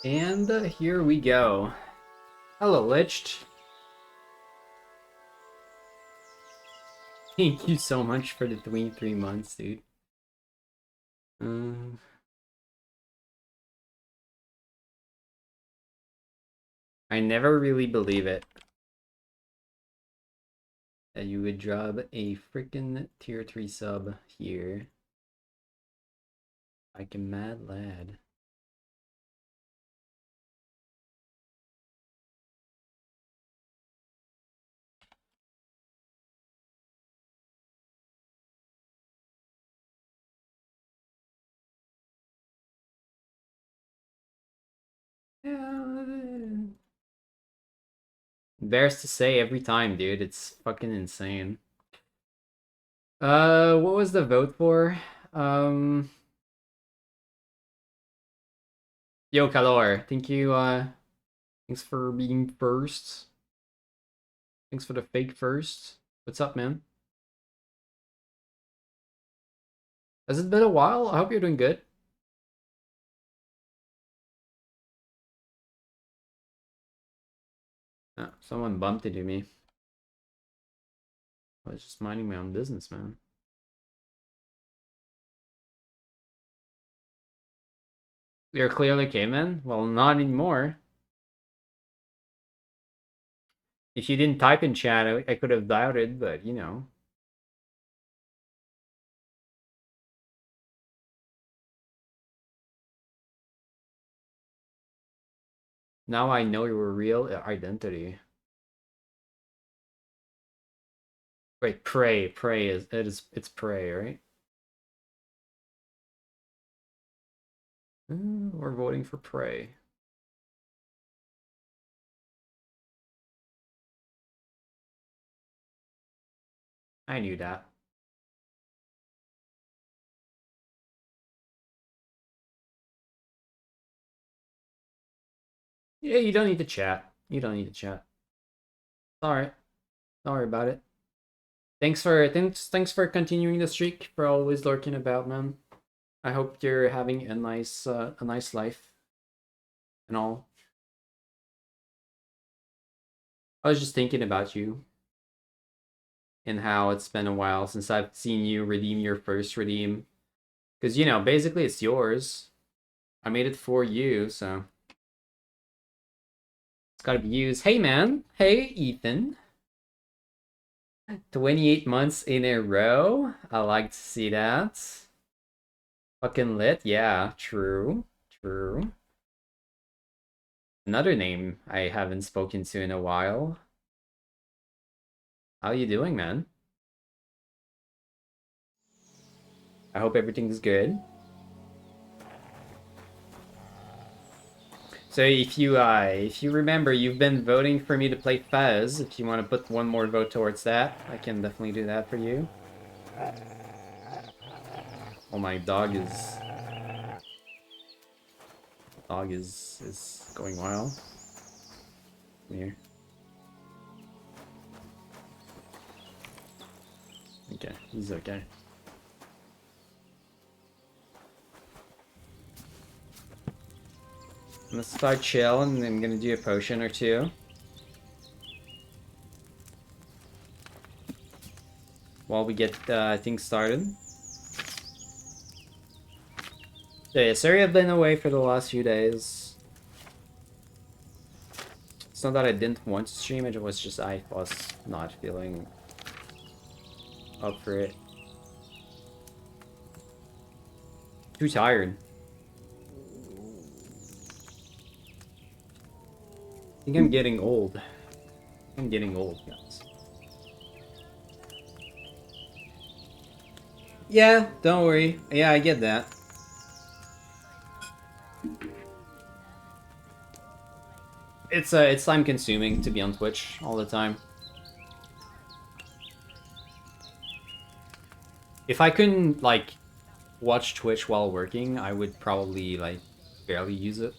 And here we go. Hello, Liched. Thank you so much for the 23 months, dude. Um, I never really believe it that you would drop a freaking tier 3 sub here. Like a mad lad. Bears to say every time, dude. It's fucking insane. What was the vote for? Um, Yo, Calor. Thank you, thanks for being first. Thanks for the fake first. What's up, man? Has it been a while? I hope you're doing good. Oh, someone bumped into me. I was just minding my own business, man. You're clearly caveman? Well, not anymore. If you didn't type in chat, I could have doubted, but you know. Now I know your real identity. Wait, pray it's pray, right? We're voting for pray. I knew that. Yeah, you don't need to chat. You don't need to chat. Alright. Don't worry about it. Thanks for continuing the streak, for always lurking about, man. I hope you're having a nice life and all. I was just thinking about you and how it's been a while since I've seen you redeem your first redeem. Because, you know, basically it's yours. I made it for you, so it's gotta be used. Hey, man. Hey, Ethan. 28 months in a row. I like to see that. Fucking lit. Yeah, true. True. Another name I haven't spoken to in a while. How you doing, man? I hope everything's good. So if you remember, you've been voting for me to play Fez. If you want to put one more vote towards that, I can definitely do that for you. Oh, my dog is going wild. Come here. Okay, he's okay. Let's start chill, and I'm gonna do a potion or two while we get things started. So yeah, sorry I've been away for the last few days. It's not that I didn't want to stream, it was just I was not feeling up for it. Too tired. I think I'm getting old. I'm getting old, guys. Yeah, don't worry. Yeah, I get that. It's time consuming to be on Twitch all the time. If I couldn't like watch Twitch while working, I would probably like barely use it.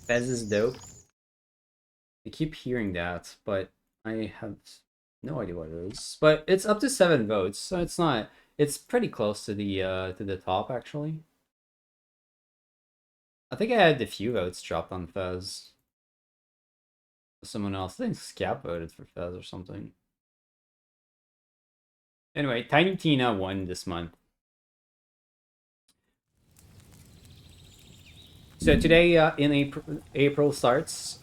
Fez is dope. I keep hearing that, but I have no idea what it is. But it's up to 7 votes, so it's not It's pretty close to the top actually. I think I had a few votes dropped on Fez. Someone else, I think Scap voted for Fez or something. Anyway, Tiny Tina won this month. So today in April starts.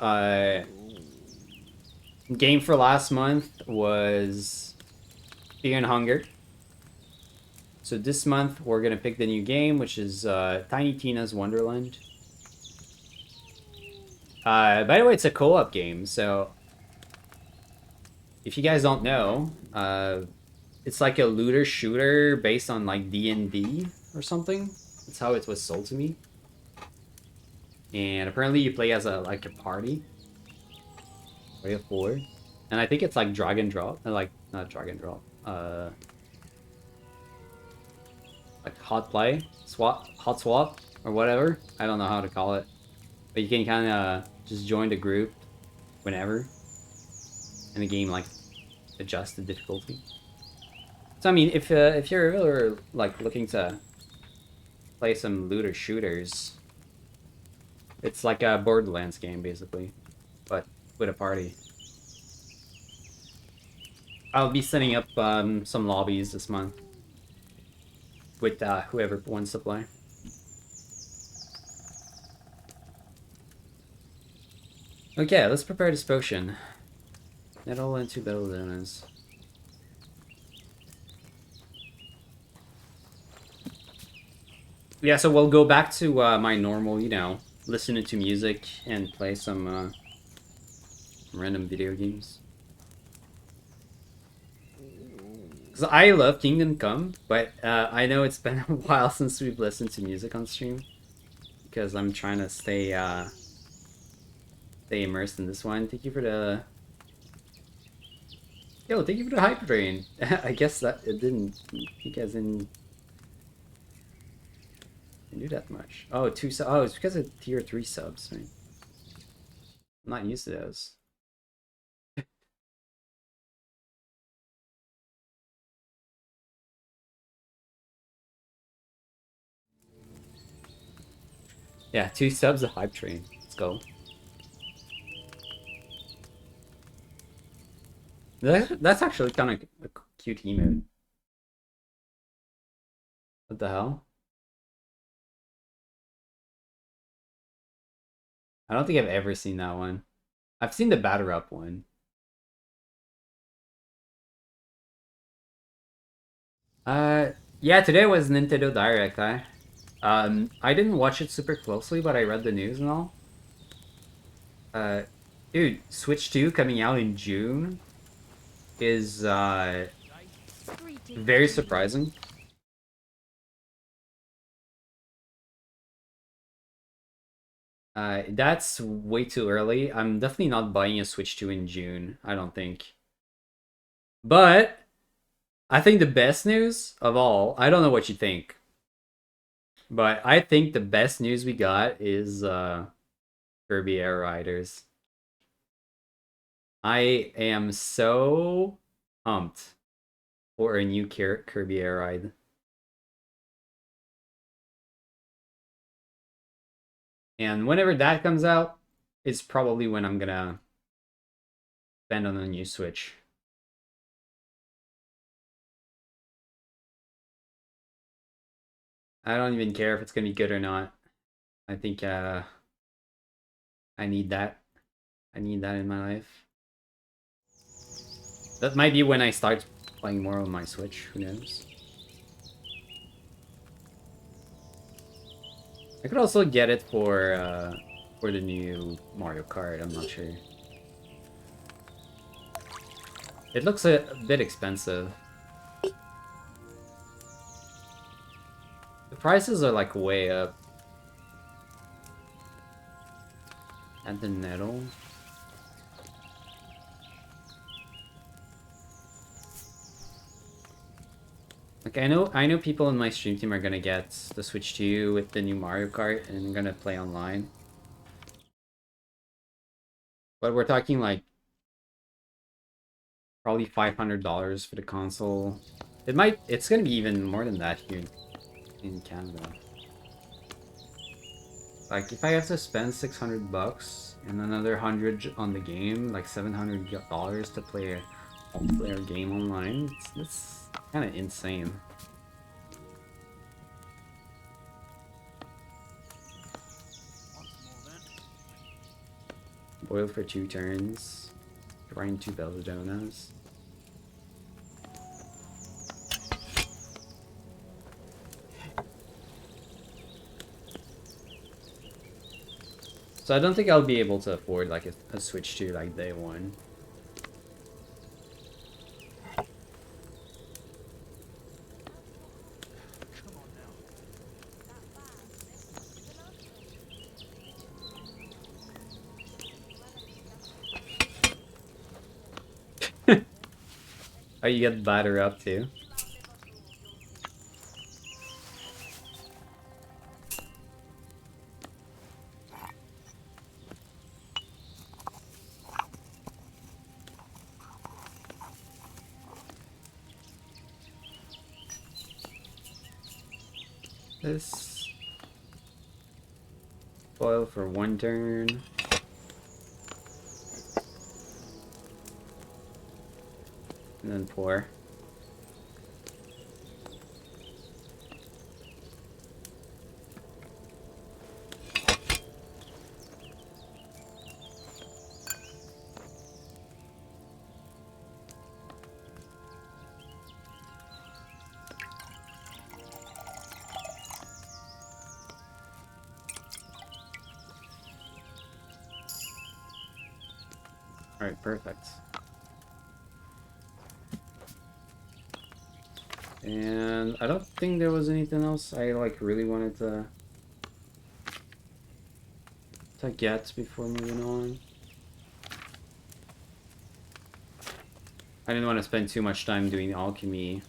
Game for last month was Fear and Hunger. So this month we're gonna pick the new game, which is Tiny Tina's Wonderland. By the way, it's a co-op game, so if you guys don't know, it's like a looter shooter based on like D&D or something. That's how it was sold to me. And apparently you play as a party of 4. And I think it's like drag and drop, like not drag and drop. Like hot play, hot swap, or whatever. I don't know how to call it. But you can kind of just join the group whenever. And the game like adjusts the difficulty. So I mean, if you're really like looking to play some looter shooters, it's like a Borderlands game basically, but with a party. I'll be setting up some lobbies this month with whoever wants to play. Okay, let's prepare this potion. Nettle and 2 bellows. Yeah, so we'll go back to my normal, you know, listening to music and play some random video games. Because I love Kingdom Come, but I know it's been a while since we've listened to music on stream. Because I'm trying to stay immersed in this one. Thank you for the... Yo, thank you for the hype train. I guess that it didn't... You guys didn't do that much. Oh, 2 subs. Oh, it's because of tier 3 subs, right? I'm not used to those. Yeah, 2 subs, a hype train. Let's go. That's actually kind of a cute emote. What the hell? I don't think I've ever seen that one. I've seen the batter up one. Yeah, today was Nintendo Direct, I didn't watch it super closely, but I read the news and all. Uh, dude, Switch 2 coming out in June is very surprising. That's way too early. I'm definitely not buying a Switch 2 in June, I don't think. But I think the best news of all, I don't know what you think, but I think the best news we got is Kirby Air Riders. I am so pumped for a new Kirby Air Ride. And whenever that comes out, is probably when I'm gonna spend on a new Switch. I don't even care if it's gonna be good or not. I think I need that. I need that in my life. That might be when I start playing more on my Switch, who knows? I could also get it for the new Mario Kart, I'm not sure. It looks a bit expensive. The prices are like way up. And the nettle. Like I know people in my stream team are gonna get the Switch 2 with the new Mario Kart and gonna play online. But we're talking like probably $500 for the console. It's gonna be even more than that here in Canada. Like, if I have to spend 600 bucks and another 100 on the game, like $700 to play a multiplayer game online, it's kind of insane. Boil for 2 turns. Grind 2 belladonnas. So I don't think I'll be able to afford like a Switch 2 like day one. Oh, you get batter up too? This boil for 1 turn. And then pour. Alright, perfect. And I don't think there was anything else I like really wanted to get before moving on. I didn't want to spend too much time doing alchemy.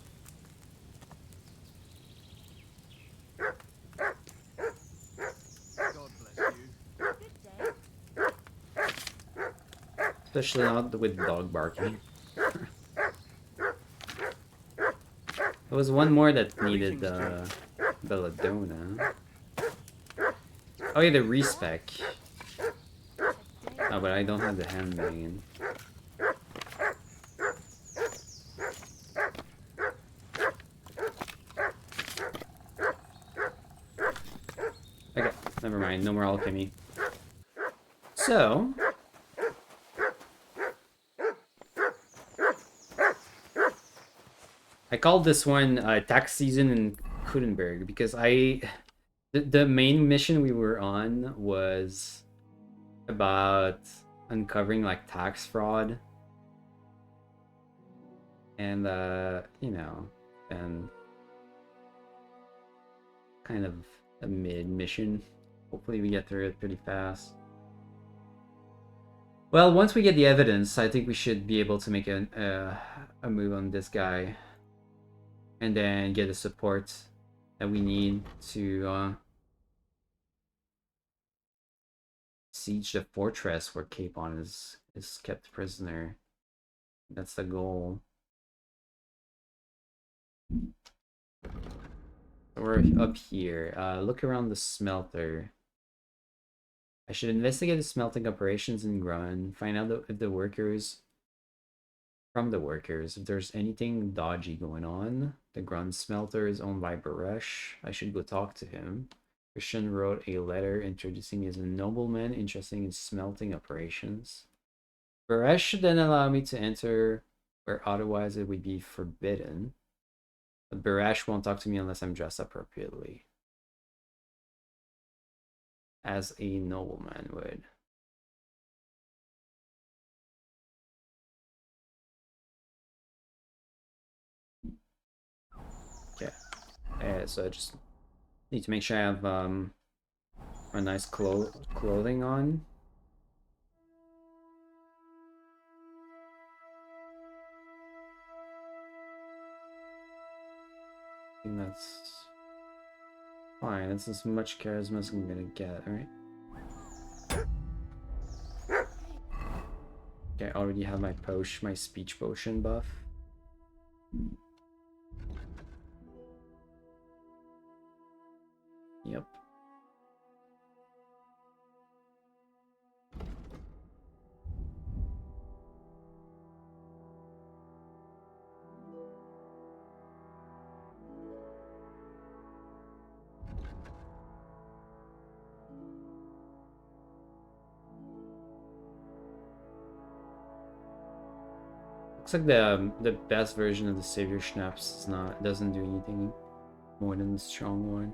Especially not with dog barking. There was one more that needed belladonna. Oh yeah, the respec. Oh, but I don't have the hand banging. Okay, never mind. No more alchemy. So, I called this one tax season in Kudenberg because the main mission we were on was about uncovering like tax fraud, and you know, and kind of a mid mission. Hopefully we get through it pretty fast. Well, once we get the evidence, I think we should be able to make a move on this guy, and then get the support that we need to siege the fortress where Capon is kept prisoner. That's the goal. We're up here. Look around the smelter. I should investigate the smelting operations in Grun. Find out if the workers if there's anything dodgy going on. The Grun smelter is owned by Baresh. I should go talk to him. Christian wrote a letter introducing me as a nobleman interested in smelting operations. Baresh should then allow me to enter where otherwise it would be forbidden. But Baresh won't talk to me unless I'm dressed appropriately. As a nobleman would. Okay. So I just need to make sure I have a nice clothing on. I think that's fine. That's as much charisma as I'm gonna get, right? Okay, I already have my speech potion buff. Yep. Looks like the best version of the Savior Schnapps is not doesn't do anything more than the strong one.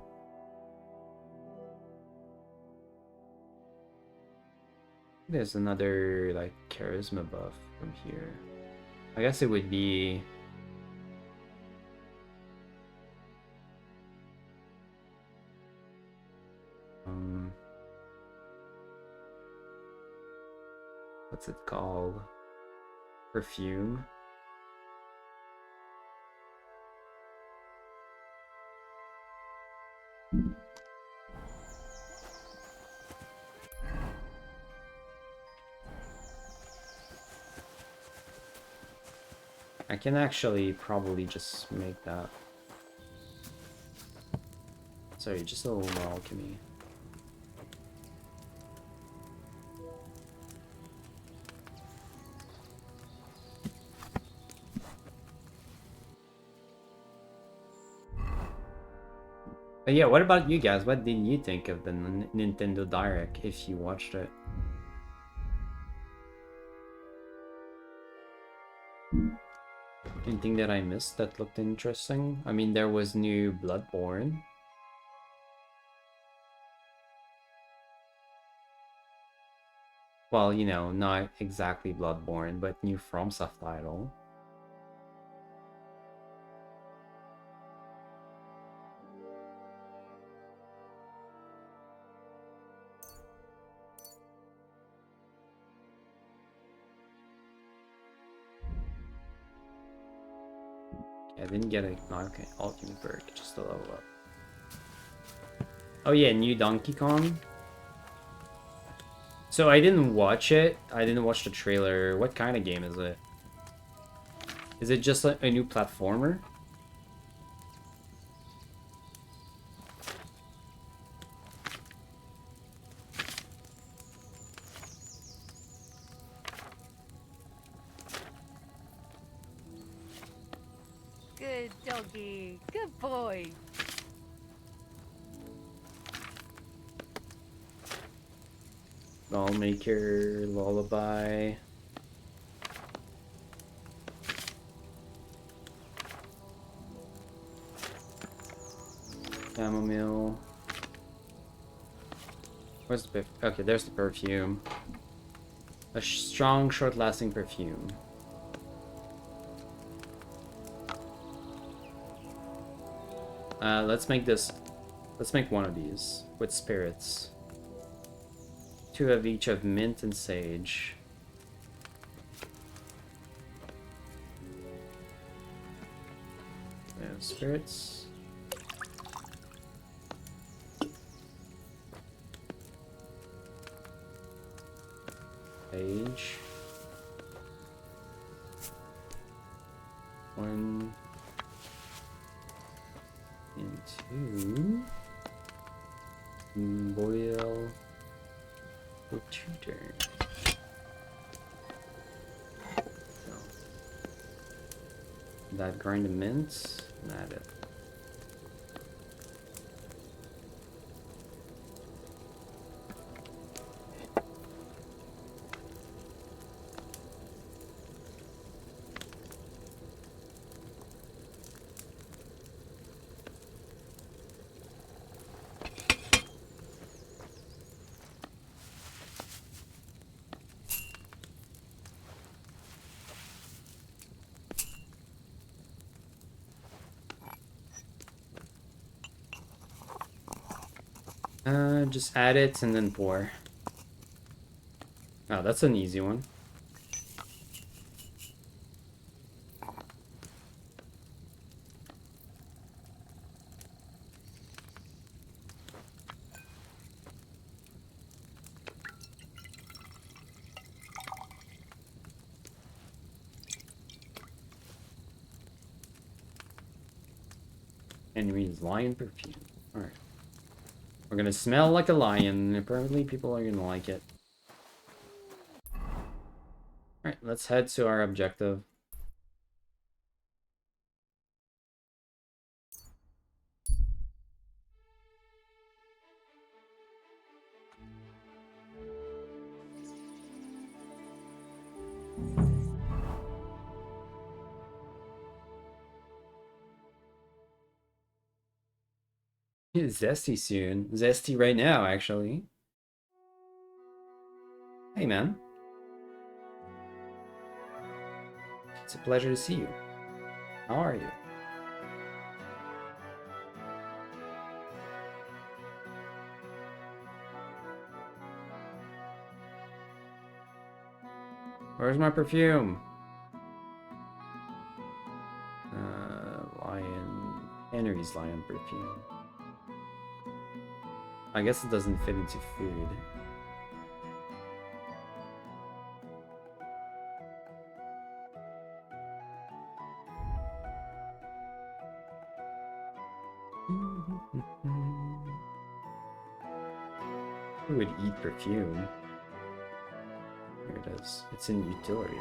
There's another like charisma buff from here. I guess it would be what's it called? Perfume. I can actually probably just make that. Sorry, just a little more alchemy. But yeah, what about you guys? What did you think of the Nintendo Direct if you watched it? Anything that I missed that looked interesting? I mean, there was new Bloodborne. Well, you know, not exactly Bloodborne, but new FromSoft title. I didn't get a alchemy perk, just a level up. Oh yeah, new Donkey Kong. So I didn't watch it. I didn't watch the trailer. What kind of game is it? Is it just a new platformer? Good doggy. Good boy. Dollmaker, Lullaby. Chamomile. Where's the okay, there's the perfume. A strong, short-lasting perfume. Let's make this. Let's make one of these with spirits. 2 of each of mint and sage. And spirits. Sage. 1 and 2. Boil for 2 turns. So, that grind of mint and add it. Just add it and then pour. Oh, that's an easy one. Enemy's lion perfume. Alright. We're gonna smell like a lion, and apparently people are gonna like it. Alright, let's head to our objective. Zesty soon. Zesty right now, actually. Hey, man. It's a pleasure to see you. How are you? Where's my perfume? Lion... Henry's lion perfume. I guess it doesn't fit into food. Who would eat perfume? Here it is. It's in utility.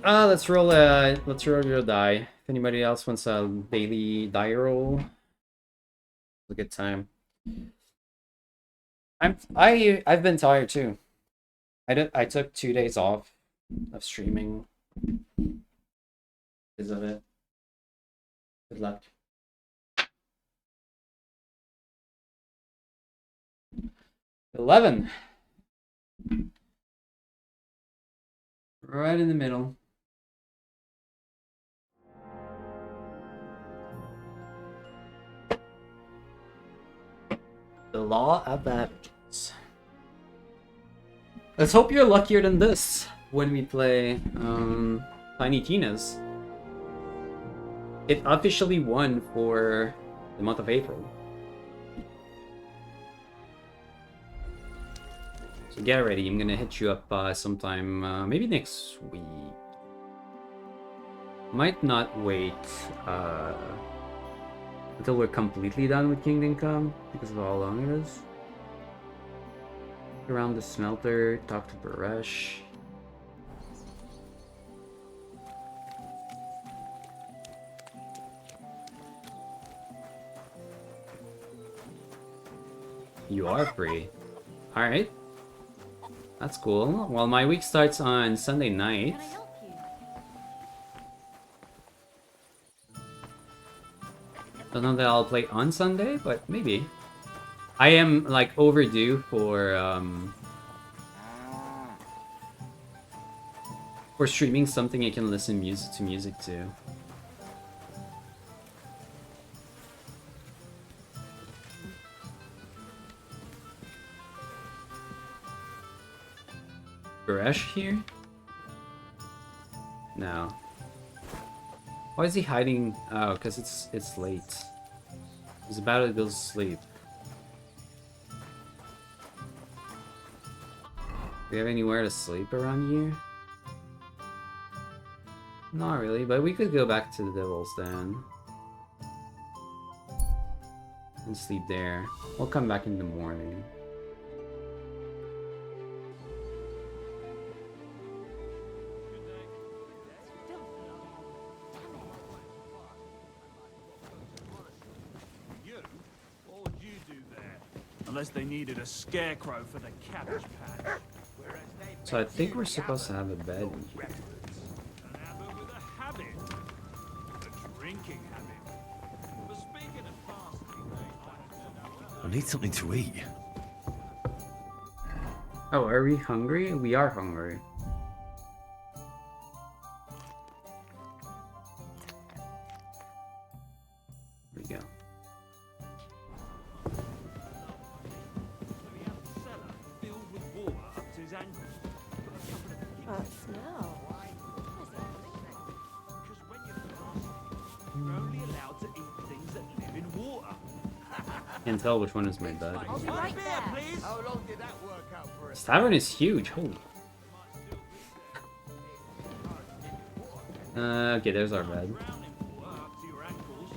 Let's roll your die. If anybody else wants a daily die roll, it's a good time. I've been tired too. I took 2 days off of streaming because of it. Good luck. 11. Right in the middle. The law of averages. Let's hope you're luckier than this when we play Tiny Tina's. It officially won for the month of April. So get ready, I'm gonna hit you up sometime, maybe next week. Might not wait until we're completely done with Kingdom Come because of how long it is. Around the smelter, talk to Baresh. You are free. Alright. That's cool. Well, my week starts on Sunday night. Can I help you? Don't know that I'll play on Sunday, but maybe. I am like overdue for streaming something I can listen to music to. Baresh here? No. Why is he hiding? Oh, because it's late. He's about to go to sleep. Do we have anywhere to sleep around here? Not really, but we could go back to the Devil's Den. And sleep there. We'll come back in the morning. Unless they needed a scarecrow for the cabbage patch. So I think we're supposed to have a bed in here. An habit with a habit. A drinking habit. But speaking of fasting, I need something to eat. Oh, are we hungry? We are hungry. There we go. we have a cellar filled with water up to his ankles. That smell. Because when you're fasting, you're only allowed to eat things that live in water. Can't tell which one is my bed. I'll be right there. Please. How long did that work out for This us? tavern is huge. Holy. Okay, there's our bed. Drowning water up to your ankles.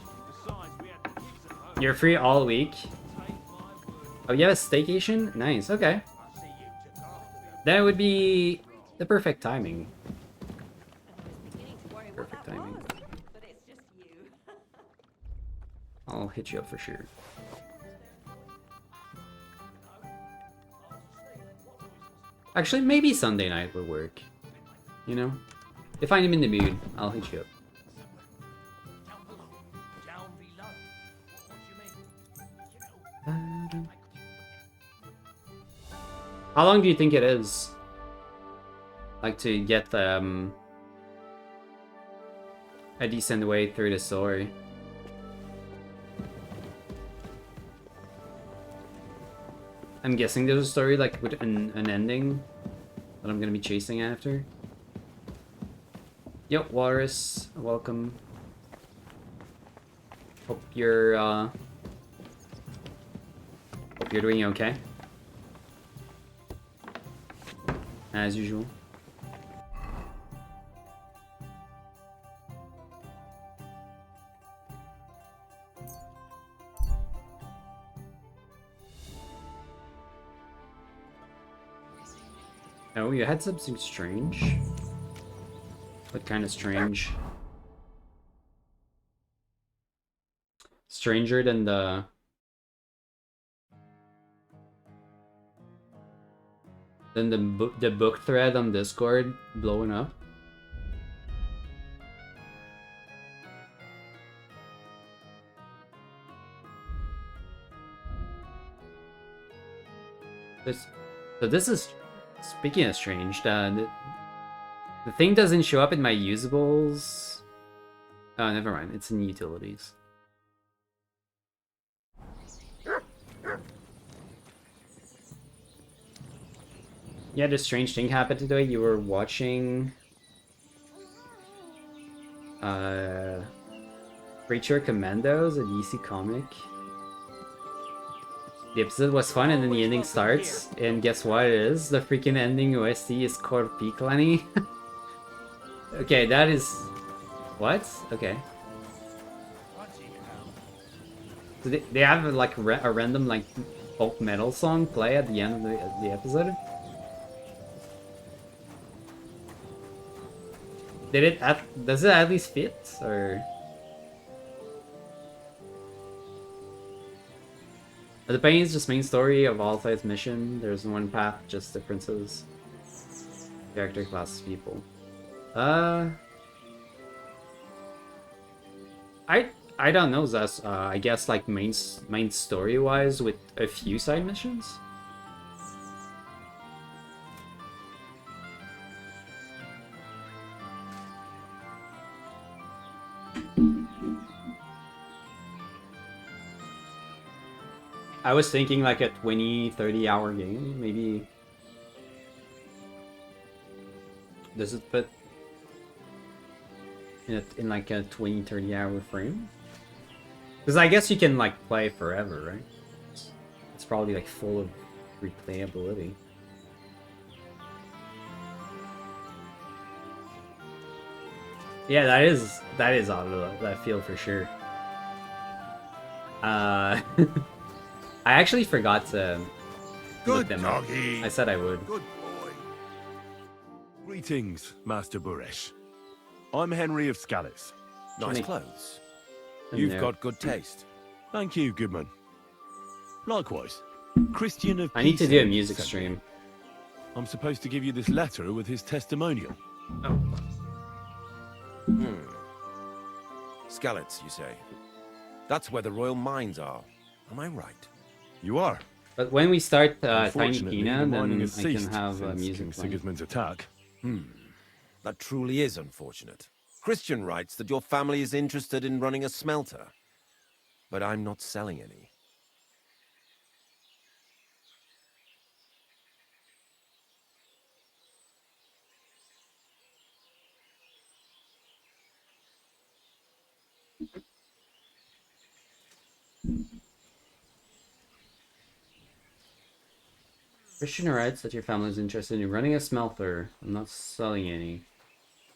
Besides, we had the kids at home. You're free all week. Take my word. Oh, you have a staycation? Nice, okay. I see you took after them. That would be the perfect timing. And I was beginning to worry what Perfect that timing. was, but it's just you. I'll hit you up for sure. Actually, maybe Sunday night would work. You know? If I'm in the mood, I'll hit you up. Down below. Down below. What do you mean? How long do you think it is? Like to get a decent way through the story. I'm guessing there's a story like with an ending that I'm gonna be chasing after. Yep, Walrus, welcome. Hope you're doing okay. As usual. Oh, you had something strange? What kind of strange? Stranger than the book thread on Discord blowing up? This is, speaking of strange, the thing doesn't show up in my usables. Oh, never mind. It's in utilities. Yeah, this strange thing happened today. You were watching Creature Commandos, a DC comic. The episode was fun and then the ending starts, and guess what it is? The freaking ending OST is Korpiklani. Okay, that is... What? Okay. So they have like a random like folk metal song play at the end of the episode? Does it at least fit, or... The pain is just main story of all sides mission. There's one path, just differences. Character, classes, people. I don't know, Zas. I guess like main story wise with a few side missions. I was thinking like a 20-30 hour game, maybe. Does it fit in like a 20-30 hour frame? Because I guess you can like play forever, right? It's probably like full of replayability. Yeah, that is out of that field for sure. I actually forgot to look them up. I said I would. Good boy. Greetings, Master Buresh. I'm Henry of Scallis. Nice Nice. clothes. And You've there. got good taste. Thank you, Goodman. Likewise. Christian of I need to do a Peace music sent me. stream. I'm supposed to give you this letter with his testimonial. Oh. Skallets, you say? That's where the royal mines are. Am I right? You are. But when we start Tiny Unfortunately, Pina, the then mining I has can ceased have since music King playing. Sigismund's attack. That truly is unfortunate. Christian writes that your family is interested in running a smelter. But I'm not selling any. Christian writes that your family is interested in running a smelter. I'm not selling any.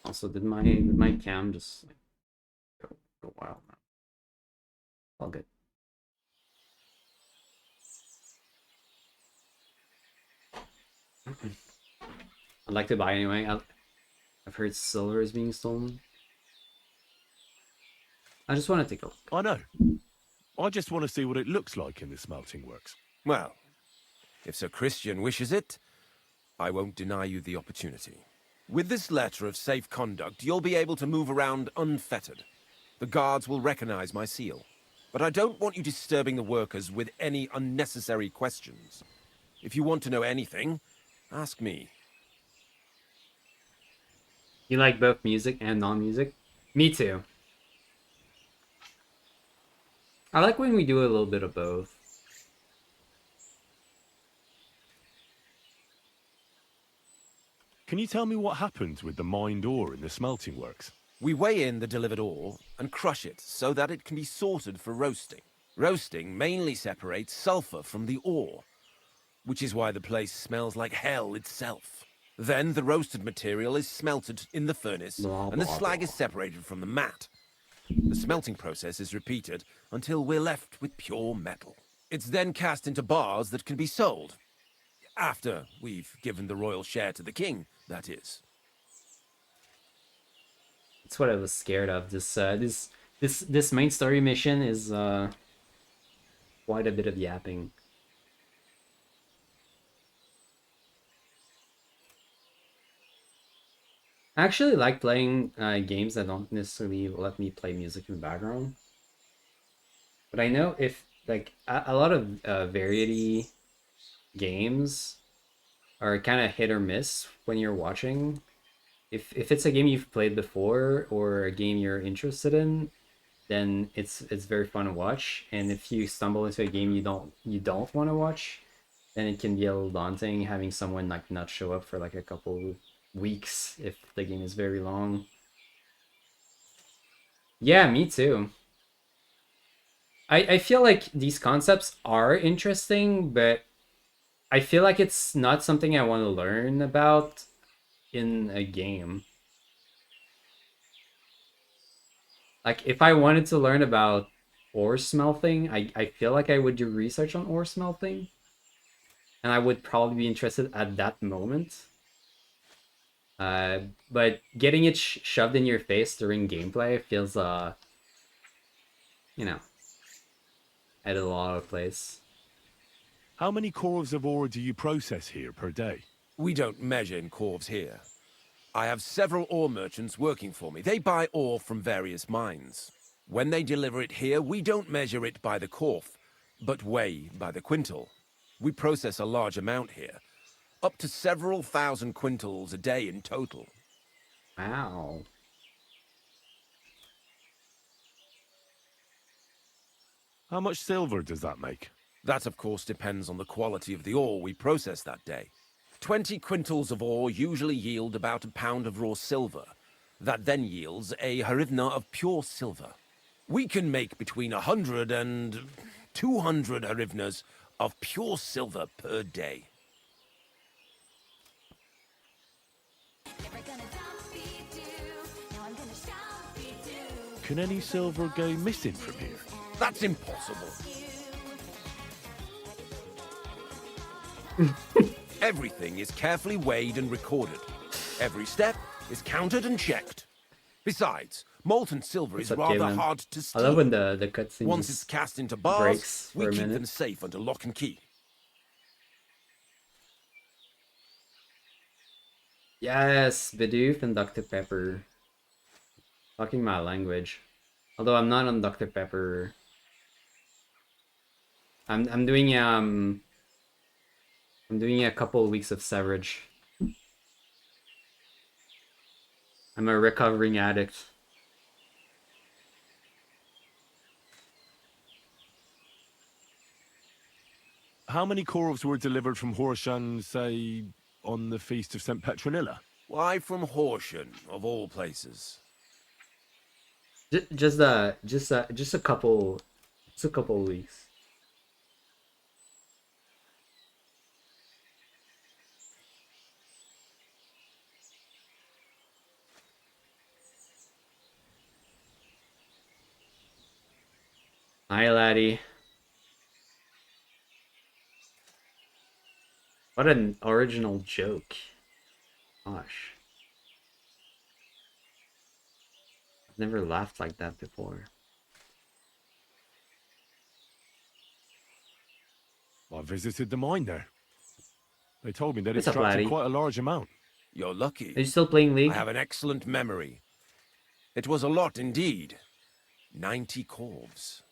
Also, did my cam just like, go wild now? All good. I'd like to buy anyway. I've heard silver is being stolen. I just want to take a look. I know. I just want to see what it looks like in the smelting works. Well, if Sir Christian wishes it, I won't deny you the opportunity. With this letter of safe conduct, you'll be able to move around unfettered. The guards will recognize my seal. But I don't want you disturbing the workers with any unnecessary questions. If you want to know anything, ask me. You like both music and non-music? Me too. I like when we do a little bit of both. Can you tell me what happens with the mined ore in the smelting works? We weigh in the delivered ore and crush it so that it can be sorted for roasting. Roasting mainly separates sulfur from the ore, which is why the place smells like hell itself. Then the roasted material is smelted in the furnace, Blah, and the blah, slag blah. is separated from the matte. The smelting process is repeated until we're left with pure metal. It's then cast into bars that can be sold. After we've given the royal share to the king, that is. That's what I was scared of. This main story mission is quite a bit of yapping. I actually like playing games that don't necessarily let me play music in the background. But I know if like a lot of variety games are kind of hit or miss when you're watching. If it's a game you've played before or a game you're interested in, then it's very fun to watch. And if you stumble into a game you don't want to watch, then it can be a little daunting having someone like not show up for like a couple weeks if the game is very long. Yeah, me too. I feel like these concepts are interesting, but I feel like it's not something I want to learn about in a game. Like if I wanted to learn about ore smelting, I feel like I would do research on ore smelting, and I would probably be interested at that moment. Uh, but getting it shoved in your face during gameplay feels you know, at a lot of place. How many cores of ore do you process here per day? We don't measure in corves here. I have several ore merchants working for me. They buy ore from various mines. When they deliver it here, we don't measure it by the corf, but weigh by the quintal. We process a large amount here, up to several thousand quintals a day in total. Wow. How much silver does that make? That, of course, depends on the quality of the ore we process that day. 20 quintals of ore usually yield about a pound of raw silver. That then yields a harivna of pure silver. We can make between 100 and 200 harivnas of pure silver per day. Can any silver go missing from here? That's impossible. Everything is carefully weighed and recorded. Every step is counted and checked. Besides, molten silver is What's up, rather Galen? hard to I love steal. when the cutscene Once it's just cast into bars, breaks we for a keep minute. them safe under lock and key. Yes, Bidoof and Dr. Pepper. Talking my language. Although I'm not on Dr. Pepper. I'm doing I'm doing a couple of weeks of severage. I'm a recovering addict. How many corves were delivered from Horshan, say, on the feast of St. Petronilla? Why from Horsham, of all places? Just a couple, just a couple of weeks. Hi, laddie. What an original joke. Gosh. I've never laughed like that before. I visited the mine there. They told me they'd What's up, extracted laddie? quite a large amount. You're Are lucky. you still playing I League? have an excellent memory. It was a lot indeed. 90 corves.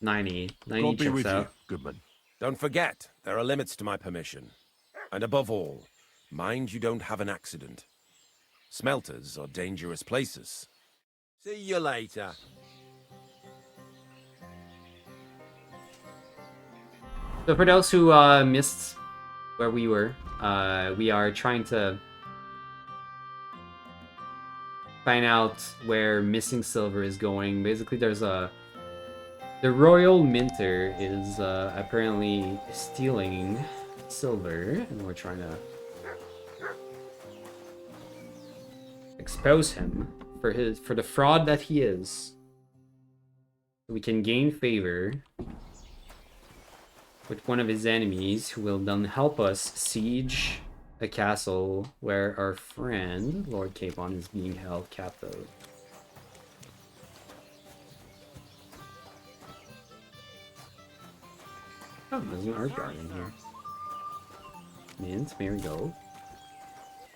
90. 90 God be checks with you, out. Goodman. Don't forget, there are limits to my permission. And above all, mind you don't have an accident. Smelters are dangerous places. See you later. So for those who missed where we were, we are trying to find out where missing silver is going. Basically, there's a... The Royal Minter is apparently stealing silver, and we're trying to expose him for the fraud that he is. So we can gain favor with one of his enemies, who will then help us siege a castle where our friend Lord Capon is being held captive. Oh, there's an art garden here. Mint, marigold,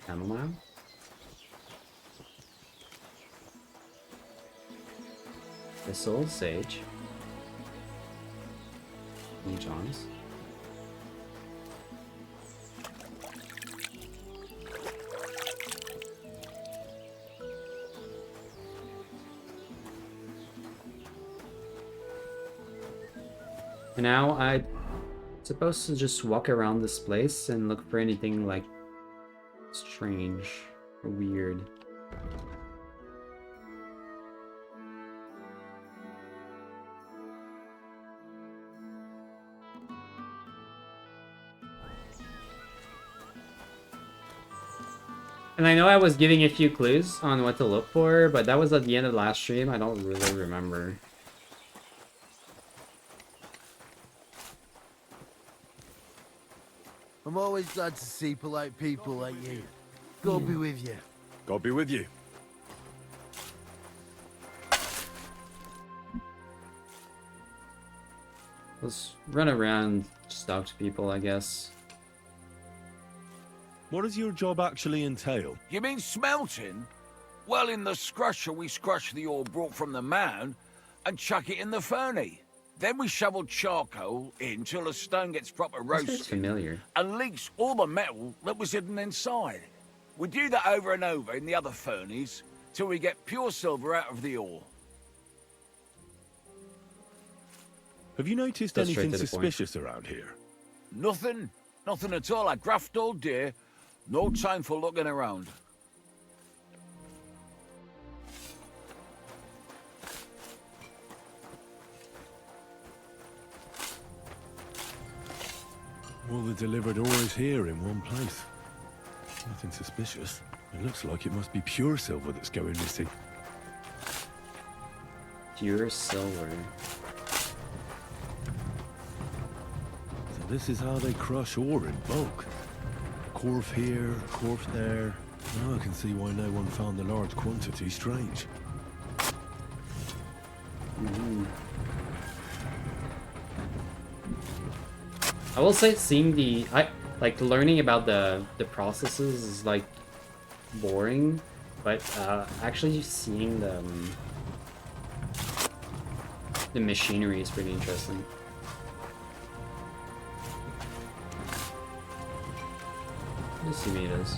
chamomile. Thistle, sage. St. John's. And now I'm supposed to just walk around this place and look for anything like strange or weird. And I know I was giving a few clues on what to look for, but that was at the end of last stream. I don't really remember. I'm always glad to see polite people like you. God be with you. God be with you. Let's run around, just talk to people, I guess. What does your job actually entail? You mean smelting? Well, in the scrusher, we scrush the ore brought from the mound and chuck it in the furnace. Then we shovel charcoal in till the stone gets proper This is roasted familiar. and leaks all the metal that was hidden inside. We do that over and over in the other furnace till we get pure silver out of the ore. Have you noticed Go straight anything to the point. suspicious around here? Nothing at all. I graft all day. No time for looking around. All the delivered ore is here in one place. Nothing suspicious. It looks like it must be pure silver that's going missing. Pure silver. So this is how they crush ore in bulk. Corf here, corf there. Now I can see why no one found the large quantity strange. I will say seeing like learning about the processes is like boring, but actually seeing the machinery is pretty interesting. Let's see what it is.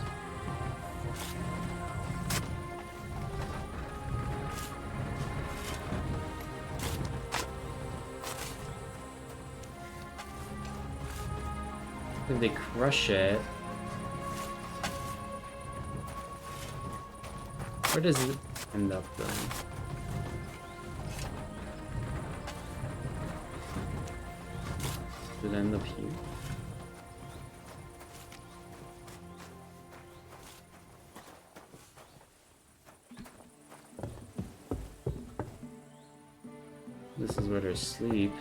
If they crush it, where does it end up then? Does it end up here? This is where they sleep.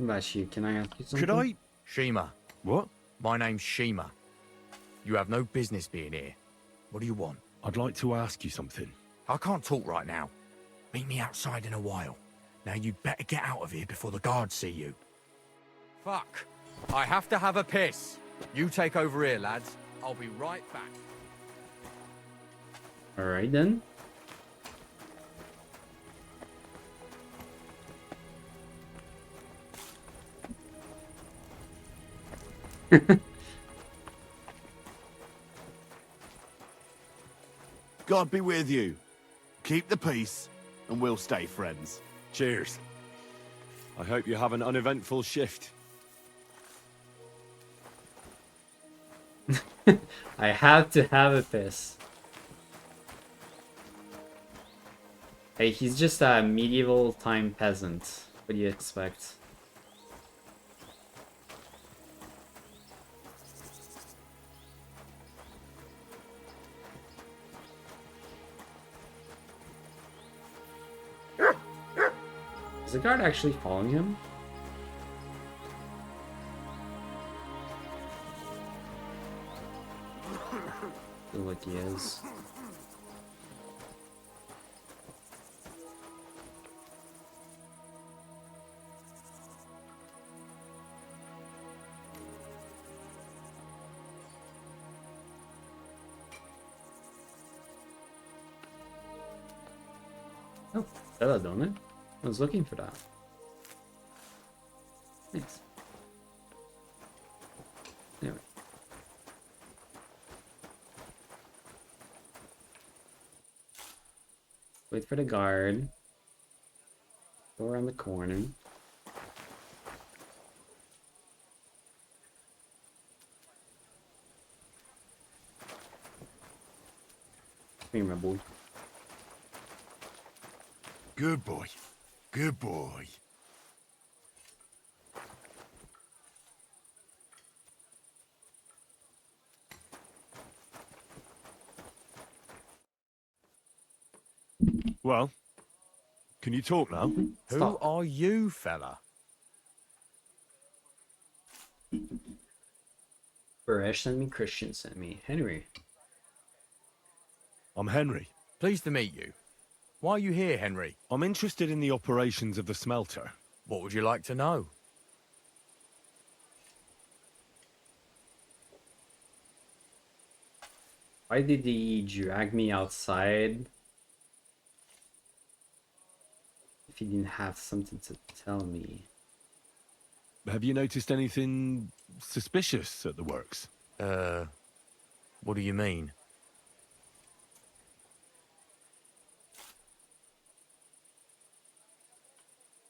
Vashi, can I ask you something? Could I? Shima. What? My name's Shima. You have no business being here. What do you want? I'd like to ask you something. I can't talk right now. Meet me outside in a while. Now you'd better get out of here before the guards see you. Fuck. I have to have a piss. You take over here, lads. I'll be right back. Alright then. God be with you. Keep the peace, and we'll stay friends. Cheers. I hope you have an uneventful shift. I have to have a piss. Hey, he's just a medieval time peasant. What do you expect? Is the guard actually following him? Feel like he is. Oh, Bella, don't it? I was looking for that. Nice. Anyway. Wait for the guard. Go around the corner. Come here, my boy. Good boy. Good boy. Well, can you talk now? Who Stop. are you, fella? Baresh sent me, Christian sent me. Henry. I'm Henry. Pleased to meet you. Why are you here, Henry? I'm interested in the operations of the smelter. What would you like to know? Why did he drag me outside if he didn't have something to tell me? Have you noticed anything suspicious at the works? What do you mean?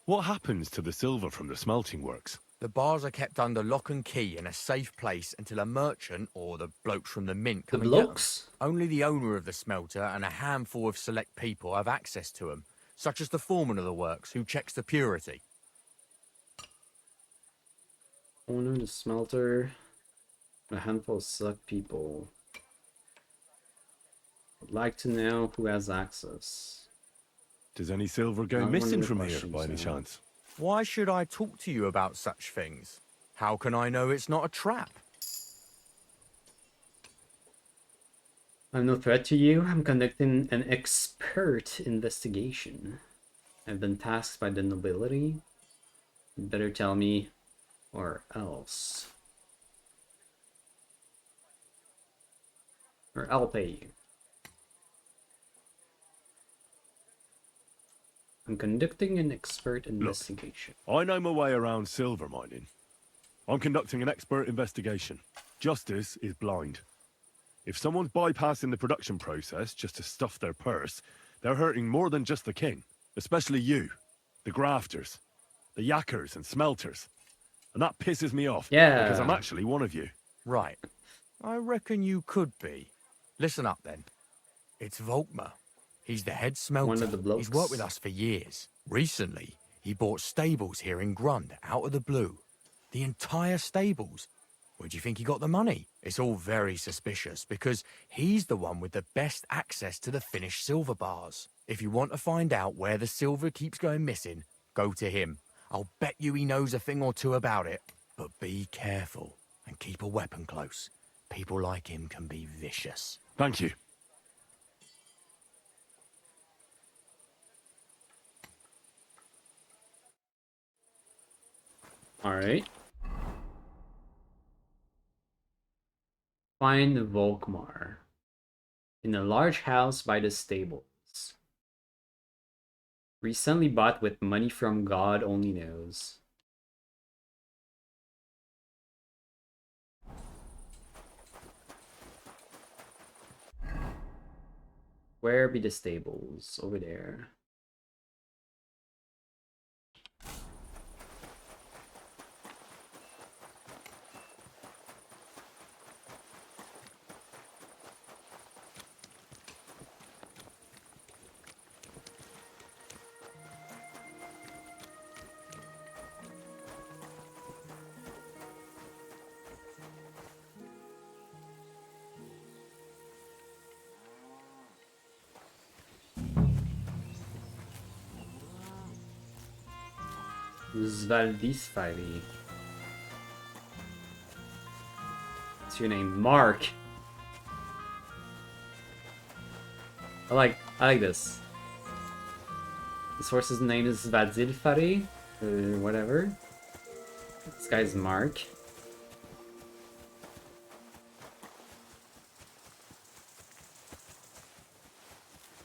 What happens to the silver from the smelting works? The bars are kept under lock and key in a safe place until a merchant or the blokes from the mint The come and get 'em. blokes? Only the owner of the smelter and a handful of select people have access to them, such as the foreman of the works who checks the purity. Owner, the smelter, a handful of select people. I'd like to know who has access. Does any silver go Not one missing of the from here questions, by any no. chance? Why should I talk to you about such things? How can I know it's not a trap? I'm no threat to you. I'm conducting an expert investigation. I've been tasked by the nobility. You better tell me, or else. Or I'll pay you. I'm conducting an expert investigation. I know my way around silver mining. I'm conducting an expert investigation. Justice is blind. If someone's bypassing the production process just to stuff their purse, they're hurting more than just the king. Especially you, the grafters, the yackers and smelters. And that pisses me off, because I'm Yeah. actually one of you. Right. I reckon you could be. Listen up then. It's Volkmar. He's the head smelter. One of the blokes. He's worked with us for years. Recently, he bought stables here in Grund out of the blue. The entire stables. Where do you think he got the money? It's all very suspicious because he's the one with the best access to the finished silver bars. If you want to find out where the silver keeps going missing, go to him. I'll bet you he knows a thing or two about it. But be careful and keep a weapon close. People like him can be vicious. Thank you. Alright. Find Volkmar in a large house by the stables. Recently bought with money from God only knows. Where be the stables? Over there. Svaldisfari. What's your name? Mark. I like this. This horse's name is Svadzilfari, or whatever. This guy's Mark.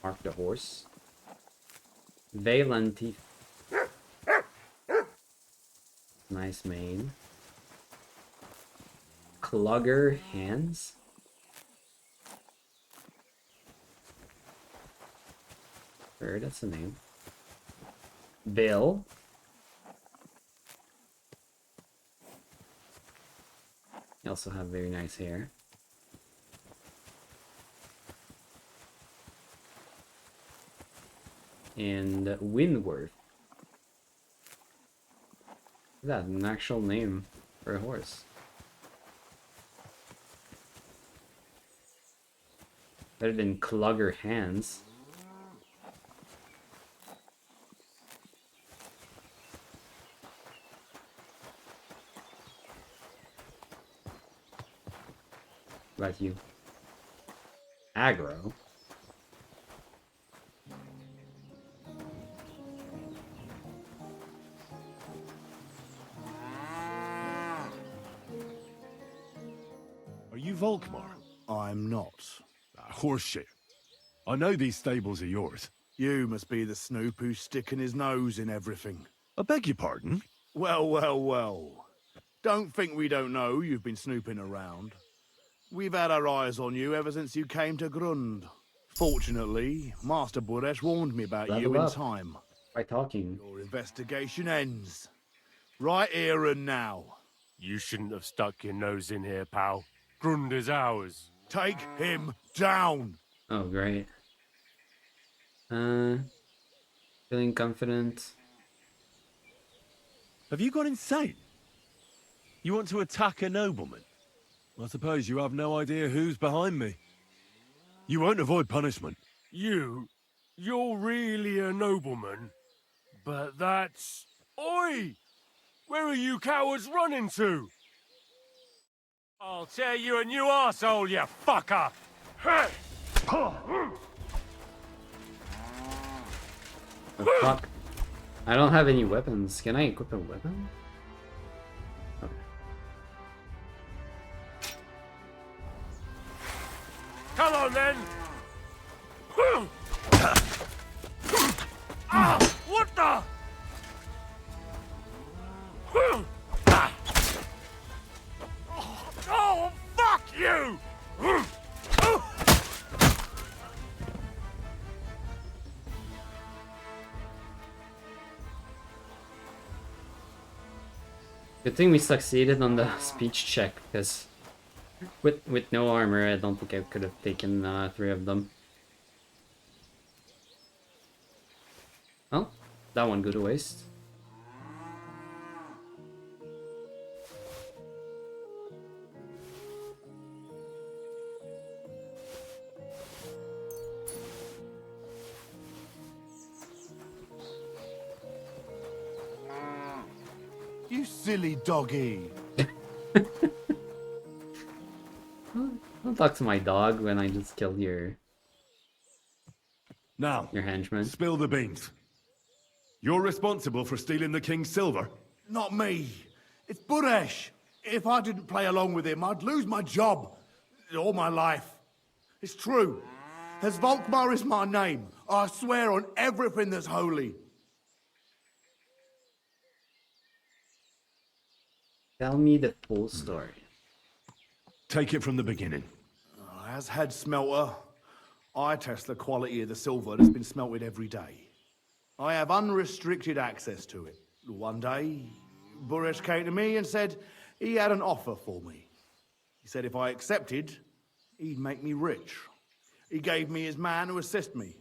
Mark the horse. Valanti. Nice mane. Clugger hands. Sure, that's the name. Bill. You also have very nice hair. And Winworth. Is that an actual name for a horse? Better than Clugger Hands. What about you? Aggro. Are you Volkmar? I'm not. Horseshit. I know these stables are yours. You must be the snoop who's sticking his nose in everything. I beg your pardon? Well, well, well. Don't think we don't know you've been snooping around. We've had our eyes on you ever since you came to Grund. Fortunately, Master Buresh warned me about Level you in up. time. By talking. Your investigation ends. Right here and now. You shouldn't have stuck your nose in here, pal. Grund is ours. Take him down! Oh, great. Feeling confident. Have you gone insane? You want to attack a nobleman? I suppose you have no idea who's behind me. You won't avoid punishment. You're really a nobleman. But that's... Oi! Where are you cowards running to? I'll tear you a new arsehole, you fucker! The fuck? I don't have any weapons. Can I equip a weapon? Okay. Come on, then! Ah! What the? Oh, fuck you! Good thing we succeeded on the speech check, because with no armor, I don't think I could have taken 3 of them. Oh, that one go to waste. You silly doggy. Don't talk to my dog when I just killed your Now, henchman. spill the beans. You're responsible for stealing the king's silver? Not me. It's Buresh. If I didn't play along with him, I'd lose my job. All my life. It's true. As Volkmar is my name, I swear on everything that's holy. Tell me the full story. Take it from the beginning. As head smelter, I test the quality of the silver that's been smelted every day. I have unrestricted access to it. One day, Buresh came to me and said he had an offer for me. He said if I accepted, he'd make me rich. He gave me his man to assist me.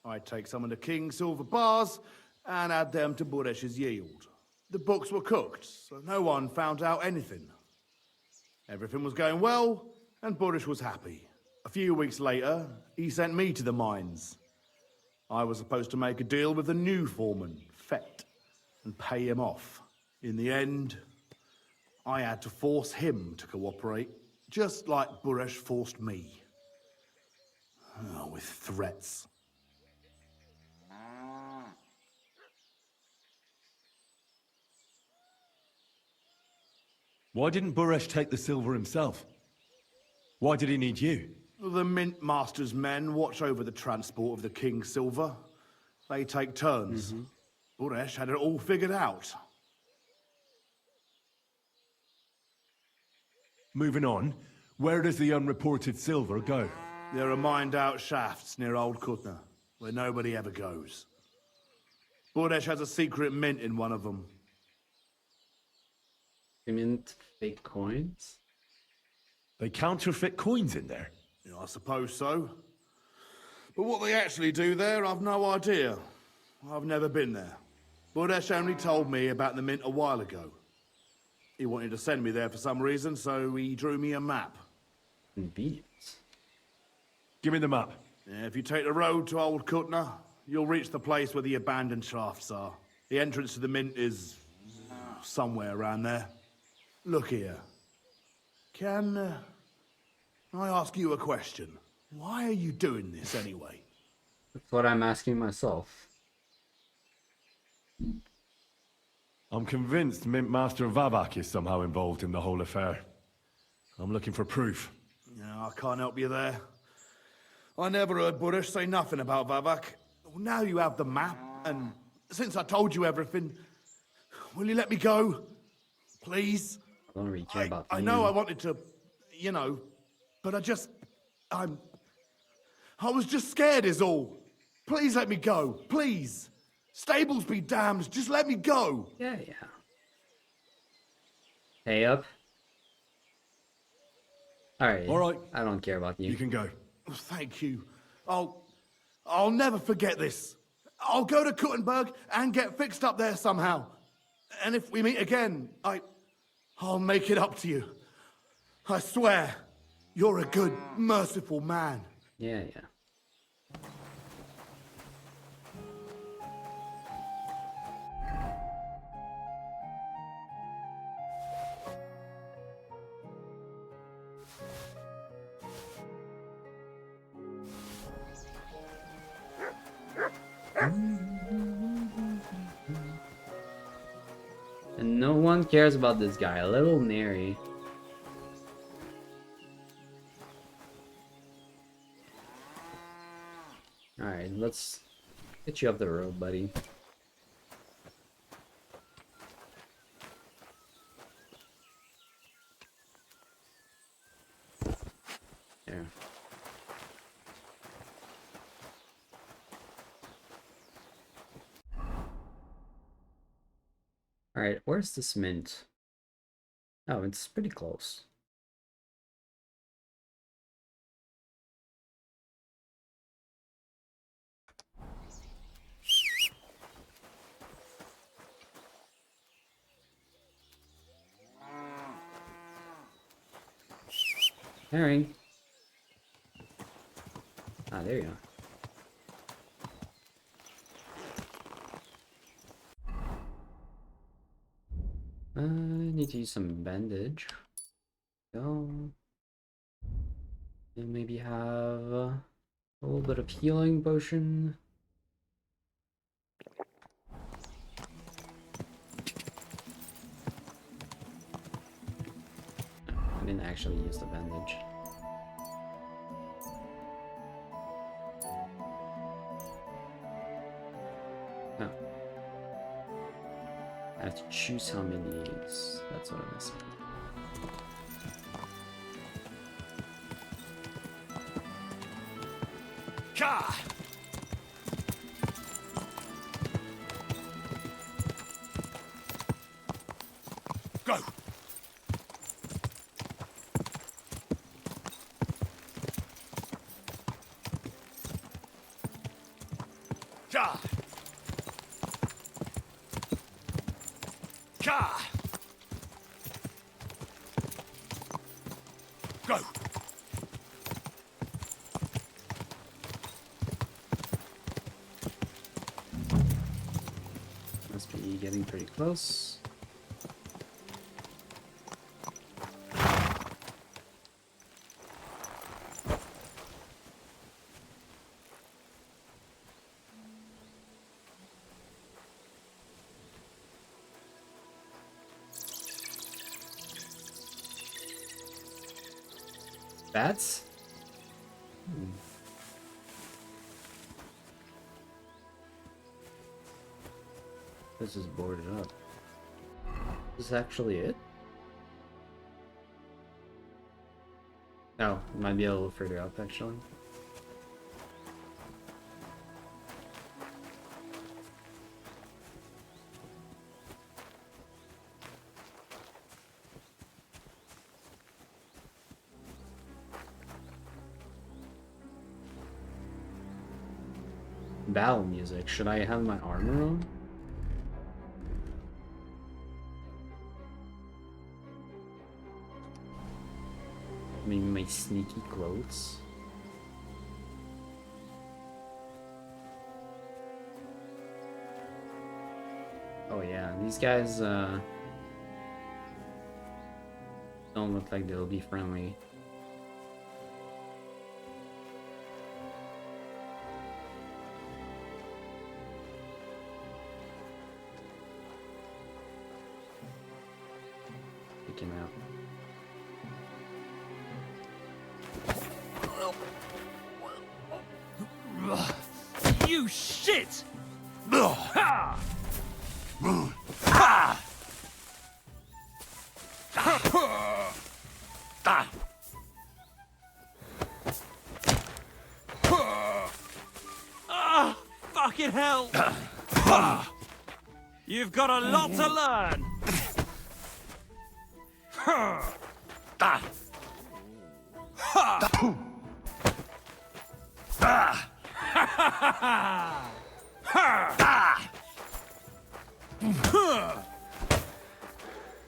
I'd take some of the king's silver bars and add them to Buresh's yield. The books were cooked, so no one found out anything. Everything was going well, and Buresh was happy. A few weeks later, he sent me to the mines. I was supposed to make a deal with the new foreman, Fett, and pay him off. In the end, I had to force him to cooperate, just like Buresh forced me. Oh, with threats. Why didn't Buresh take the silver himself? Why did he need you? The Mint Master's men watch over the transport of the king's silver. They take turns. Buresh had it all figured out. Moving on, where does the unreported silver go? There are mined-out shafts near Old Kutna, where nobody ever goes. Buresh has a secret mint in one of them. You mint fake coins? They counterfeit coins in there. Yeah, I suppose so. But what they actually do there, I've no idea. I've never been there. Buresh only told me about the mint a while ago. He wanted to send me there for some reason, so he drew me a map. Convenient. Give me the map. Yeah, if you take the road to Old Kutna, you'll reach the place where the abandoned shafts are. The entrance to the mint is somewhere around there. Look here. Can I ask you a question? Why are you doing this anyway? That's what I'm asking myself. I'm convinced Mint Master Vavak is somehow involved in the whole affair. I'm looking for proof. No, I can't help you there. I never heard Buresh say nothing about Vavak. Now you have the map, and since I told you everything, will you let me go? Please? I don't really care about I you. know I wanted to, but I was just scared is all. Please let me go, please. Stables be damned, just let me go. Yeah. Hey up. Alright. Alright. I don't care about you. You can go. Thank you. I'll never forget this. I'll go to Kuttenberg and get fixed up there somehow. And if we meet again, I'll make it up to you. I swear, you're a good, merciful man. Yeah. And no one cares about this guy, a little nary. Alright, let's get you up the road, buddy. There. Alright, where's this mint? Oh, it's pretty close. Herring. Ah, there you go. I need to use some bandage. Go. And maybe have a little bit of healing potion. I didn't actually use the bandage. No. I have to choose how many to use. That's what I'm missing. Ka! Go! Ka! Ka! Go! Must be getting pretty close. Bats? This is boarded up. Is this actually it? Oh, it might be a little further up actually. Battle music. Should I have my armor on? Maybe my sneaky clothes. Oh yeah, these guys don't look like they'll be friendly. Pick him out. You shit! Ah, fucking hell! You've got a lot to learn.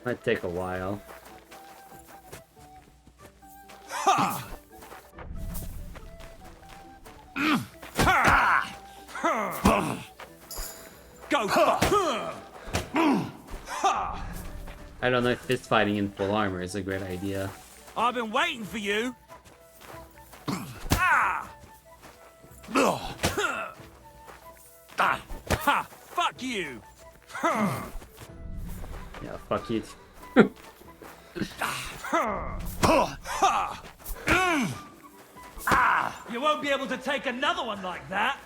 Might take a while. Go! I don't know if fist fighting in full armor is a great idea. I've been waiting for you. Ah! Ha! Fuck you! Yeah, fuck you. You won't be able to take another one like that.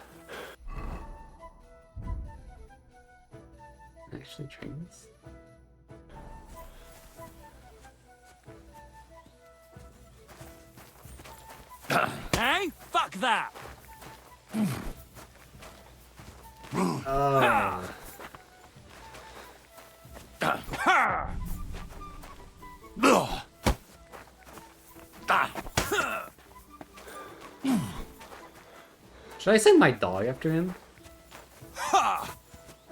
Actually trains. Hey, fuck that! Oh. Should I send my dog after him?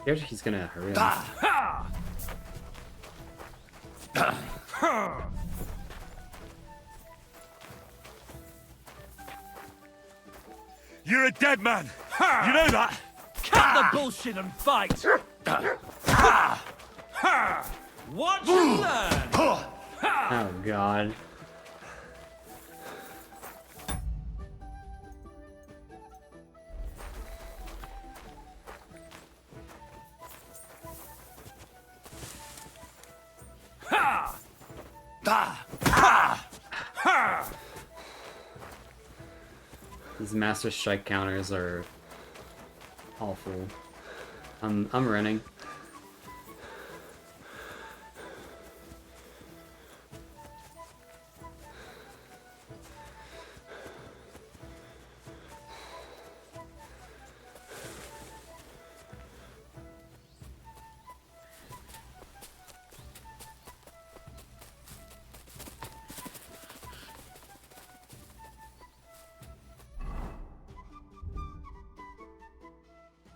Scared he's gonna hurt him. You're a dead man. You know that? Cut the bullshit and fight! Watch and learn! Oh god. These master strike counters are awful. I'm running.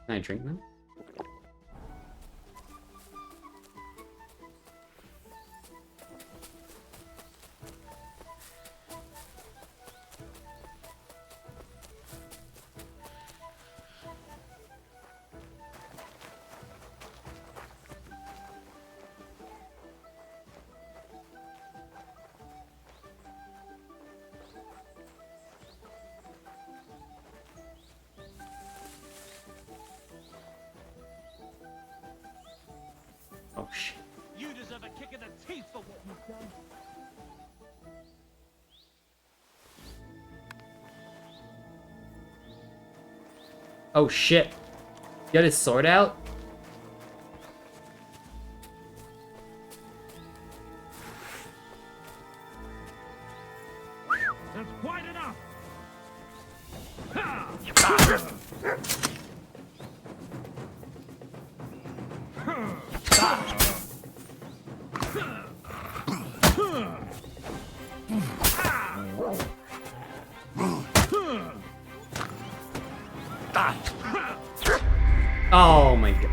Can I drink now? Oh shit. You deserve a kick in the teeth for what you've done. Oh shit. You got his sword out? That's quite enough! Oh my god.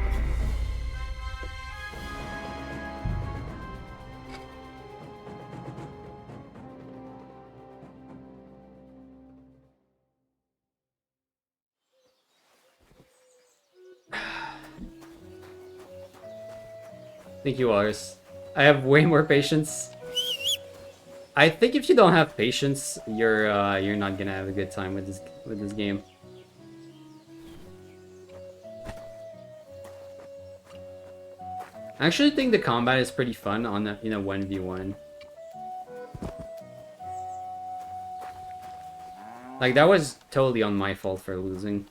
Thank you, Lars. I have way more patience. I think if you don't have patience, you're not gonna have a good time with this game. I actually think the combat is pretty fun on a 1v1. Like, that was totally on my fault for losing.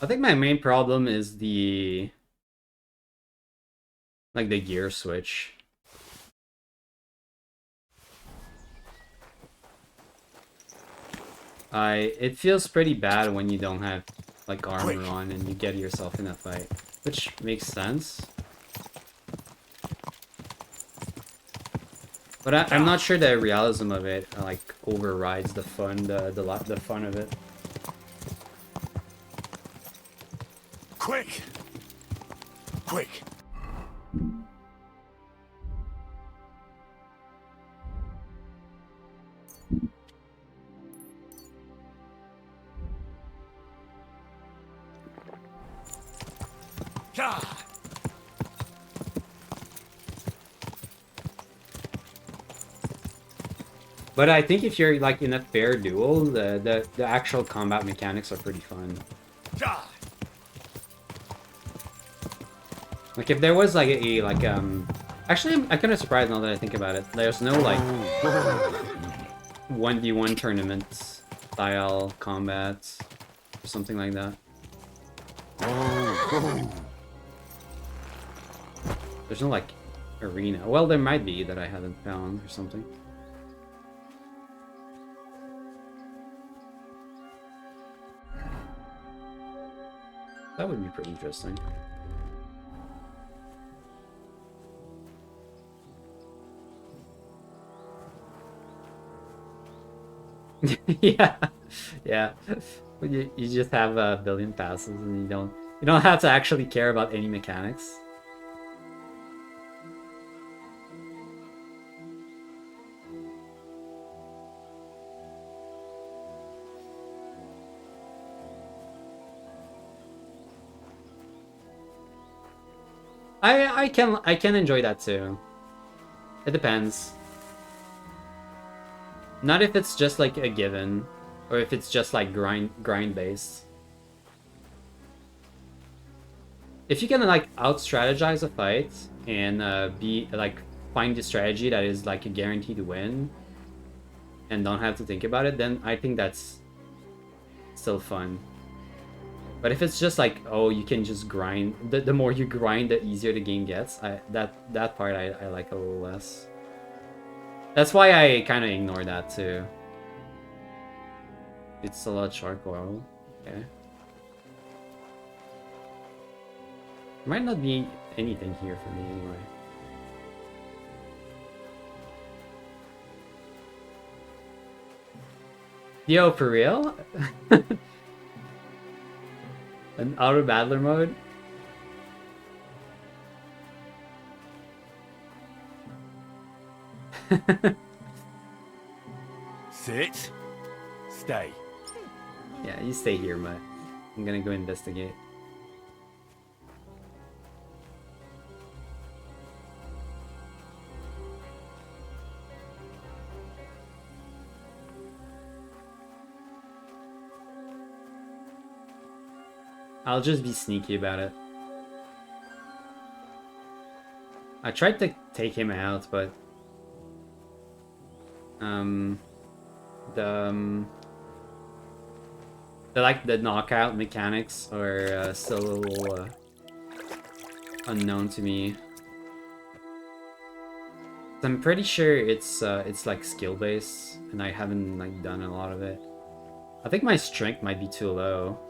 I think my main problem is the gear switch. It feels pretty bad when you don't have like armor on and you get yourself in a fight, which makes sense. But I'm not sure the realism of it like overrides the fun, the fun of it. Quick! Quick! But I think if you're like in a fair duel, the actual combat mechanics are pretty fun. Like if there was like actually I'm kind of surprised now that I think about it. There's no like 1v1 tournament style combat or something like that. There's no like arena. Well, there might be that I haven't found or something. That would be pretty interesting. Yeah, yeah. You just have a billion passes and you don't. You don't have to actually care about any mechanics. I can enjoy that too. It depends. Not if it's just like a given, or if it's just like grind based. If you can like out strategize a fight and be like find the strategy that is like a guarantee to win, and don't have to think about it, then I think that's still fun. But if it's just like, oh, you can just grind, the more you grind, the easier the game gets. That part I like a little less. That's why I kind of ignore that too. It's a lot charcoal. Okay. Might not be anything here for me anyway. Yo, for real? An auto battler mode? Sit. Stay. Yeah, you stay here, Mutt. I'm gonna go investigate. I'll just be sneaky about it. I tried to take him out, but the knockout mechanics are still a little unknown to me. I'm pretty sure it's like skill based, and I haven't like done a lot of it. I think my strength might be too low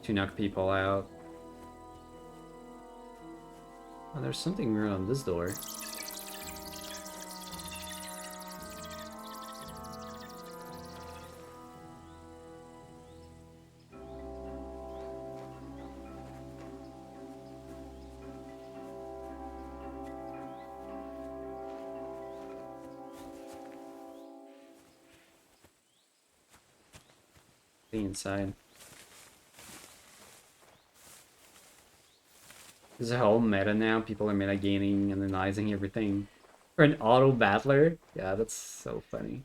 to knock people out. Oh, there's something weird on this door. The inside. There's a whole meta now. People are meta gaining and analyzing everything. For an auto battler? Yeah, that's so funny.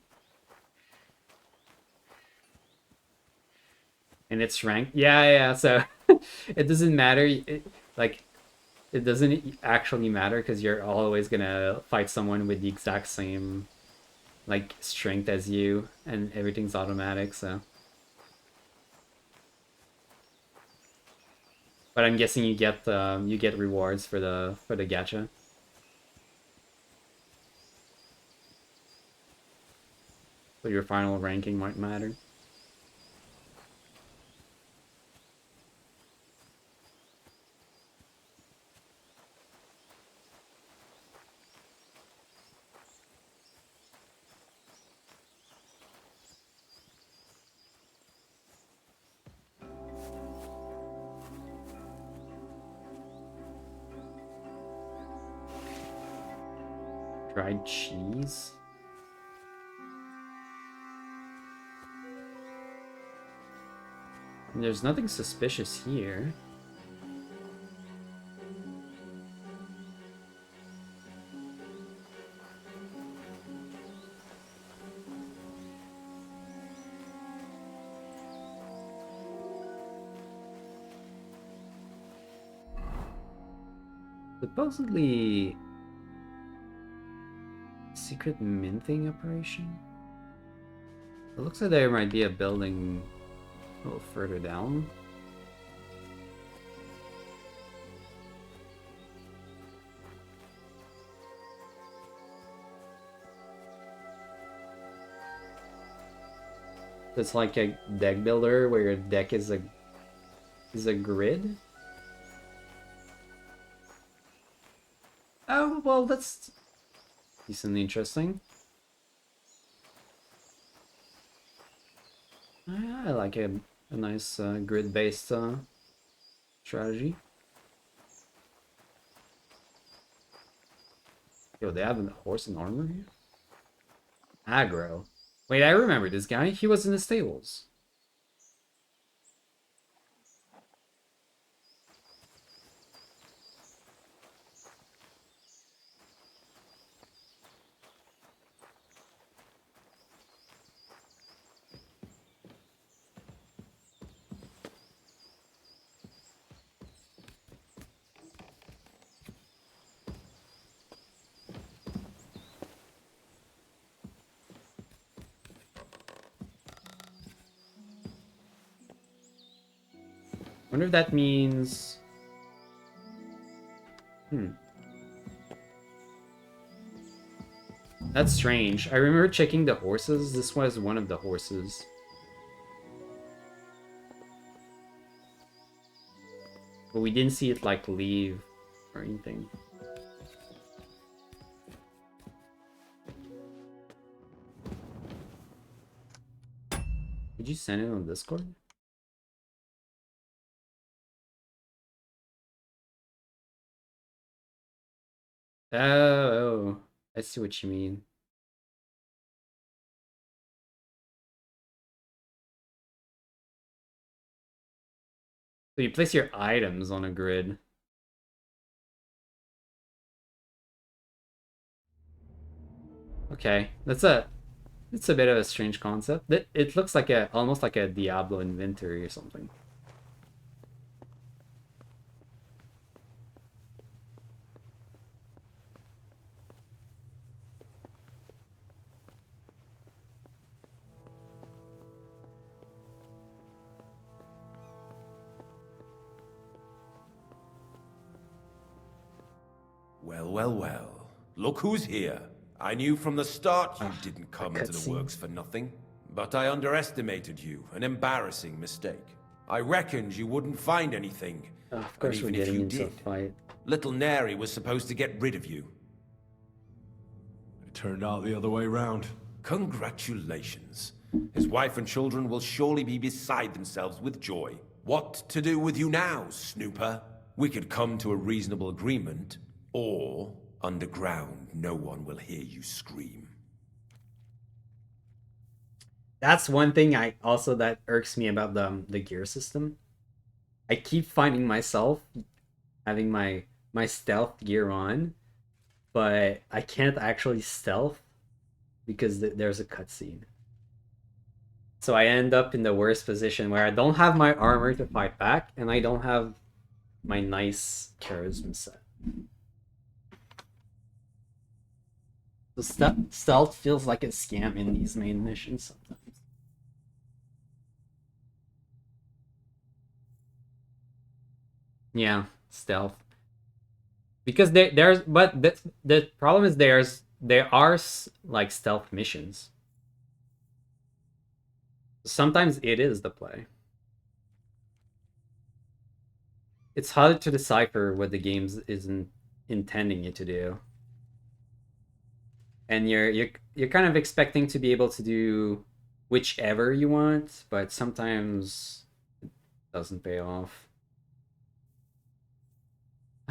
And it's ranked? Yeah, so it doesn't matter. It doesn't actually matter because you're always gonna fight someone with the exact same like strength as you, and everything's automatic, so. But I'm guessing you get rewards for the gacha. So your final ranking might matter. Dried cheese? There's nothing suspicious here. Supposedly secret minting operation? It looks like there might be a building a little further down. It's like a deck builder where your deck is a grid. Oh, well, that's decently interesting. I like like a nice grid-based strategy. Yo, they have a horse and armor here? Aggro. Wait, I remember this guy. He was in the stables. Wonder if that means... That's strange. I remember checking the horses. This was one of the horses. But we didn't see it, like, leave or anything. Did you send it on Discord? Oh, I see what you mean. So you place your items on a grid. Okay, it's a bit of a strange concept. It looks like almost like a Diablo inventory or something. Well, well, well. Look who's here. I knew from the start you didn't come into the cutscene. works for nothing. But I underestimated you. An embarrassing mistake. I reckoned you wouldn't find anything. Of and course we're even if getting you into a did, fight. little Neri was supposed to get rid of you. It turned out the other way round. Congratulations. His wife and children will surely be beside themselves with joy. What to do with you now, Snooper? We could come to a reasonable agreement, or underground, no one will hear you scream. That's one thing that irks me about the gear system. I keep finding myself having my stealth gear on, but I can't actually stealth because there's a cutscene. So I end up in the worst position where I don't have my armor to fight back, and I don't have my nice charisma set. So stealth feels like a scam in these main missions sometimes. Yeah, stealth. Because the problem is there are like stealth missions. Sometimes it is the play. It's hard to decipher what the game isn't intending you to do. And you're kind of expecting to be able to do whichever you want, but sometimes it doesn't pay off.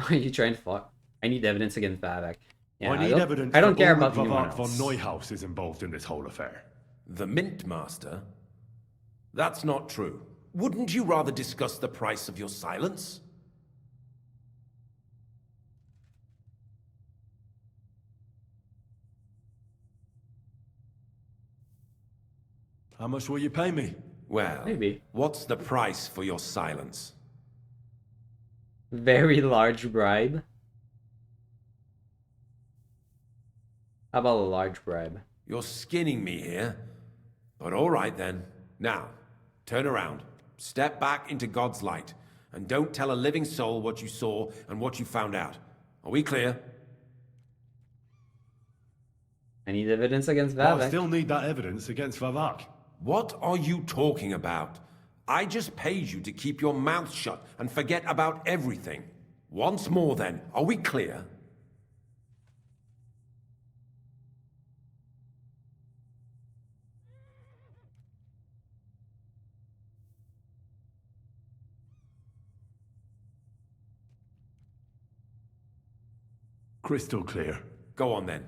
Are you trying to fuck? I need evidence against Babak. Yeah, I need evidence I don't that care Ulrich about anyone Vavak von else. Neuhaus is involved in this whole affair. The Mint Master? That's not true. Wouldn't you rather discuss the price of your silence? How much will you pay me? Well, Maybe. what's the price for your silence? Very large bribe. How about a large bribe? You're skinning me here. But all right then. Now, turn around. Step back into God's light. And don't tell a living soul what you saw and what you found out. Are we clear? I need evidence against But I Babak. still need that evidence against Vavak. What are you talking about? I just paid you to keep your mouth shut and forget about everything. Once more then, are we clear? Crystal clear. Go on then.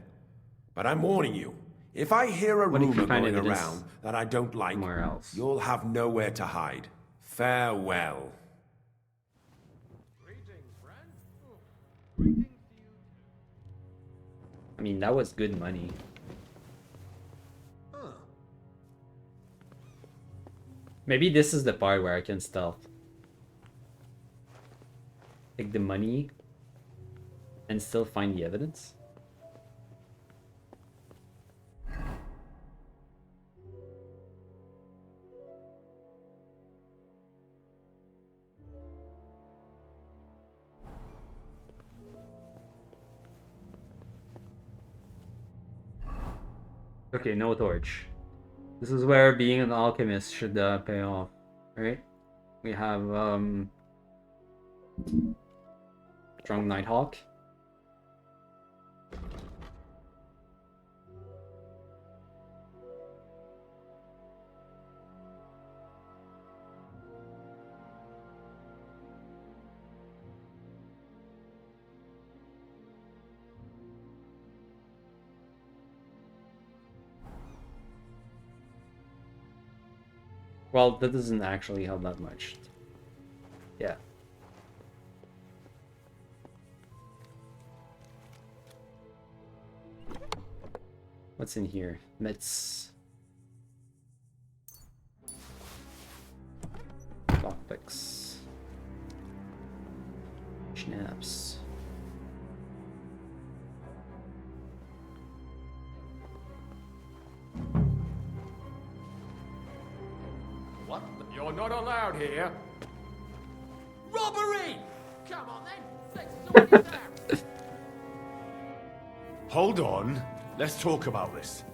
But I'm warning you, if I hear a What if you rumor find going evidence around that I don't like, somewhere else? you'll have nowhere to hide. Farewell. I mean, that was good money. Maybe this is the part where I can stealth. Take the money and still find the evidence. Okay, no torch. This is where being an alchemist should pay off, right? We have strong Nighthawk. Well, that doesn't actually help that much. Yeah. What's in here? Mitts. Lockpicks. Schnapps. What? You're not allowed here. Robbery! Come on then, let's sort this out. Hold on. Let's talk about this.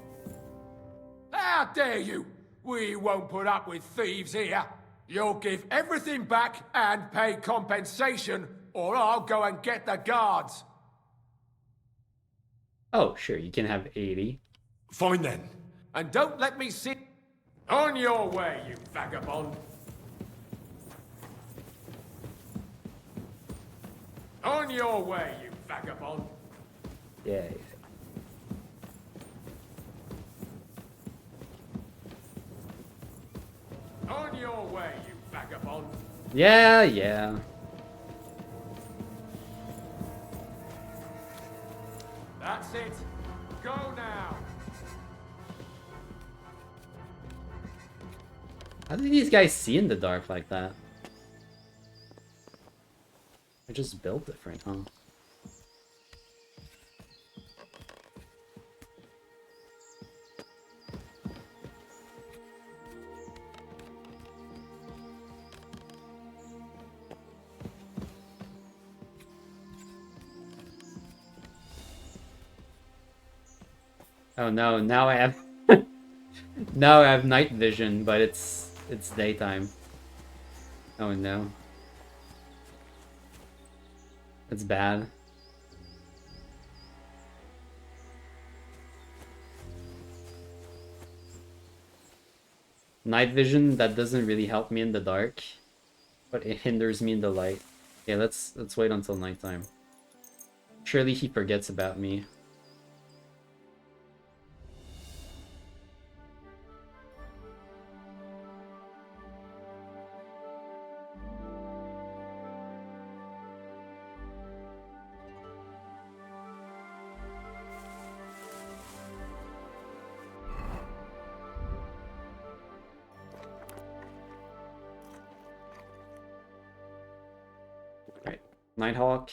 How dare you? We won't put up with thieves here. You'll give everything back and pay compensation, or I'll go and get the guards. Oh, sure, you can have 80. Fine then. And don't let me see... On your way, you vagabond. On your way, you vagabond. Yeah. On your way, you vagabond. Yeah, yeah. That's it. Go now. How do these guys see in the dark like that? They're just built different, huh? Oh no, now I have now I have night vision, but it's daytime. Oh no. It's bad. Night vision, that doesn't really help me in the dark, but it hinders me in the light. Okay, let's wait until nighttime. Surely he forgets about me. Right, Nighthawk.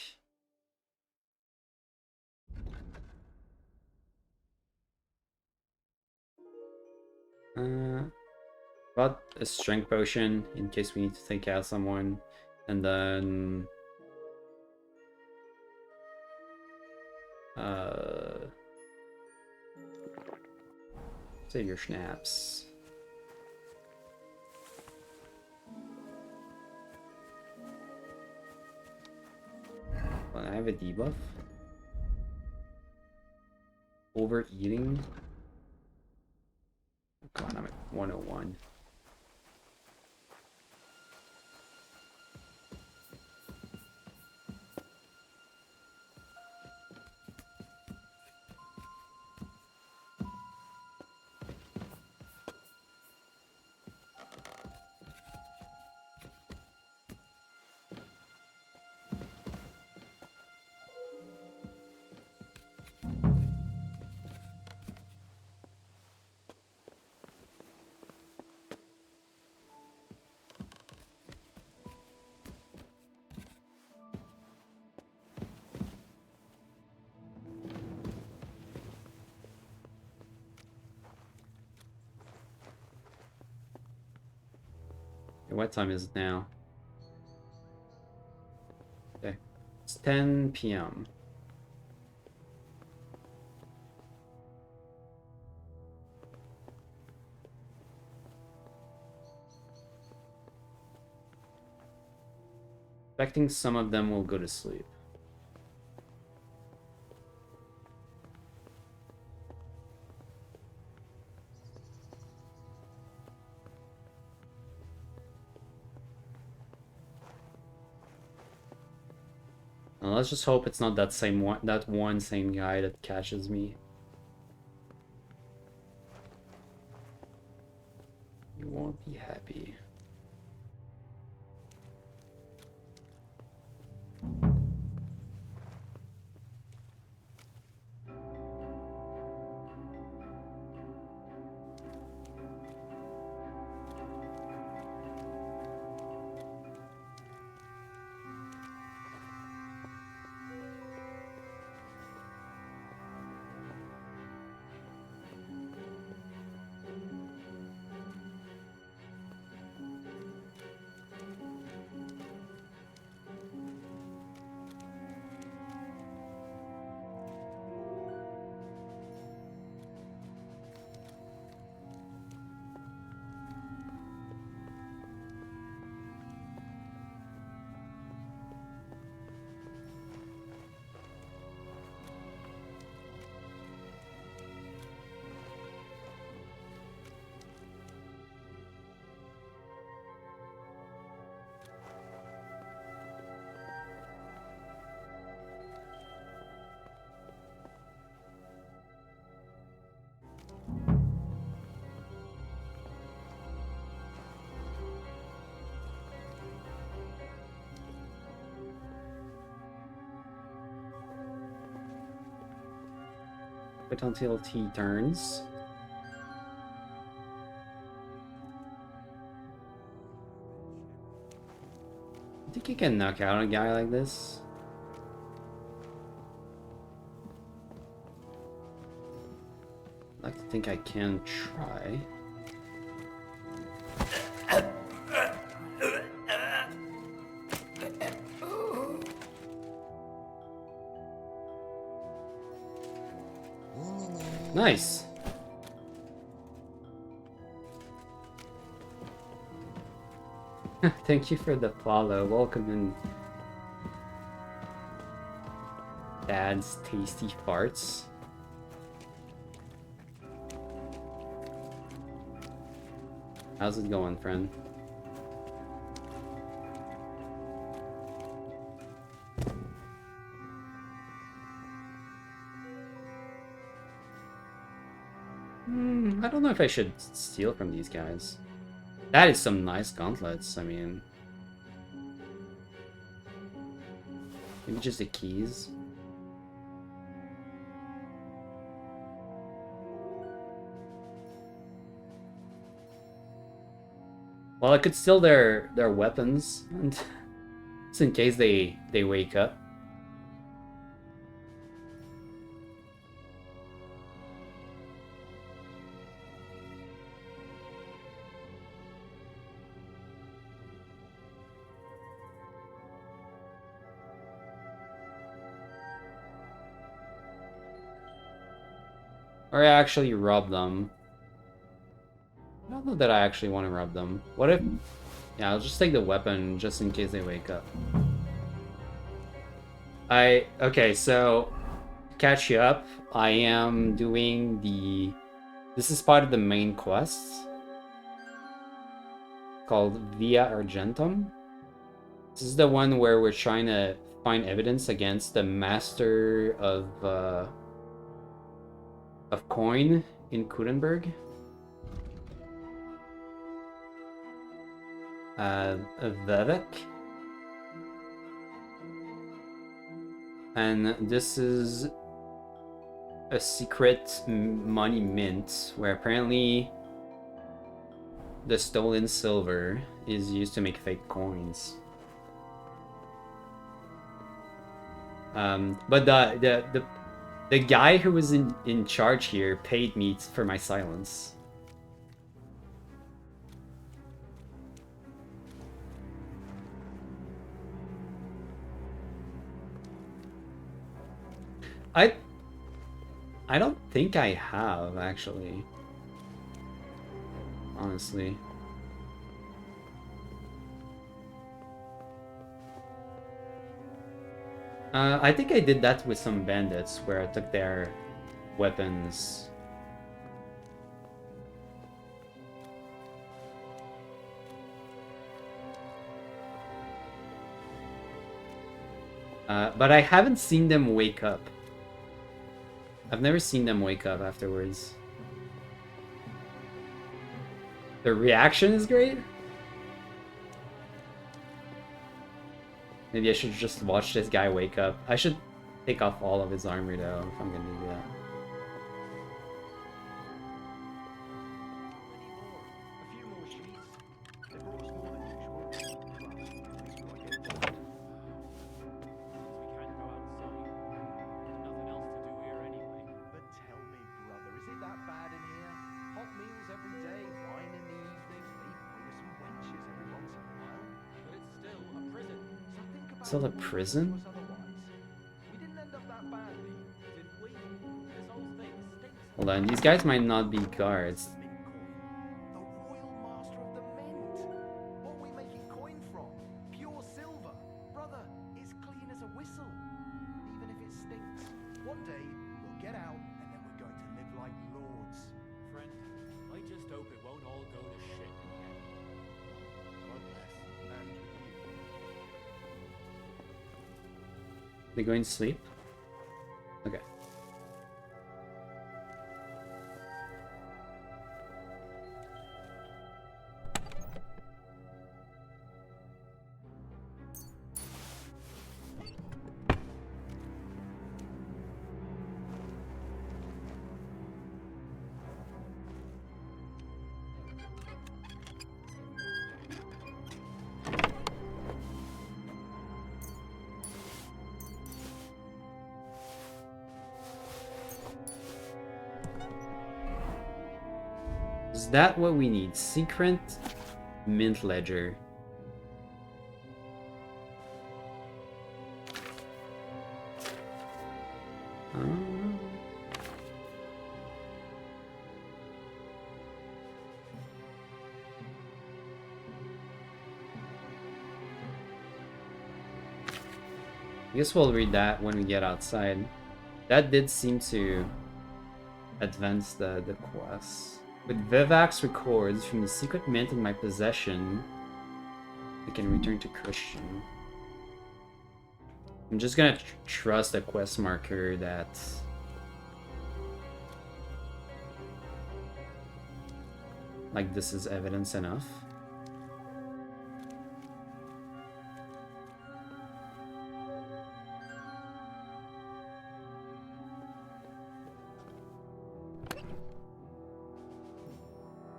About a strength potion in case we need to take out someone, and then save your schnapps. Well, I have a debuff. Overeating. Come on, I'm at 101. what time is it now? Okay. It's 10 p.m. Expecting some of them will go to sleep. And let's just hope it's not that same guy that catches me. You won't be happy. Wait until he turns. I think you can knock out a guy like this. I'd like to think I can try. Nice. Thank you for the follow. Welcome in. Dad's tasty farts. How's it going, friend? I don't know if I should steal from these guys. That is some nice gauntlets, I mean. Maybe just the keys. Well, I could steal their weapons, and just in case they wake up. Or I actually rob them. I don't know that I actually want to rob them. What if... Yeah, I'll just take the weapon just in case they wake up. Okay, so... Catch you up. I am doing the... This is part of the main quest. Called Via Argentum. This is the one where we're trying to find evidence against the master of coin in Kudenberg. Vivek. And this is a secret money mint where apparently the stolen silver is used to make fake coins. But the guy who was in charge here paid me for my silence. I don't think I have, actually. Honestly. I think I did that with some bandits, where I took their weapons. But I haven't seen them wake up. I've never seen them wake up afterwards. The reaction is great. Maybe I should just watch this guy wake up. I should take off all of his armor though, if I'm gonna do that. Still a prison? Hold on, these guys might not be guards. They going to sleep? Okay. Is that what we need? Secret mint ledger. I guess we'll read that when we get outside. That did seem to advance the quest. With Vivac's records from the secret mint in my possession, we can return to Christian. I'm just gonna trust the quest marker that like this is evidence enough.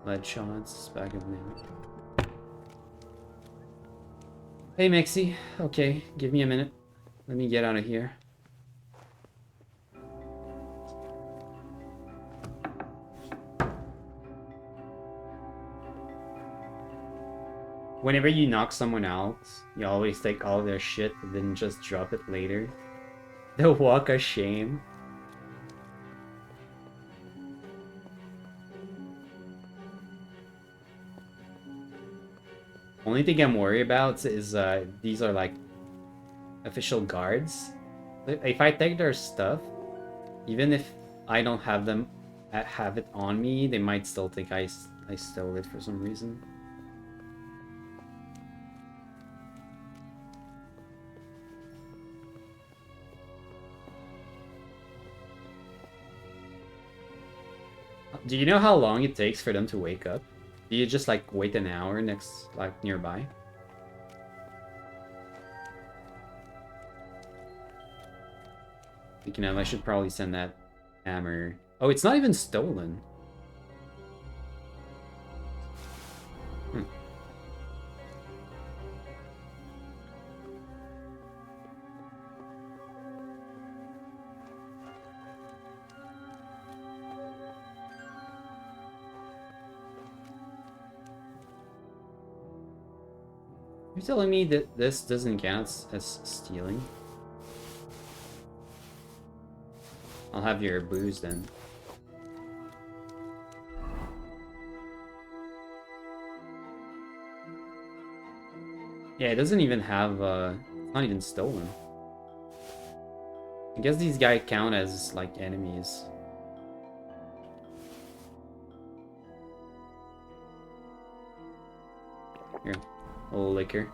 Lead shots, bag of nails. Hey Mixie, okay, give me a minute. Let me get out of here. Whenever you knock someone out, you always take all their shit and then just drop it later. The walk of shame. Only thing I'm worried about is these are like official guards. If I take their stuff, even if I don't have them have it on me, they might still think I stole it for some reason. Do you know how long it takes for them to wake up? Do you just like wait an hour next, like nearby? Speaking of, I should probably send that hammer. Oh, it's not even stolen. Hmm. You're telling me that this doesn't count as stealing? I'll have your booze then. Yeah, it doesn't even have, it's not even stolen. I guess these guys count as, like, enemies. Here, a little liquor.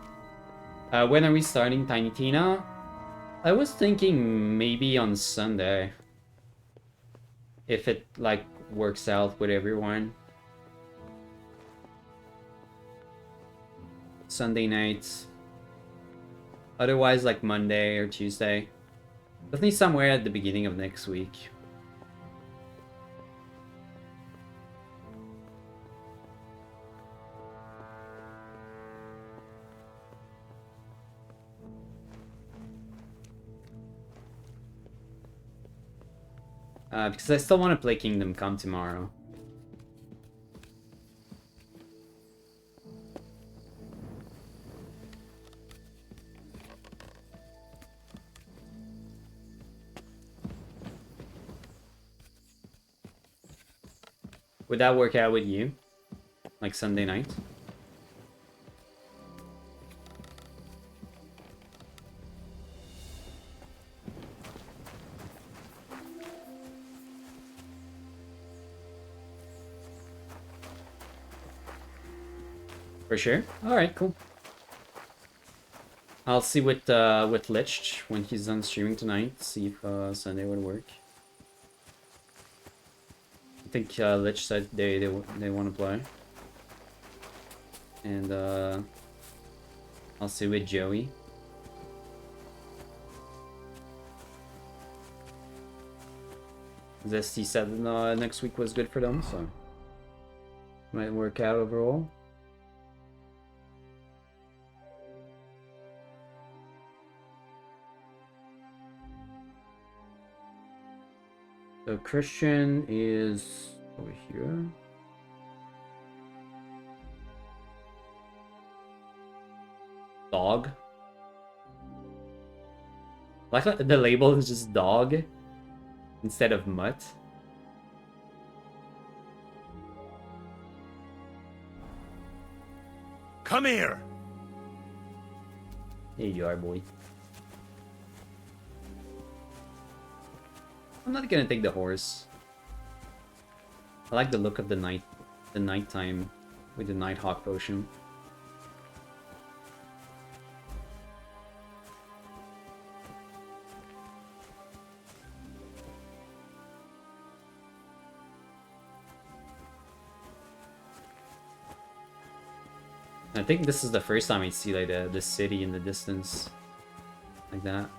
When are we starting, Tiny Tina? I was thinking maybe on Sunday. If it, like, works out with everyone. Sunday nights. Otherwise, like Monday or Tuesday. Definitely somewhere at the beginning of next week. Because I still want to play Kingdom Come tomorrow. Would that work out with you? Like Sunday night? For sure? Alright, cool. I'll see with Lich when he's done streaming tonight, see if Sunday would work. I think Lich said they want to play. And I'll see with Joey. Zesty said next week was good for them, so might work out overall. So Christian is over here. Dog. Like the label is just dog instead of mutt. Come here! Here you are, boy. I'm not gonna take the horse. I like the look of the nighttime with the Nighthawk potion. I think this is the first time I see like the city in the distance, like that.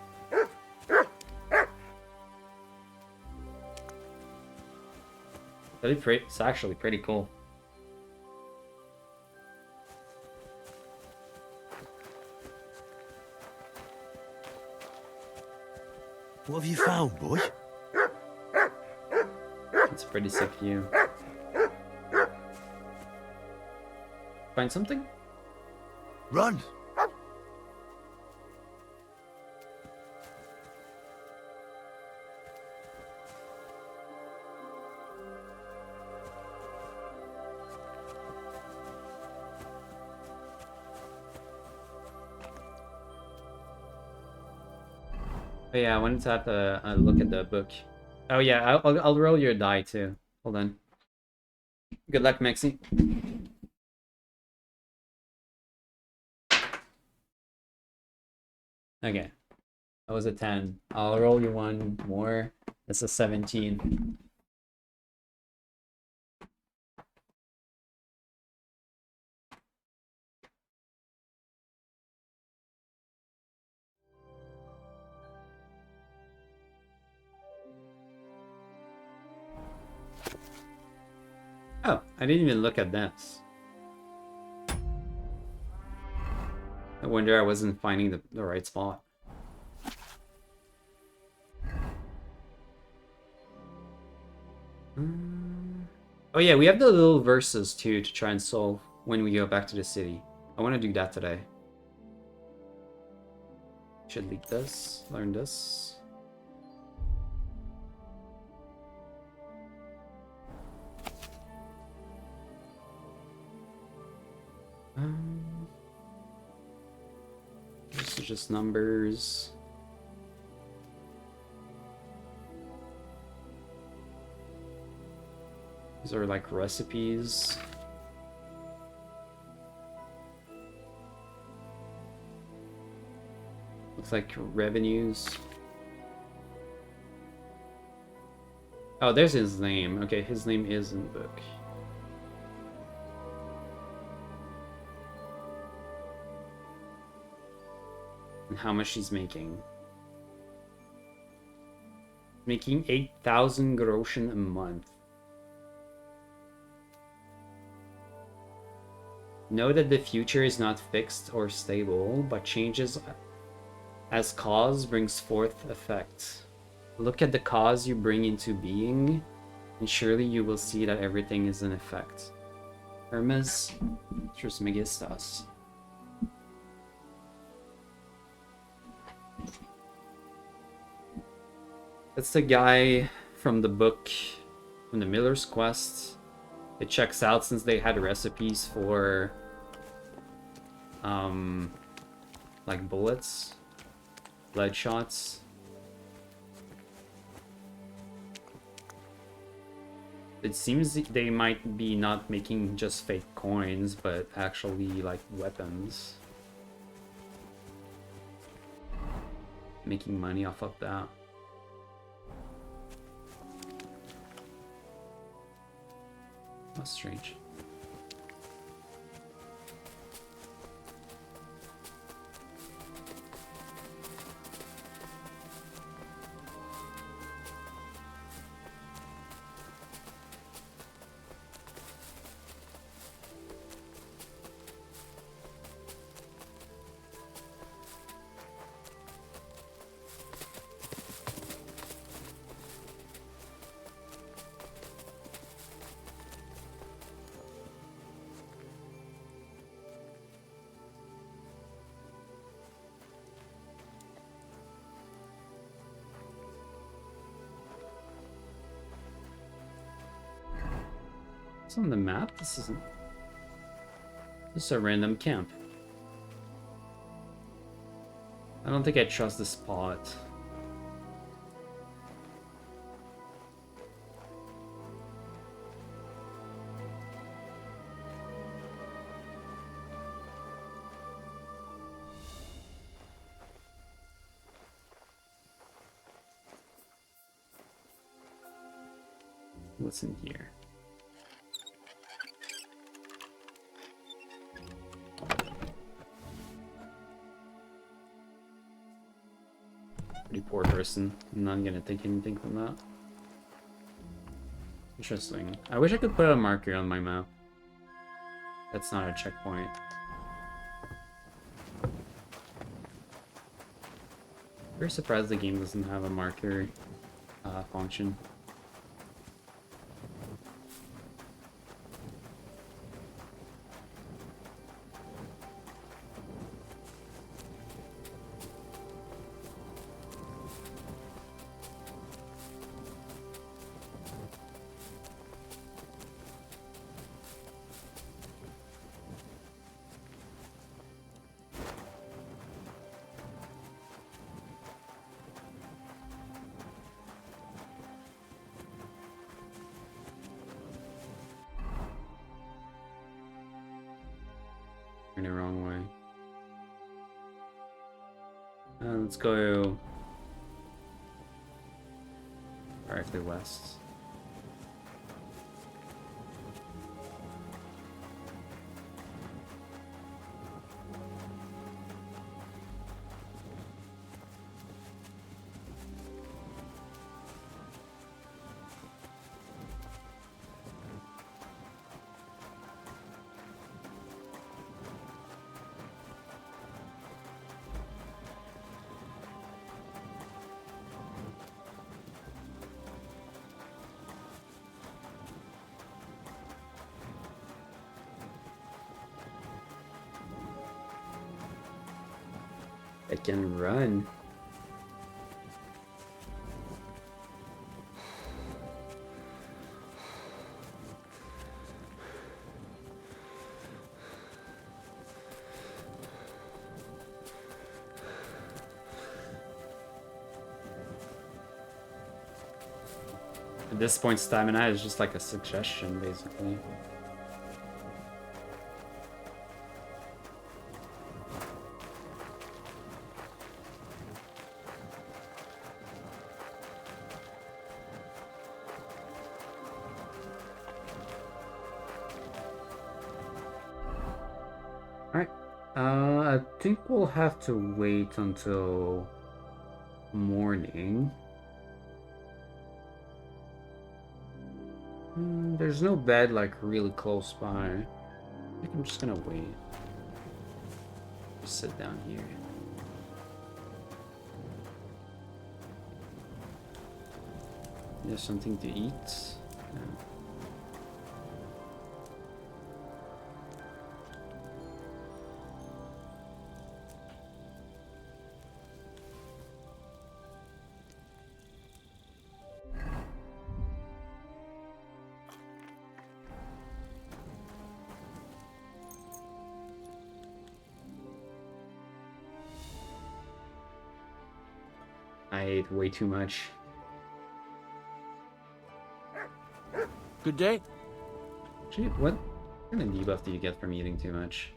It's actually pretty cool. What have you found, boy? It's a pretty sick view. Find something? Run! Oh yeah, I wanted to have a look at the book. Oh yeah, I'll roll your die too. Hold on. Good luck, Mexi. Okay. That was a 10. I'll roll you one more. That's a 17. Oh, I didn't even look at this. I wonder I wasn't finding the right spot. Oh yeah, we have the little verses too to try and solve when we go back to the city. I want to do that today. Should leak this, learn this. This is just numbers. These are like recipes. Looks like revenues. Oh, there's his name. Okay, his name is in the book. And how much he's making. Making 8,000 groschen a month. Know that the future is not fixed or stable, but changes as cause brings forth effect. Look at the cause you bring into being, and surely you will see that everything is an effect. Hermes Trismegistus. That's the guy from the book, from the Miller's Quest. It checks out since they had recipes for, like bullets, lead shots. It seems they might be not making just fake coins, but actually like weapons. Making money off of that. That's strange. It's on the map? This isn't... This is a random camp. I don't think I trust this spot. What's in here? Pretty poor person. I'm not gonna take anything from that. Interesting. I wish I could put a marker on my map. That's not a checkpoint. Very surprised the game doesn't have a marker function. In the wrong way. Let's go directly west. I can run. At this point, stamina is just like a suggestion, basically. Alright. I think we'll have to wait until morning. There's no bed like really close by. I think I'm just gonna wait. Just sit down here. There's something to eat. No. I ate way too much. Good day. Actually, what kind of debuff do you get from eating too much?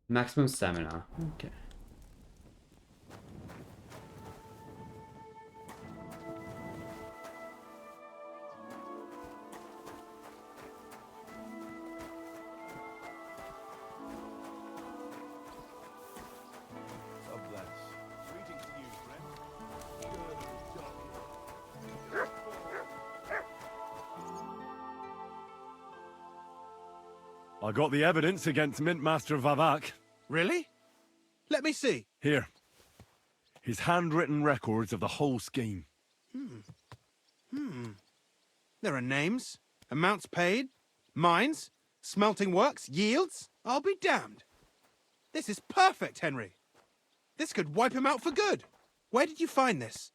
Maximum stamina. Okay. God bless. Greetings to you, friend. I got the evidence against Mintmaster Vavak. Really? Let me see. Here. His handwritten records of the whole scheme. There are names, amounts paid, mines, smelting works, yields. I'll be damned. This is perfect, Henry. This could wipe him out for good. Where did you find this?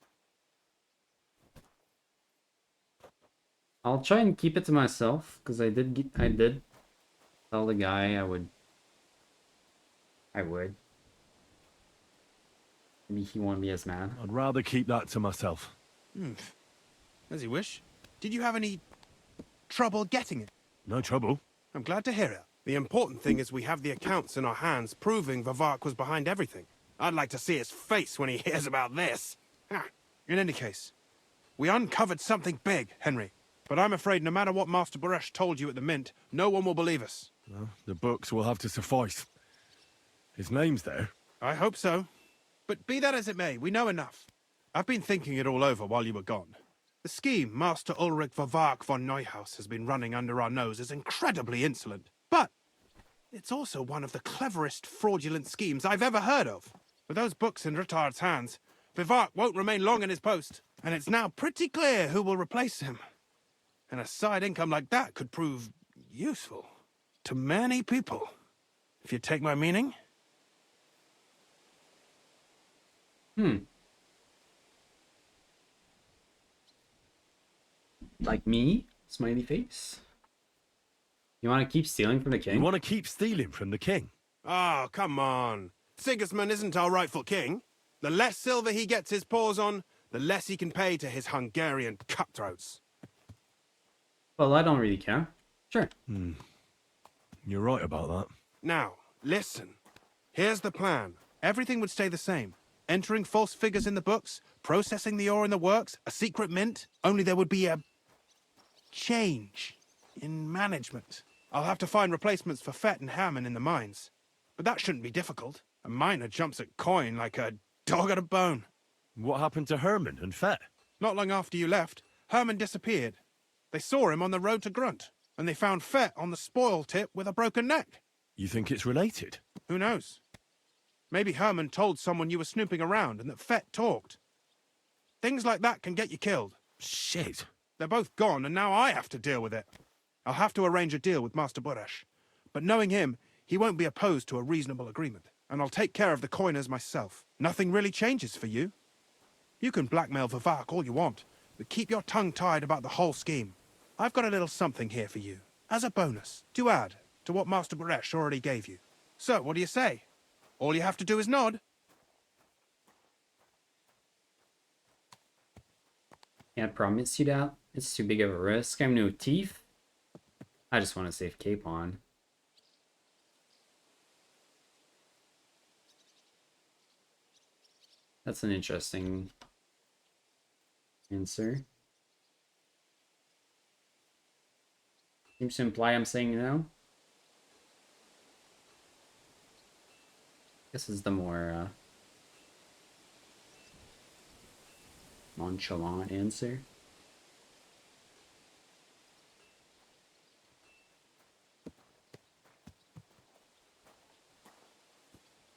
I'll try and keep it to myself because I did tell the guy I would. Maybe he won't be as mad. I'd rather keep that to myself. As you wish. Did you have any trouble getting it? No trouble. I'm glad to hear it. The important thing is we have the accounts in our hands proving Vavak was behind everything. I'd like to see his face when he hears about this. In any case, we uncovered something big, Henry. But I'm afraid no matter what Master Boresh told you at the Mint, no one will believe us. Well, the books will have to suffice. His name's there. I hope so. But be that as it may, we know enough. I've been thinking it all over while you were gone. The scheme Master Ulrich Vavak von Neuhaus has been running under our nose is incredibly insolent. But it's also one of the cleverest fraudulent schemes I've ever heard of. With those books in Rittard's hands, Vivak won't remain long in his post, and it's now pretty clear who will replace him. And a side income like that could prove useful to many people, if you take my meaning. Like me? Smiley face? You want to keep stealing from the You king? want to keep stealing from the king? Oh, come on. Sigismund isn't our rightful king. The less silver he gets his paws on, the less he can pay to his Hungarian cutthroats. Well, I don't really care. Sure. You're right about that. Now, listen. Here's the plan. Everything would stay the same. Entering false figures in the books, processing the ore in the works, a secret mint, only there would be a change in management. I'll have to find replacements for Fett and Hammond in the mines. But that shouldn't be difficult. A miner jumps at coin like a dog at a bone. What happened to Herman and Fett? Not long after you left, Herman disappeared. They saw him on the road to Grunt, and they found Fett on the spoil tip with a broken neck. You think it's related? Who knows? Maybe Herman told someone you were snooping around and that Fett talked. Things like that can get you killed. Shit. They're both gone, and now I have to deal with it. I'll have to arrange a deal with Master Boresh. But knowing him, he won't be opposed to a reasonable agreement. And I'll take care of the coiners myself. Nothing really changes for you. You can blackmail Vivak all you want, but keep your tongue tied about the whole scheme. I've got a little something here for you, as a bonus, to add to what Master Boresh already gave you. So, what do you say? All you have to do is nod. Can't promise you that. It's too big of a risk. I'm no thief. I just want to save Capon. That's an interesting answer. Seems to imply I'm saying no. This is the more nonchalant answer.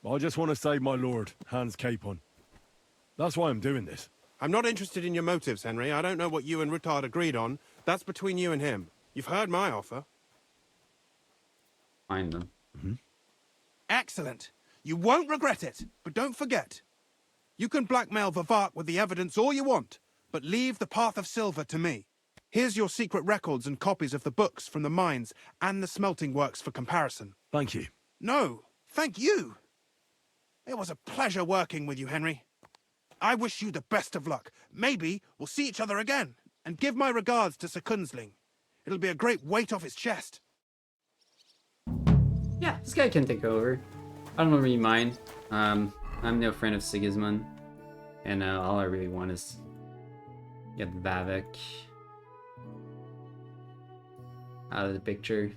I just want to save my lord, Hans Capon. That's why I'm doing this. I'm not interested in your motives, Henry. I don't know what you and Ruttard agreed on. That's between you and him. You've heard my offer. Find them. Excellent. You won't regret it. But don't forget, you can blackmail Vivart with the evidence all you want, but leave the Path of Silver to me. Here's your secret records and copies of the books from the mines and the smelting works for comparison. Thank you. No, thank you. It was a pleasure working with you, Henry. I wish you the best of luck. Maybe we'll see each other again. And give my regards to Sir Kunzling. It'll be a great weight off his chest. Yeah, this guy can take over. I don't really mind. I'm no friend of Sigismund. And all I really want is get Vavik out of the picture.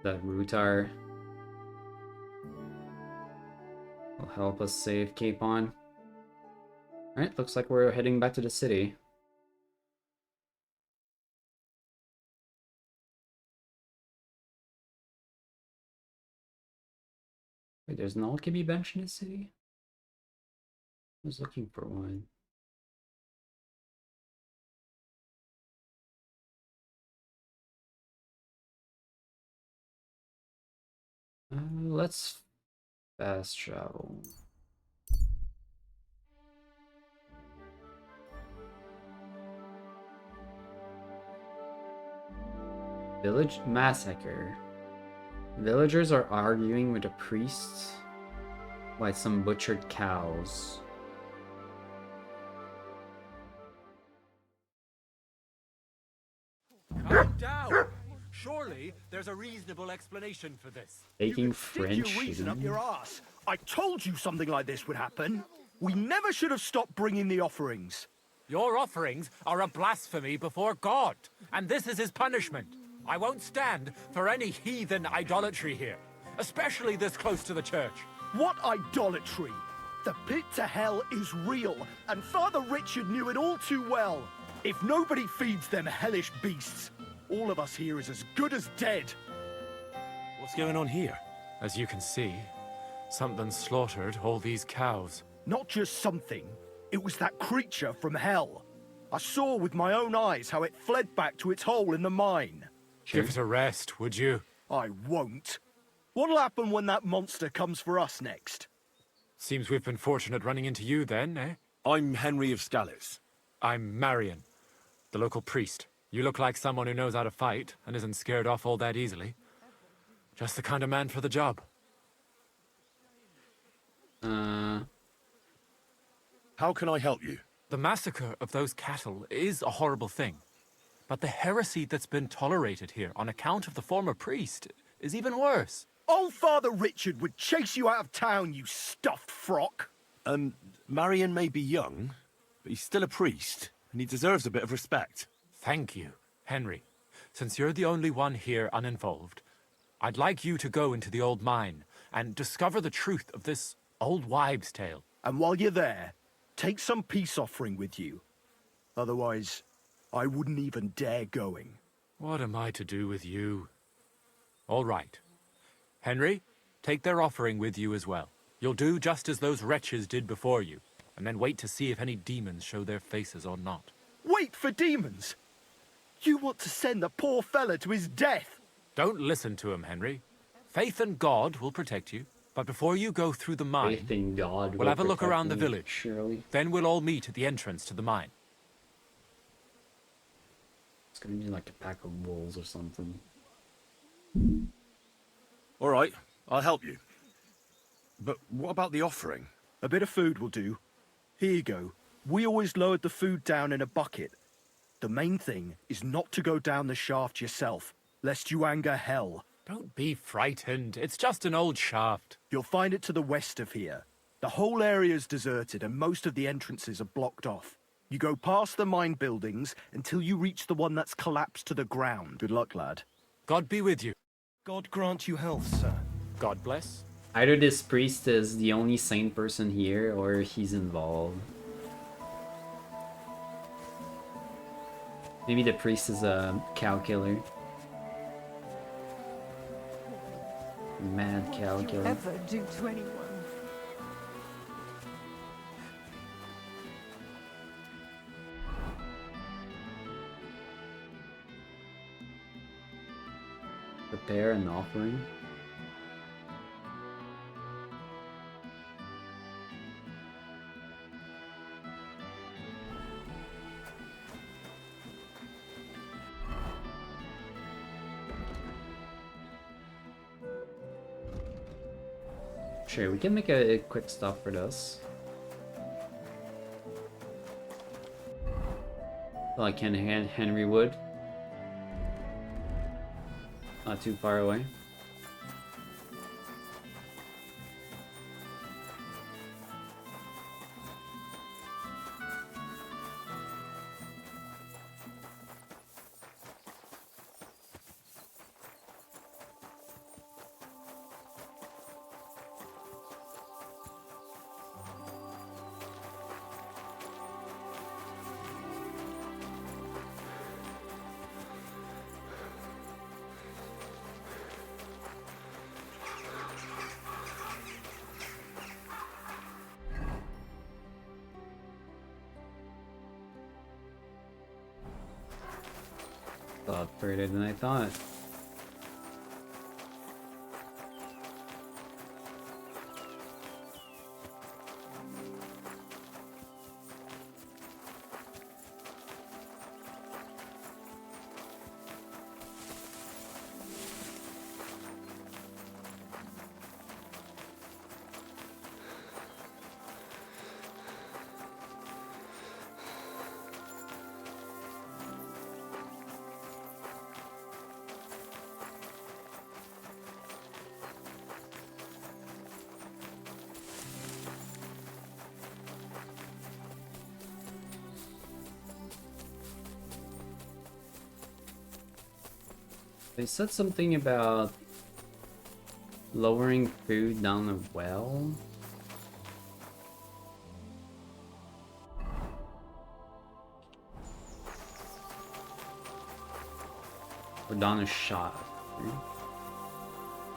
That Rutar will help us save Capon. Alright, looks like we're heading back to the city. Wait, there's an alchemy bench in the city? I was looking for one. Let's fast travel. Village massacre. Villagers are arguing with a priest by some butchered cows. Calm down. Surely there's a reasonable explanation for this. Taking Stick French. your reason up shooting. your ass. I told you something like this would happen. We never should have stopped bringing the offerings. Your offerings are a blasphemy before God, and this is his punishment. I won't stand for any heathen idolatry here, especially this close to the church. What idolatry? The pit to hell is real, and Father Richard knew it all too well. If nobody feeds them hellish beasts, all of us here is as good as dead. What's going on here? As you can see, something slaughtered all these cows. Not just something, it was that creature from hell. I saw with my own eyes how it fled back to its hole in the mine. Give it a rest, would you? I won't. What'll happen when that monster comes for us next? Seems we've been fortunate running into you then, eh? I'm Henry of Scalitz. I'm Marion, the local priest. You look like someone who knows how to fight and isn't scared off all that easily. Just the kind of man for the job. How can I help you? The massacre of those cattle is a horrible thing. But the heresy that's been tolerated here on account of the former priest is even worse. Old Father Richard would chase you out of town, you stuffed frock. Marion may be young, but he's still a priest, and he deserves a bit of respect. Thank you, Henry. Since you're the only one here uninvolved, I'd like you to go into the old mine and discover the truth of this old wives' tale. And while you're there, take some peace offering with you. Otherwise, I wouldn't even dare going. What am I to do with you? All right. Henry, take their offering with you as well. You'll do just as those wretches did before you, and then wait to see if any demons show their faces or not. Wait for demons? You want to send the poor fella to his death? Don't listen to him, Henry. Faith in God will protect you. But before you go through the mine, Faith in God we'll will have a look protect around the me, village. Surely. Then we'll all meet at the entrance to the mine. It's gonna be like a pack of wolves or something. All right, I'll help you. But what about the offering? A bit of food will do. Here you go. We always lowered the food down in a bucket. The main thing is not to go down the shaft yourself, lest you anger hell. Don't be frightened. It's just an old shaft. You'll find it to the west of here. The whole area's deserted and most of the entrances are blocked off. You go past the mine buildings until you reach the one that's collapsed to the ground. Good luck, lad. God be with you. God grant you health, sir. God bless. Either this priest is the only sane person here, or he's involved. Maybe the priest is a cow killer. Mad cow killer. Ever do to anyone? Prepare an offering. Sure, we can make a quick stop for this. Like Henry would. Not too far away. A lot further than I thought. They said something about lowering food down a well. Or down a shot.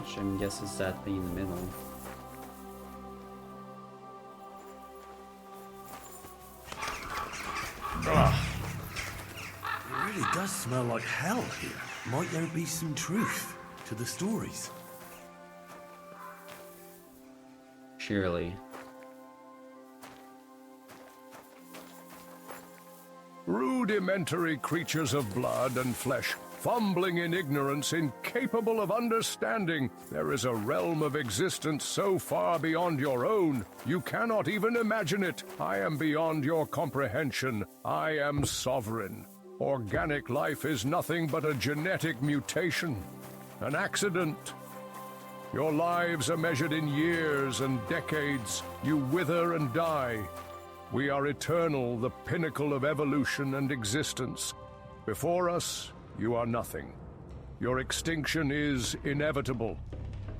Which I'm guessing is that thing in the middle. It really does smell like hell here. Might there be some truth to the stories? Surely. Rudimentary creatures of blood and flesh, fumbling in ignorance, incapable of understanding. There is a realm of existence so far beyond your own, you cannot even imagine it. I am beyond your comprehension. I am sovereign. Organic life is nothing but a genetic mutation, an accident. Your lives are measured in years and decades. You wither and die. We are eternal, the pinnacle of evolution and existence. Before us, you are nothing. Your extinction is inevitable.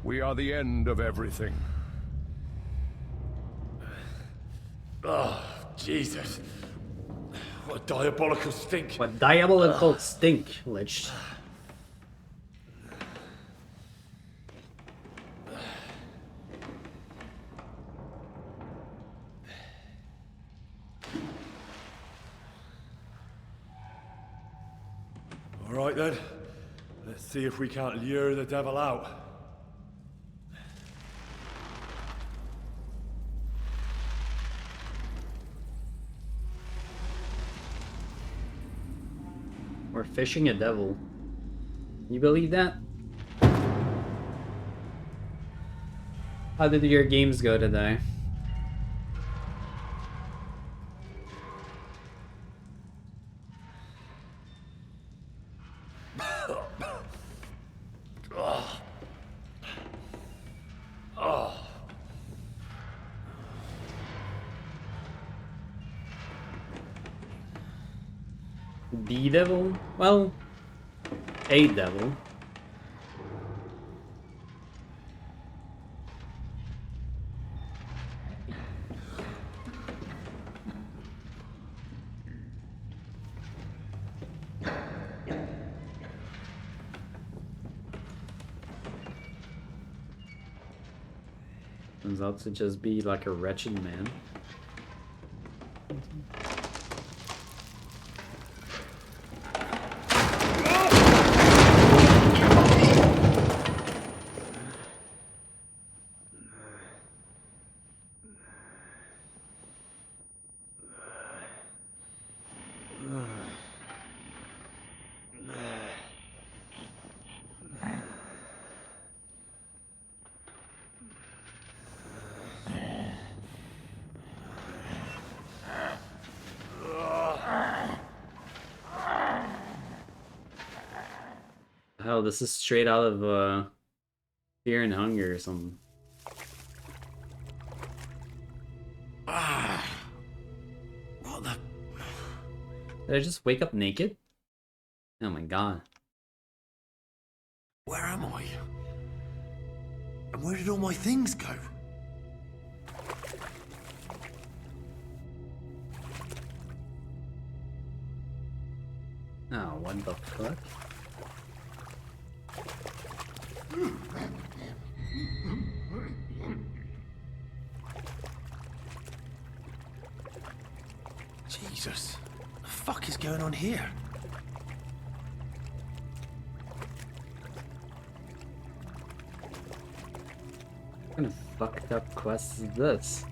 We are the end of everything. Oh, Jesus. What a diabolical stink. What diabolical stink, Lich. All right then. Let's see if we can't lure the devil out. We're fishing a devil. You believe that? How did your games go today? The devil? Well, a devil. Turns out to just be like a wretched man. Hell, this is straight out of Fear and Hunger or something. What the? Did I just wake up naked? Oh my god. Where am I? And where did all my things go? Oh, what the fuck? Jesus. What the fuck is going on here? What kind of fucked up quest is this?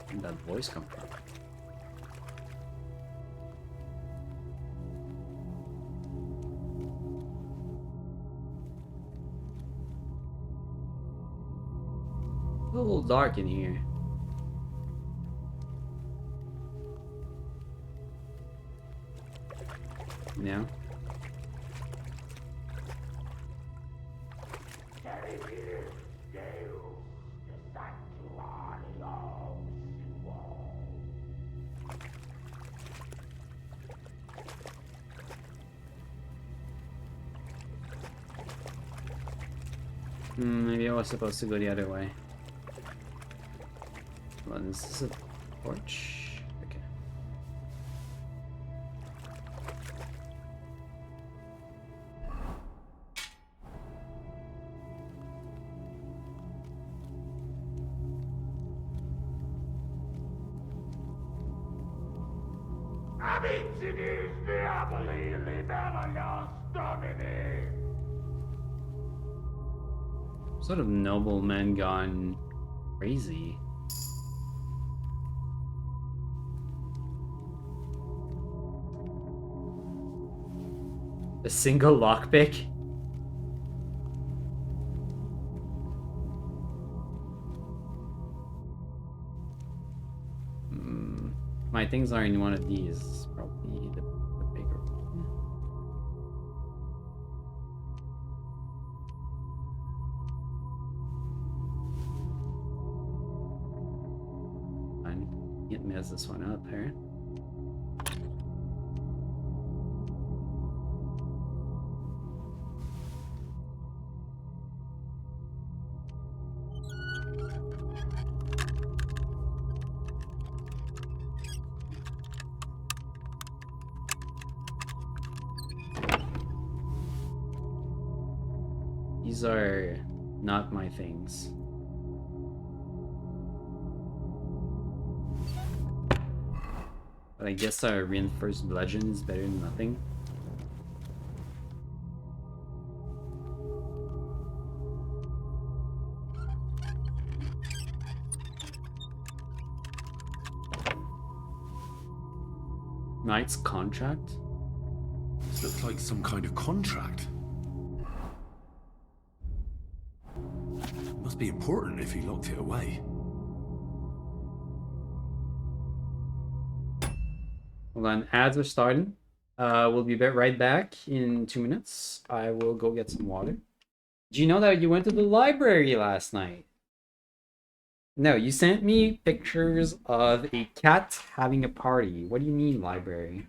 Where did that voice come from? A little dark in here. No? Maybe I was supposed to go the other way. Well, this is a porch. Okay. Sort of nobleman gone crazy. A single lockpick? My things are in one of these. Probably the bigger one. Fine. Can't mess this one up here. These are not my things. But I guess a reinforced bludgeon is better than nothing. Knight's contract? This looks like some kind of contract. It must be important if he locked it away. Hold on, ads are starting. We'll be right back in 2 minutes. I will go get some water. Do you know that you went to the library last night? No, you sent me pictures of a cat having a party. What do you mean, library?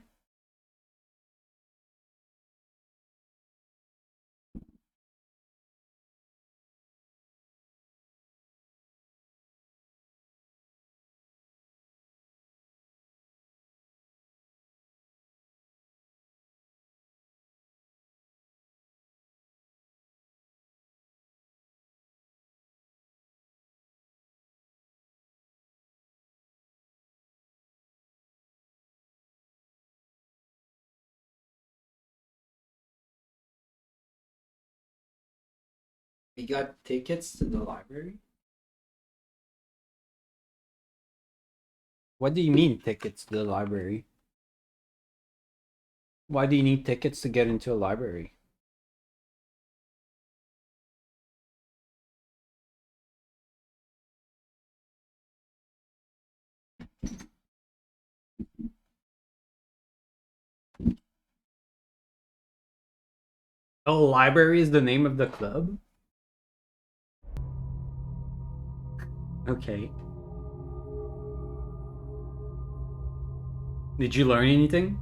You got tickets to the library? What do you mean, tickets to the library? Why do you need tickets to get into a library? Oh, library is the name of the club? Okay. Did you learn anything?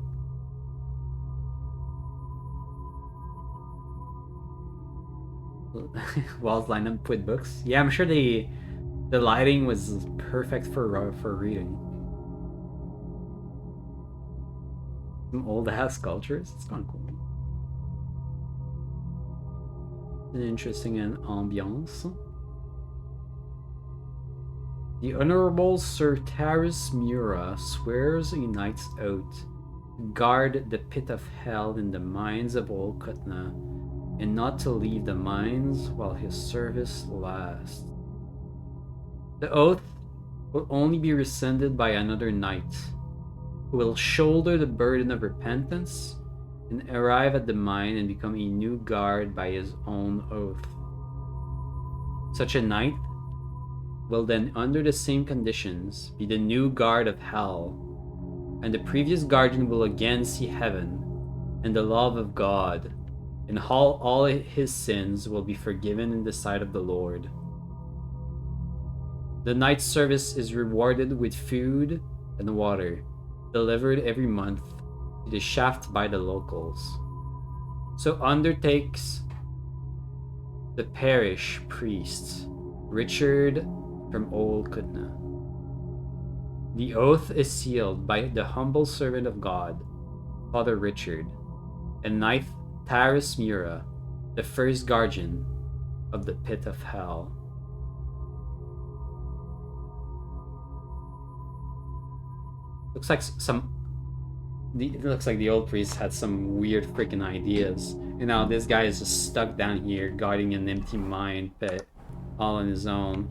Walls lined up with books? Yeah, I'm sure the lighting was perfect for reading. Some old ass sculptures. It's kind of cool. An interesting ambiance. The Honorable Sir Taris Mura swears a knight's oath to guard the pit of hell in the mines of Old Kutna, and not to leave the mines while his service lasts. The oath will only be rescinded by another knight, who will shoulder the burden of repentance and arrive at the mine and become a new guard by his own oath. Such a knight will then, under the same conditions, be the new guard of hell, and the previous guardian will again see heaven and the love of God, and all his sins will be forgiven in the sight of the Lord. The knight's service is rewarded with food and water, delivered every month to the shaft by the locals. So undertakes the parish priest, Richard from Old Kutna. The oath is sealed by the humble servant of God, Father Richard, and Knight Taris Mura, the first guardian of the pit of hell. Looks like it looks like the old priest had some weird freaking ideas. And now this guy is just stuck down here guarding an empty mine pit all on his own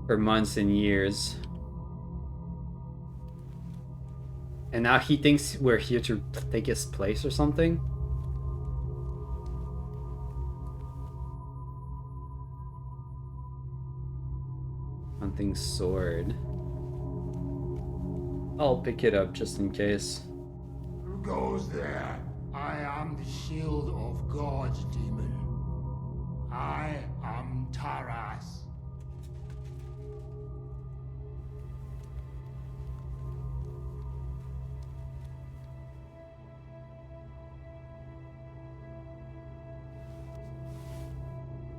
for months and years. And now he thinks we're here to take his place or something? Hunting sword. I'll pick it up just in case. Who goes there? I am the shield of God, demon. I am Taras.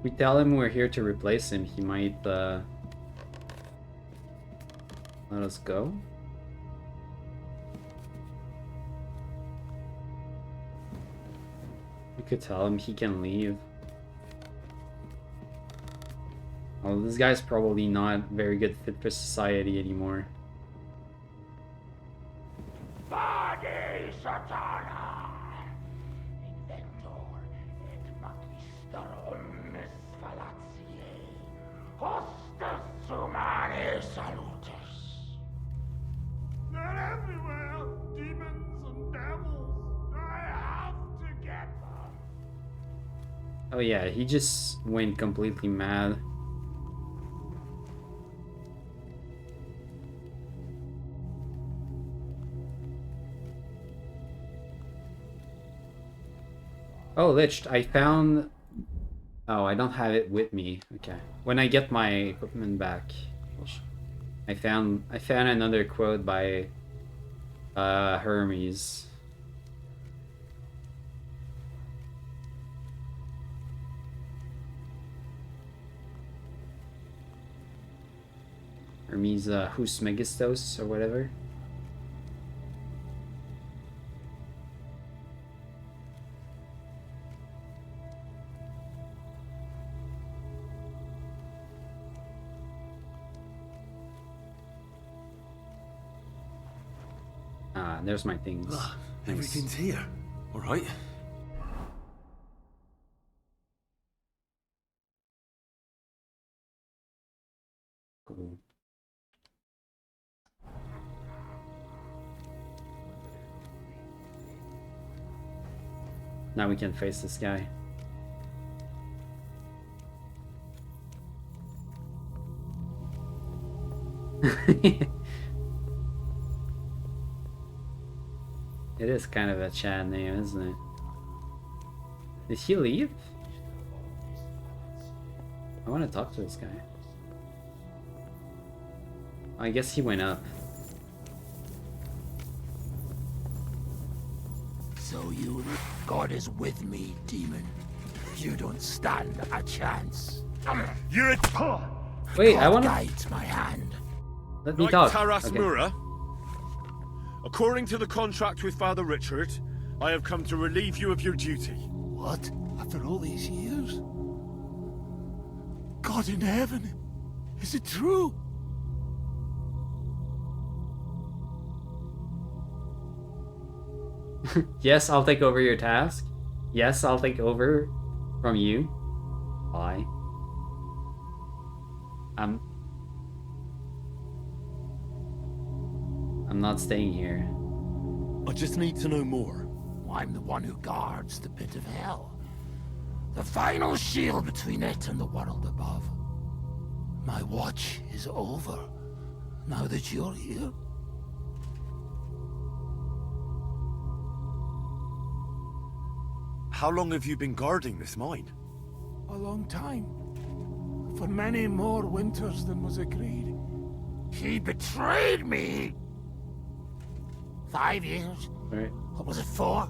We tell him we're here to replace him, he might let us go. We could tell him he can leave. Oh, this guy's probably not very good fit for society anymore. Vade Satana! Inventor et magister omnis fallatiae. Hostus humanae salutis. Let him Oh yeah, he just went completely mad. Oh, Lich, I found... Oh, I don't have it with me. Okay. When I get my equipment back, I found another quote by Hermes. Hermes Husmegistos or whatever. Ah, there's my things. Ah, Nice. everything's here. All right. Cool. Now we can face this guy. It is kind of a Chad name, isn't it? Did he leave? I want to talk to this guy. I guess he went up. So God is with me, demon. You don't stand a chance. You're a... Wait, God I want to... guides my hand. Let me Knight talk. Taras Okay. Mura, according to the contract with Father Richard, I have come to relieve you of your duty. What? After all these years? God in heaven, is it true? Yes, I'll take over your task. Yes, I'll take over from you. Why? I'm not staying here. I just need to know more. I'm the one who guards the pit of hell. The final shield between it and the world above. My watch is over, now that you're here. How long have you been guarding this mine? A long time. For many more winters than was agreed. He betrayed me! 5 years? Right. Or was it 4?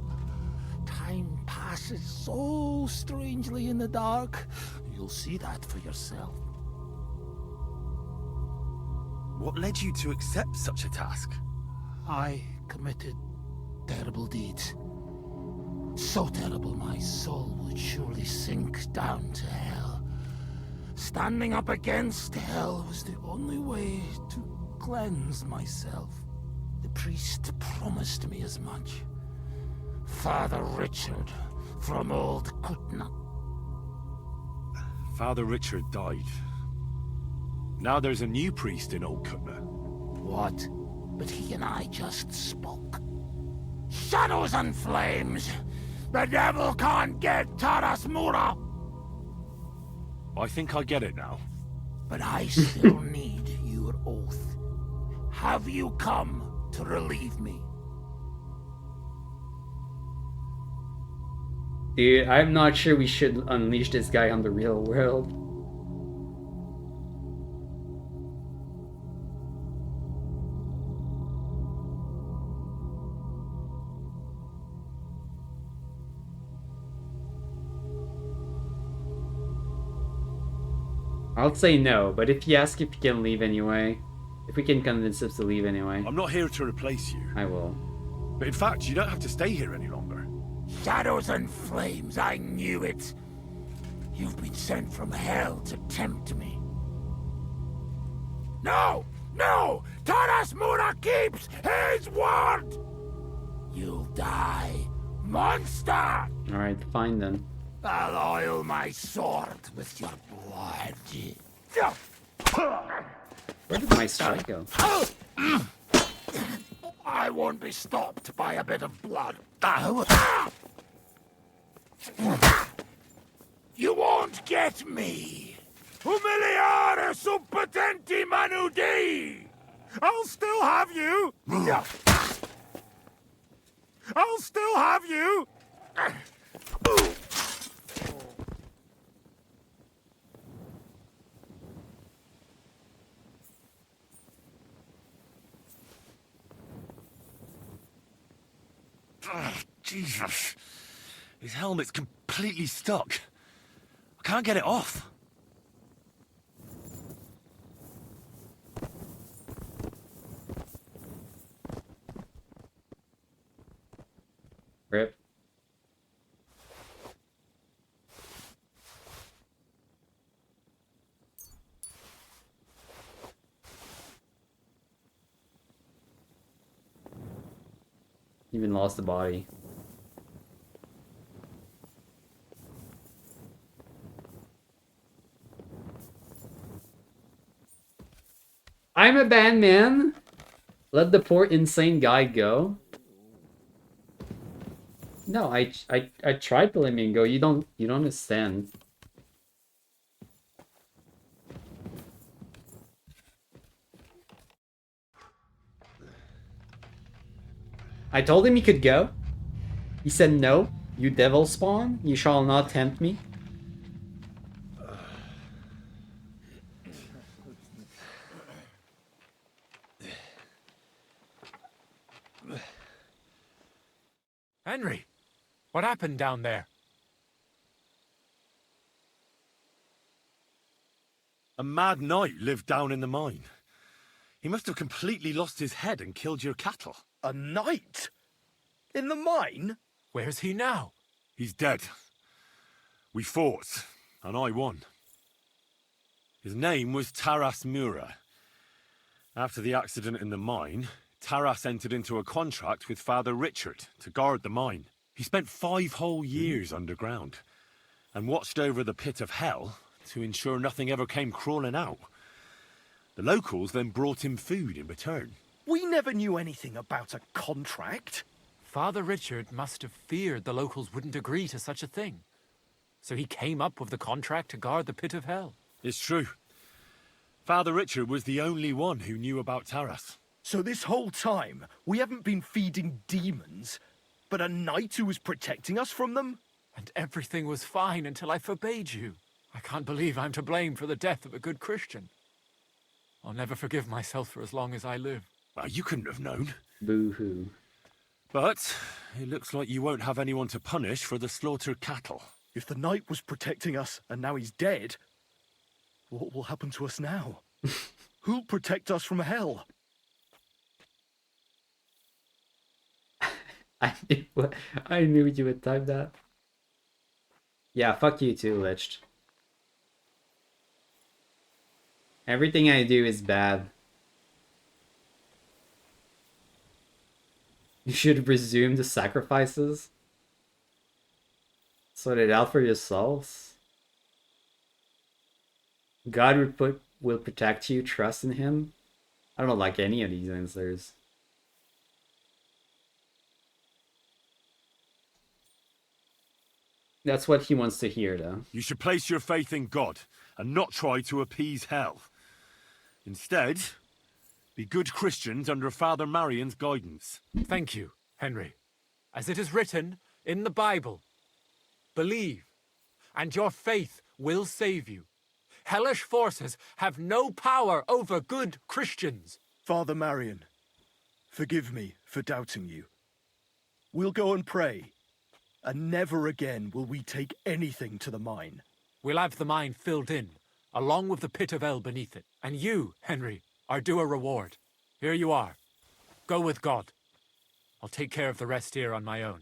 Time passes so strangely in the dark. You'll see that for yourself. What led you to accept such a task? I committed terrible deeds. So terrible my soul would surely sink down to hell. Standing up against hell was the only way to cleanse myself. The priest promised me as much. Father Richard from Old Kutna. Father Richard died. Now there's a new priest in Old Kutna. What? But he and I just spoke. Shadows and flames! The devil can't get Taras Mura! I think I get it now. But I still need your oath. Have you come to relieve me? Dude, I'm not sure we should unleash this guy on the real world. I'll say no, but if you ask if he can leave anyway, if we can convince him to leave anyway, I'm not here to replace you. I will. But in fact, you don't have to stay here any longer. Shadows and flames, I knew it. You've been sent from hell to tempt me. No! No! Taras Mura keeps his word! You'll die, monster! Alright, fine then. I'll oil my sword with your blood. Where did my strike go? I won't be stopped by a bit of blood. You won't get me! Humiliare sub potenti manu Dei! I'll still have you! I'll still have you! Jesus. His helmet's completely stuck. I can't get it off. Rip. Even lost the body. I'm a bad man. Let the poor insane guy go. No, I tried to let him go. You don't understand. I told him he could go. He said no. You devil spawn, you shall not tempt me. Henry, what happened down there? A mad knight lived down in the mine. He must have completely lost his head and killed your cattle. A knight? In the mine? Where's he now? He's dead. We fought, and I won. His name was Taras Mura. After the accident in the mine, Taras entered into a contract with Father Richard to guard the mine. He spent 5 whole years underground and watched over the pit of hell to ensure nothing ever came crawling out. The locals then brought him food in return. We never knew anything about a contract. Father Richard must have feared the locals wouldn't agree to such a thing. So he came up with the contract to guard the pit of hell. It's true. Father Richard was the only one who knew about Taras. So this whole time, we haven't been feeding demons, but a knight who was protecting us from them? And everything was fine until I forbade you. I can't believe I'm to blame for the death of a good Christian. I'll never forgive myself for as long as I live. Well, you couldn't have known. Boo-hoo. But it looks like you won't have anyone to punish for the slaughtered cattle. If the knight was protecting us and now he's dead, what will happen to us now? Who'll protect us from hell? I knew you would type that. Yeah, fuck you too, Lich. Everything I do is bad. You should resume the sacrifices. Sort it out for yourselves. God will protect you, trust in him. I don't like any of these answers. That's what he wants to hear, though. You should place your faith in God and not try to appease hell. Instead, be good Christians under Father Marion's guidance. Thank you, Henry. As it is written in the Bible, believe, and your faith will save you. Hellish forces have no power over good Christians. Father Marion, forgive me for doubting you. We'll go and pray, and never again will we take anything to the mine. We'll have the mine filled in, along with the pit of hell beneath it. And you, Henry, are due a reward. Here you are. Go with God. I'll take care of the rest here on my own.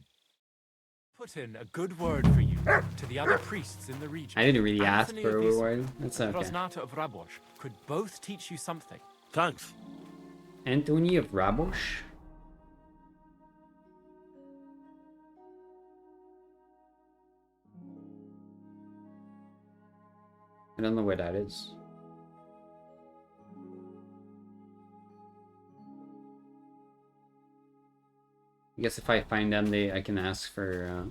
Put in a good word for you to the other priests in the region. I didn't really ask Anthony for a of Visp reward. That's and okay. Rosnata of Rabosh could both teach you something. Thanks. Anthony of Rabosh? I don't know where that is. I guess if I find them, I can ask for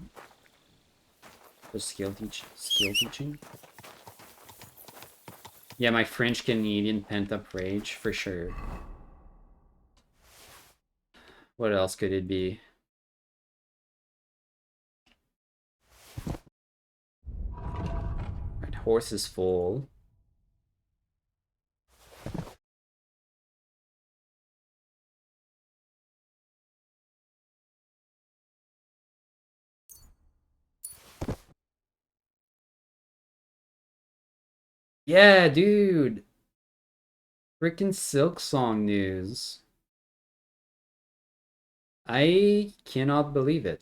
For skill teaching. Yeah, my French Canadian pent up rage for sure. What else could it be? Right, horse is full. Yeah, dude. Freaking Silk Song news. I cannot believe it.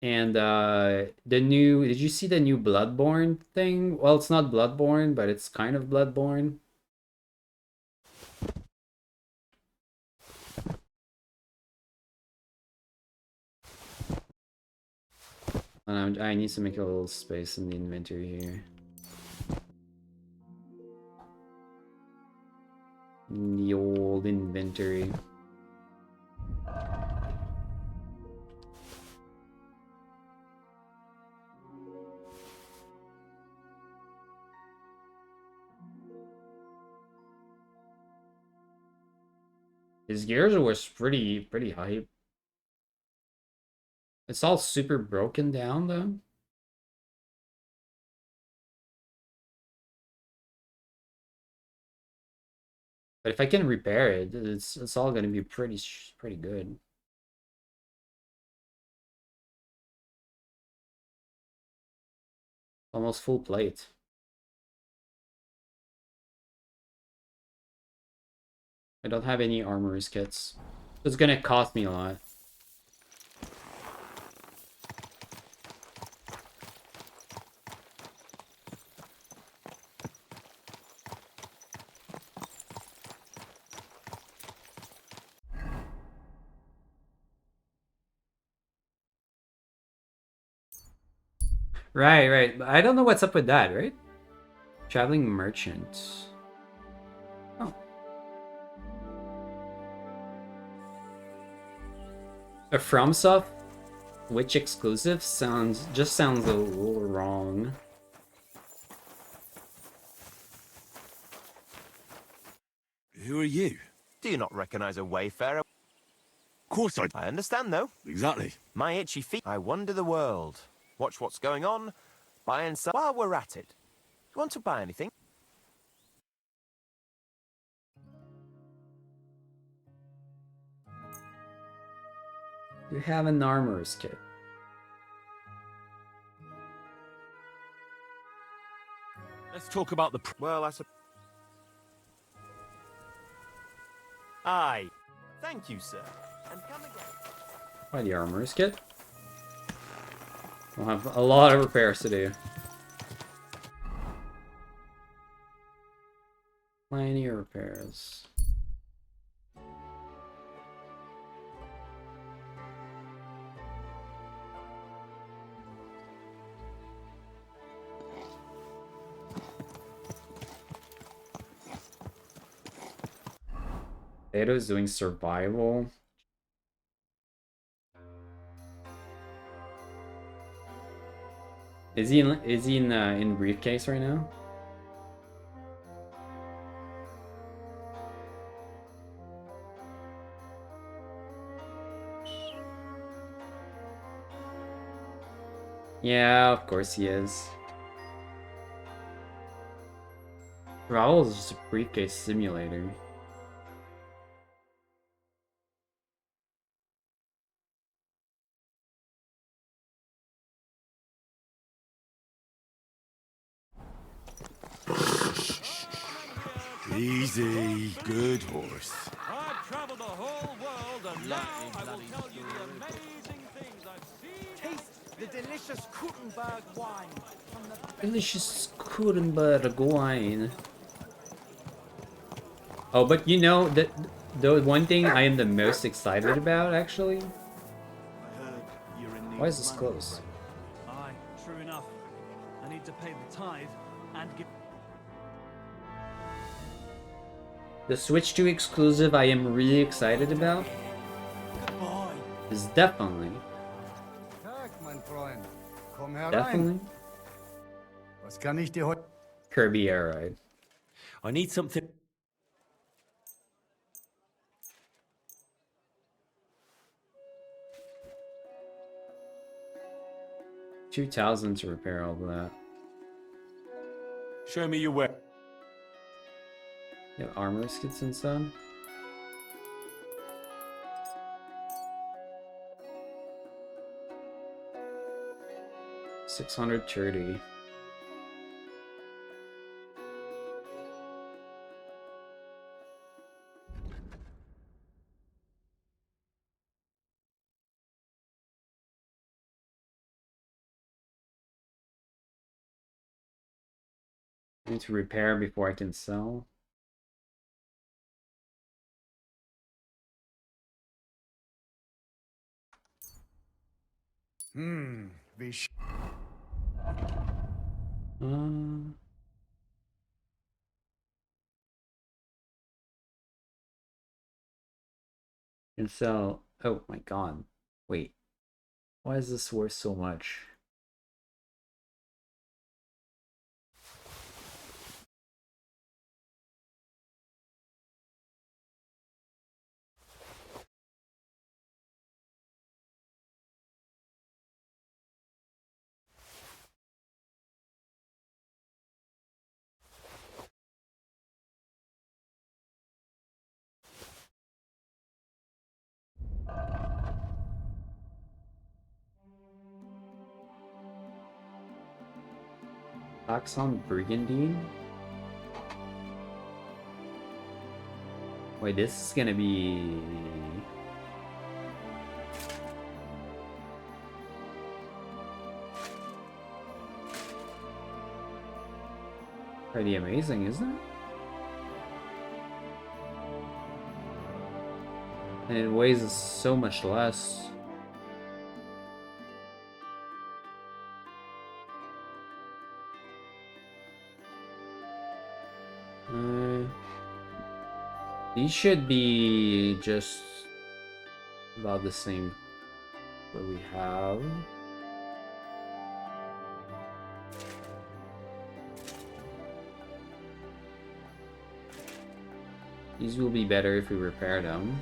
And the new, did you see the new Bloodborne thing? Well, it's not Bloodborne, but it's kind of Bloodborne. I need to make a little space in the inventory here. In the old inventory. His gears was pretty hype. It's all super broken down though. But if I can repair it, it's all gonna be pretty good. Almost full plate. I don't have any armorer's kits. It's gonna cost me a lot. Right. I don't know what's up with that, right? Traveling merchant. Oh. A FromSoft Witch exclusive sounds a little wrong. Who are you? Do you not recognize a wayfarer? Of course I understand, though. Exactly. My itchy feet. I wander the world. Watch what's going on. Buy and sell. While we're at it, do you want to buy anything? You have an armorer's kit. Let's talk about the... Well, I suppose... Aye. Thank you, sir. And come again. Why the armorer's kit? We'll have a lot of repairs to do. Plenty of repairs. Ato's doing survival. Is he in briefcase right now? Yeah, of course he is. Survival is just a briefcase simulator. Easy. Good horse. I've traveled the whole world, and now I will tell you the amazing things I've seen. Taste the delicious Kuttenberg wine from the... Delicious Kuttenberg wine. Oh, but you know, the one thing I am the most excited about, actually? Why is this close? Aye, true enough. I need to pay the tithe and give... The Switch 2 exclusive I am really excited about is definitely Komm herein. Definitely. Was kann ich dir heute... Kirby air ride. I need something. 2,000 to repair all of that. Show me your way. Yeah, armor skits inside. $630. I need to repair before I can sell. Wie... Can sell. Oh my god. Wait. Why is this worth so much? Axon Brigandine? Wait, this is gonna be... pretty amazing, isn't it? And it weighs so much less. These should be just about the same what we have. These will be better if we repair them.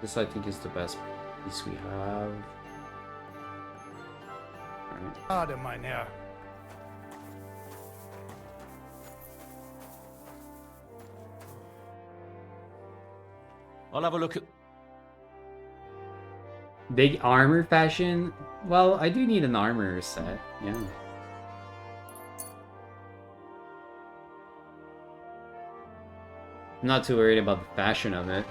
This I think is the best piece we have. Schade, mein Herr. I'll have a look at... Big armor fashion? Well, I do need an armor set, yeah. I'm not too worried about the fashion of it.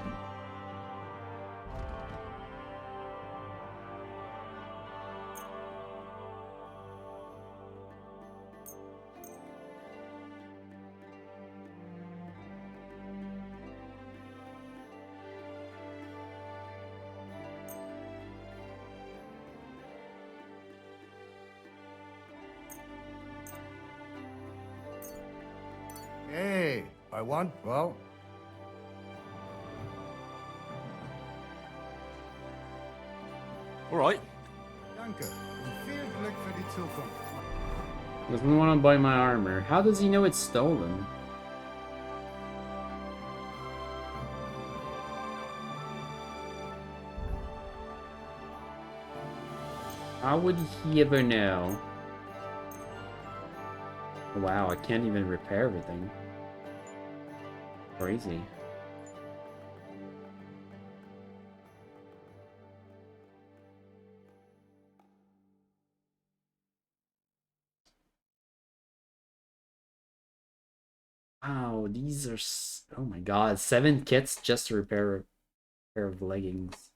Hey, I want... Well... All right. Danke. Und viel Glück für die Zukunft. Doesn't want to buy my armor. How does he know it's stolen? How would he ever know? Wow, I can't even repair everything. Crazy. Wow, these are... oh my god, 7 kits just to repair a pair of leggings.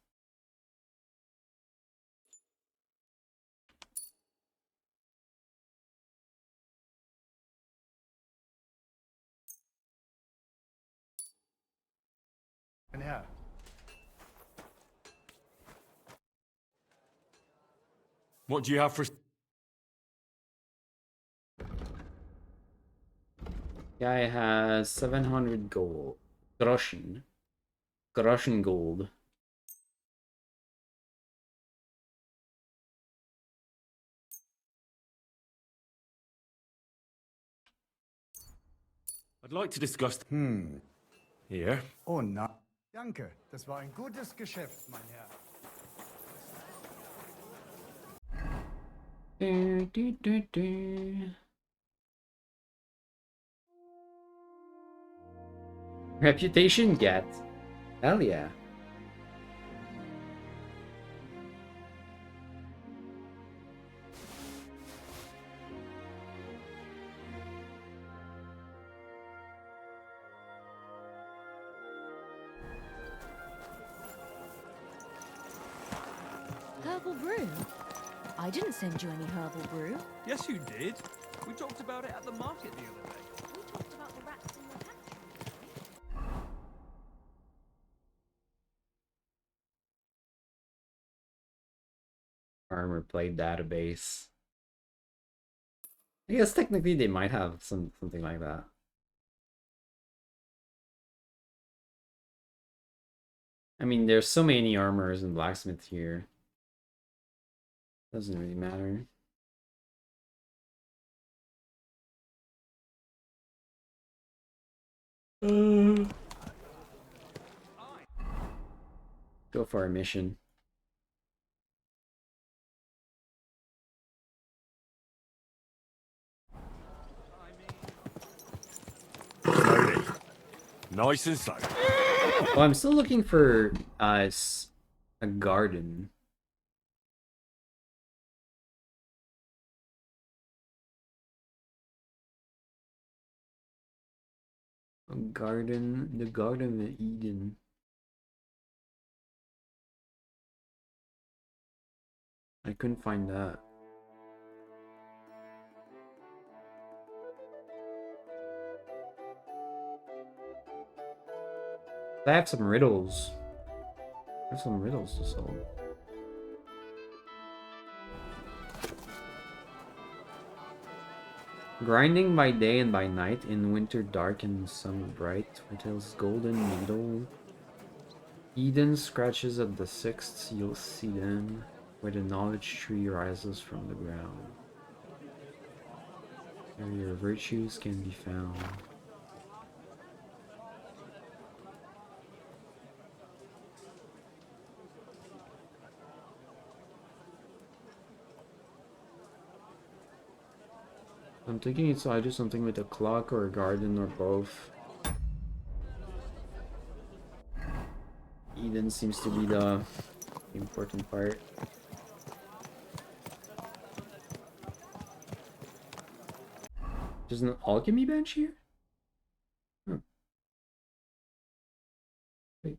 Mein Herr. What do you have for... Guy has 700 gold. Groschen. Groschen gold. I'd like to discuss... Here. Oh na. Danke, das war ein gutes Geschäft, mein Herr. Reputation get. Hell yeah. Herbal brew? I didn't send you any herbal brew. Yes, you did. We talked about it at the market the other day. We talked about the rats in your pantry. Armor plate database. I guess technically they might have something like that. I mean, there's so many armors and blacksmiths here. Doesn't really matter. Go for a mission. Slowly. Nice and slow. Oh, I'm still looking for a garden. A garden, the Garden of Eden. I couldn't find that. I have some riddles. I have some riddles to solve. Grinding by day and by night, in winter dark and summer bright, Whitetail's golden needle. Eden scratches at the sixth, you'll see them, where the knowledge tree rises from the ground. Where your virtues can be found. I'm thinking it's either something with a clock or a garden or both. Eden seems to be the important part. There's an alchemy bench here? Huh. Wait.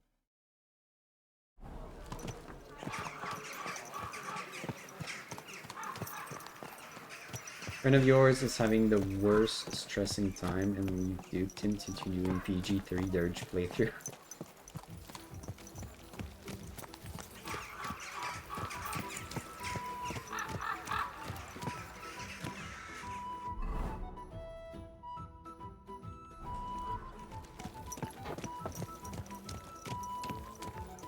Friend of yours is having the worst stressing time and you duped him to doing PG3 Dirge playthrough.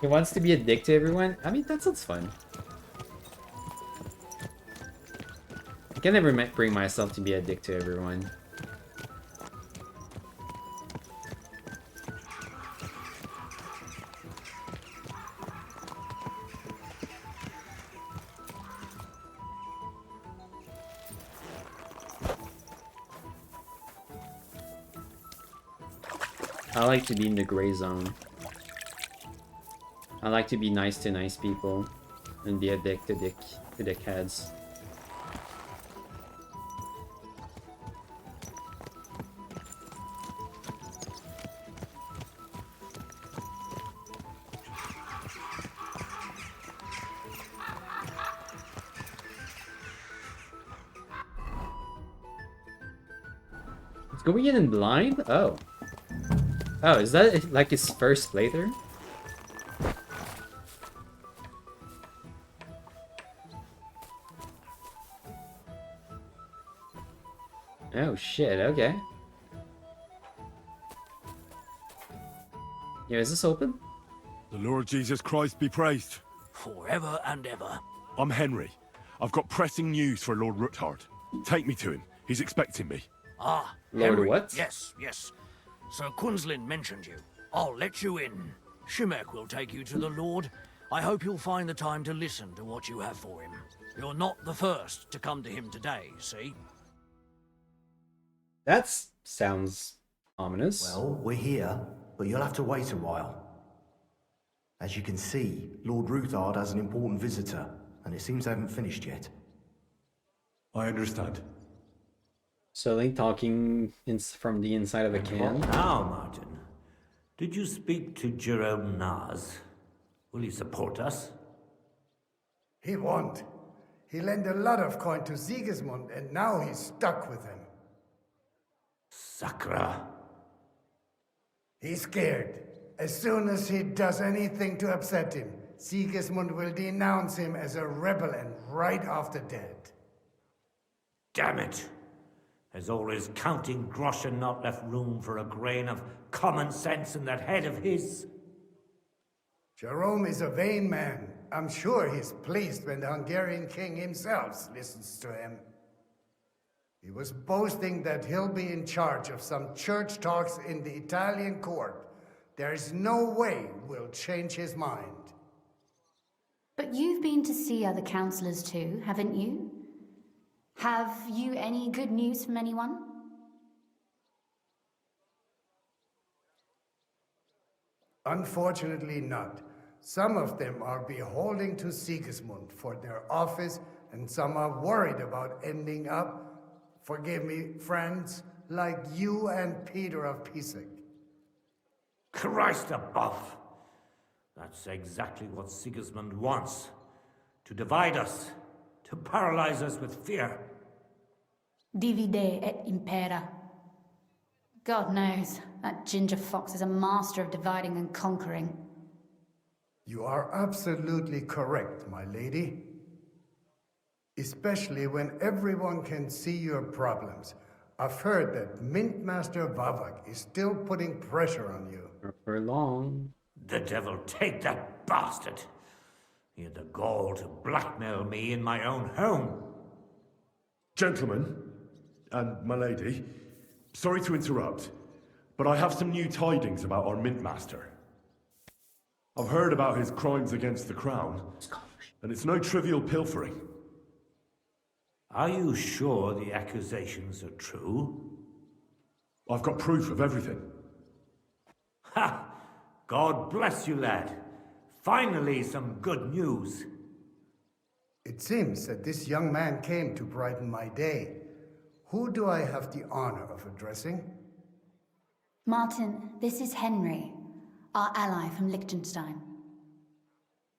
He wants to be a dick to everyone? I mean, that sounds fun. I can never bring myself to be a dick to everyone. I like to be in the gray zone. I like to be nice to nice people and be a dick to dickheads. It's going in blind? Oh. Oh, is that like his first playthrough? Oh shit, okay. Yeah, is this open? The Lord Jesus Christ be praised. Forever and ever. I'm Henry. I've got pressing news for Lord Ruthard. Take me to him. He's expecting me. Ah, Lord Henry. what? Yes, yes. Sir Quinslin mentioned you. I'll let you in. Shimek will take you to the Lord. I hope you'll find the time to listen to what you have for him. You're not the first to come to him today, see? That sounds ominous. Well, we're here, but you'll have to wait a while. As you can see, Lord Ruthard has an important visitor, and it seems they haven't finished yet. I understand. So they talking from the inside of a can. What now, Martin? Did you speak to Jerome Naz? Will he support us? He won't. He lent a lot of coin to Sigismund, and now he's stuck with him. Sakra. He's scared. As soon as he does anything to upset him, Sigismund will denounce him as a rebel and right off the dead. Damn it! Has all his counting groschen not left room for a grain of common sense in that head of his? Jerome is a vain man. I'm sure he's pleased when the Hungarian king himself listens to him. He was boasting that he'll be in charge of some church talks in the Italian court. There's no way we'll change his mind. But you've been to see other councillors too, haven't you? Have you any good news from anyone? Unfortunately not. Some of them are beholden to Sigismund for their office, and some are worried about ending up, forgive me, friends, like you and Peter of Pisek. Christ above! That's exactly what Sigismund wants. To divide us. To paralyze us with fear. Divide et impera. God knows, that ginger fox is a master of dividing and conquering. You are absolutely correct, my lady. Especially when everyone can see your problems. I've heard that Mint Master Vavak is still putting pressure on you. Not for long. The devil take that bastard! He had the gall to blackmail me in my own home. Gentlemen, and my lady, sorry to interrupt, but I have some new tidings about our Mint Master. I've heard about his crimes against the crown, and it's no trivial pilfering. Are you sure the accusations are true? I've got proof of everything. Ha! God bless you, lad. Finally, some good news. It seems that this young man came to brighten my day. Who do I have the honor of addressing? Martin, this is Henry, our ally from Liechtenstein.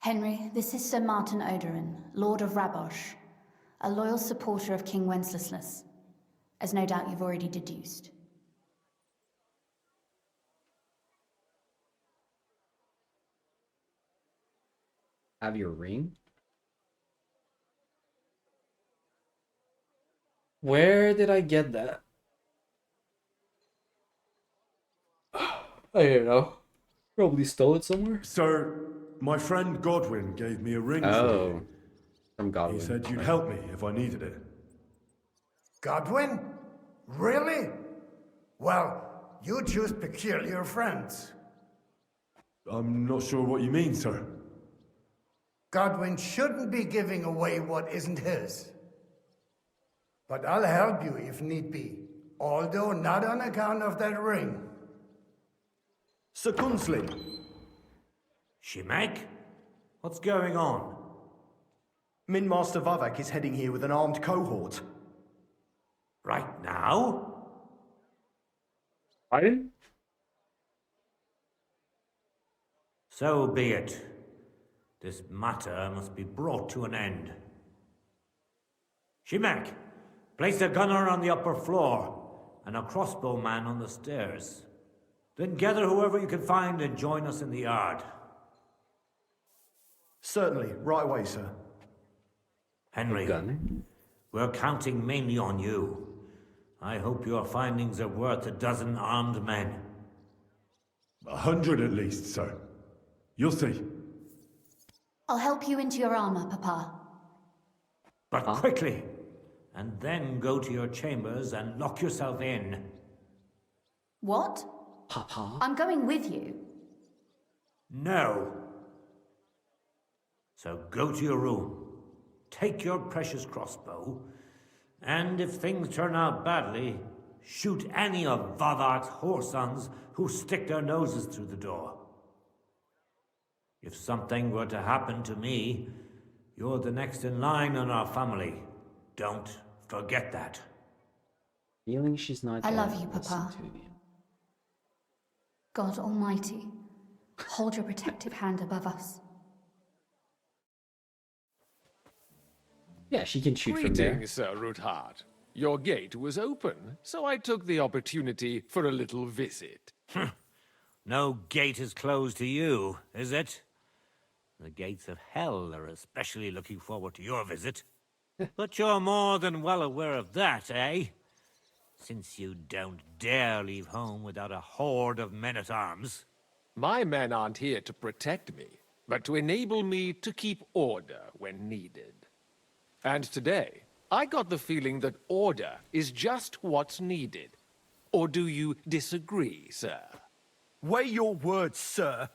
Henry, this is Sir Martin Odorin, Lord of Rabosh, a loyal supporter of King Wenceslas, as no doubt you've already deduced. Have your ring? Where did I get that? I don't know. Probably stole it somewhere. Sir, my friend Godwin gave me a ring for you. From Godwin. He said you'd help me if I needed it. Godwin? Really? Well, you choose peculiar friends. I'm not sure what you mean, sir. Godwin shouldn't be giving away what isn't his. But I'll help you if need be, although not on account of that ring. Sir Kunslin. Shimek? What's going on? Min Master Vavak is heading here with an armed cohort. Right now? Pardon? So be it. This matter must be brought to an end. Shimek, place a gunner on the upper floor and a crossbowman on the stairs. Then gather whoever you can find and join us in the yard. Certainly, right away, sir. Henry, we're counting mainly on you. I hope your findings are worth a dozen armed men. 100 at least, sir. You'll see. I'll help you into your armor, Papa. But quickly, and then go to your chambers and lock yourself in. What? Papa? I'm going with you. No. So go to your room, take your precious crossbow, and if things turn out badly, shoot any of Vavark's whoresons who stick their noses through the door. If something were to happen to me, you're the next in line in our family. Don't forget that. Feeling she's not. I love gonna you, listen Papa. to you. God Almighty, hold your protective hand above us. Yeah, she can shoot from there. Greetings, Sir Ruthard. Your gate was open, so I took the opportunity for a little visit. No gate is closed to you, is it? The gates of hell are especially looking forward to your visit. But you're more than well aware of that, eh? Since you don't dare leave home without a horde of men-at-arms. My men aren't here to protect me, but to enable me to keep order when needed. And today, I got the feeling that order is just what's needed. Or do you disagree, sir? Weigh your words, sir.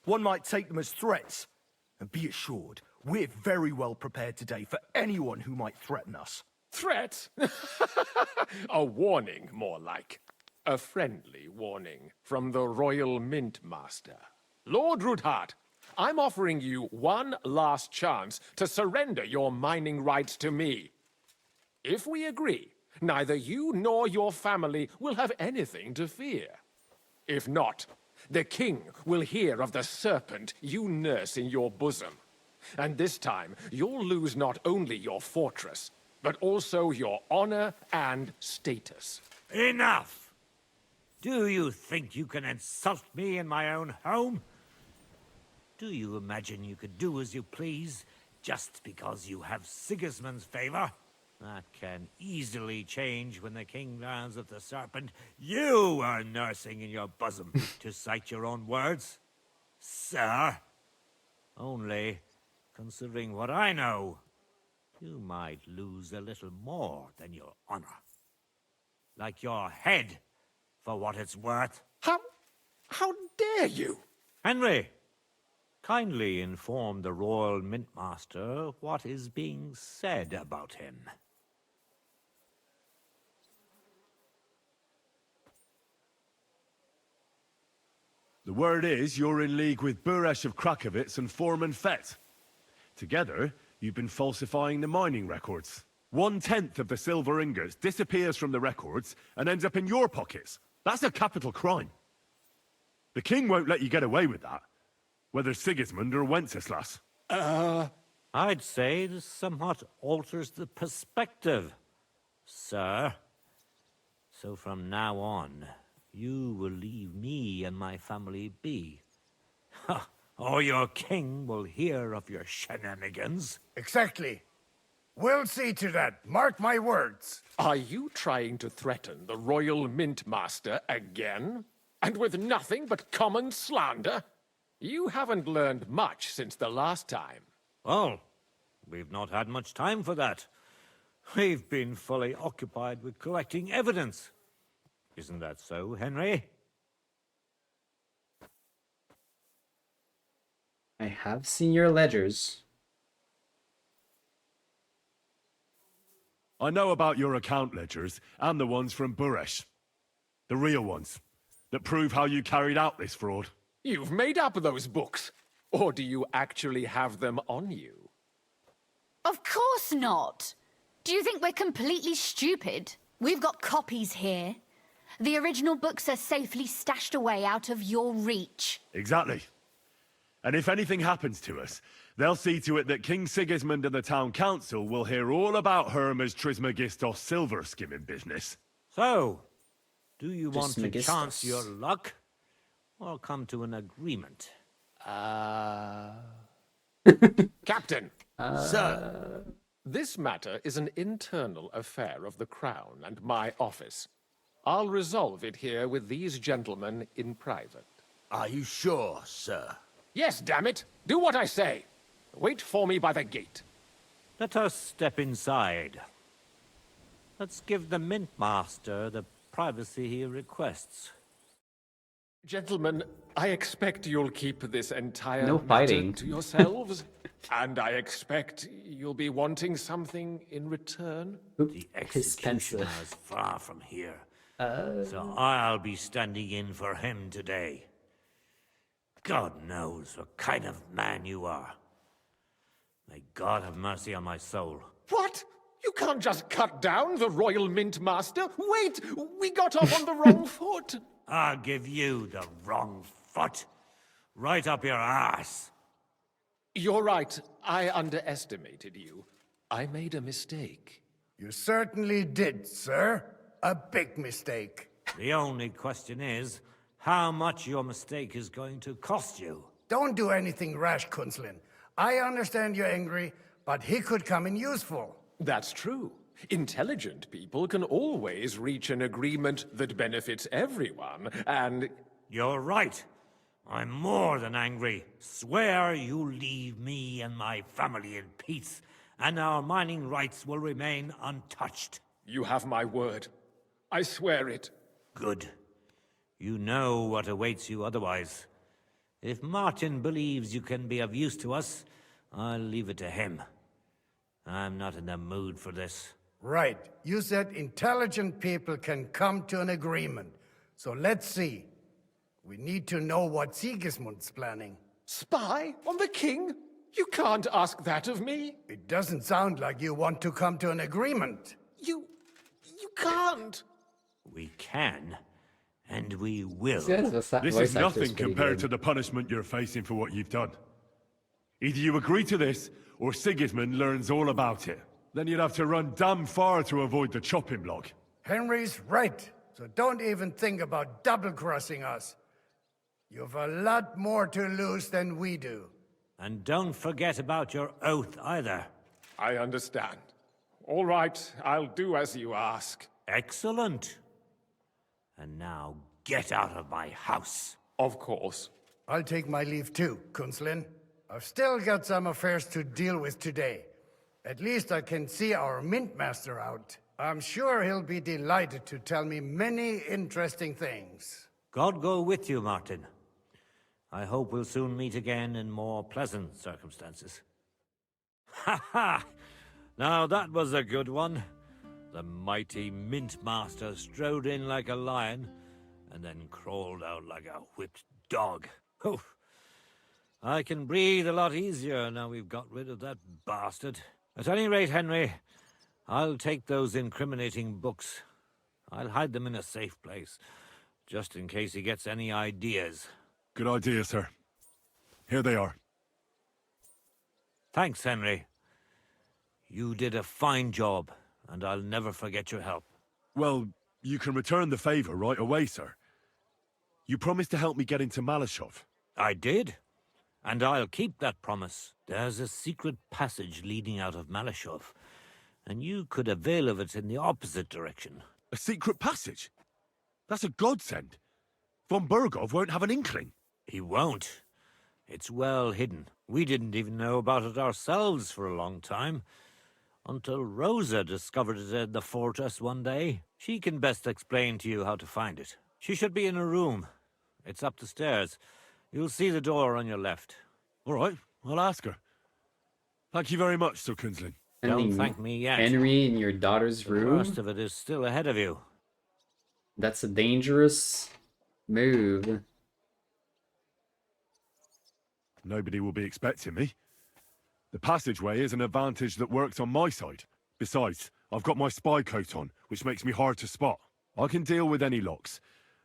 One might take them as threats. And be assured, we're very well prepared today for anyone who might threaten us. Threat? A warning, more like. A friendly warning from the Royal Mint Master. Lord Ruthard, I'm offering you one last chance to surrender your mining rights to me. If we agree, neither you nor your family will have anything to fear. If not, the king will hear of the serpent you nurse in your bosom. And this time, you'll lose not only your fortress, but also your honor and status. Enough! Do you think you can insult me in my own home? Do you imagine you could do as you please just because you have Sigismund's favor? That can easily change when the king learns of the serpent you are nursing in your bosom, to cite your own words, sir. Only, considering what I know, you might lose a little more than your honor. Like your head, for what it's worth. How dare you? Henry, kindly inform the Royal Mint Master what is being said about him. The word is you're in league with Buresh of Krakowitz and Foreman Fett. Together, you've been falsifying the mining records. 1/10 of the silver ingots disappears from the records and ends up in your pockets. That's a capital crime. The king won't let you get away with that, whether Sigismund or Wenceslas. I'd say this somewhat alters the perspective, sir. So from now on, you will leave me and my family be. Or your king will hear of your shenanigans. Exactly. We'll see to that. Mark my words. Are you trying to threaten the Royal Mint Master again? And with nothing but common slander? You haven't learned much since the last time. Well, we've not had much time for that. We've been fully occupied with collecting evidence. Isn't that so, Henry? I have seen your ledgers. I know about your account ledgers and the ones from Buresh. The real ones, that prove how you carried out this fraud. You've made up those books. Or do you actually have them on you? Of course not. Do you think we're completely stupid? We've got copies here. The original books are safely stashed away out of your reach. Exactly. And if anything happens to us, they'll see to it that King Sigismund and the town council will hear all about Hermes Trismegistos silver skimming business. So, do you want to Trismegistos. chance your luck? Or come to an agreement? Captain! Sir! This matter is an internal affair of the Crown and my office. I'll resolve it here with these gentlemen in private. Are you sure, sir? Yes, damn it! Do what I say. Wait for me by the gate. Let us step inside. Let's give the Mint Master the privacy he requests. Gentlemen, I expect you'll keep this entire No matter fighting. to yourselves. And I expect you'll be wanting something in return. The executioner is far from here. So I'll be standing in for him today. God knows what kind of man you are. May God have mercy on my soul. What? You can't just cut down the Royal Mint Master. Wait! We got off on the wrong foot. I'll give you the wrong foot. Right up your ass. You're right. I underestimated you. I made a mistake. You certainly did, sir. A big mistake. The only question is, how much your mistake is going to cost you. Don't do anything rash, Kunslin. I understand you're angry, but he could come in useful. That's true. Intelligent people can always reach an agreement that benefits everyone, and... You're right. I'm more than angry. Swear you leave me and my family in peace, and our mining rights will remain untouched. You have my word. I swear it. Good. You know what awaits you otherwise. If Martin believes you can be of use to us, I'll leave it to him. I'm not in the mood for this. Right. You said intelligent people can come to an agreement. So let's see. We need to know what Sigismund's planning. Spy on the king? You can't ask that of me. It doesn't sound like you want to come to an agreement. You can't. We can, and we will. This is nothing compared to the punishment you're facing for what you've done. Either you agree to this, or Sigismund learns all about it. Then you'd have to run damn far to avoid the chopping block. Henry's right. So don't even think about double-crossing us. You've a lot more to lose than we do. And don't forget about your oath either. I understand. All right, I'll do as you ask. Excellent. And now get out of my house. Of course. I'll take my leave too, Kunslin. I've still got some affairs to deal with today. At least I can see our Mint Master out. I'm sure he'll be delighted to tell me many interesting things. God go with you, Martin. I hope we'll soon meet again in more pleasant circumstances. Ha ha! Now that was a good one. The mighty Mint Master strode in like a lion, and then crawled out like a whipped dog. Oof. I can breathe a lot easier now we've got rid of that bastard. At any rate, Henry, I'll take those incriminating books. I'll hide them in a safe place, just in case he gets any ideas. Good idea, sir. Here they are. Thanks, Henry. You did a fine job, and I'll never forget your help. Well, you can return the favor right away, sir. You promised to help me get into Malashov. I did, and I'll keep that promise. There's a secret passage leading out of Malashov, and you could avail of it in the opposite direction. A secret passage? That's a godsend. Von Burgov won't have an inkling. He won't. It's well hidden. We didn't even know about it ourselves for a long time. Until Rosa discovered it in the fortress one day. She can best explain to you how to find it. She should be in a room. It's up the stairs. You'll see the door on your left. All right, I'll ask her. Thank you very much, Sir Kunslin. Don't thank me yet. Henry in your daughter's room? The rest of it is still ahead of you. That's a dangerous move. Nobody will be expecting me. The passageway is an advantage that works on my side. Besides, I've got my spy coat on, which makes me hard to spot. I can deal with any locks,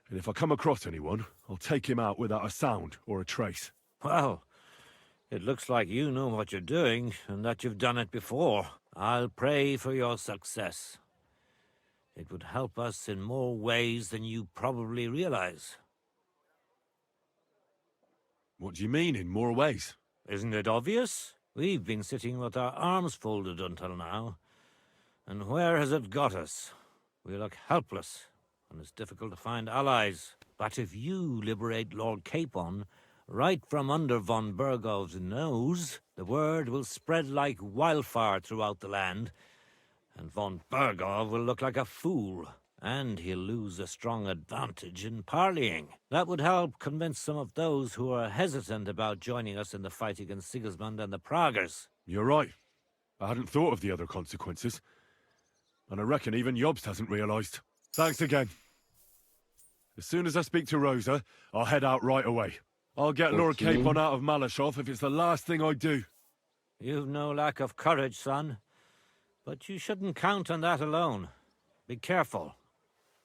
and if I come across anyone, I'll take him out without a sound or a trace. Well, it looks like you know what you're doing, and that you've done it before. I'll pray for your success. It would help us in more ways than you probably realize. What do you mean, in more ways? Isn't it obvious? We've been sitting with our arms folded until now. And where has it got us? We look helpless, and it's difficult to find allies. But if you liberate Lord Capon, right from under von Burgov's nose, the word will spread like wildfire throughout the land, and von Burgov will look like a fool, and he'll lose a strong advantage in parleying. That would help convince some of those who are hesitant about joining us in the fight against Sigismund and the Praguers. You're right. I hadn't thought of the other consequences. And I reckon even Jobst hasn't realised. Thanks again. As soon as I speak to Rosa, I'll head out right away. I'll get Lord Capon out of Malashov if it's the last thing I do. You've no lack of courage, son. But you shouldn't count on that alone. Be careful.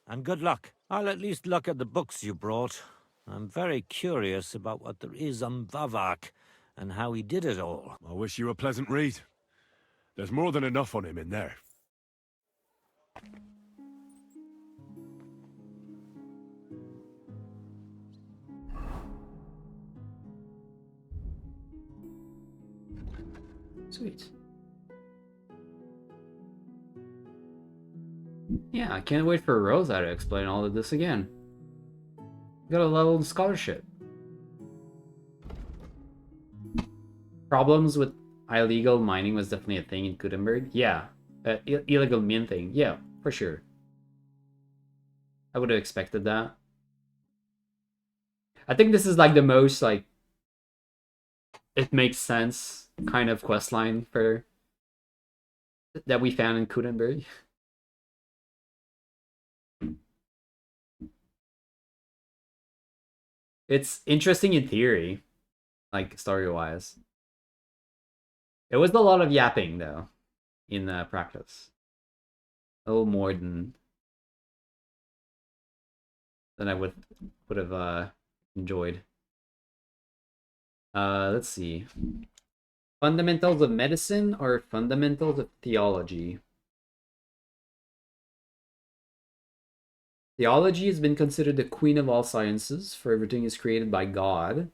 And good luck. I'll at least look at the books you brought. I'm very curious about what there is on Vavak and how he did it all. I wish you a pleasant read. There's more than enough on him in there. Sweet. Yeah, I can't wait for Rosa to explain all of this again. Got a level in scholarship. Problems with illegal mining was definitely a thing in Gutenberg. Yeah. Illegal minting. Yeah, for sure. I would have expected that. I think this is like the most like it makes sense kind of questline for that we found in Gutenberg. It's interesting in theory, like story-wise. It was a lot of yapping though, in practice. A little more than I would have enjoyed. Let's see. Fundamentals of medicine or fundamentals of theology? Theology has been considered the queen of all sciences, for everything is created by God.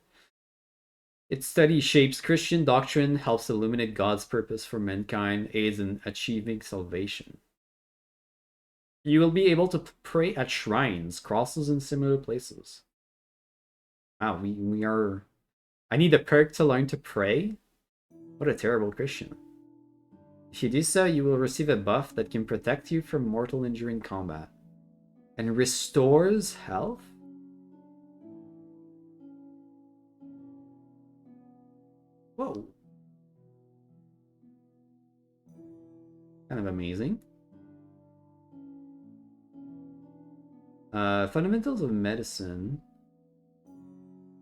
Its study shapes Christian doctrine, helps illuminate God's purpose for mankind, aids in achieving salvation. You will be able to pray at shrines, crosses, and similar places. Wow, we are... I need a perk to learn to pray? What a terrible Christian. If you do so, you will receive a buff that can protect you from mortal injury in combat. And restores health? Whoa. Kind of amazing. Fundamentals of medicine.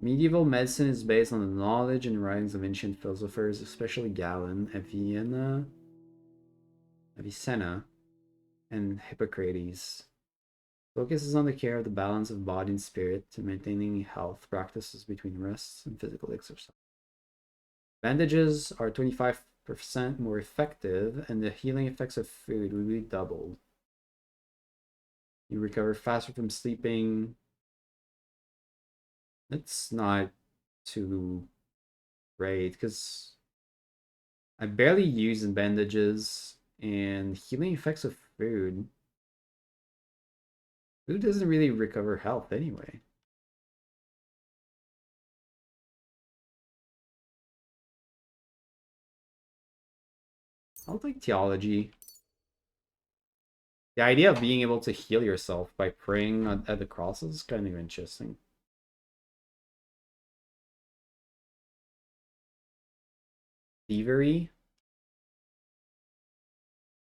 Medieval medicine is based on the knowledge and writings of ancient philosophers, especially Galen, Avicenna, and Hippocrates. Focuses on the care of the balance of body and spirit to maintaining health practices between rest and physical exercise. Bandages are 25% more effective, and the healing effects of food will be doubled. You recover faster from sleeping. It's not too great because I barely use bandages, and healing effects of food. Food doesn't really recover health anyway. I'll take theology. The idea of being able to heal yourself by praying at the crosses is kind of interesting. Thievery.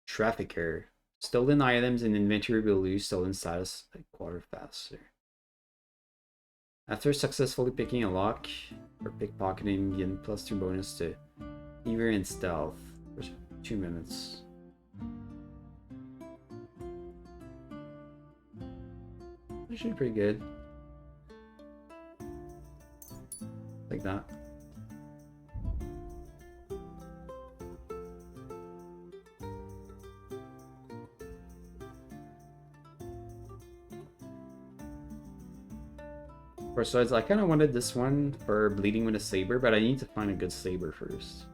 Trafficker. Stolen items in inventory will lose stolen status a quarter faster. After successfully picking a lock or pickpocketing, gain +2 bonus to thievery and stealth for 2 minutes. Actually pretty good. Like that. For swords, I kind of wanted this one for bleeding with a saber, but I need to find a good saber first.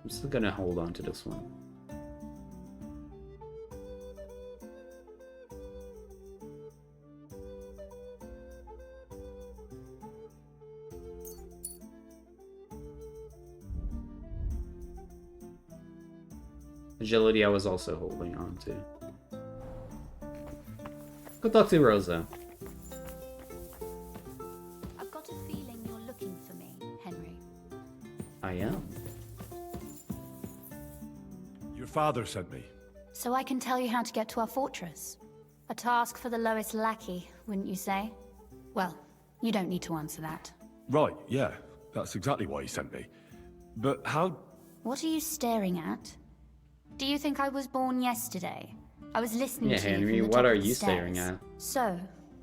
I'm still gonna hold on to this one. Agility I was also holding on to. Go talk to Rosa. I've got a feeling you're looking for me, Henry. I am. Your father sent me. So I can tell you how to get to our fortress. A task for the lowest lackey, wouldn't you say? Well, you don't need to answer that. Right, yeah. That's exactly why he sent me. But how... What are you staring at? Do you think I was born yesterday? I was listening Yeah, to you Henry, from the what top are of the you staring stairs. at? So,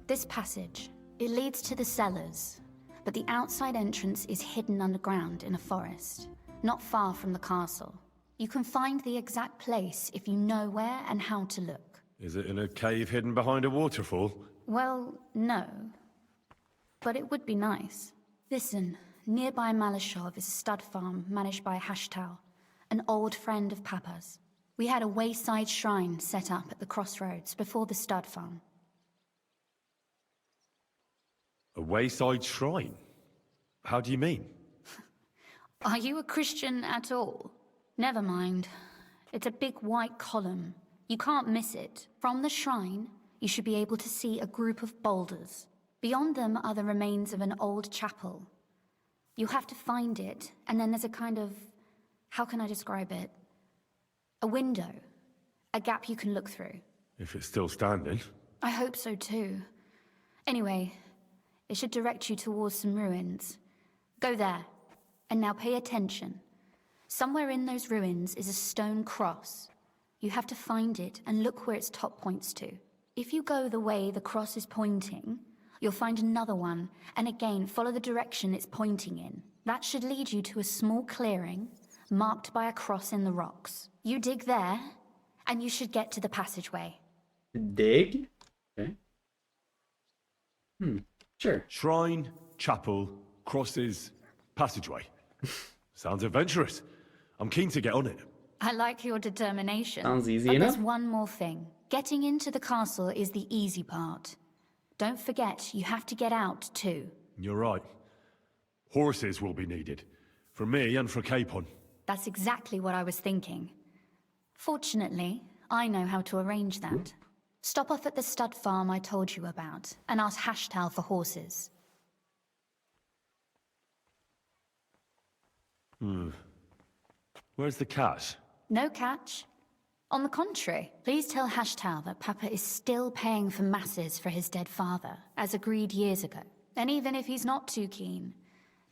this passage, it leads to the cellars, but the outside entrance is hidden underground in a forest, not far from the castle. You can find the exact place if you know where and how to look. Is it in a cave hidden behind a waterfall? Well, no. But it would be nice. Listen, nearby Malashov is a stud farm managed by Hashtal, an old friend of Papa's. We had a wayside shrine set up at the crossroads before the stud farm. A wayside shrine? How do you mean? Are you a Christian at all? Never mind. It's a big white column. You can't miss it. From the shrine, you should be able to see a group of boulders. Beyond them are the remains of an old chapel. You have to find it, and then there's a kind of... how can I describe it? A window. A gap you can look through. If it's still standing. I hope so too. Anyway, it should direct you towards some ruins. Go there. And now pay attention. Somewhere in those ruins is a stone cross. You have to find it and look where its top points to. If you go the way the cross is pointing, you'll find another one, and again follow the direction it's pointing in. That should lead you to a small clearing, marked by a cross in the rocks. You dig there, and you should get to the passageway. Dig? Okay. Sure. Shrine, chapel, crosses, passageway. Sounds adventurous. I'm keen to get on it. I like your determination. Sounds easy but enough. There's one more thing. Getting into the castle is the easy part. Don't forget, you have to get out too. You're right. Horses will be needed. For me and for Capon. That's exactly what I was thinking. Fortunately, I know how to arrange that. Stop off at the stud farm I told you about, and ask Hashtal for horses. Where's the cash? No catch. On the contrary, please tell Hashtal that Papa is still paying for masses for his dead father, as agreed years ago. And even if he's not too keen,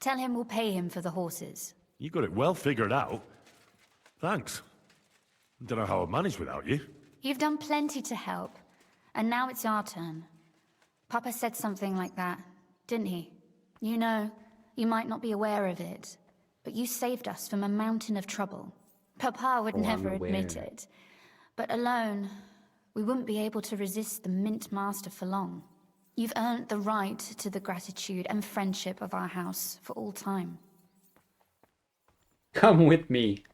tell him we'll pay him for the horses. You got it well figured out. Thanks. Don't know how I'd manage without you. You've done plenty to help, and now it's our turn. Papa said something like that, didn't he? You know, you might not be aware of it, but you saved us from a mountain of trouble. Papa would never admit it, but alone, we wouldn't be able to resist the Mint Master for long. You've earned the right to the gratitude and friendship of our house for all time. Come with me.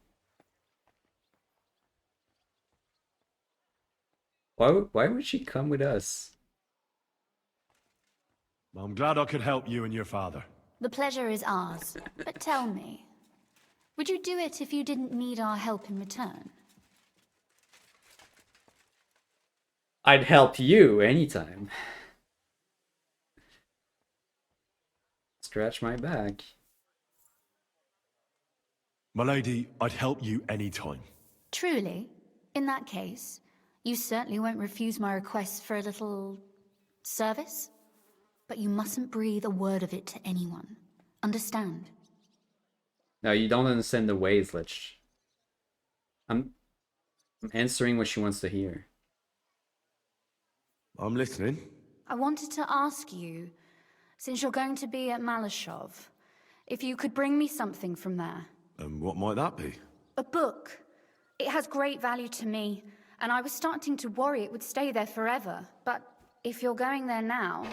Why would she come with us? I'm glad I could help you and your father. The pleasure is ours, but tell me, would you do it if you didn't need our help in return? I'd help you anytime. Scratch my back. My lady, I'd help you anytime. Truly? In that case, you certainly won't refuse my request for a little... service? But you mustn't breathe a word of it to anyone. Understand? No, you don't understand the ways, Lich. I'm answering what she wants to hear. I'm listening. I wanted to ask you, since you're going to be at Malashov, if you could bring me something from there. And what might that be? A book. It has great value to me, and I was starting to worry it would stay there forever. But if you're going there now...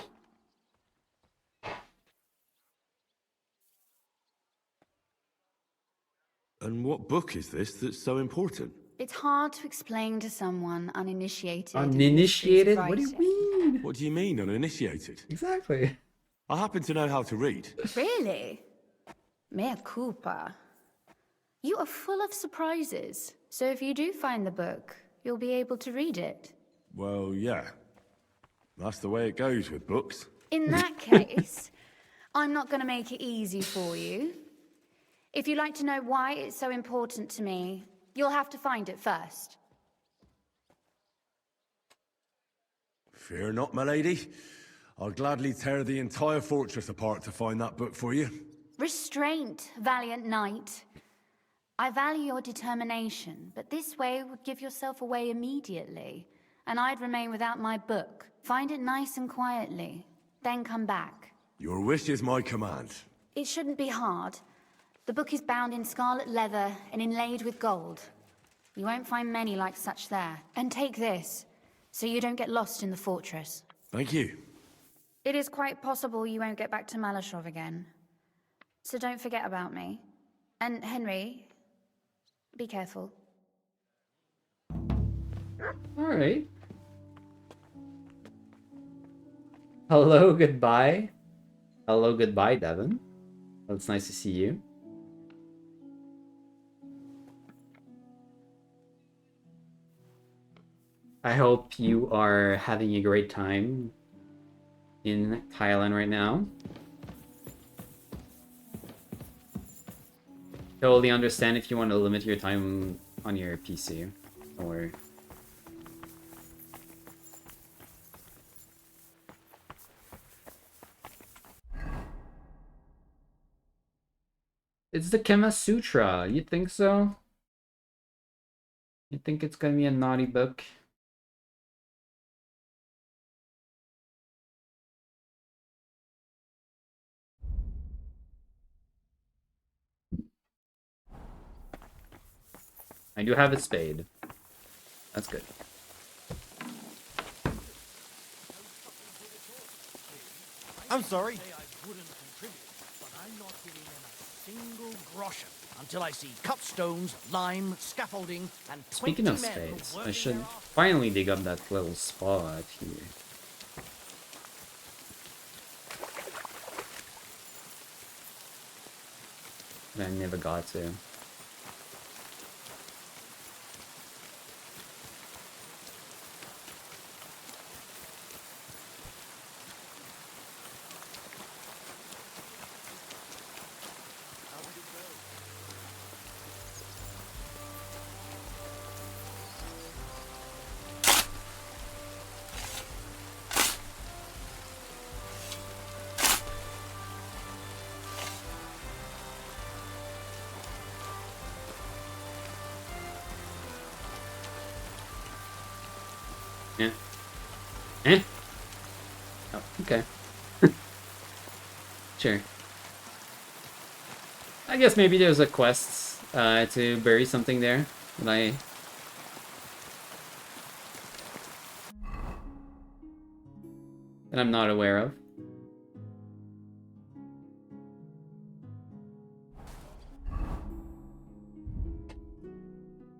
And what book is this that's so important? It's hard to explain to someone uninitiated. Uninitiated? What do you mean? What do you mean, uninitiated? Exactly. I happen to know how to read. Really? Mea culpa. You are full of surprises, so if you do find the book, you'll be able to read it. Well, yeah. That's the way it goes with books. In that case, I'm not going to make it easy for you. If you'd like to know why it's so important to me, you'll have to find it first. Fear not, my lady. I'll gladly tear the entire fortress apart to find that book for you. Restraint, valiant knight. I value your determination, but this way would give yourself away immediately, and I'd remain without my book. Find it nice and quietly, then come back. Your wish is my command. It shouldn't be hard. The book is bound in scarlet leather and inlaid with gold. You won't find many like such there. And take this, so you don't get lost in the fortress. Thank you. It is quite possible you won't get back to Malashov again. So don't forget about me. And Henry, be careful. Alright. Hello, goodbye. Hello, goodbye, Devin. Well, it's nice to see you. I hope you are having a great time in Thailand right now. Totally understand if you want to limit your time on your PC or... It's the Kama Sutra. You think so? You think it's gonna be a naughty book? I do have a spade. That's good. I'm sorry. I wouldn't contribute, but I'm not giving them a single groschen until I see cut stones, lime, scaffolding, and 20 Speaking of men spades, I working should their finally dig up that little spot here. That I never got to. Yeah. Eh? Oh, okay. Sure. I guess maybe there's a quest to bury something there that I'm not aware of.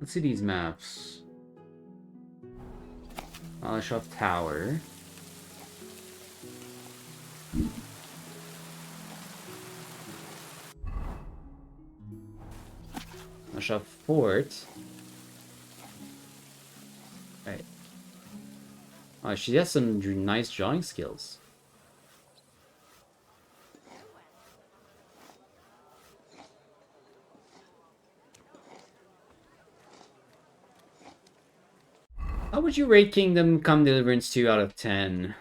Let's see these maps. Malashov Tower. Malashov Fort. Right. Oh, she has some nice drawing skills. How would you rate Kingdom Come Deliverance 2 out of 10?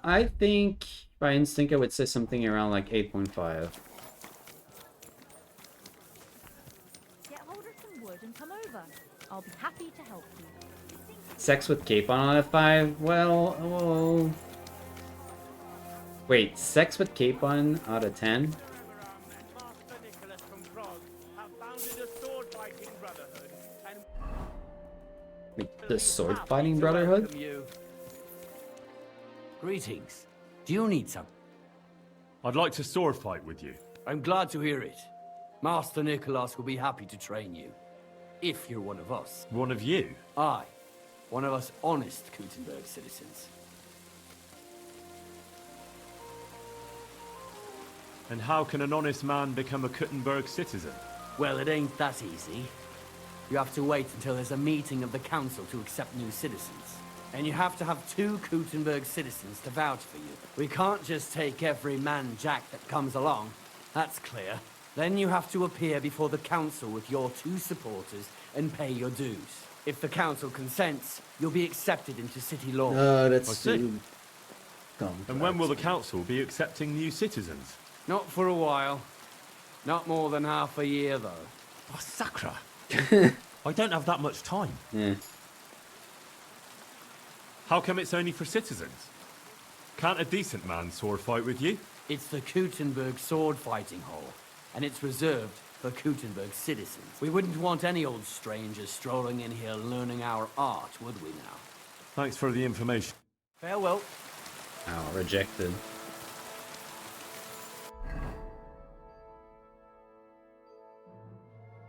I think by instinct I would say something around like 8.5. Get hold of some wood and come over. I'll be happy to help you. Sex with Capon out of 5? Well... Wait, Sex with Capon out of 10? Wait, the Sword Fighting Brotherhood? Greetings. Do you need some? I'd like to sword fight with you. I'm glad to hear it. Master Nicholas will be happy to train you. If you're one of us. One of you? Aye. One of us honest Gutenberg citizens. And how can an honest man become a Kuttenberg citizen? Well, it ain't that easy. You have to wait until there's a meeting of the council to accept new citizens. And you have to have 2 Kuttenberg citizens to vouch for you. We can't just take every man jack that comes along. That's clear. Then you have to appear before the council with your 2 supporters and pay your dues. If the council consents, you'll be accepted into city law. Oh, I that's see. too complex. And when will the council be accepting new citizens? Not for a while. Not more than half a year, though. Oh, Sakra. I don't have that much time. Yeah. How come it's only for citizens? Can't a decent man sword fight with you? It's the Kuttenberg sword fighting hall, and it's reserved for Kuttenberg citizens. We wouldn't want any old strangers strolling in here learning our art, would we now? Thanks for the information. Farewell. Oh, rejected.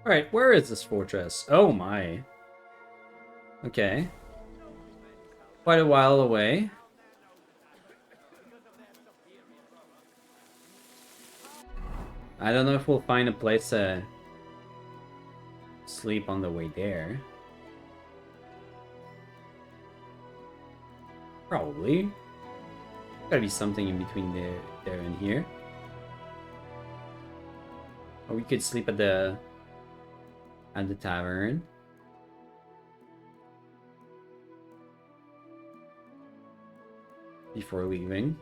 Alright, where is this fortress? Oh my. Okay. Quite a while away. I don't know if we'll find a place to sleep on the way there. Probably. Gotta be something in between there and here. Or we could sleep at the tavern. Before leaving.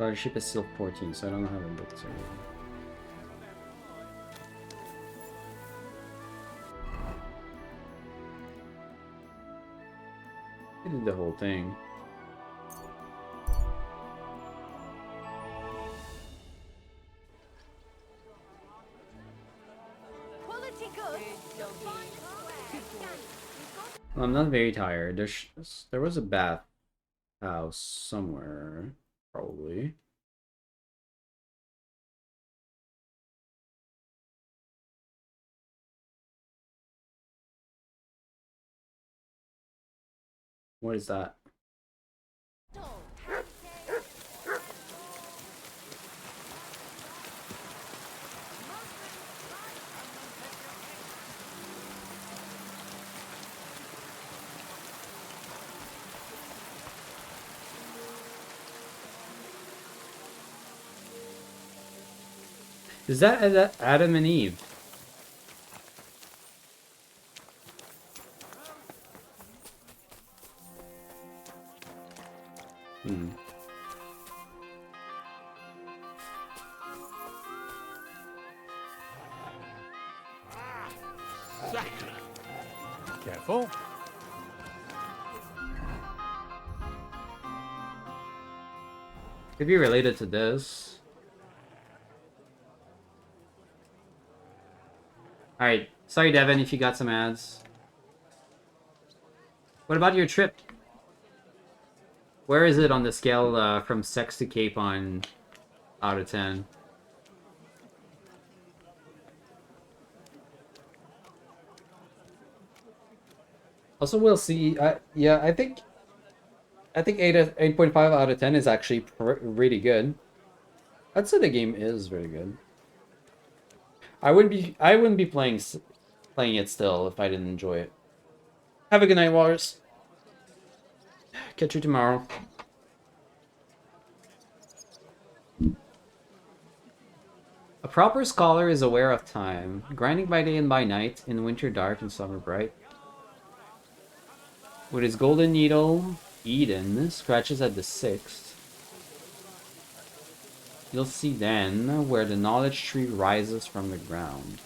Our ship is still 14, so I don't know how to book this already. I did the whole thing. Well, I'm not very tired. There was a bath house somewhere, probably. What is that? Is that Adam and Eve? Hmm. Careful. Could be related to this. Alright, sorry Devin if you got some ads. What about your trip? Where is it on the scale from sex to capon out of 10? Also, we'll see. Yeah, I think 8.5 out of 10 is actually really good. I'd say the game is very good. I wouldn't be playing it still if I didn't enjoy it. Have a good night, Waters. Catch you tomorrow. A proper scholar is aware of time, grinding by day and by night, in winter dark and summer bright. With his golden needle, Eden scratches at the 6th. You'll see then where the knowledge tree rises from the ground.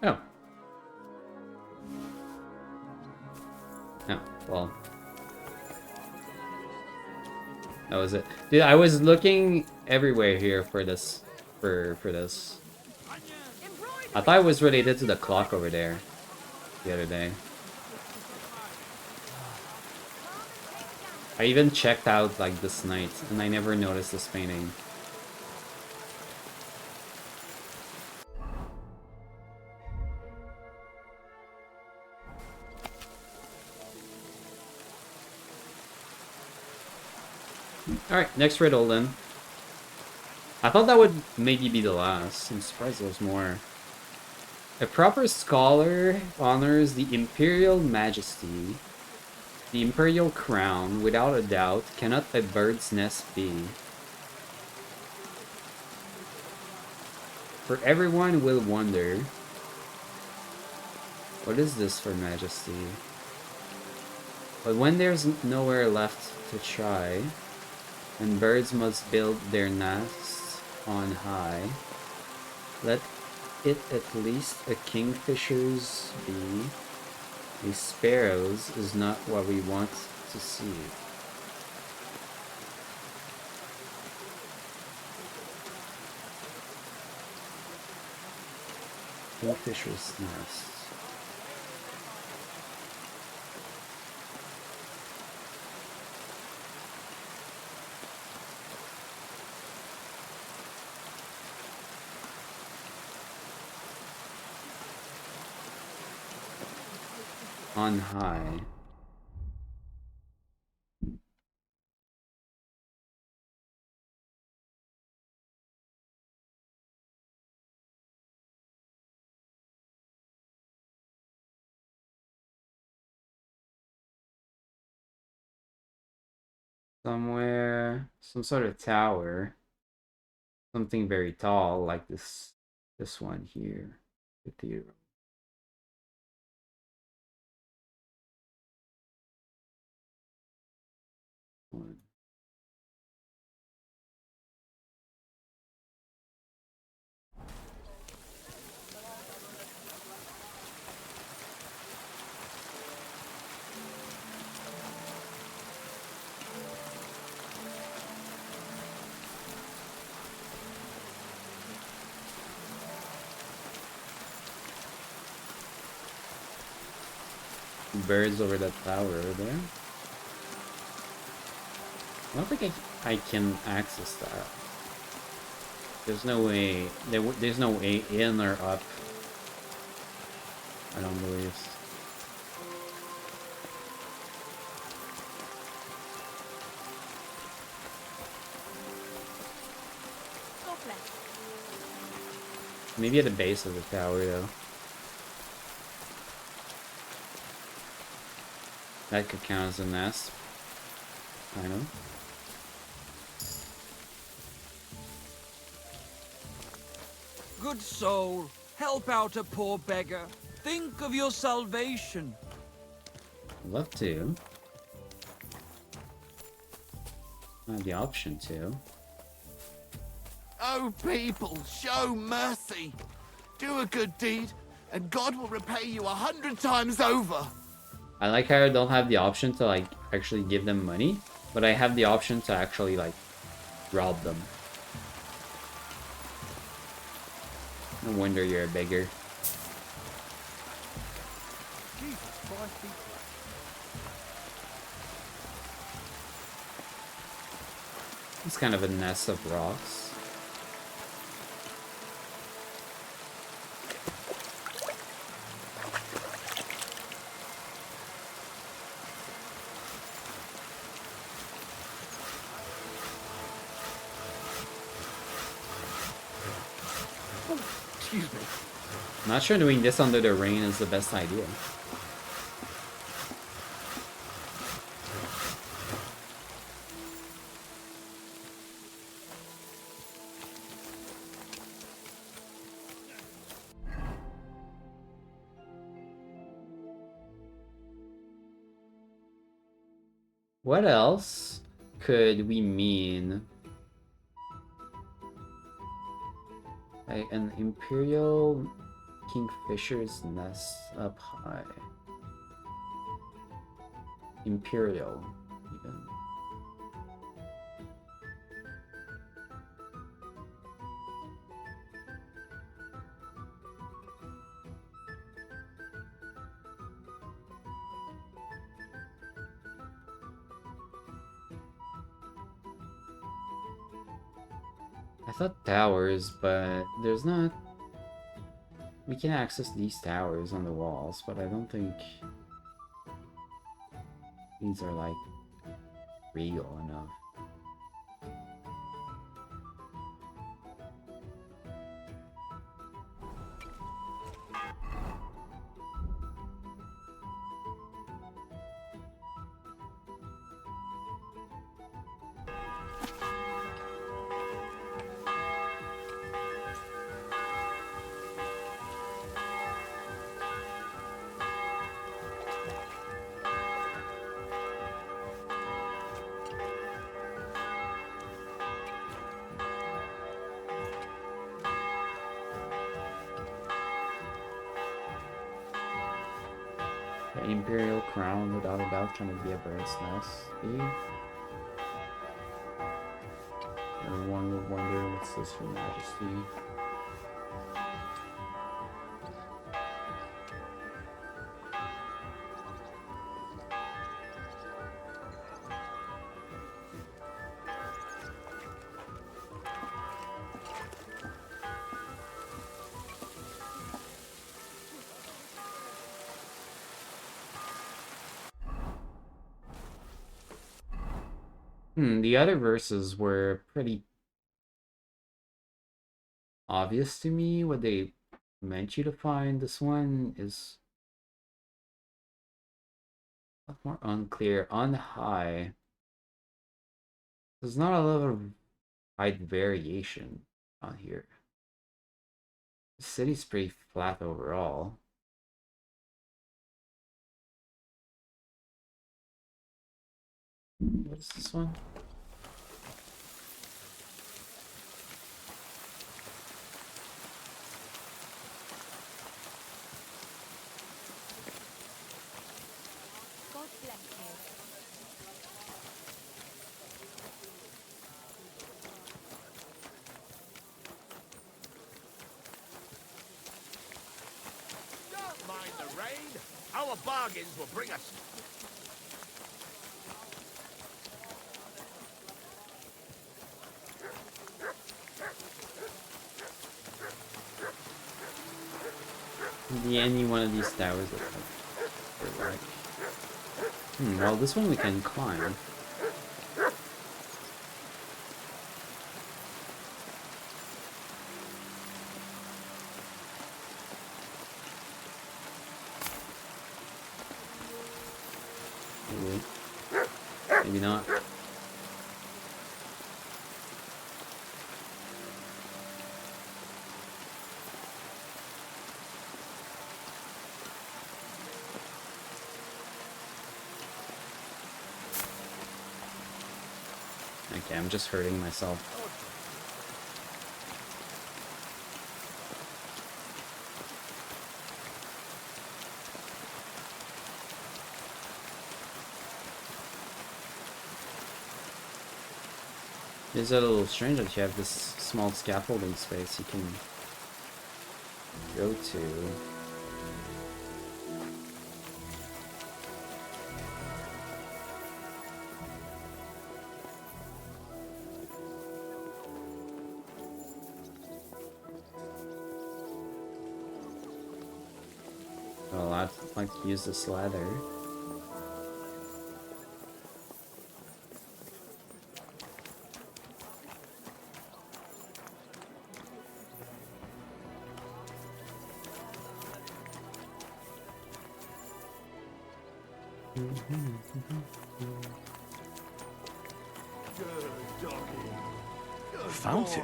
Oh. Oh, well. That was it. Dude, I was looking everywhere here for this. For this. I thought it was related to the clock over there the other day. I even checked out like this night and I never noticed this painting. Alright, next riddle then. I thought that would maybe be the last. I'm surprised there's more. A proper scholar honors the imperial majesty. The imperial crown, without a doubt, cannot a bird's nest be. For everyone will wonder, what is this for majesty? But when there's nowhere left to try, and birds must build their nests on high, let it at least a kingfisher's be. A sparrow's is not what we want to see. Kingfisher's nest. On high. Somewhere, some sort of tower. Something very tall, like this one here. The theater. One. Birds over that tower over there. I don't think I can access that. There's no way. There's no way in or up. I don't believe. Maybe at the base of the tower, though. That could count as a nest. I know. Good soul, help out a poor beggar. Think of your salvation. Love to. I have the option to. Oh, people, show mercy. Do a good deed, and God will repay you 100 times over. I like how I don't have the option to like actually give them money, but I have the option to actually like rob them. No wonder you're a beggar. It's kind of a nest of rocks. Excuse me. Not sure doing this under the rain is the best idea. What else could we mean? An imperial kingfisher's nest up high. Imperial, even. I thought towers, but there's not. We can access these towers on the walls, but I don't think these are like real enough. The Imperial Crown, without a doubt, can be a bird's nest. Everyone would wonder, what's this, Your Majesty? The other verses were pretty obvious to me what they meant you to find. This one is a lot more unclear. On high, there's not a lot of height variation on here. The city's pretty flat overall. What is this one? God bless you. Don't mind the rain. Our bargains will bring us. Any one of these towers that are like. Well, this one we can climb. Maybe not. Okay, I'm just hurting myself. It's a little strange that you have this small scaffolding space you can go to. Well, I'd like to use this ladder. A fountain?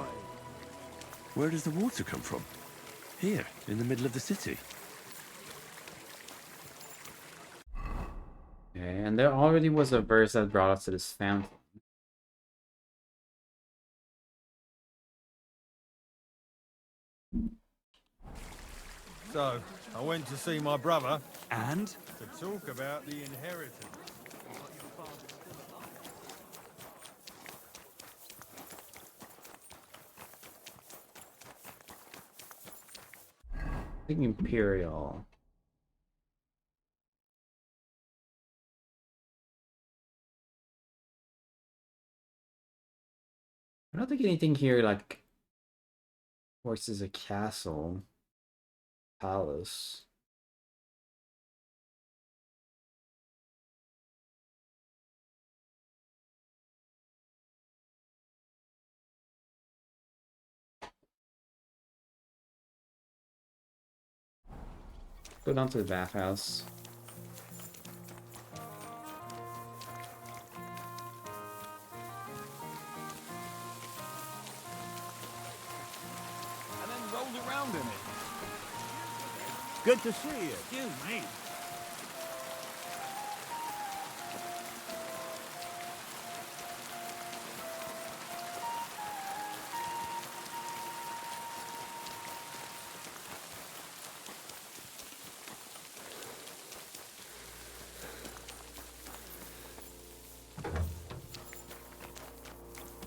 Where does the water come from? Here, in the middle of the city. Okay, and there already was a verse that brought us to this fountain. So, I went to see my brother. And? To talk about the inheritance. I think Imperial. I don't think anything here like course, is a castle. Palace. Go down to the bathhouse. And then rolled around in it. Good to see you. Excuse me.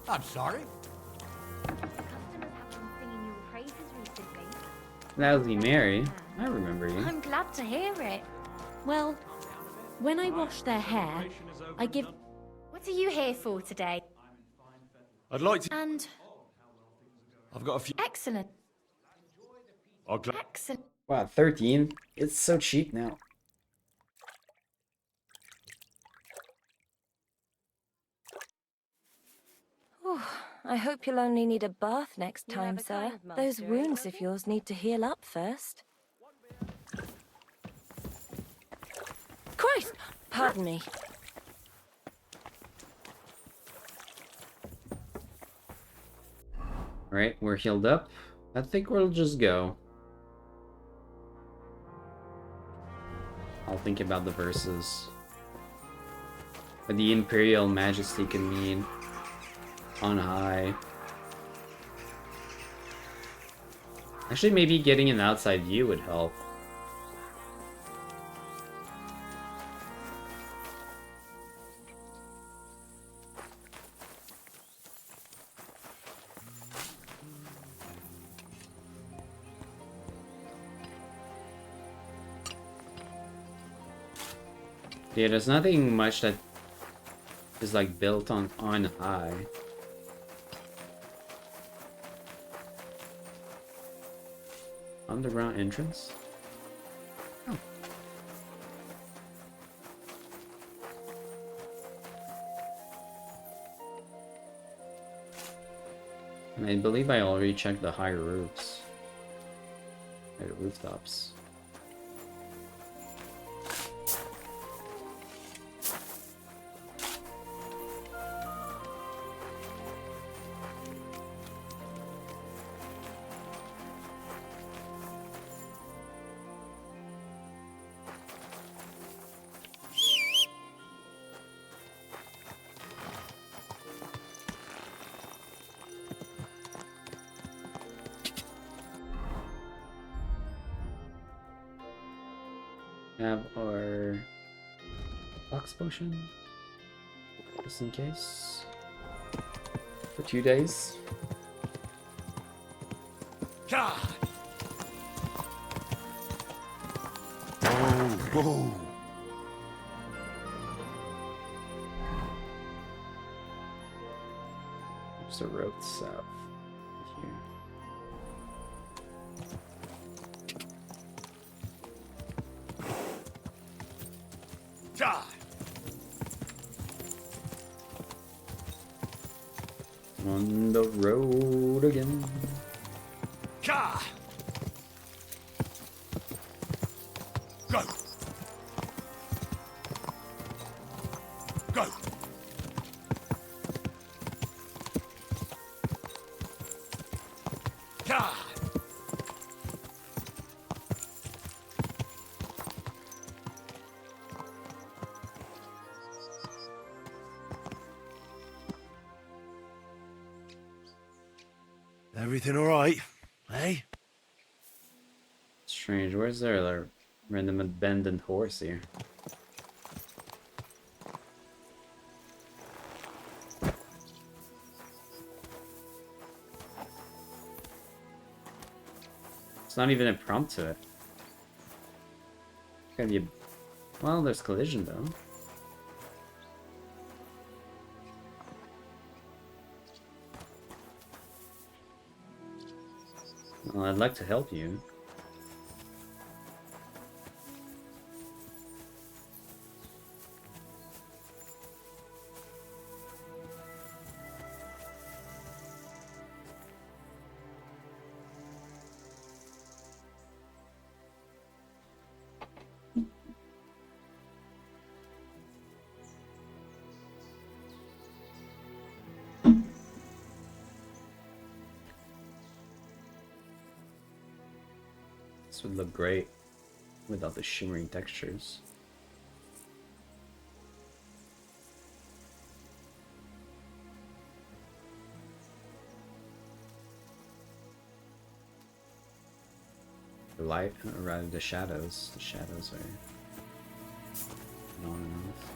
I'm sorry. Lousy Mary. I remember you. I'm glad to hear it. Well, when I wash their hair, I give... What are you here for today? I'd like to. And... I've got a few. Excellent. Excellent. Wow, 13? It's so cheap now. I hope you'll only need a bath next time, sir. Those wounds of yours need to heal up first. Christ! Pardon me. Alright, we're healed up. I think we'll just go. I'll think about the verses. But the Imperial Majesty can mean on high. Actually, maybe getting an outside view would help. Yeah, there's nothing much that is like built on high. Underground entrance? Oh. And I believe I already checked the higher roofs. Higher rooftops. Have our box potion just in case for 2 days. God. Oh. There's a road south here. Die. On the road again. Ka. Go. Go. Ka. Everything all right, eh? Strange. Where's there a random abandoned horse here? It's not even a prompt to it. Gotta be a... Well, there's collision though. Well, I'd like to help you. This would look great without the shimmering textures. The light, or rather the shadows. The shadows are not enough.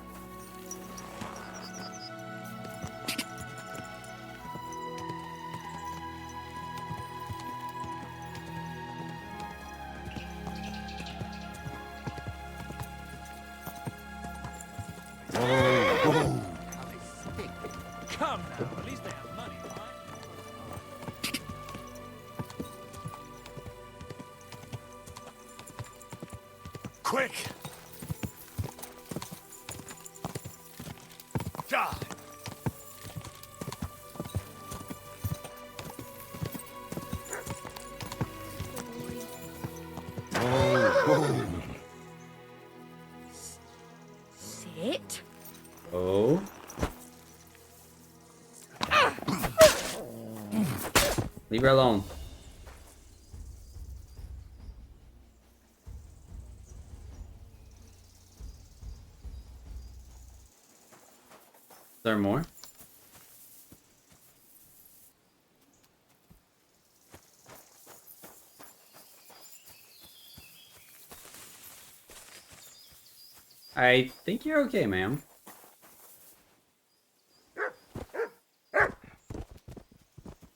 Come now, at least they have money, right? Quick! Die! Sit. Oh. Leave her alone. Is there more? I think you're okay, ma'am.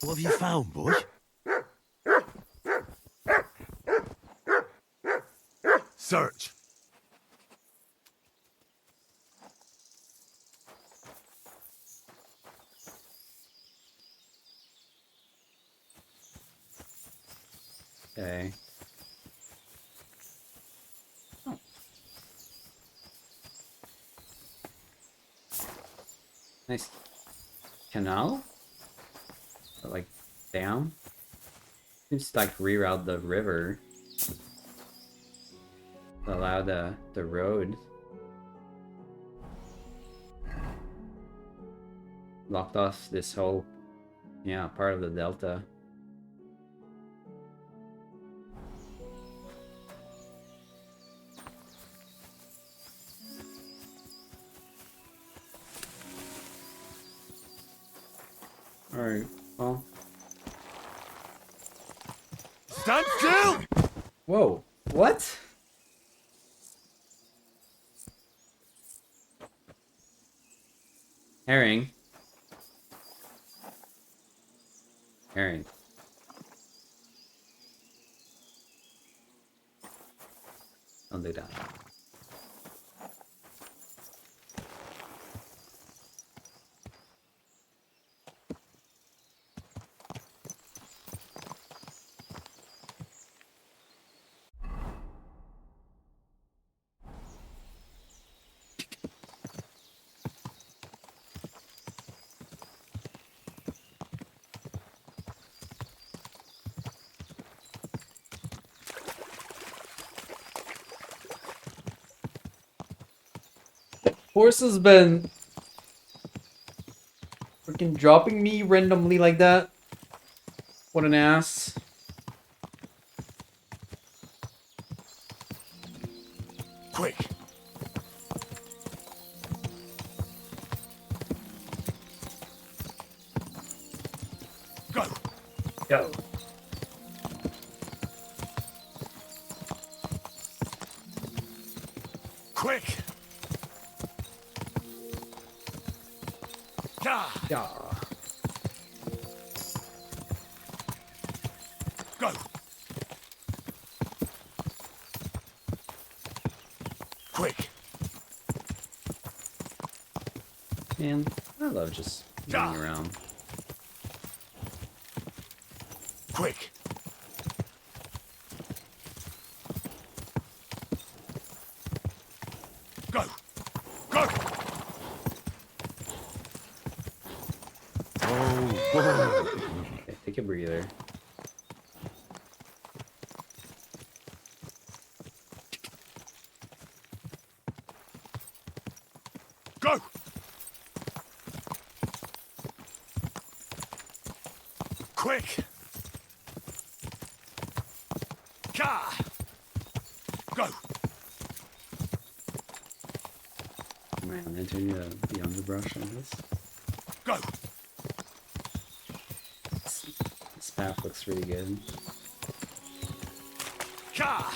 What have you found, boy? Search. Okay. Oh. Nice canal? Or like down? Seems to like reroute the river. To allow the road. Locked off this whole, yeah, part of the delta. Alright, well. Stand still! Whoa, what? Herring. Herring. Don't do that. Horse has been freaking dropping me randomly like that. What an ass. Quick. Go. Go. Quick. Yeah. Yeah. Go. Quick. Man, I love just running around. Quick. Go! Go! Okay, take a breather. Go! Quick! Ka! Go! Man, entering the underbrush on this. Go! This path looks really good. Ka!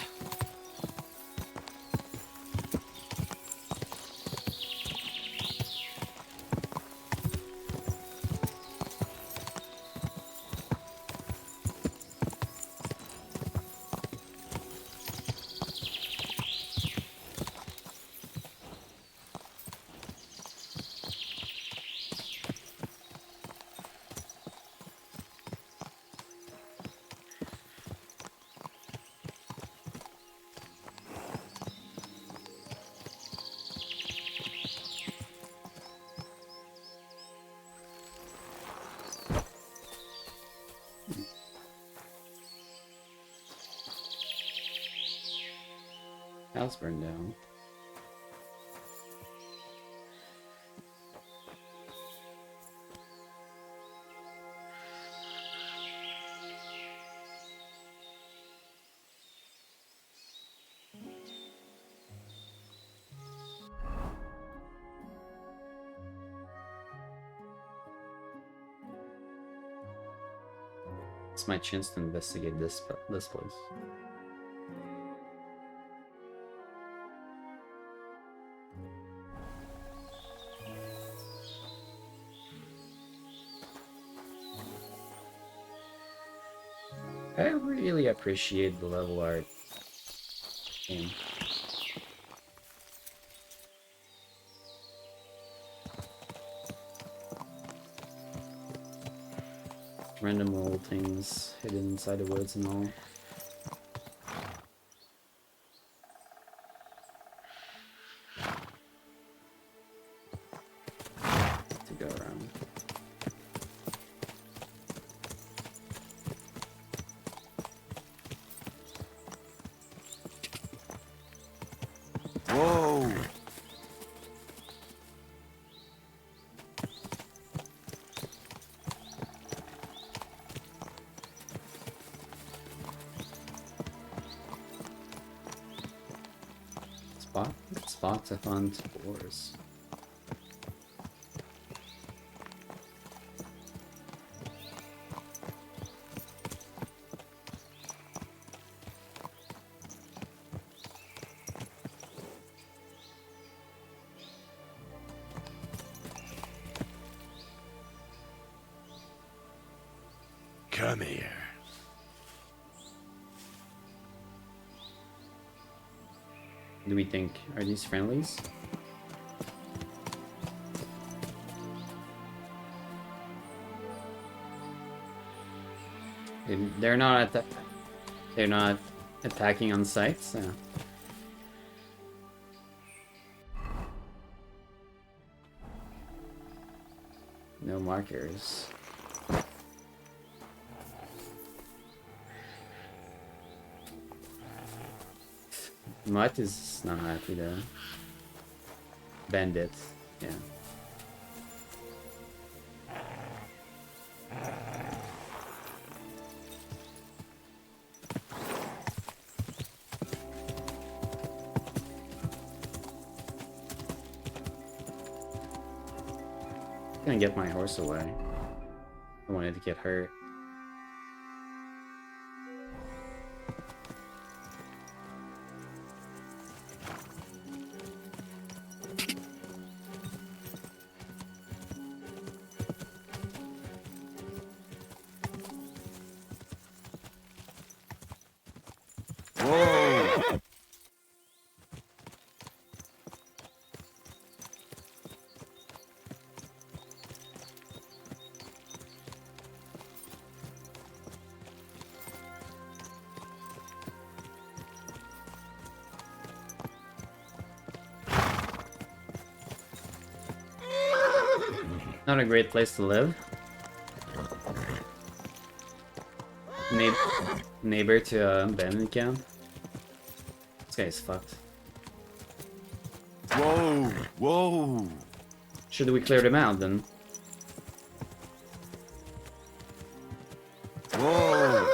House burned down. It's my chance to investigate this place. I really appreciate the level art game. Random little things hidden inside the woods and all. To go around. Whoa! Spots I found spores. Come here. Do we think, are these friendlies? They're not they're not attacking on sight, so. No markers. Mutt is not happy though. Bandit, yeah. Gonna get my horse away. I wanted to get hurt. Whoa! Not a great place to live. Neighbor to abandoned camp. This guy's fucked. Whoa, whoa. Should we clear them out then? Whoa.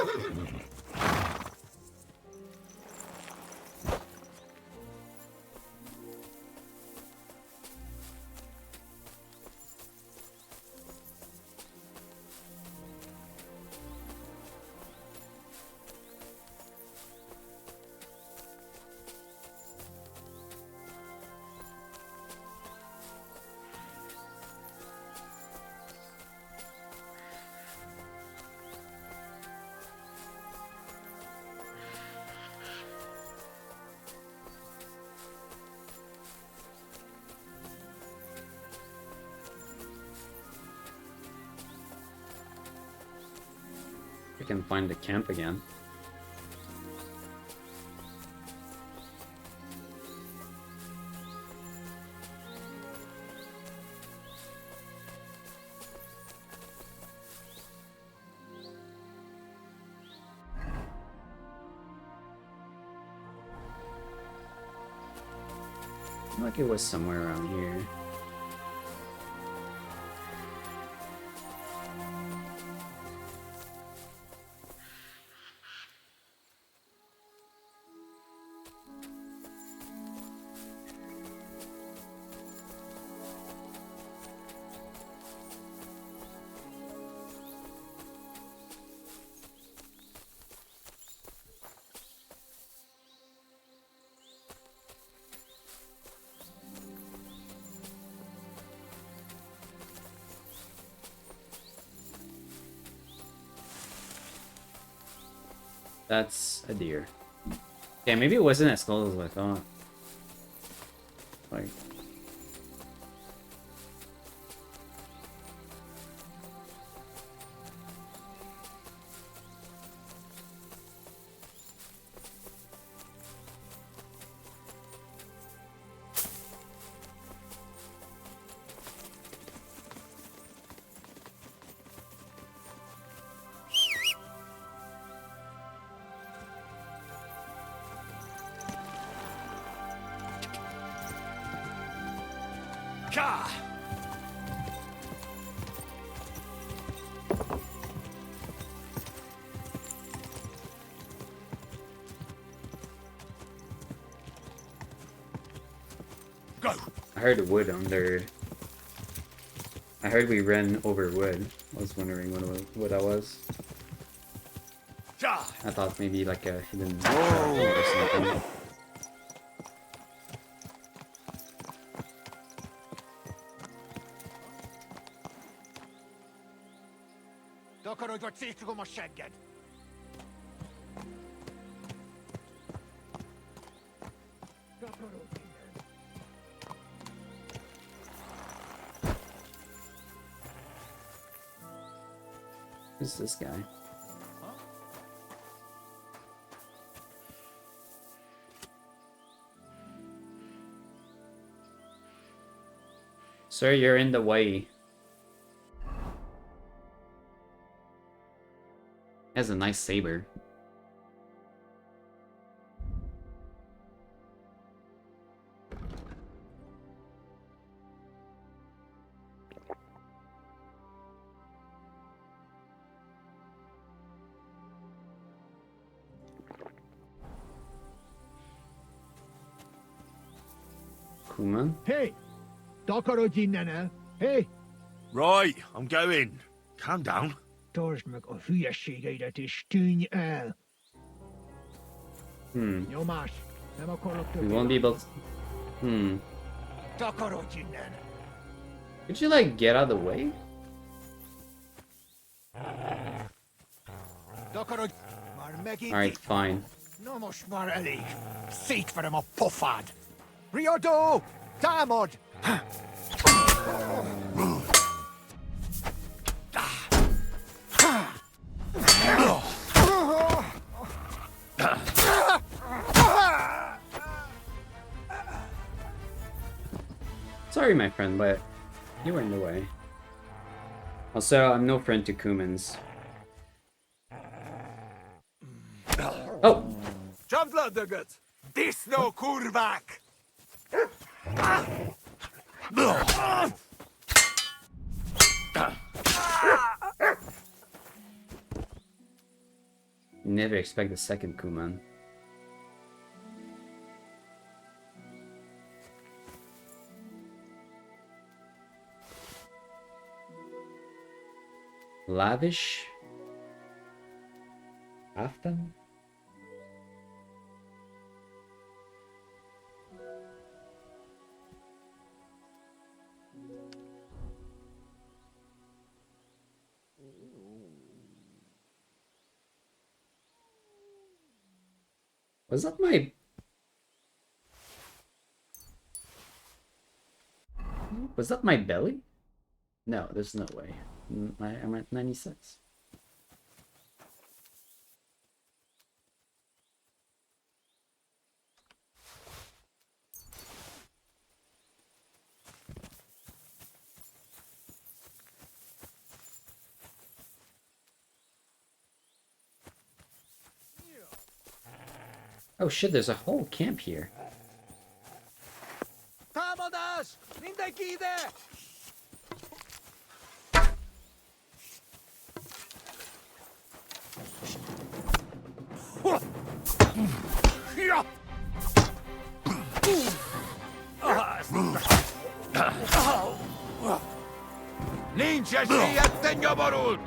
I can find the camp again. I feel like it was somewhere around here. That's a deer. Yeah, maybe it wasn't as close as I thought. Like... Ka! Go! I heard wood under... I heard we ran over wood. I was wondering what that was. I thought maybe like a hidden trap or something. Takarodj, vagy szétszugom a segged! Who's this guy? Sir, you're in the way. Has a nice saber. Kuman? Hey! Takarodj innen el! Hey! Right, I'm going. Calm down. Tartsd meg a hülyességeidet és tűnj el! Nyomás! Nem akarok We többé won't be able to... Takarodj innen! Could you like get out of the way? Takarodj! Már megint... Alright, fine. Na most már elég! Szétverem a pofád! Riadó! Támad! Sorry, my friend, but you were in the way. Also, I'm no friend to Kumans. Oh! Csapdlabdögöt! Disznó kurvák! You never expect the second Kuman. Lavish? Afton? Was that my... Was that my belly? No, there's no way. I'm at 96. Oh shit, there's a whole camp here. Támadás! Mindenki ide! Nincs esélyed, te nyomorult!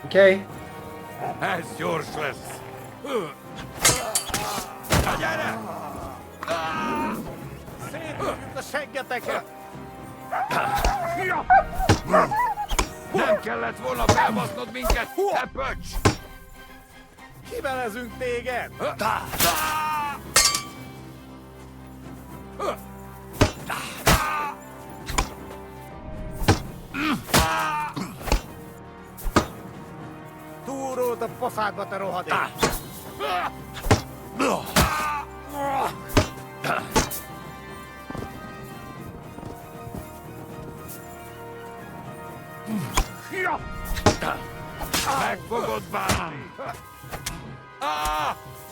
Okay. Ez gyors lesz. Na gyere! Szétüljük a seggeteket! Nem kellett volna felbasznod minket, te pöcs! Kivelezünk téged! Túrót a pofádba, te rohadék! Meg fogod bánni!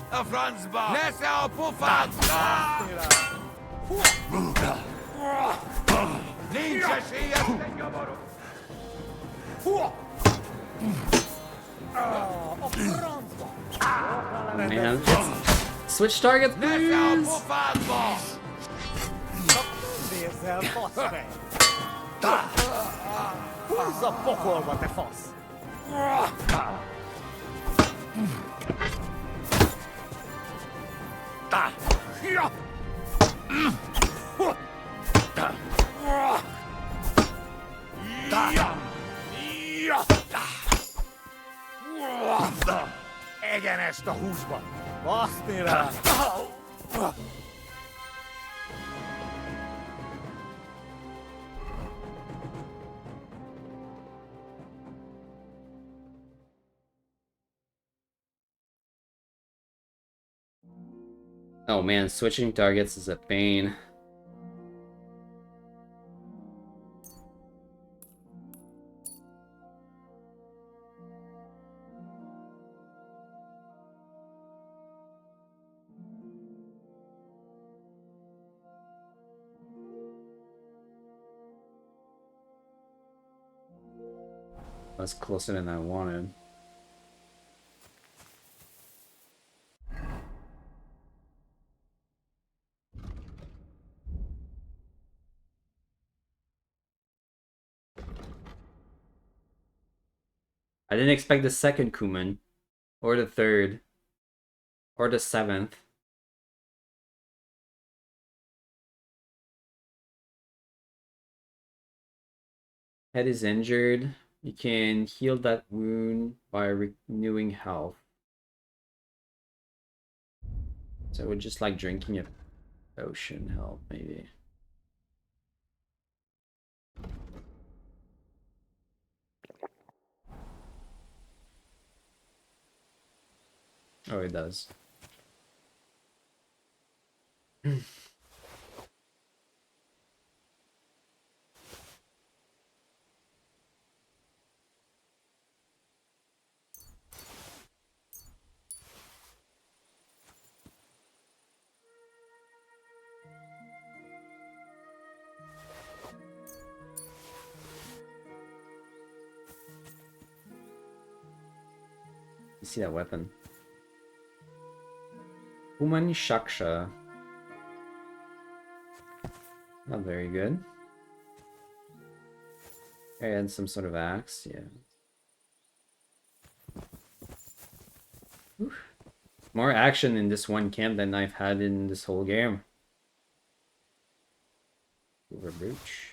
A francba! Nesze a pofádba! Nincs esélyed, te nyomorú! A francba! Man, switch targets, Nesze a please! pofádba! Nézzel, fasz meg! Húzz a pokolba, te fasz! Egyenest a húsba! Baszni rá! Oh man, switching targets is a pain. That's closer than I wanted. I didn't expect the second Kuman, or the third, or the seventh. Head is injured. You can heal that wound by renewing health. So it would just like drinking a potion help, maybe. Oh, it does. see that weapon. Umani Shaksha. Not very good. And some sort of axe, yeah. Oof. More action in this one camp than I've had in this whole game. Silver brooch.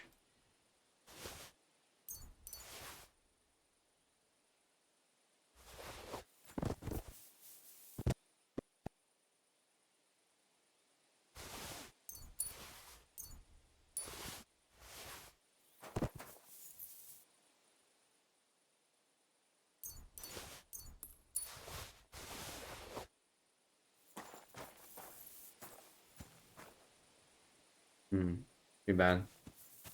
Too bad.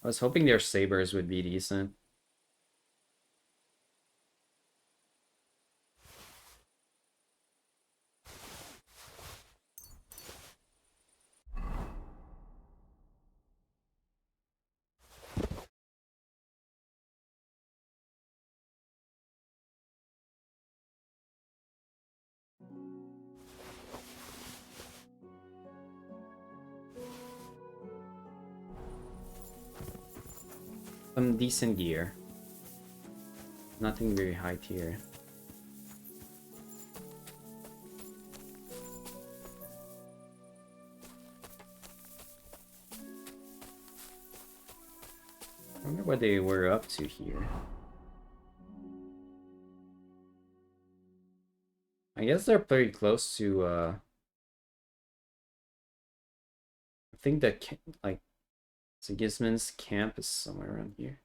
I was hoping their sabers would be decent. Some decent gear. Nothing very high tier. I wonder what they were up to here. I guess they're pretty close to, I think that, like, Sigismund's camp is somewhere around here.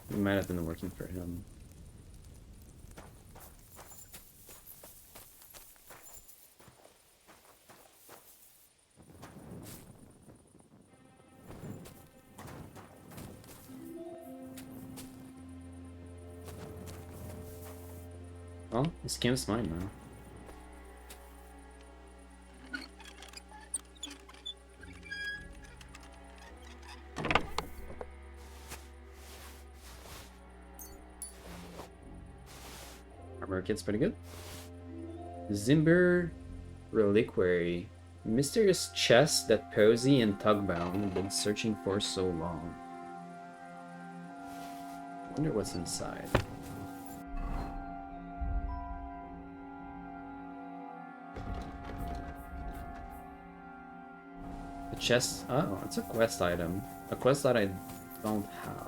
It might have been working for him. Well, this camp's mine now. Armor kit's pretty good. Zimber Reliquary. Mysterious chest that Posey and Tugbound have been searching for so long. I wonder what's inside. The chest. Oh, it's a quest item. A quest that I don't have.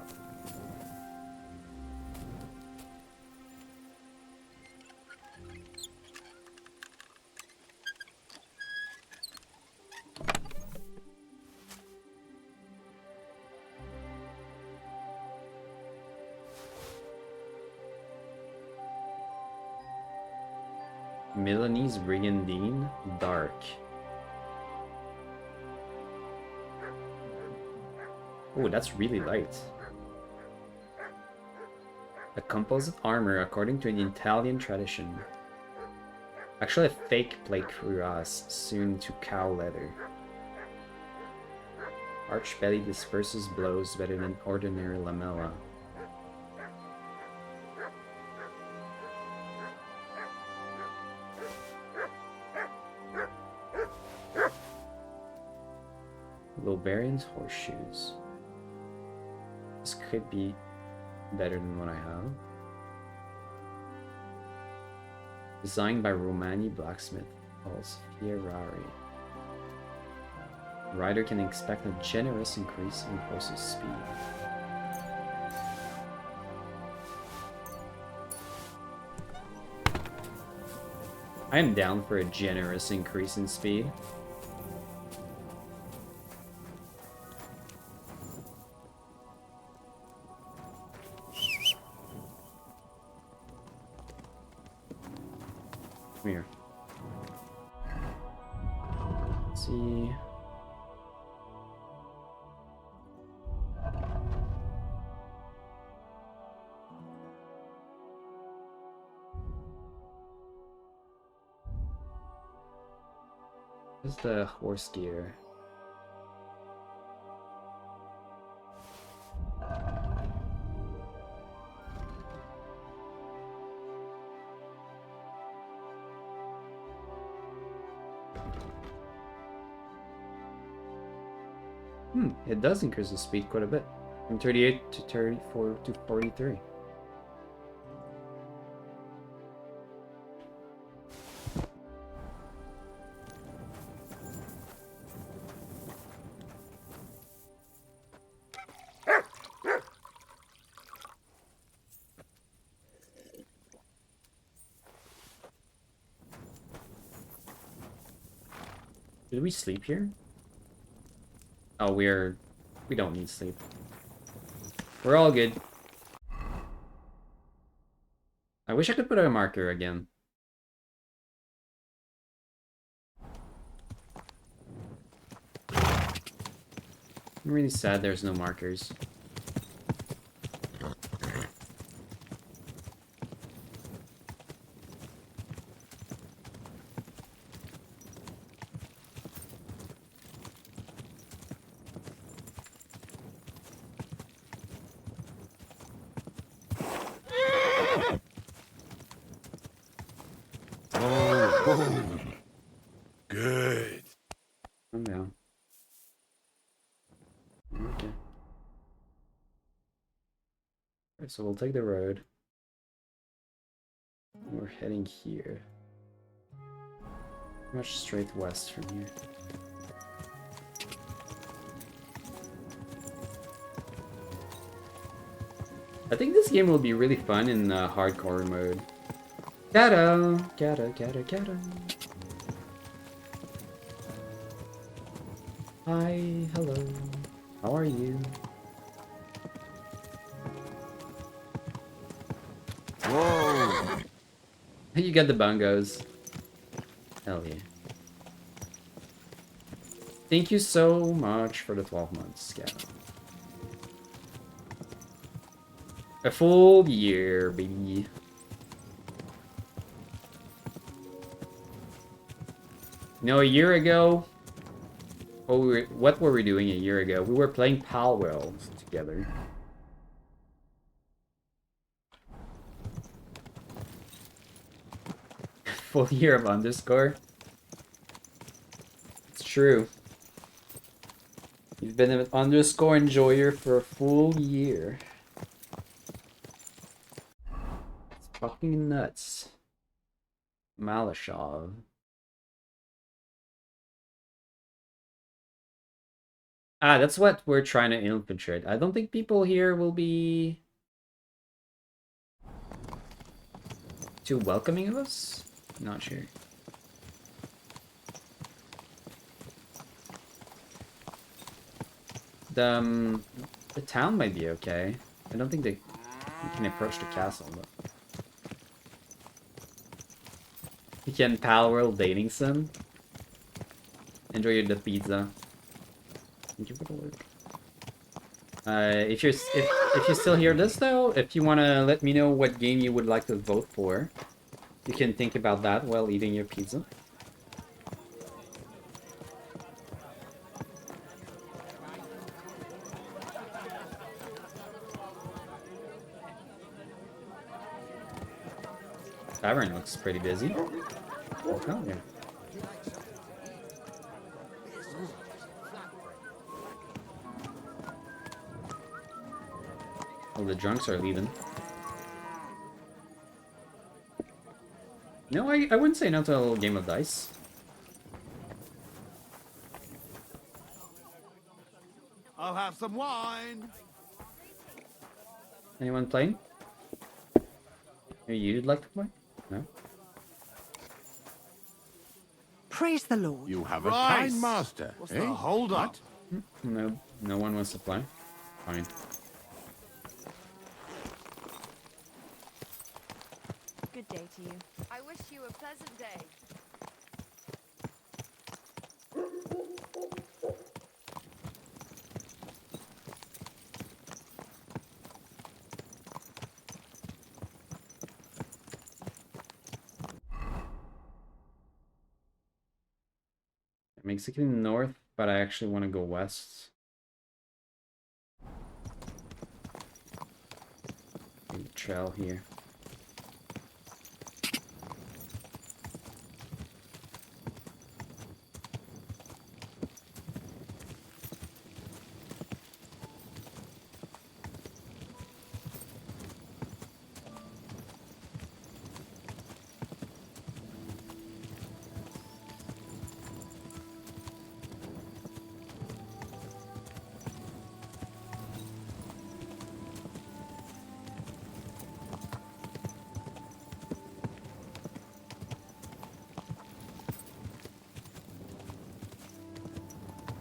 Milanese Brigandine Dark. Oh, that's really light. A composite armor according to an Italian tradition. Actually a fake plate cuirass, soon to cow leather. Arch belly disperses blows better than ordinary lamella. Lobarian's horseshoes. This could be better than what I have. Designed by Romani blacksmith calls Ferrari. Rider can expect a generous increase in horse's speed. I am down for a generous increase in speed. Come here. Let's see. Where's the horse gear? It does increase the speed quite a bit. From 38 to 34 to 43. Did we sleep here? Oh, we don't need sleep. We're all good. I wish I could put a marker again. I'm really sad there's no markers. Good. Calm down. Okay. Alright, so we'll take the road. We're heading here. Much straight west from here. I think this game will be really fun in hardcore mode. Gato! Gato, gato, gato. Hi, hello. How are you? Whoa! You got the bongos. Hell yeah. Thank you so much for the 12 months, Gato. A full year, baby. You know, a year ago, what were we doing a year ago? We were playing Palwell together. Full year of underscore. It's true. You've been an underscore enjoyer for a full year. It's fucking nuts. Malashov. Ah, that's what we're trying to infiltrate. I don't think people here will be too welcoming of us. Not sure. The town might be okay. I don't think they can approach the castle, but you can Palworld dating sim. Enjoy the pizza. Thank you for the work. If you still hear this though, if you wanna let me know what game you would like to vote for, you can think about that while eating your pizza. Tavern looks pretty busy. Oh, yeah. Oh, the drunks are leaving. No, I wouldn't say no to a little game of dice. I'll have some wine. Anyone playing? Maybe you'd like to play? No? Praise the Lord. You have a kind master, What's eh? the hold up? No, no one wants to play. Fine. Good day to you. I wish you a pleasant day. Mexican north, but I actually want to go west. Trail here.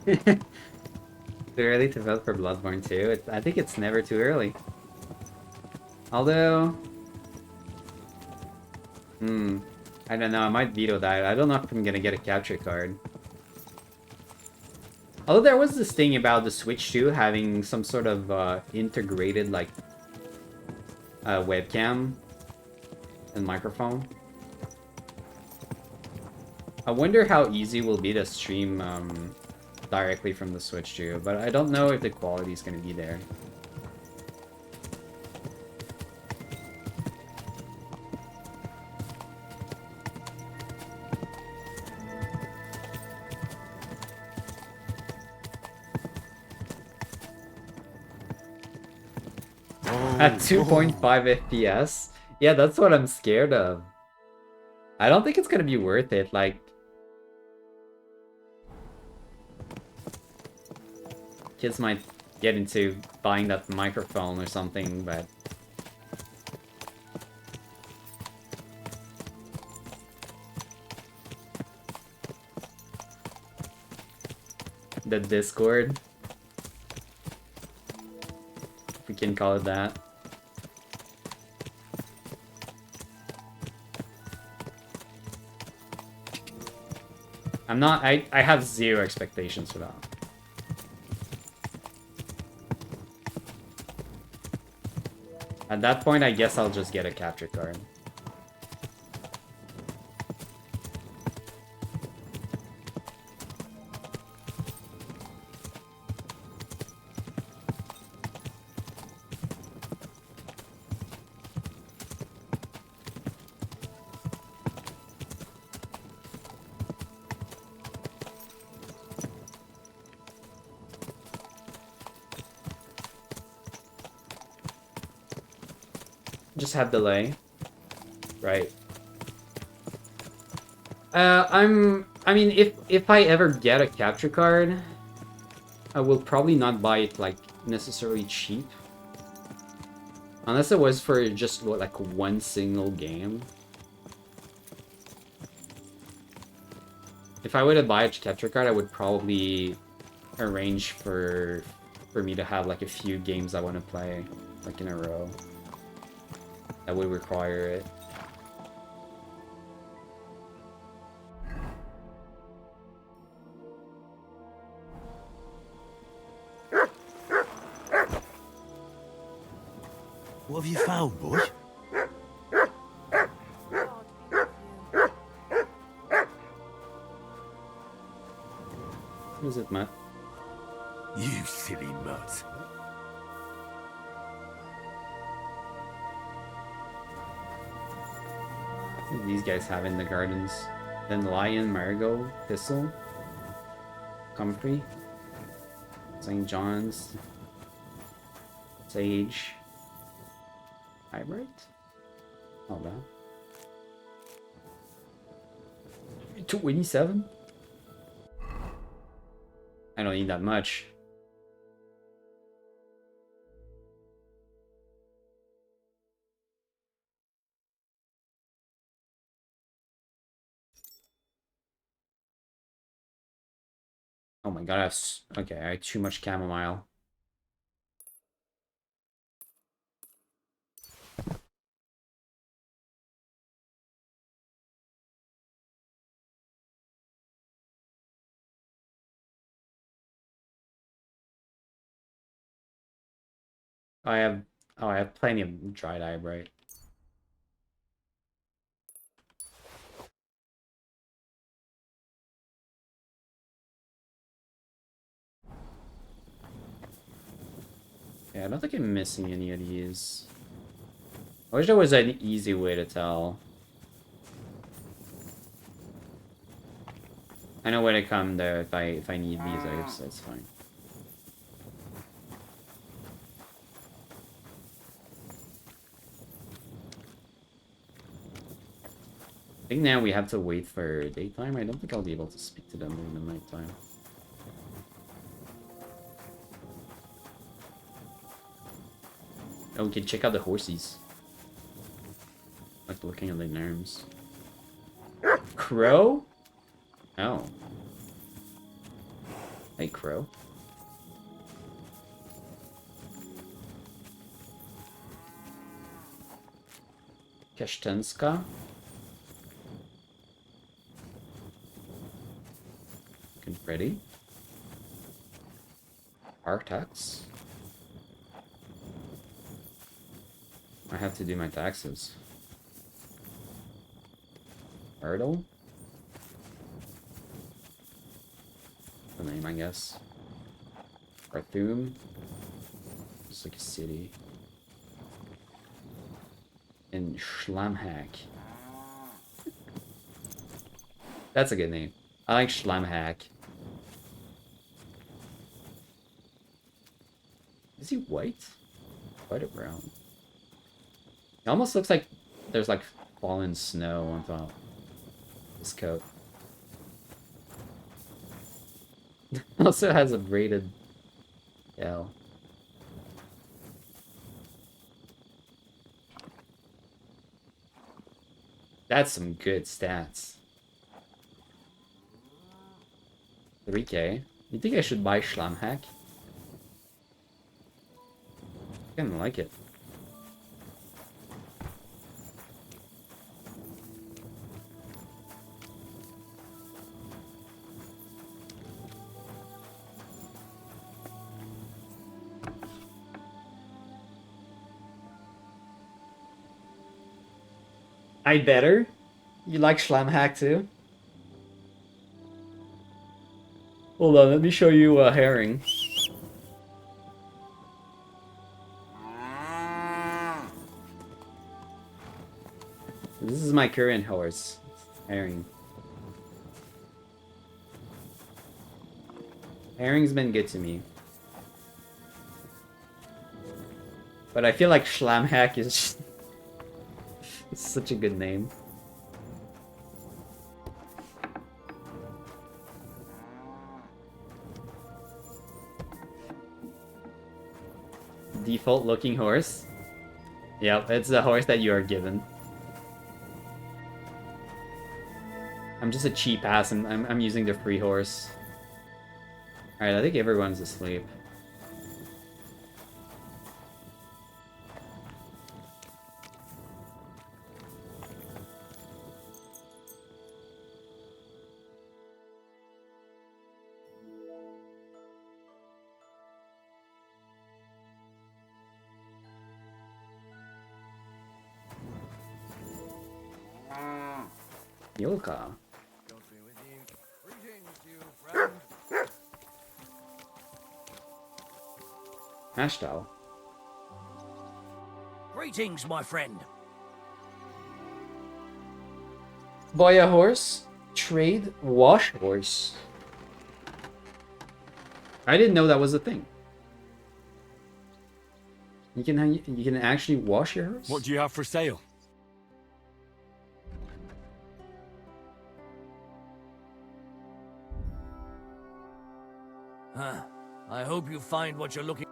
Too early to vote for Bloodborne 2? I think it's never too early. Although... I don't know, I might veto that. I don't know if I'm gonna get a capture card. Although there was this thing about the Switch 2 having some sort of integrated, like, webcam and microphone. I wonder how easy it will be to stream directly from the Switch 2, but I don't know if the quality is going to be there. At 2.5 FPS? Yeah, that's what I'm scared of. I don't think it's gonna be worth it, like... Kids might get into buying that microphone or something, but... The Discord? If we can call it that. I'm not... I have zero expectations for that. At that point, I guess I'll just get a capture card. Just have delay. Right. I mean, if I ever get a capture card, I will probably not buy it, like, necessarily cheap. Unless it was for just, what, like, one single game. If I were to buy a capture card, I would probably arrange for me to have, like, a few games I want to play, like, in a row. That would require it. What have you found, boy? What is it, Matt? You silly mutt. What do these guys have in the gardens? Dandelion, marigold, thistle, comfrey, St. John's, sage, hybrid. Hold on. 27? I don't need that much. Oh my god, okay, I have too much chamomile. I have plenty of dried eyebright. Yeah, I don't think I'm missing any of these. I wish there was an easy way to tell. I know where to come there if I need these herbs, that's fine. I think now we have to wait for daytime. I don't think I'll be able to speak to them during the nighttime. Oh, we can check out the horses. Like looking at the names. Crow? Oh. Hey, Crow. Kashtenska. Ready? Artax. I have to do my taxes. Erdal? The name, I guess. Khartoum. It's like a city. And Schlamhack. That's a good name. I like Schlamhack. Is he white? White or brown? It almost looks like there's like fallen snow on top of his coat. Also has a braided tail. That's some good stats. 3k. You think I should buy Schlamhack? I kinda like it. I better. You like Schlamhack too? Hold on, let me show you a herring. This is my current horse, Herring. Herring's been good to me. But I feel like Schlamhack is just... it's such a good name. Default looking horse. Yep, it's the horse that you are given. I'm just a cheap ass and I'm using the free horse. Alright, I think everyone's asleep. Yoka. Ashtal. Greetings, my friend. Buy a horse, trade, wash horse. I didn't know that was a thing. You can actually wash your horse? What do you have for sale? Huh. I hope you find what you're looking.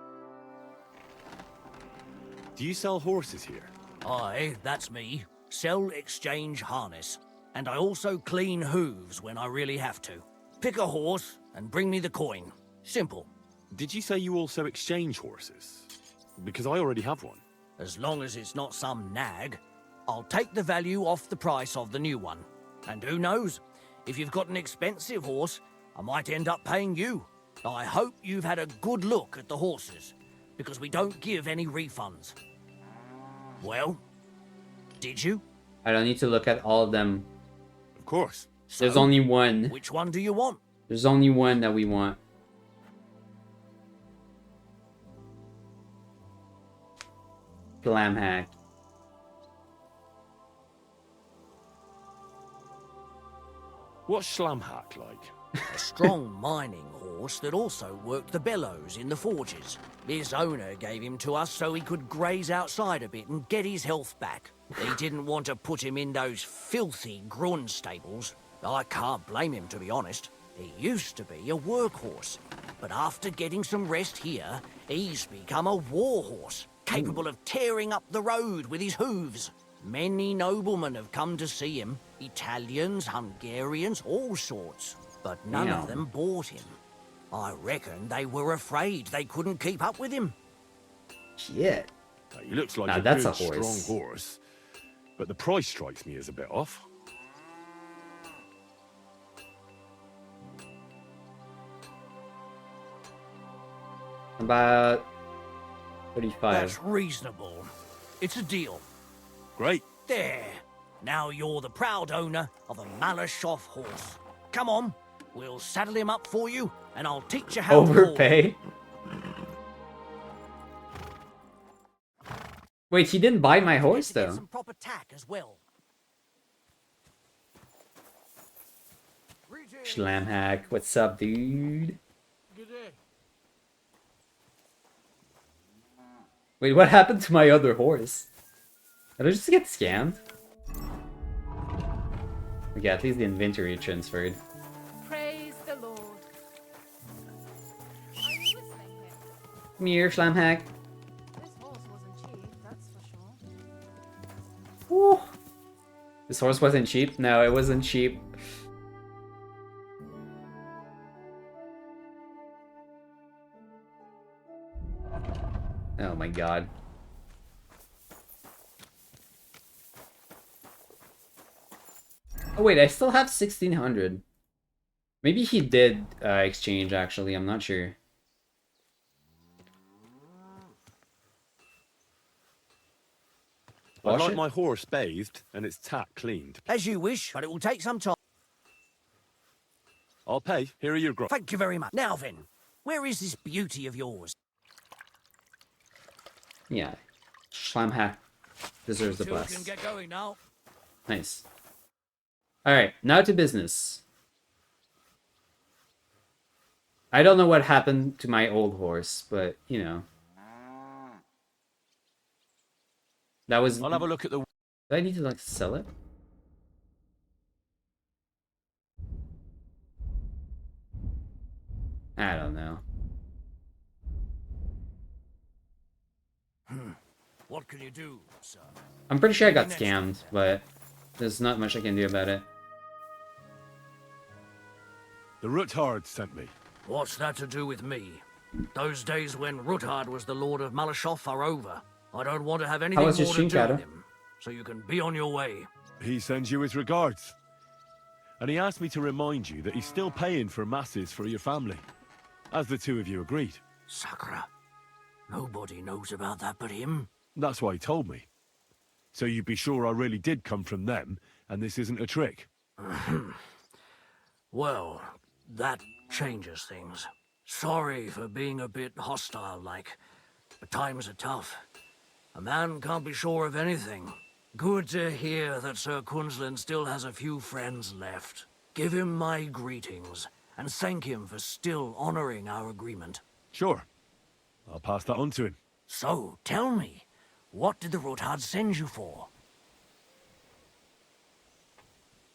Do you sell horses here? Aye, that's me. Sell, exchange, harness. And I also clean hooves when I really have to. Pick a horse and bring me the coin. Simple. Did you say you also exchange horses? Because I already have one. As long as it's not some nag, I'll take the value off the price of the new one. And who knows, if you've got an expensive horse, I might end up paying you. I hope you've had a good look at the horses, because we don't give any refunds. Well, did you? I don't need to look at all of them. Of course. There's So, only one. Which one do you want? There's only one that we want. Glamhack. What's Schlamhack like? A strong mining horse that also worked the bellows in the forges. His owner gave him to us so he could graze outside a bit and get his health back. He didn't want to put him in those filthy Grun stables. I can't blame him, to be honest. He used to be a workhorse, but after getting some rest here, he's become a warhorse, capable of tearing up the road with his hooves. Many noblemen have come to see him, Italians, Hungarians, all sorts, but none of them bought him. I reckon they were afraid they couldn't keep up with him. Shit. He looks like Now a that's good, a horse. strong horse, but the price strikes me as a bit off. About 35. That's reasonable. It's a deal. Great. There. Now you're the proud owner of a Malashov horse. Come on, we'll saddle him up for you, and I'll teach you how to Overpay? Wait, he didn't buy my horse though. some proper tack as well. Schlamhack, what's up, dude? Wait, what happened to my other horse? Did I just get scammed? Okay, at least the inventory transferred. Praise the Lord. Are you listening here? Come here, Schlamhack. This horse wasn't cheap, that's for sure. Woo. This horse wasn't cheap? No, it wasn't cheap. Oh my god. Oh wait, I still have 1600. Maybe he did exchange actually, I'm not sure. I'd like my horse bathed and its tack cleaned. As you wish, but it will take some time. I'll pay. Here are your grub. Thank you very much. Now then, where is this beauty of yours? Yeah. Schlamhack deserves the Two can bless. get going now. Nice. Alright, now to business. I don't know what happened to my old horse, but, you know. That was... I'll have a look at the... Do I need to, like, sell it? I don't know. What can you do, sir? I'm pretty sure I got scammed, but there's not much I can do about it. The Ruthard sent me. What's that to do with me? Those days when Ruthard was the Lord of Malashov are over. I don't want to have anything more was your to stream, do with Shadow? him. So you can be on your way. He sends you his regards. And he asked me to remind you that he's still paying for masses for your family. As the two of you agreed. Sakura. Nobody knows about that but him. That's why he told me. So you'd be sure I really did come from them, and this isn't a trick. Well, that changes things. Sorry for being a bit hostile-like, but times are tough. A man can't be sure of anything. Good to hear that Sir Kunzlin still has a few friends left. Give him my greetings, and thank him for still honoring our agreement. Sure. I'll pass that on to him. So, tell me, what did the Ruthard send you for?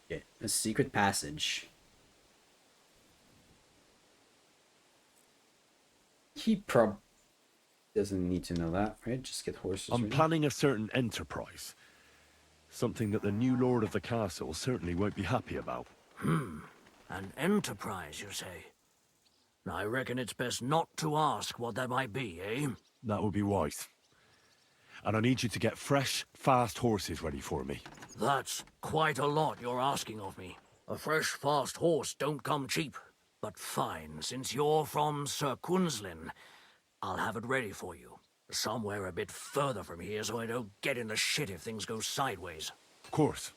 Yeah, a secret passage. He doesn't need to know that, right? Just get horses. I'm ready. planning a certain enterprise. Something that the new lord of the castle certainly won't be happy about. An enterprise, you say? I reckon it's best not to ask what that might be, eh? That would be wise. And I need you to get fresh, fast horses ready for me. That's quite a lot you're asking of me. A fresh, fast horse don't come cheap. But fine, since you're from Sir Kunzlin, I'll have it ready for you. Somewhere a bit further from here so I don't get in the shit if things go sideways. Of course.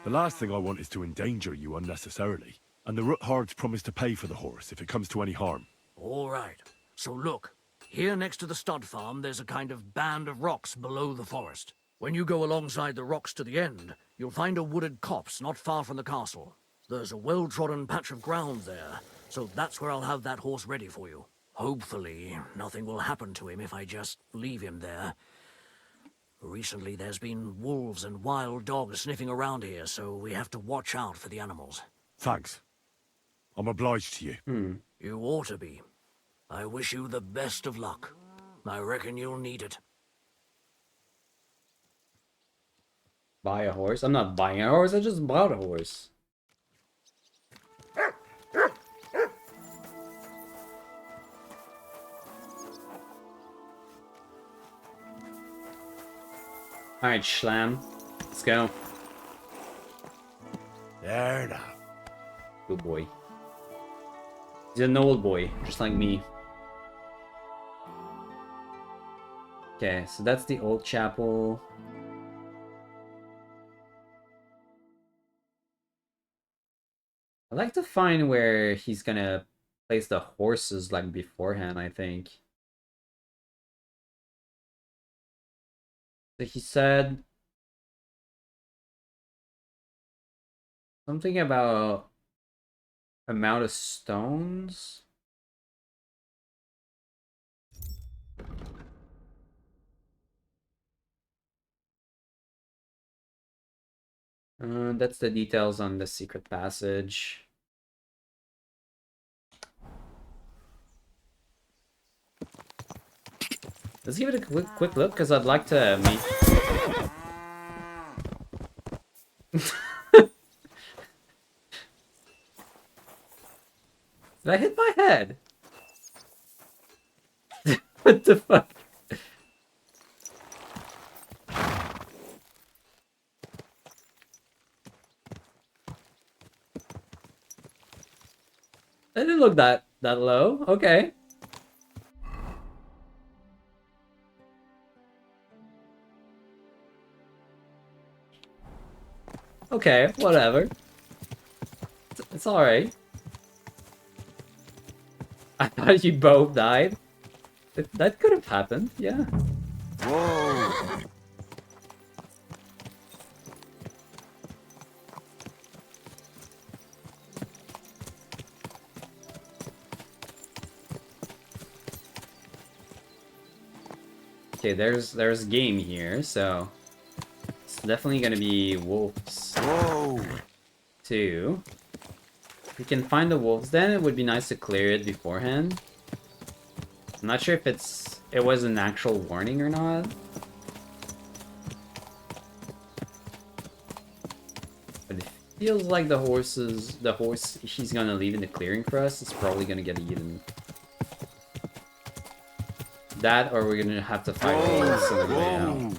The last thing I want is to endanger you unnecessarily. And the Ruthards promise to pay for the horse if it comes to any harm. All right. So look, Here next to the stud farm, there's a kind of band of rocks below the forest. When you go alongside the rocks to the end, you'll find a wooded copse not far from the castle. There's a well-trodden patch of ground there, so that's where I'll have that horse ready for you. Hopefully, nothing will happen to him if I just leave him there. Recently, there's been wolves and wild dogs sniffing around here, so we have to watch out for the animals. Thanks. I'm obliged to you. You ought to be. I wish you the best of luck. I reckon you'll need it. Buy a horse? I'm not buying a horse, I just bought a horse. Alright, Schlam. Let's go. There now. Good boy. He's an old boy, just like me. Okay, so that's the old chapel. I'd like to find where he's gonna place the horses like beforehand, I think. So he said something about amount of stones. That's the details on the secret passage. Let's give it a quick look, because I'd like to meet... Did I hit my head? What the fuck? It didn't look that low. Okay. Okay, whatever. It's alright. I thought you both died. That could have happened, yeah. Whoa! Okay, there's game here, so it's definitely gonna be wolves. Whoa! Too. If we can find the wolves, then it would be nice to clear it beforehand. I'm not sure if it was an actual warning or not. But it feels like the horse he's gonna leave in the clearing for us is probably gonna get eaten. That, or we're gonna have to fight wolves on the way out.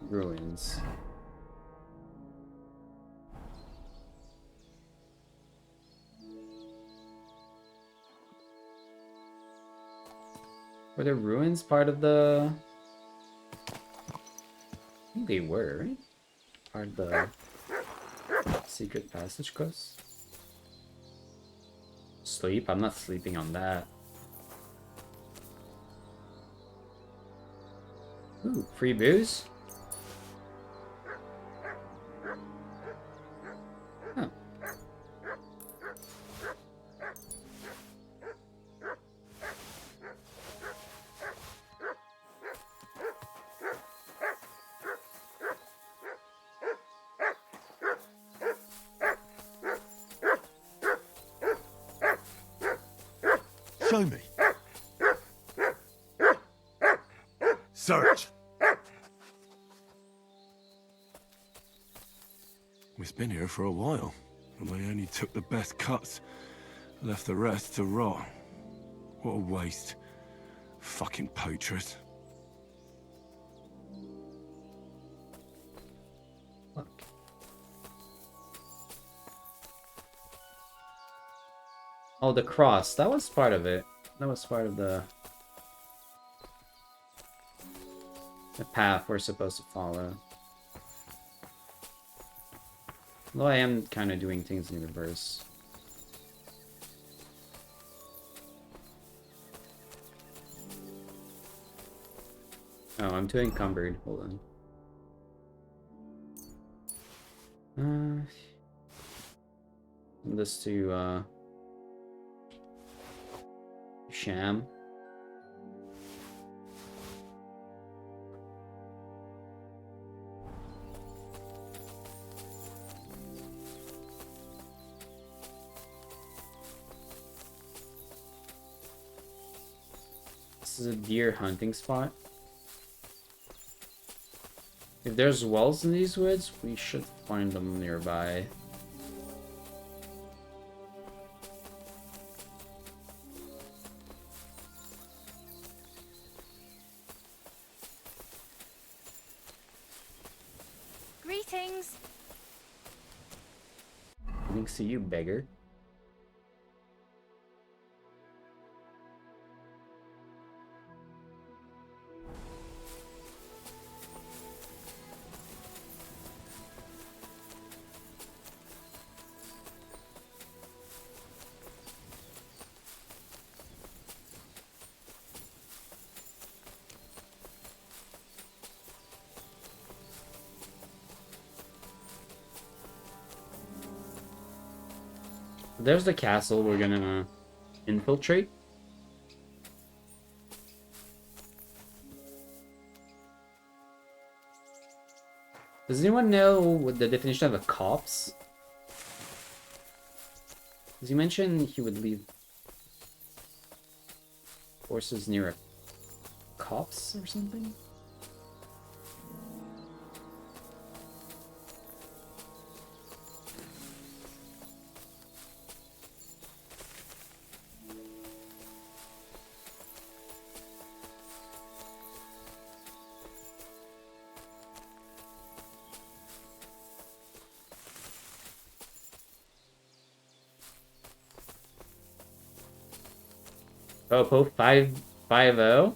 Ruins. Were the ruins part of the... I think they were, right? Part of the secret passage quest. Sleep? I'm not sleeping on that. Ooh, free booze? Huh. Show me. Search. We've been here for a while, and they only took the best cuts, left the rest to rot. What a waste. Fucking poachers. Oh, the cross. That was part of it. That was part of the... the path we're supposed to follow. Though I am kind of doing things in reverse. Oh, I'm too encumbered. Hold on. This to Sham. This is a deer hunting spot. If there's wells in these woods, we should find them nearby. Greetings. Thanks to you, beggar. There's the castle we're gonna infiltrate. Does anyone know what the definition of a copse? Does he mention he would leave horses near a copse or something? Oh, Pope 550.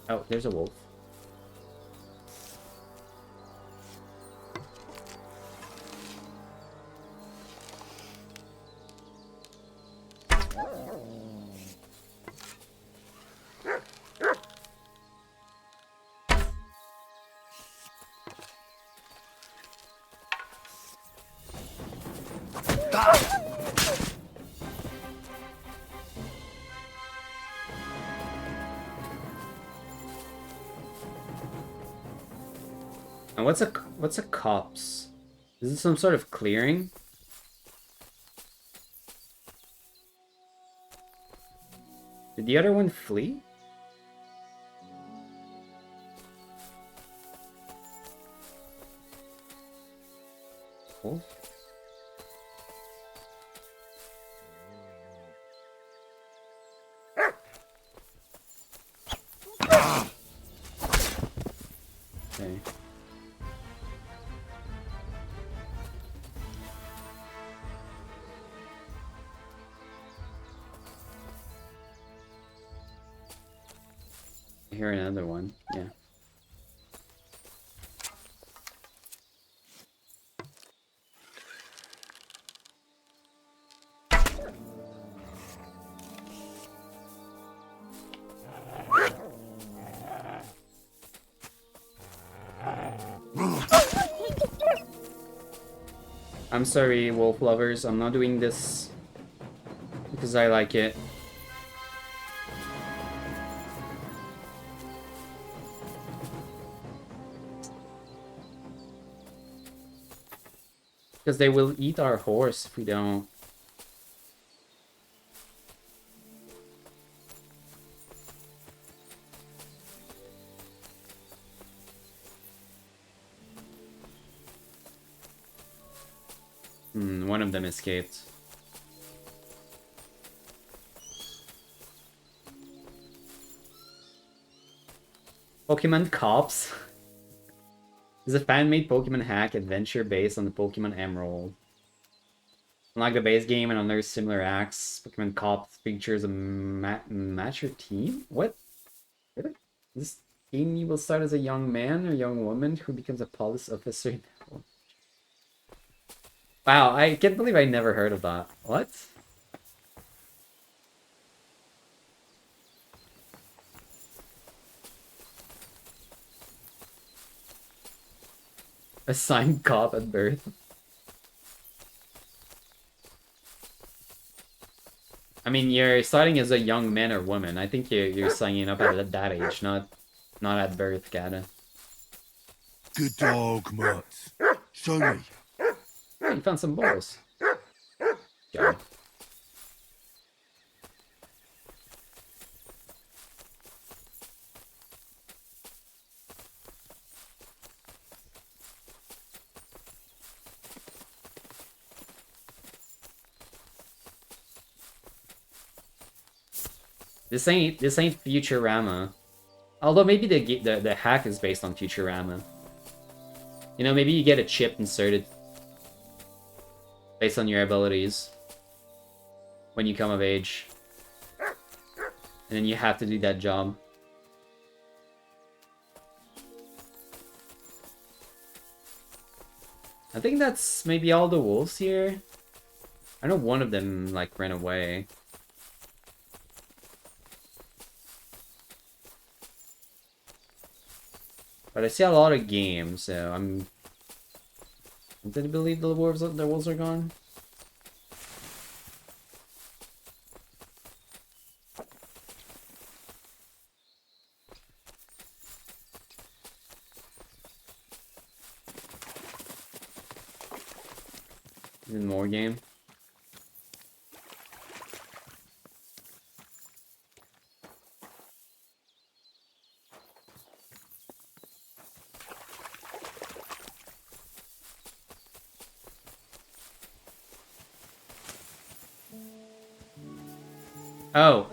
Oh, there's a wolf. And what's a copse? Is it some sort of clearing? Did the other one flee? Wolf? Okay. I hear another one. Yeah. I'm sorry, wolf lovers. I'm not doing this because I like it. Because they will eat our horse if we don't. One of them escaped. Pokemon Cops is a fan-made Pokemon hack adventure based on the Pokemon Emerald. Unlike the base game and other similar acts, Pokemon Cops features a match your team? What? Really? This Amy will start as a young man or young woman who becomes a police officer. Wow, I can't believe I never heard of that. What? Assigned cop at birth. I mean, you're starting as a young man or woman. I think you're signing up at that age, not at birth, Gata. Good dog, Mutt. Show me. Oh, you found some balls. Go. This ain't Futurama. Although maybe the hack is based on Futurama. You know, maybe you get a chip inserted based on your abilities when you come of age. And then you have to do that job. I think that's maybe all the wolves here. I know one of them, like, ran away. But I see a lot of games, so I'm... Did I believe the wolves are gone? Even more game. Oh,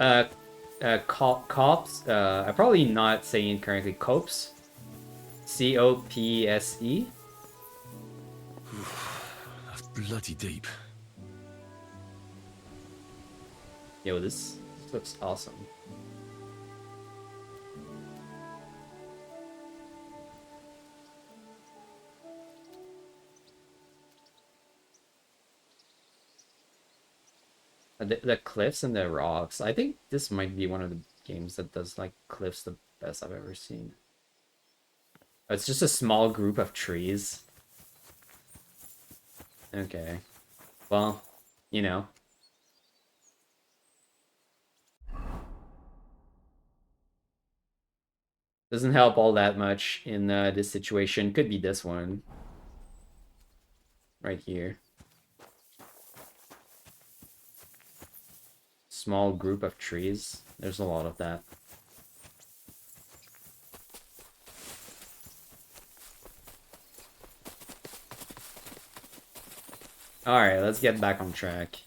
cops. I'm probably not saying it correctly. Copes. C-O-P-S-E. That's bloody deep. Yo, this looks awesome. The cliffs and the rocks. I think this might be one of the games that does like cliffs the best I've ever seen. It's just a small group of trees. Okay. Well, you know. Doesn't help all that much in this situation. Could be this one. Right here. Small group of trees. There's a lot of that. Alright, let's get back on track.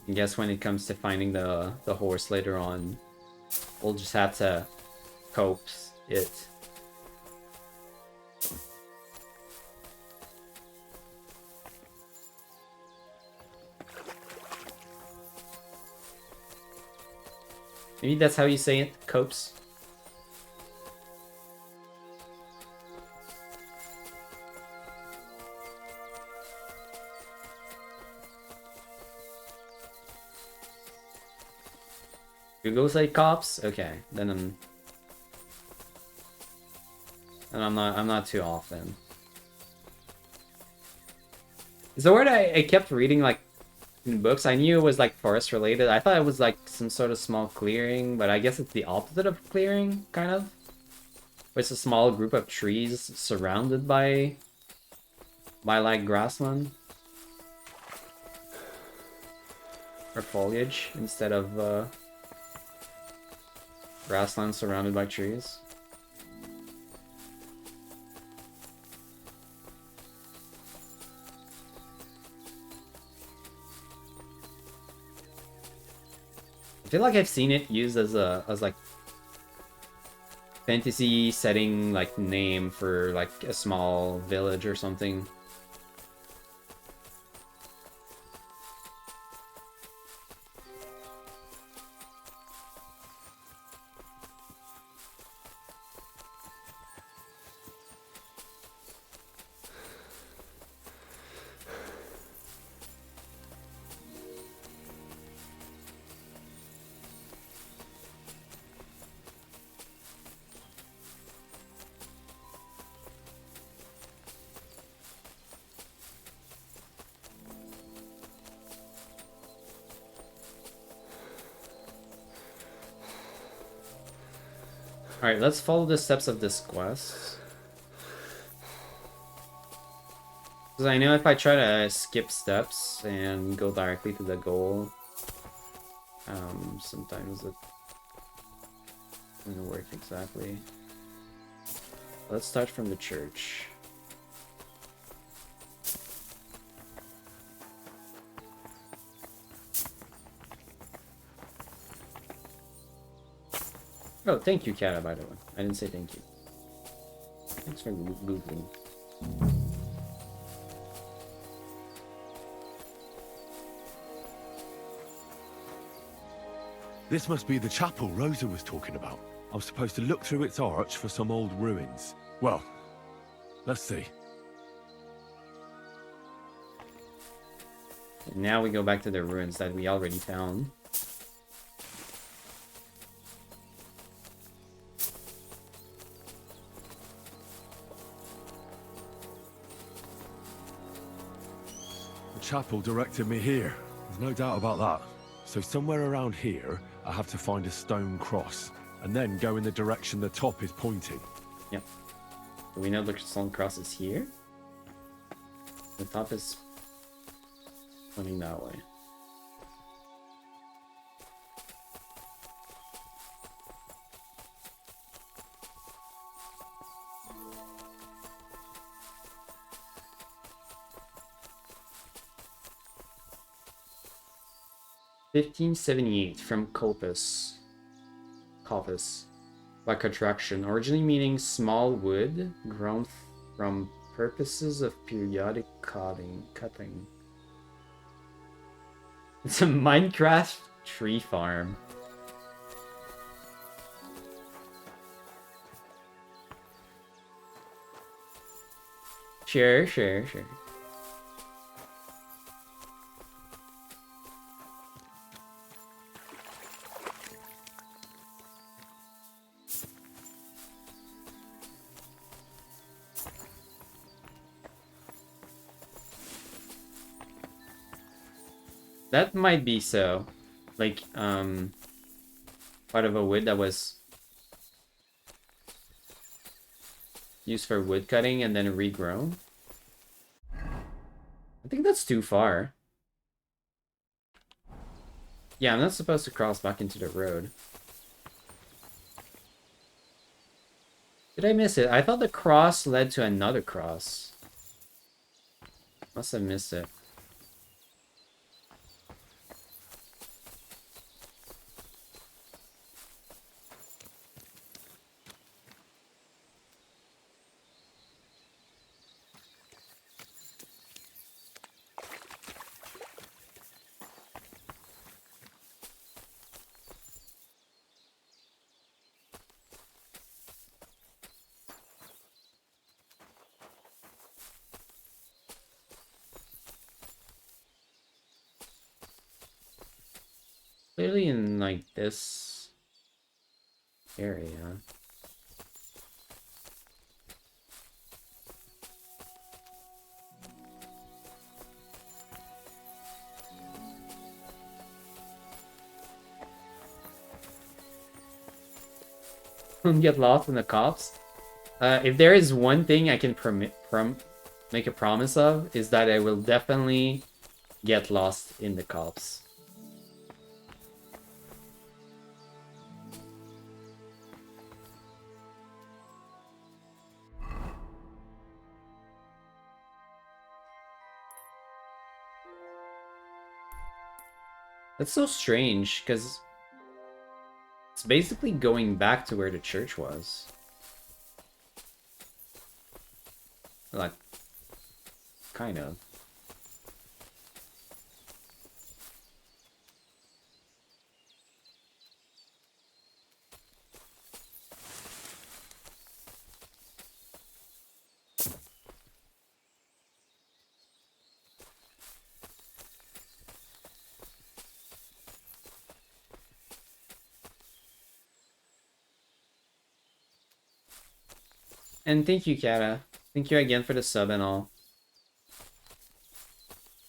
I guess when it comes to finding the horse later on, we'll just have to cope it. Maybe that's how you say it, copes. Google say cops? Okay, then I'm not too off then. It's a word I kept reading like in books. I knew it was like forest related. I thought it was like some sort of small clearing, but I guess it's the opposite of clearing, kind of. It's a small group of trees surrounded by like grassland. Or foliage instead of grassland surrounded by trees. I feel like I've seen it used as like fantasy setting like name for like a small village or something. Alright, let's follow the steps of this quest. Because I know if I try to skip steps and go directly to the goal, sometimes it doesn't work exactly. Let's start from the church. Oh, thank you, Kata, by the way. I didn't say thank you. Thanks for Googling. This must be the chapel Rosa was talking about. I was supposed to look through its arch for some old ruins. Well, let's see. And now we go back to the ruins that we already found. The chapel directed me here. There's no doubt about that. So somewhere around here, I have to find a stone cross, and then go in the direction the top is pointing. Yep. Do we know the stone cross is here? The top is pointing that way. (1578) from Copus. By contraction, originally meaning small wood grown from purposes of periodic cutting. It's a Minecraft tree farm. Sure. That might be so. Like, part of a wood that was used for wood cutting and then regrown. I think that's too far. Yeah, I'm not supposed to cross back into the road. Did I miss it? I thought the cross led to another cross. Must have missed it. Clearly in, like, this area. Get lost in the cops. If there is one thing I can make a promise of, is that I will definitely get lost in the cops. That's so strange, because it's basically going back to where the church was. Like, kind of. And thank you, Kata. Thank you again for the sub and all.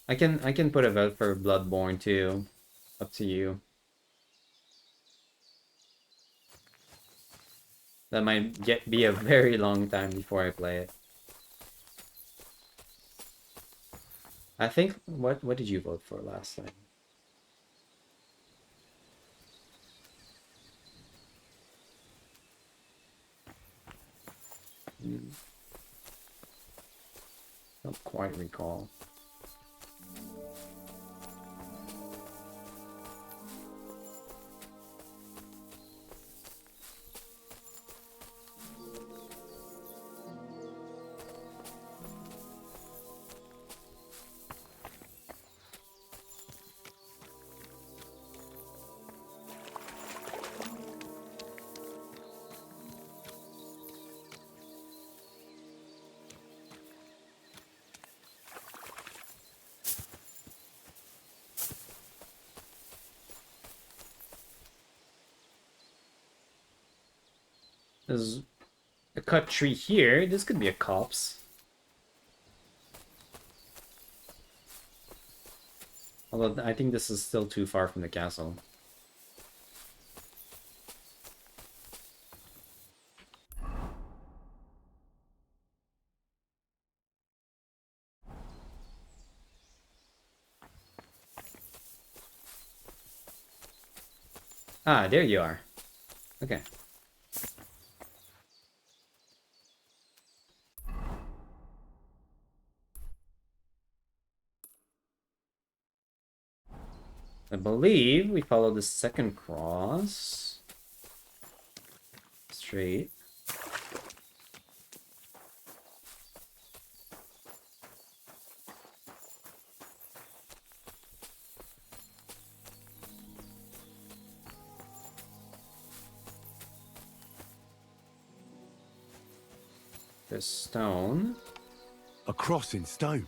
I can put a vote for Bloodborne too. Up to you. That might be a very long time before I play it. I think what did you vote for last time? Don't quite recall. There's a cut tree here. This could be a copse. Although I think this is still too far from the castle. Ah, there you are. Okay. I believe we follow the second cross. Straight. There's stone. A cross in stone.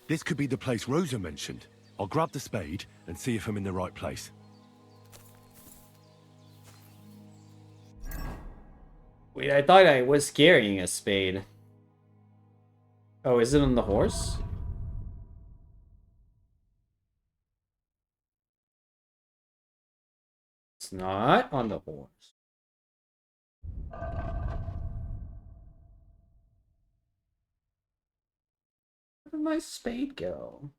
This could be the place Rosa mentioned. I'll grab the spade and see if I'm in the right place. Wait, I thought I was carrying a spade. Oh, is it on the horse? It's not on the horse. Where did my spade go?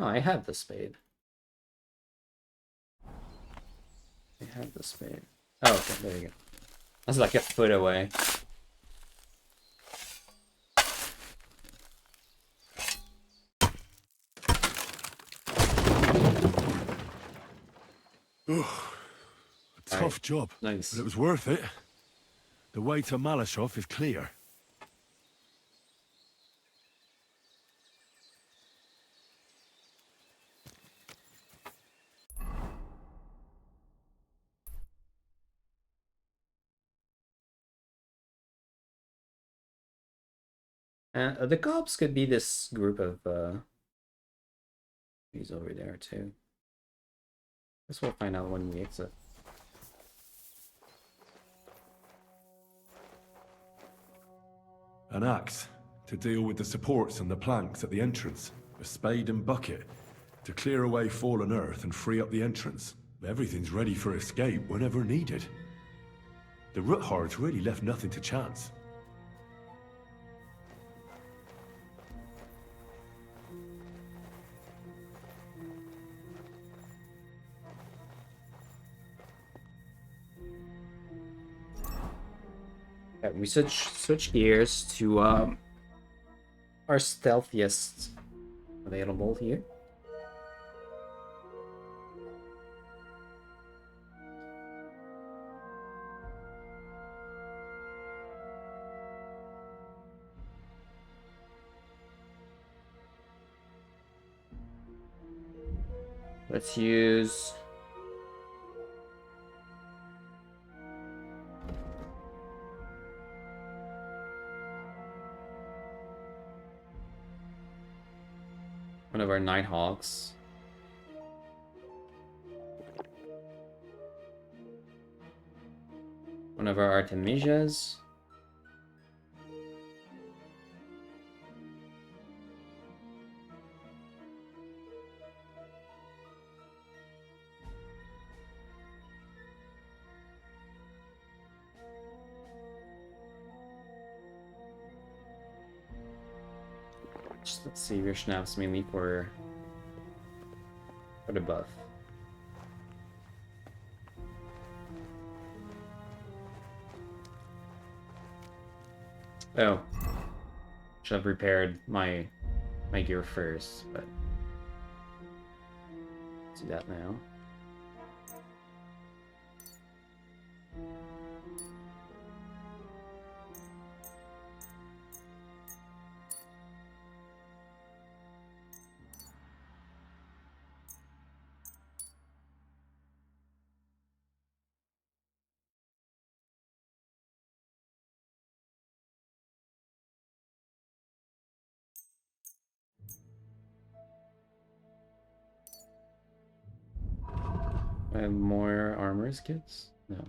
Oh, I have the spade. I have the spade. Oh, okay, there you go. That's like a foot away. A tough job, nice. But it was worth it. The way to Malashov is clear. And the cops could be this group of he's over there too. Guess we'll find out when we exit. An axe to deal with the supports and the planks at the entrance. A spade and bucket to clear away fallen earth and free up the entrance. Everything's ready for escape whenever needed. The Roothards really left nothing to chance. Yeah, we switch gears to our stealthiest available here. Let's use... one of our Nighthawks. One of our Artemisias. Let's see your schnapps mainly for the buff. Oh, should have repaired my gear first, but let's do that now. I have more armors kits? No.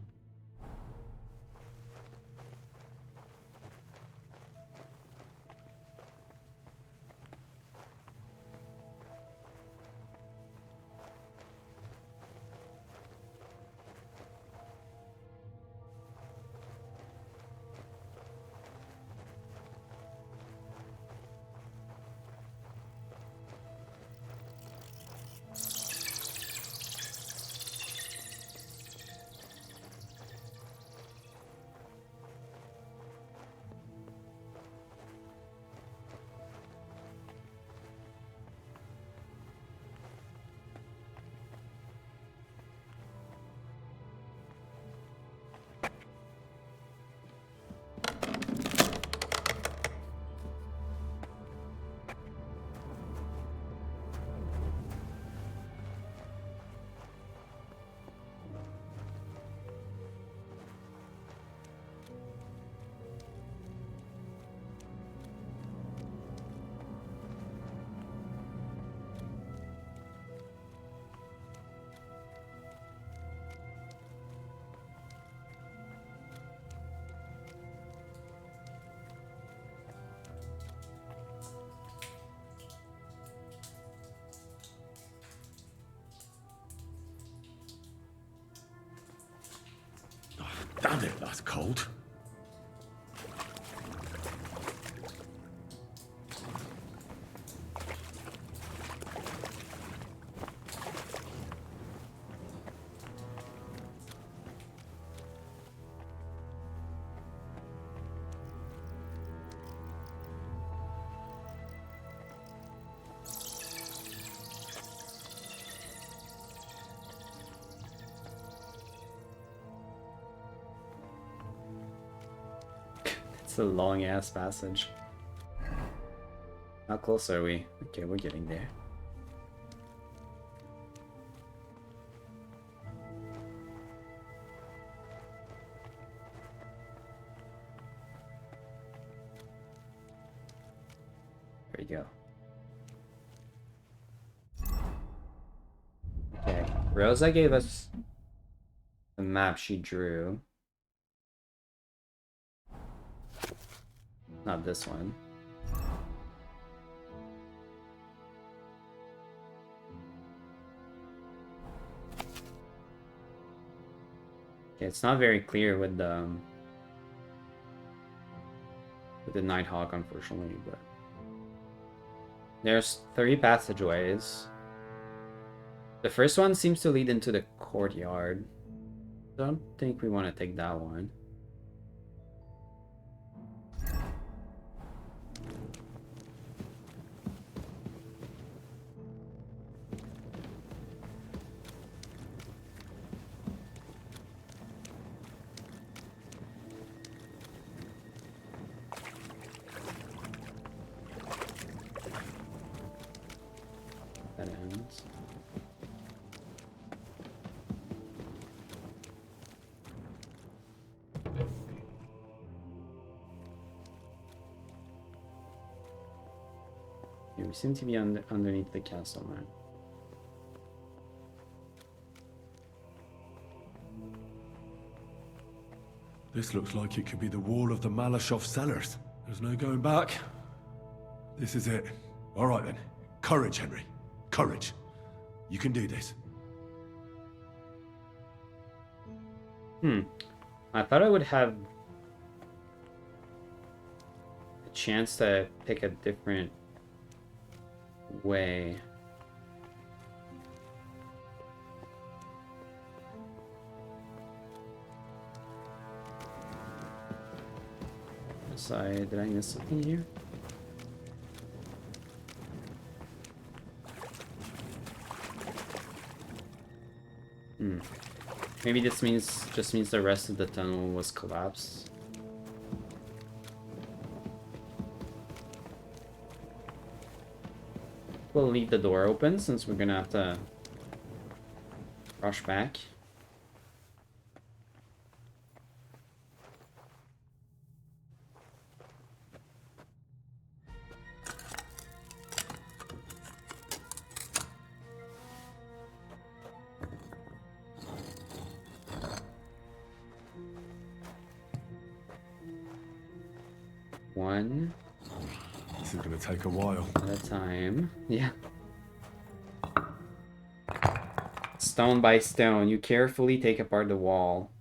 Damn it, that's cold. It's a long ass passage. How close are we? Okay, we're getting there. There you go. Okay, Rosa gave us the map she drew. Not this one. Okay, it's not very clear with the Nighthawk, unfortunately, but there's 3 passageways. The first one seems to lead into the courtyard. Don't think we want to take that one. That ends. we seem to be underneath the castle now. This looks like it could be the wall of the Malashov cellars. There's no going back. This is it. All right then. Courage, Henry. Courage. You can do this. I thought I would have a chance to pick a different way. Sorry, did I miss something here? Maybe this just means the rest of the tunnel was collapsed. We'll leave the door open since we're gonna have to rush back. One This is gonna take a while. at a time. Yeah. Stone by stone, you carefully take apart the wall.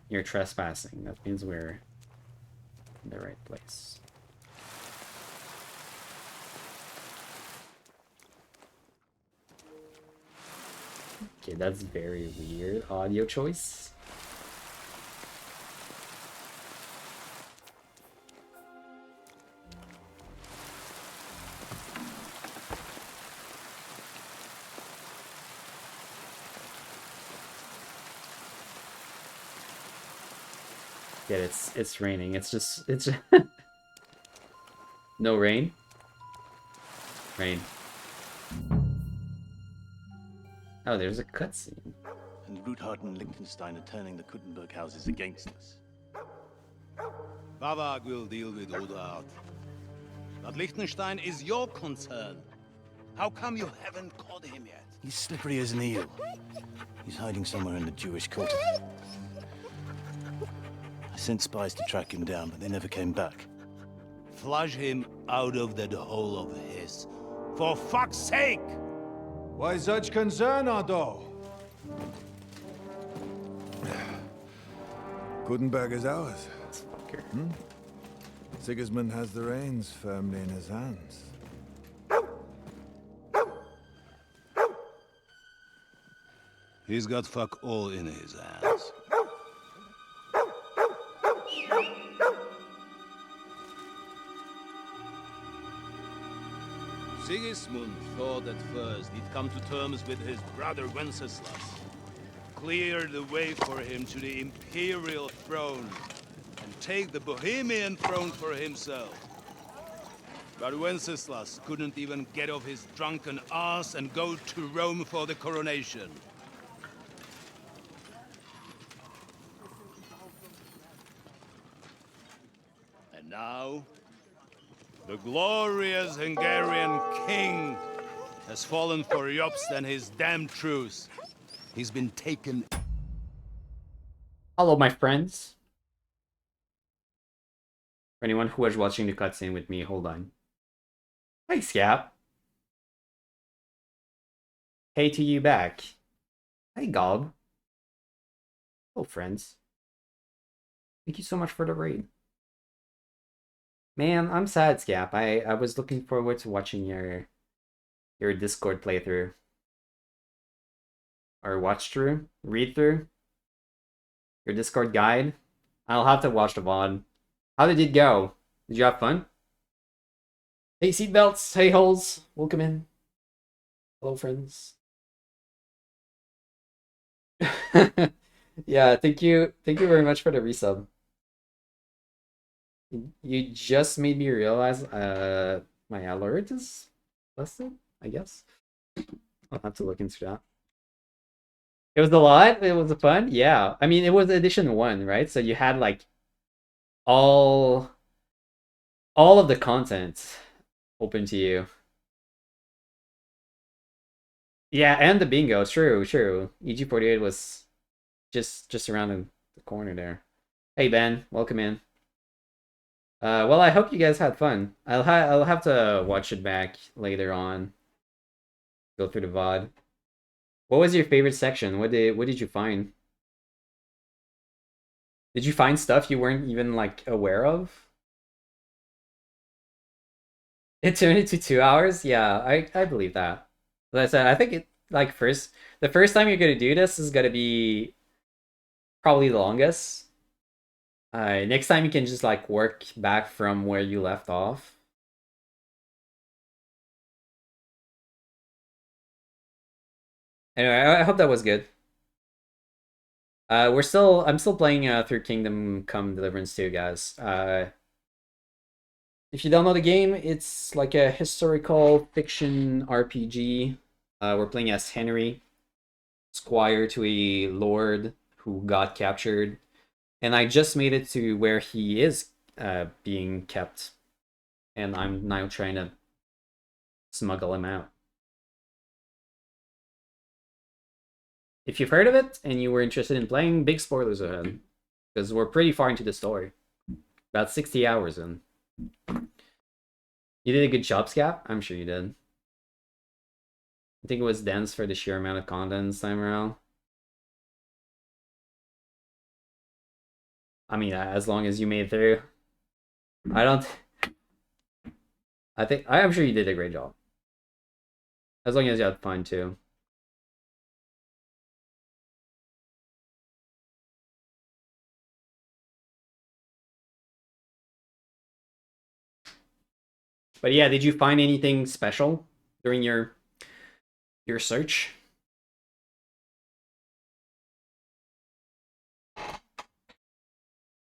You're trespassing. That means we're in the right place. Okay, that's very weird audio choice. Yeah, it's raining. It's just no rain. Rain. Oh, there's a cutscene. And Ruthard and Liechtenstein are turning the Kuttenberg houses against us. Bavag will deal with Ruthard. But Liechtenstein is your concern. How come you haven't caught him yet? He's slippery as an eel. He's hiding somewhere in the Jewish quarter. I sent spies to track him down, but they never came back. Flush him out of that hole of his. For fuck's sake! Why such concern, Otto? Kuttenberg is ours. Sigismund has the reins firmly in his hands. He's got fuck all in his hands. Sigismund thought at first he'd come to terms with his brother Wenceslas, clear the way for him to the imperial throne, and take the Bohemian throne for himself. But Wenceslas couldn't even get off his drunken ass and go to Rome for the coronation. And now, the glorious Hungarian king has fallen for Jobst and his damn truce. He's been taken. Hello, my friends. For anyone who was watching the cutscene with me, hold on. Hey, Scap. Hey to you back. Hey, Gob. Hello, friends. Thank you so much for the raid. Man, I'm sad, Scap. I was looking forward to watching your Discord playthrough. Or watch through, read through. Your Discord guide. I'll have to watch the VOD. How did it go? Did you have fun? Hey, seatbelts. Hey, holes. Welcome in. Hello, friends. Yeah, thank you. Thank you very much for the resub. You just made me realize my alert is busted, I guess. I'll have to look into that. It was a lot. It was fun. Yeah. I mean, it was edition 1, right? So you had like all of the content open to you. Yeah, and the bingo. True, true. EG48 was just around the corner there. Hey Ben, welcome in. Well, I hope you guys had fun. I'll have to watch it back later on. Go through the VOD. What was your favorite section? What did you find? Did you find stuff you weren't even like aware of? It turned into 2 hours? Yeah, I believe that. As I said, I think it like the first time you're gonna do this is gonna be probably the longest. Next time you can just like work back from where you left off. Anyway, I hope that was good. I'm still playing through Kingdom Come Deliverance 2, guys. If you don't know the game, it's like a historical fiction RPG. We're playing as Henry, squire to a lord who got captured. And I just made it to where he is being kept. And I'm now trying to smuggle him out. If you've heard of it and you were interested in playing, big spoilers ahead. Because we're pretty far into the story. About 60 hours in. You did a good job, Scap? I'm sure you did. I think it was dense for the sheer amount of content this time around. I mean, as long as you made it through. I'm sure you did a great job. As long as you had fun too. But yeah, did you find anything special during your search?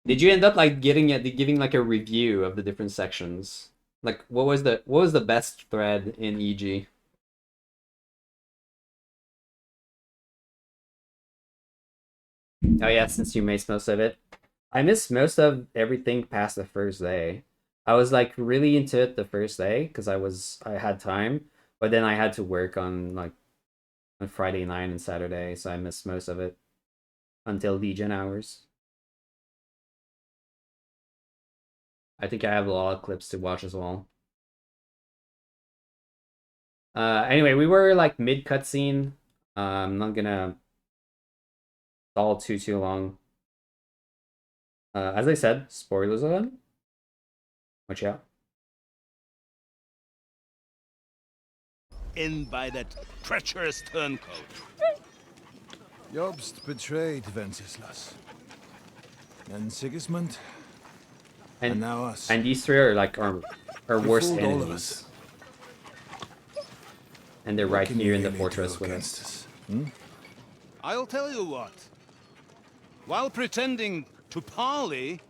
Did you end up like giving like a review of the different sections? Like what was the best thread in EG? Oh yeah, since you missed most of it. I missed most of everything past the first day. I was like really into it the first day because I had time, but then I had to work on like on Friday night and Saturday, so I missed most of it until Legion hours. I think I have a lot of clips to watch as well. Anyway, we were like mid cutscene. I'm not gonna stall too long. As I said, spoilers ahead. Watch out. In by that treacherous turncoat. Jobst betrayed Wenceslas. And Sigismund. And now us. And these three are like our worst fooled enemies. all of us. And they're What right can here you in the really fortress do with against us. I'll tell you what. While pretending to parley,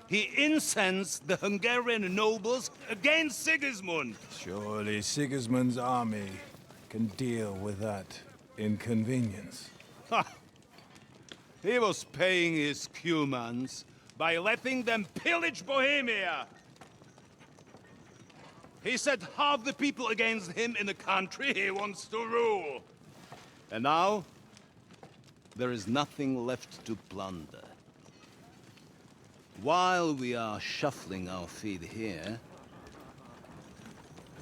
he incensed the Hungarian nobles against Sigismund. Surely Sigismund's army can deal with that inconvenience. Ha! He was paying his Cumans by letting them pillage Bohemia. He set half the people against him in the country he wants to rule. And now, there is nothing left to plunder. While we are shuffling our feet here,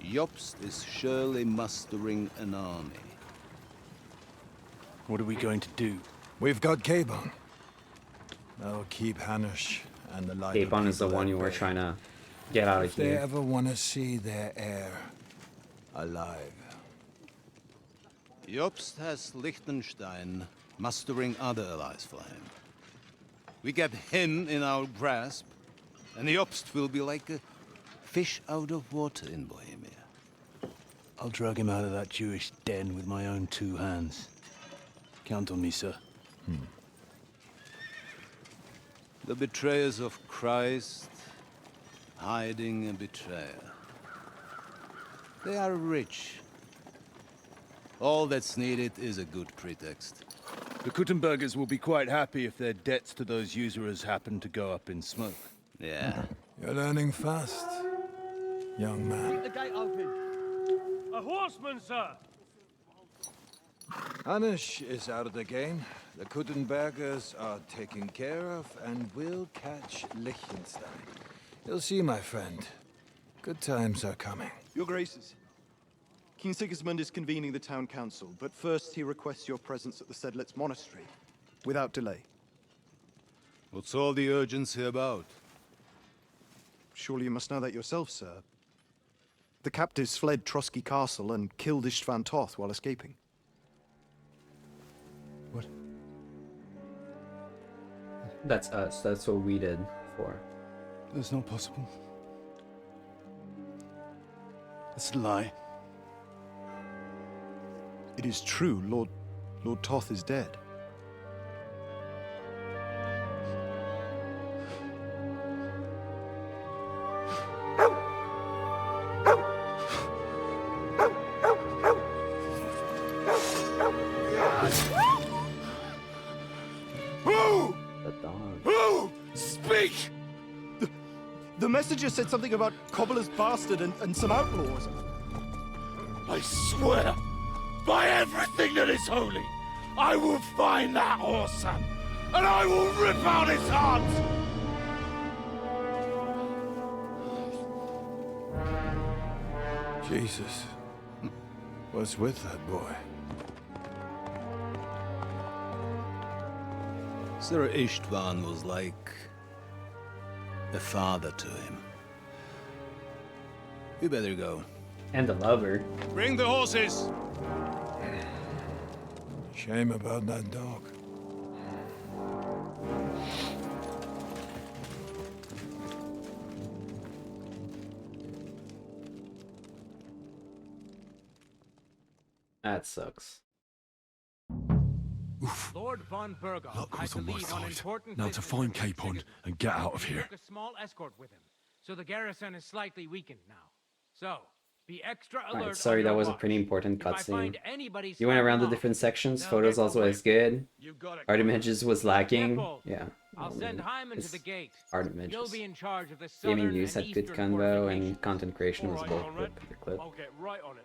Jobst is surely mustering an army. What are we going to do? We've got Cabon. That'll keep Hanush and the light. Capon is the one you were trying to get out of If they here. ever want to see their heir alive. Jobst has Liechtenstein mustering other allies for him. We get him in our grasp, and Jobst will be like a fish out of water in Bohemia. I'll drag him out of that Jewish den with my own two hands. Count on me, sir. The betrayers of Christ, hiding a betrayer. They are rich. All that's needed is a good pretext. The Kuttenbergers will be quite happy if their debts to those usurers happen to go up in smoke. Yeah. You're learning fast, young man. Keep the gate open. A horseman, sir! Anish is out of the game. The Kuttenbergers are taken care of, and we'll catch Liechtenstein. You'll see, my friend. Good times are coming. Your Graces, King Sigismund is convening the town council, but first he requests your presence at the Sedlitz monastery, without delay. What's all the urgency about? Surely you must know that yourself, sir. The captives fled Trotsky Castle and killed Istvan Toth while escaping. What? That's us. That's what we did before. That's not possible. That's a lie. It is true. Lord Toth is dead. Who? The dog. Who? Speak! The messenger said something about Cobbler's bastard and some outlaws. I swear, by everything that is holy, I will find that whoreson, and I will rip out his heart! Jesus. What's with that boy? Sir Istvan was like a father to him. You better go. And a lover. Bring the horses! Shame about that dog. That sucks. Lord von Burgos, Luck I was on my believe on side. important Now to business find with King Capon and Sigismund. get out of He here. took a small escort with him, so the garrison is slightly weakened now. So, be extra alert. Alright, sorry, on that your was a watch. pretty important If I find cutscene. anybody You went around the slacking different off, sections. they'll Photos get also away. as good. You got it Art covered. images was lacking. Careful. Yeah. I'll send Hyman to it's the gate. art You'll images. be in charge of the southern Gaming news and had good eastern convo, fortifications. and content creation was All right, both Conrad. good for the clip. I'll get right on it.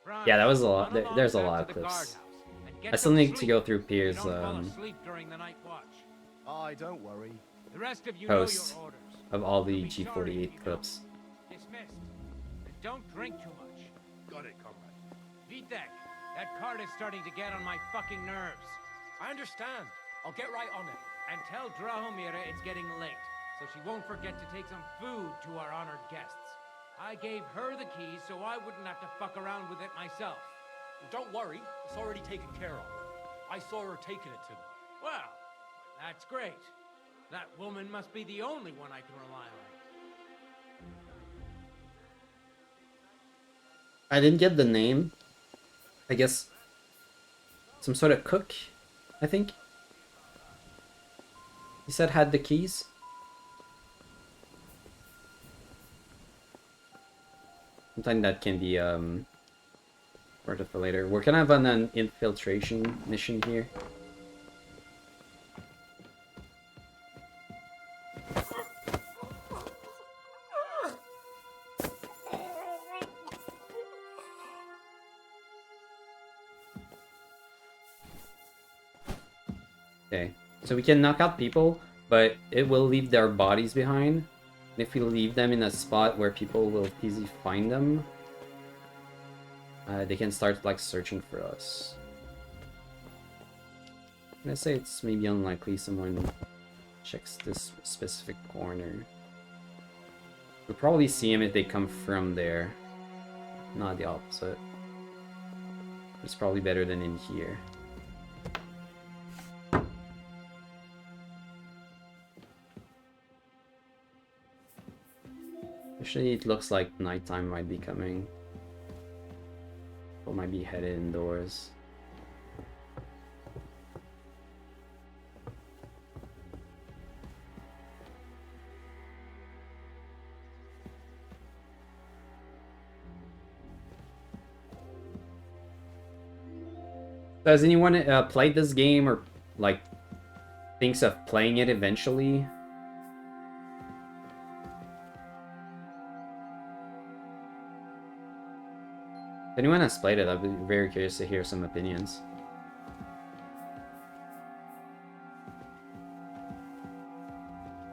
Franz, Yeah, that was a lot. run along There's a back lot to of the clips. guardhouse and get I still some need to sleep go through so you Pierre's don't fall asleep during the night watch. Aye, don't worry. The rest of you posts know your orders. of all the You'll be sorry if you G48 clips. Dismissed. And don't drink too much. Got it, comrade. Vitek, that cart is starting to get on my fucking nerves. I understand. I'll get right on it. And tell Drahomira it's getting late, so she won't forget to take some food to our honored guests. I gave her the keys so I wouldn't have to fuck around with it myself. Don't worry, it's already taken care of. I saw her taking it to them. Well, that's great. That woman must be the only one I can rely on. I didn't get the name. I guess some sort of cook, I think. He said had the keys. Something that can be part of for later. We're kind of on an infiltration mission here. Okay, so we can knock out people, but it will leave their bodies behind. And if we leave them in a spot where people will easily find them, they can start like searching for us. I'm gonna say it's maybe unlikely someone checks this specific corner. We'll probably see him if they come from there, not the opposite. It's probably better than in here. Actually, it looks like nighttime might be coming. People might be headed indoors. Does anyone play this game or like thinks of playing it eventually? If anyone has played it, I'd be very curious to hear some opinions.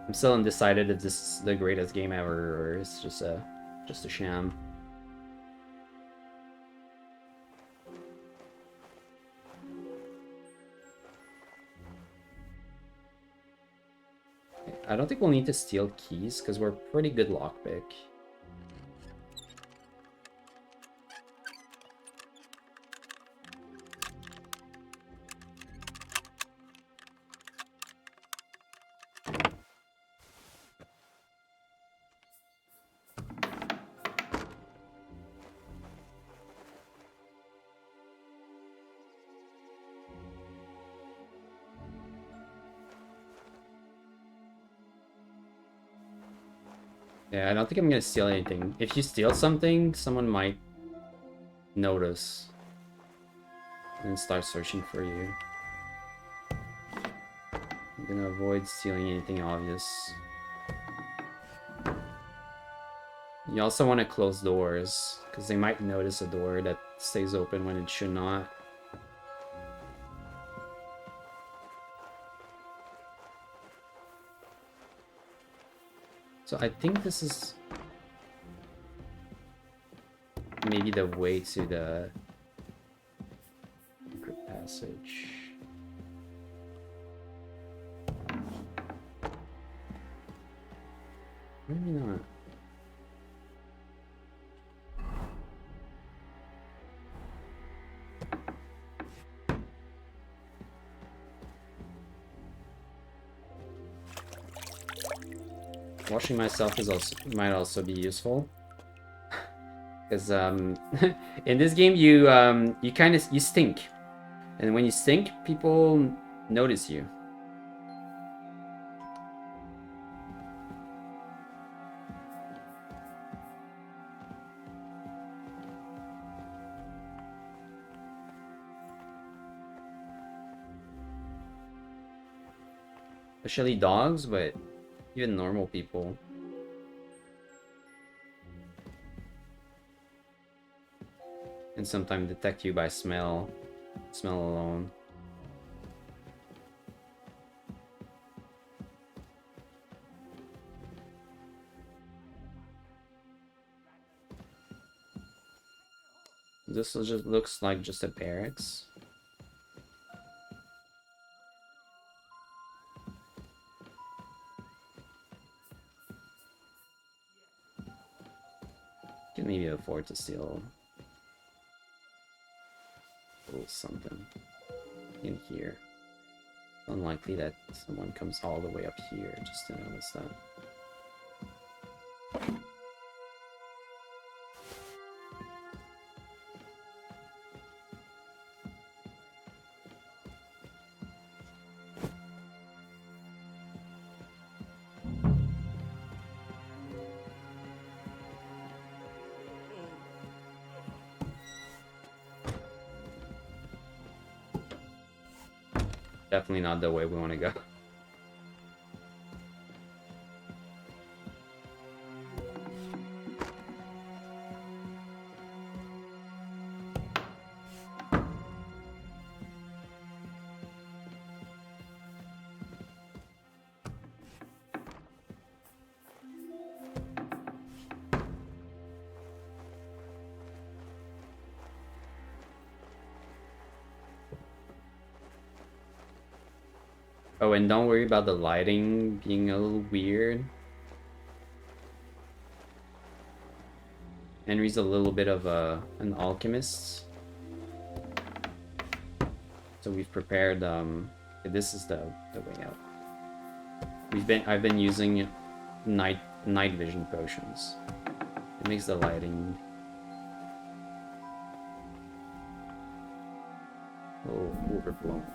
I'm still undecided if this is the greatest game ever or it's just a sham. I don't think we'll need to steal keys because we're pretty good lockpick. Yeah, I don't think I'm gonna steal anything. If you steal something, someone might notice and start searching for you. I'm gonna avoid stealing anything obvious. You also want to close doors, because they might notice a door that stays open when it should not. So I think this is maybe the way to the secret passage. Maybe not. Washing myself might also be useful, because in this game you you stink, and when you stink, people notice you. Especially dogs, but even normal people. And sometimes detect you by smell alone. This just looks like just a barracks. Can maybe afford to steal a little something in here. Unlikely that someone comes all the way up here just to notice that. Definitely not the way we want to go. Oh, and don't worry about the lighting being a little weird. Henry's a little bit of an alchemist. So we've prepared, this is the way out. I've been using night vision potions. It makes the lighting a little overblown.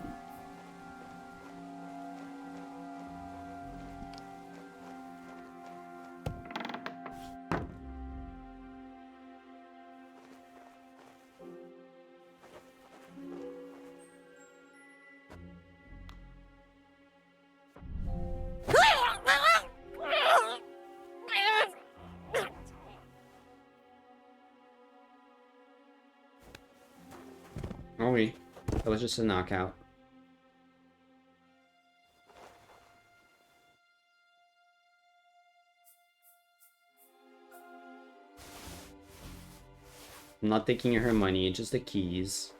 Oh wait, that was just a knockout. I'm not taking her money, just the keys.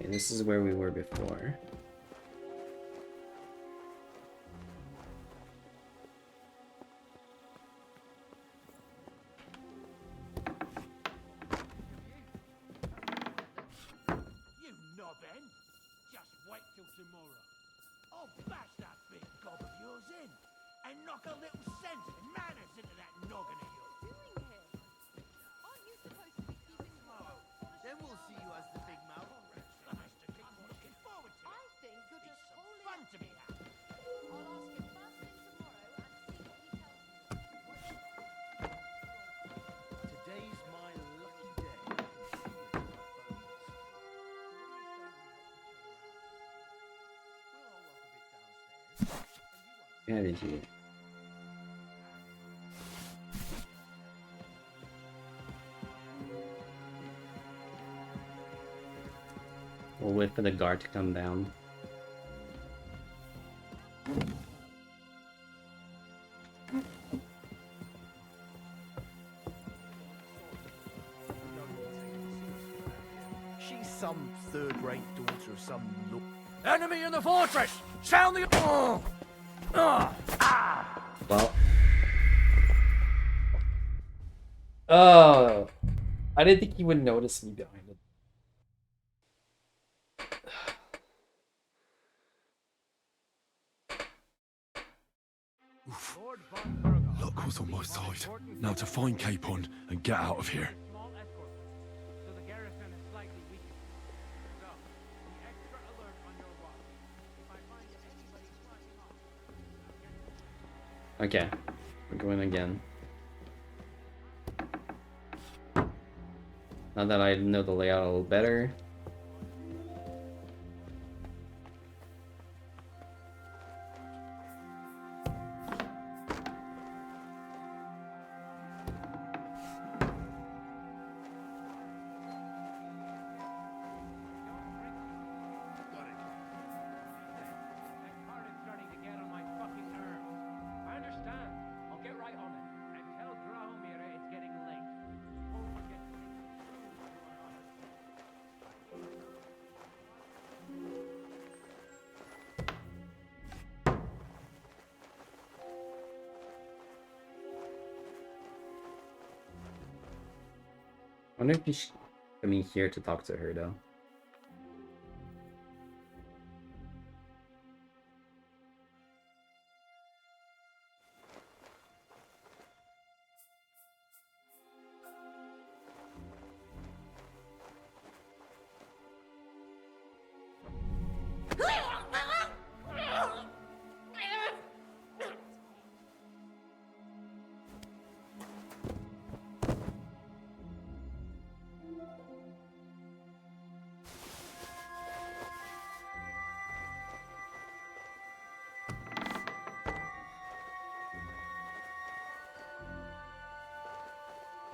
Okay, this is where we were before. You knobhead! Just wait till tomorrow. I'll bash that big gob of yours in and knock a little sense and manners into that noggin of yours. Aren't you supposed to be keeping tomorrow? Then we'll see you as the big mouth. I'm looking forward to it. I think you're just holding Fun to be had. I'll ask him first thing tomorrow and see what he tells me. Today's my lucky day. I can see it in my bones. Yeah, I did too. We'll wait for the guard to come down. She's some third-rate daughter of some look. Enemy in the fortress! Sound the... Well. Oh. I didn't think he would notice me behind it. Luck was on my side. Now to find Capon and get out of here. So the garrison is slightly weakened. So, be extra alert on your watch. If I find anybody slacking off, Okay. We're going again. Now that I know the layout a little better. that card is starting to get on my fucking nerves. I understand. I'll get right on it. And tell Drahomira it's getting late. Won't forget to take the food to our honor. I wonder if he's coming here to talk to her though.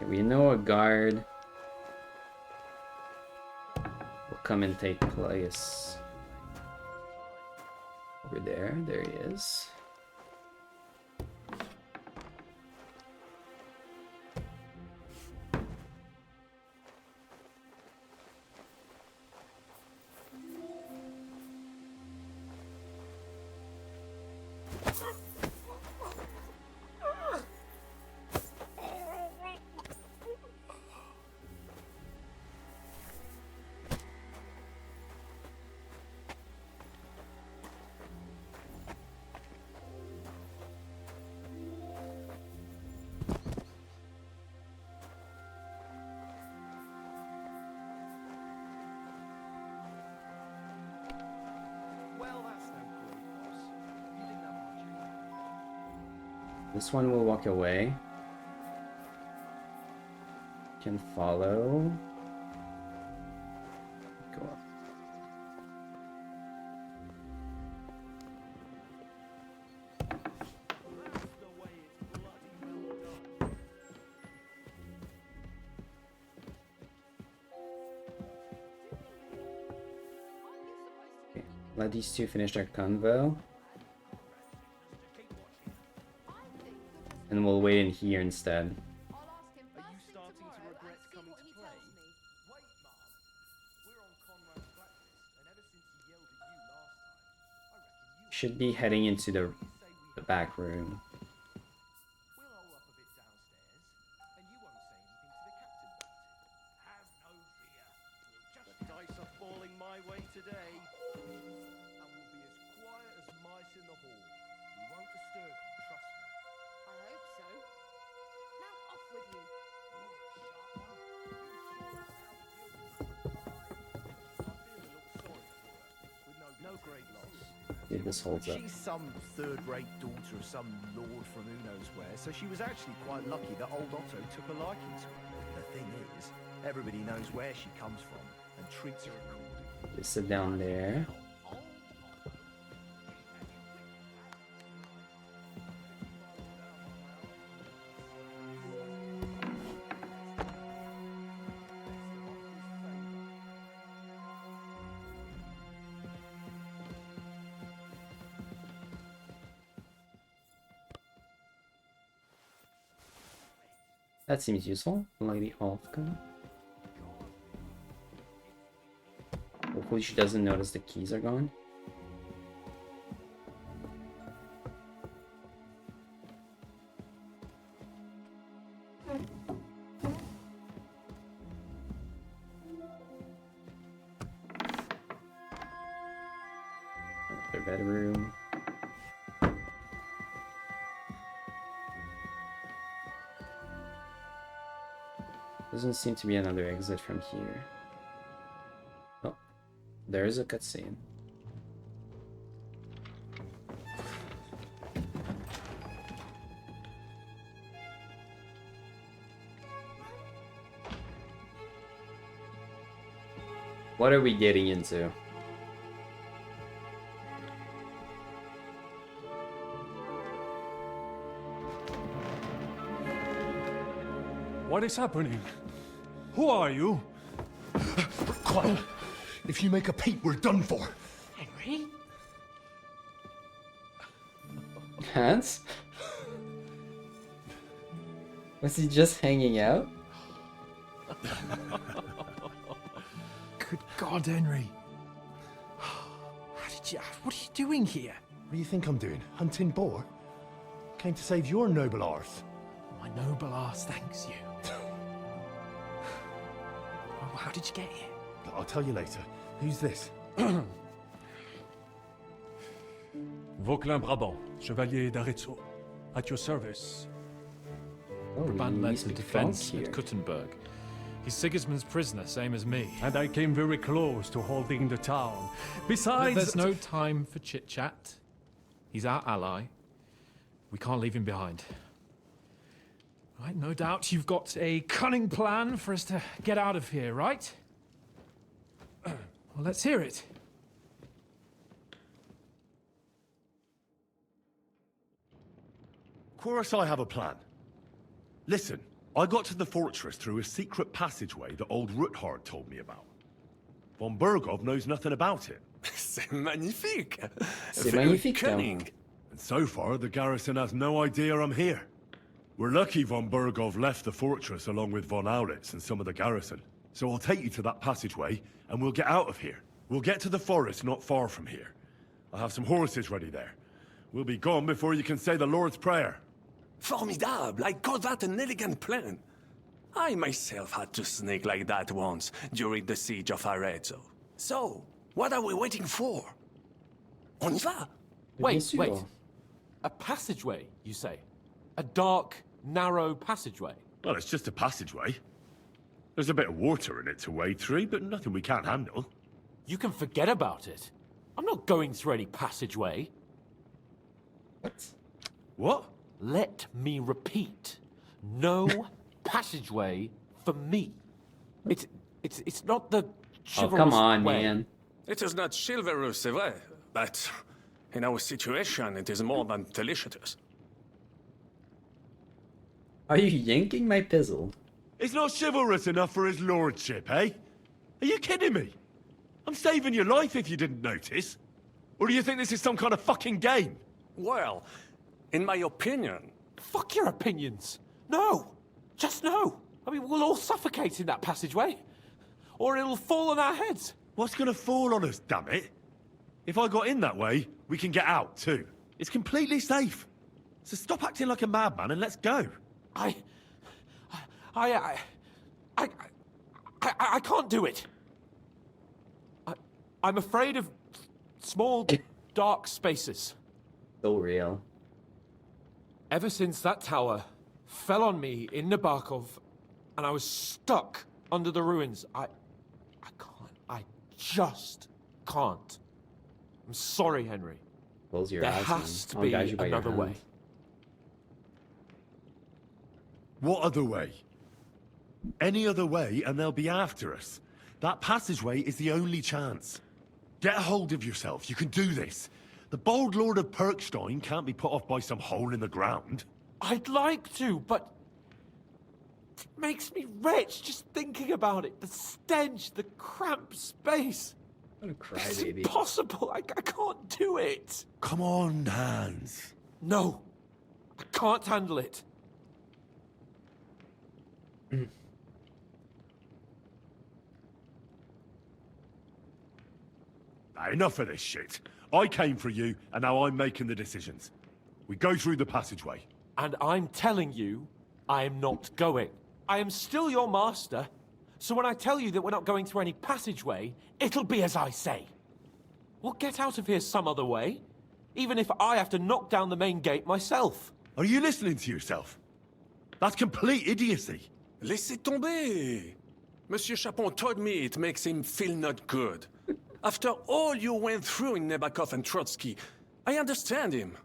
We know a guard will come and take place. Over there. There he is. This one will walk away. Can follow. Go up. Okay. Let these two finish their convo. And we'll wait in here instead. Should be heading into the back room. The dice are falling my way today. And we'll be as quiet as mice in the hall. We won't disturb you, trust me. I hope so. Now off with you. No great loss. If this holds up. She's some third-rate daughter of some lord from who knows where, so she was actually quite lucky that old Otto took a liking to her. The thing is, everybody knows where she comes from and treats her accordingly. Just sit down there. That seems useful. Lady Alfka. Hopefully she doesn't notice the keys are gone. Their bedroom. Doesn't seem to be another exit from here. Oh, there is a cutscene. What are we getting into? What is happening? Who are you? Quiet. If you make a peep, we're done for. Henry? Hans? Was he just hanging out? Good God, Henry. What are you doing here? What do you think I'm doing? Hunting boar? Came to save your noble arse. My noble arse thanks you. Oh, how did you get here? I'll tell you later. Who's this? Vauquelin Brabant, Chevalier d'Arezzo. At your service. Brabant led the defense at Kuttenberg. He's Sigismund's prisoner, same as me. And I came very close to holding the town. Besides... But there's no time for chit-chat. He's our ally. We can't leave him behind. Right, no doubt you've got a cunning plan for us to get out of here, right? Well, let's hear it. Of course I have a plan. Listen, I got to the fortress through a secret passageway that old Ruthard told me about. Von Bergov knows nothing about it. C'est magnifique. C'est Very magnifique, cunning. And so far, the garrison has no idea I'm here. We're lucky Von Bergov left the fortress along with Von Aulitz and some of the garrison. So I'll take you to that passageway, and we'll get out of here. We'll get to the forest not far from here. I'll have some horses ready there. We'll be gone before you can say the Lord's Prayer. Formidable. I call that an elegant plan. I myself had to sneak like that once during the siege of Arezzo. So, what are we waiting for? On y va? Wait. A passageway, you say? A dark, narrow passageway? Well, it's just a passageway. There's a bit of water in it to wade through, but nothing we can't handle. You can forget about it. I'm not going through any passageway. What? Let me repeat. No passageway for me. It's not the chivalrous Oh, come on, way. man. It is not chivalrous, c'est vrai, but in our situation, it is more than delicious. Are you yanking my pizzle? It's not chivalrous enough for his lordship, eh? Are you kidding me? I'm saving your life if you didn't notice. Or do you think this is some kind of fucking game? Well, in my opinion... Fuck your opinions. No. Just no. I mean, we'll all suffocate in that passageway. Or it'll fall on our heads. What's gonna fall on us, damn it? If I got in that way, we can get out, too. It's completely safe. So stop acting like a madman and let's go. I can't do it. I'm afraid of small, dark spaces. So real. Ever since that tower fell on me in Nabokov, and I was stuck under the ruins, I just can't. I'm sorry, Henry. Close your there eyes, has man. to I'll be guide you by your another way. hand. What other way? Any other way and they'll be after us. That passageway is the only chance. Get a hold of yourself. You can do this. The bold Lord of Perkstein can't be put off by some hole in the ground. I'd like to, but it makes me rich just thinking about it. The stench, the cramped space. I'm gonna cry, It's baby. impossible. I can't do it. Come on, Hans. No, I can't handle it. Now, enough of this shit. I came for you, and now I'm making the decisions. We go through the passageway. And I'm telling you, I am not going. I am still your master. So when I tell you that we're not going through any passageway, it'll be as I say. We'll get out of here some other way, even if I have to knock down the main gate myself. Are you listening to yourself? That's complete idiocy. Laissez tomber. Monsieur Chapon told me it makes him feel not good. After all you went through in Nabokov and Trotsky, I understand him.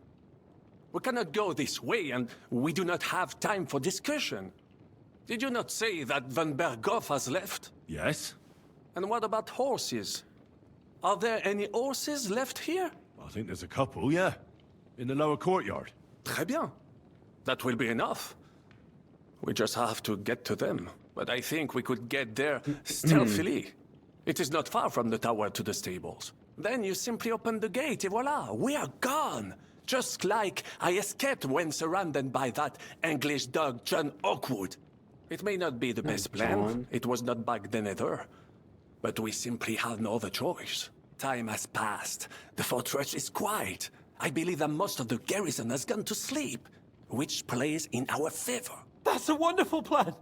We cannot go this way, and we do not have time for discussion. Did you not say that Van Berghoff has left? Yes. And what about horses? Are there any horses left here? I think there's a couple, yeah. In the lower courtyard. Très bien. That will be enough. We just have to get to them. But I think we could get there stealthily. It is not far from the tower to the stables. Then you simply open the gate, et voila, we are gone. Just like I escaped when surrounded by that English dog John Oakwood. It may not be the best plan. John. It was not back then either. But we simply had no other choice. Time has passed. The fortress is quiet. I believe that most of the garrison has gone to sleep, which plays in our favor. That's a wonderful plan.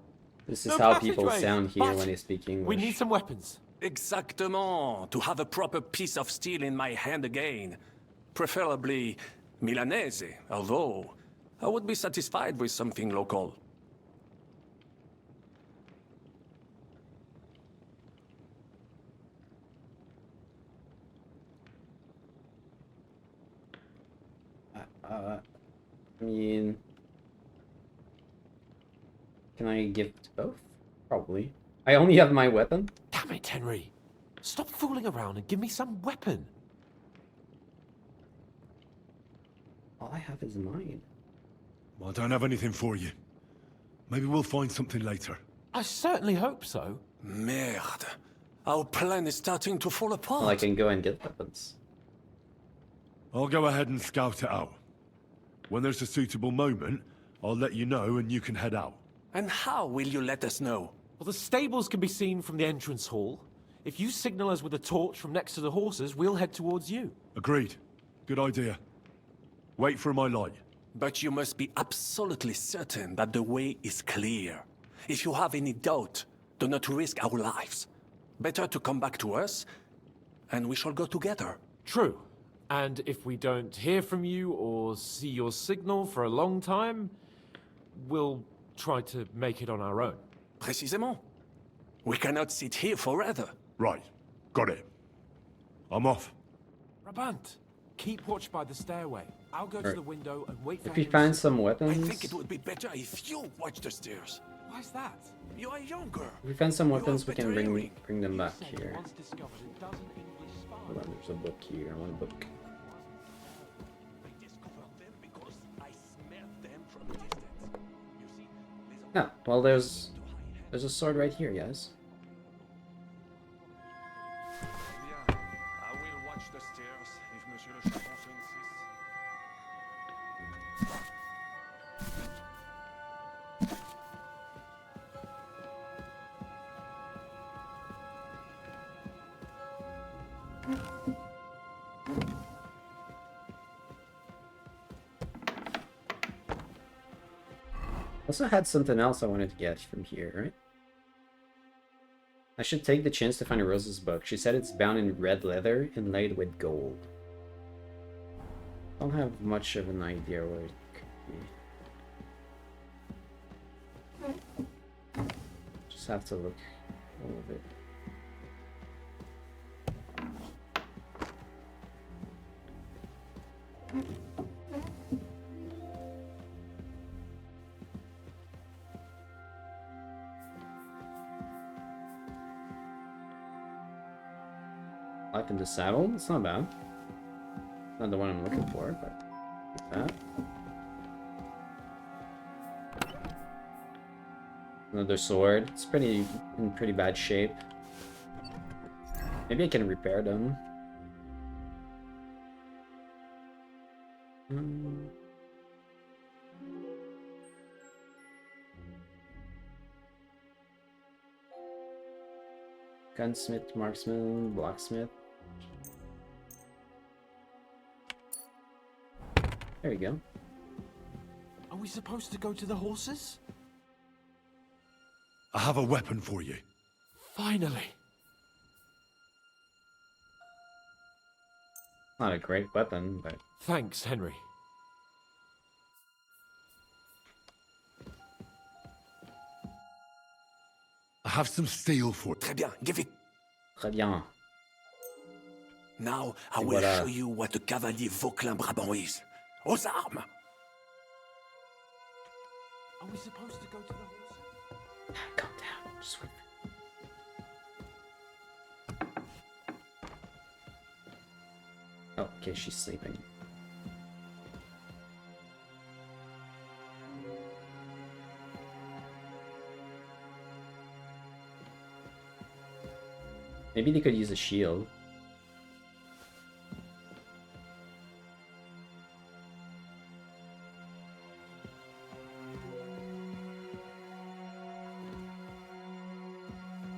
This is No how people passageway, sound here but when they speak English. we need some weapons. Exactement. To have a proper piece of steel in my hand again. Preferably Milanese, although I would be satisfied with something local. I mean, can I give both? Probably. I only have my weapon. Damn it, Henry. Stop fooling around and give me some weapon. All I have is mine. I don't have anything for you. Maybe we'll find something later. I certainly hope so. Merde. Our plan is starting to fall apart. Well, I can go and get weapons. I'll go ahead and scout it out. When there's a suitable moment, I'll let you know and you can head out. And how will you let us know? Well, the stables can be seen from the entrance hall. If you signal us with a torch from next to the horses, we'll head towards you. Agreed. Good idea. Wait for my light. But you must be absolutely certain that the way is clear. If you have any doubt, do not risk our lives. Better to come back to us, and we shall go together. True. And if we don't hear from you or see your signal for a long time, we'll try to make it on our own. Précisément. We cannot sit here forever. Right. Got it. I'm off. Rabant, keep watch by the stairway. I'll go to the window and wait for If we him. find some weapons, I think it would be better if you watch the stairs. Why's that? You are younger. if we find some You weapons, have we can better hearing. bring them back Said here. once discovered a dozen English spies. Hold on, there's a book here. I want a book. I discovered them because I smelled them from a distance. You see, Ah, well, there's a sword right here, guys. Bien. I will watch the stairs if Monsieur le Chaponceau insists. Also had something else I wanted to get from here, right? I should take the chance to find Rose's book. She said it's bound in red leather inlaid with gold. I don't have much of an idea where it could be. Just have to look a little bit. Light in the saddle, it's not bad. Not the one I'm looking for, but like that. Another sword. It's in pretty bad shape. Maybe I can repair them. Gunsmith, marksman, blacksmith. There you go. Are we supposed to go to the horses? I have a weapon for you. Finally. Not a great weapon, but... Thanks, Henry. I have some steel for you. Très bien, give it. Très bien. Now I Et will voilà. show you what a cavalier Vauclin Brabant is. Aux armes! Are we supposed to go to the horses? Calm down. Just wait. Oh, okay, she's sleeping. Maybe they could use a shield.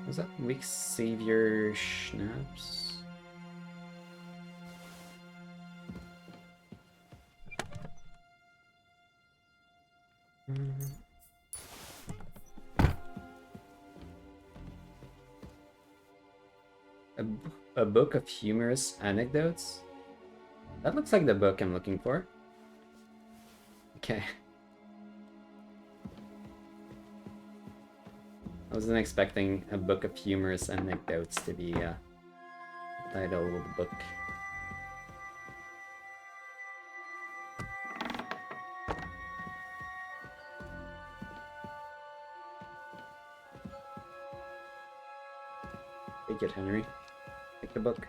Was that weak savior schnapps? A book of humorous anecdotes? That looks like the book I'm looking for. Okay. I wasn't expecting a book of humorous anecdotes to be the title of the book. Take it, Henry. Take the book.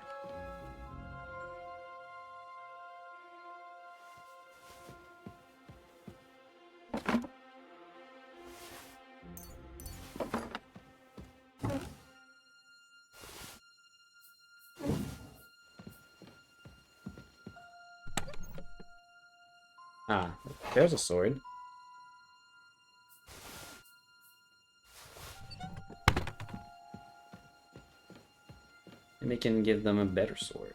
Ah, there's a sword. And we can give them a better sword.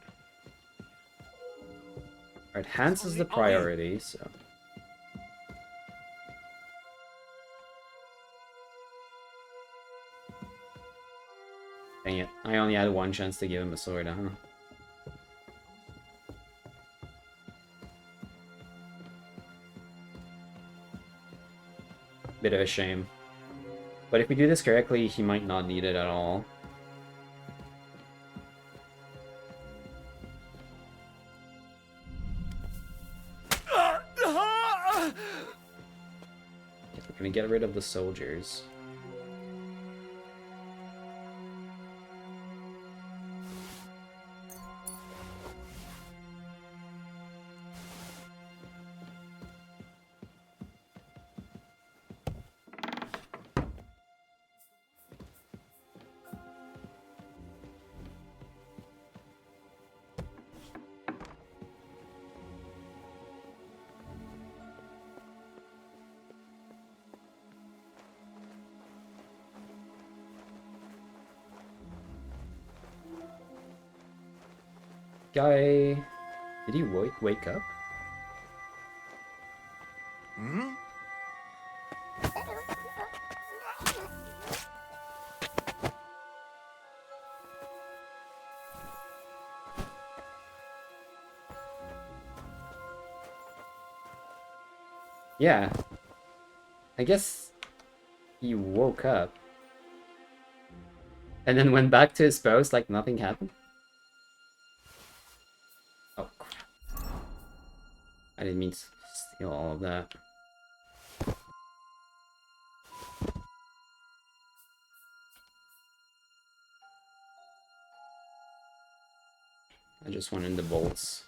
Alright, Hans is the priority, so... Dang it, I only had one chance to give him a sword, huh? Bit of a shame. But if we do this correctly, he might not need it at all. We're gonna get rid of the soldiers. Guy... Did he wake up? Hmm? Yeah. I guess he woke up. And then went back to his post like nothing happened. Oh crap. I didn't mean to steal all of that. I just wanted the bolts.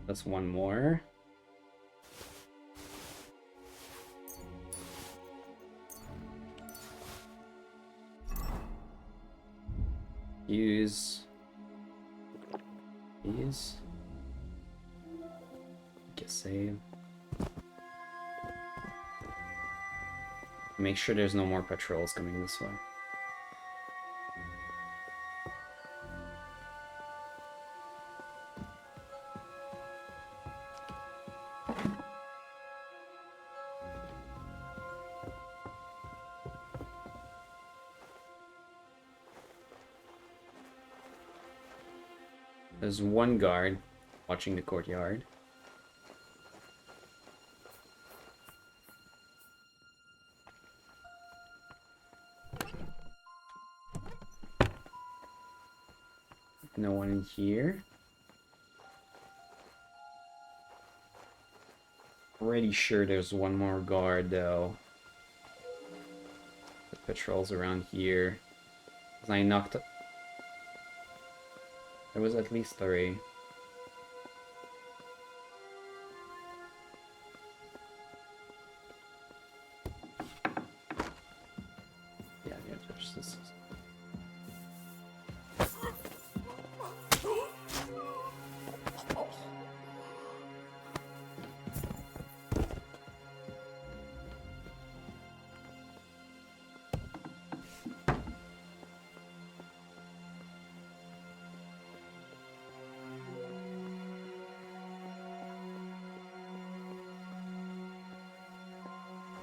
That's one more. Use these. Get save. Make sure there's no more patrols coming this way. There's one guard watching the courtyard. No one in here. Pretty sure there's one more guard though. The patrols around here. 'Cause I knocked up. There was at least 3. Yeah, there's this.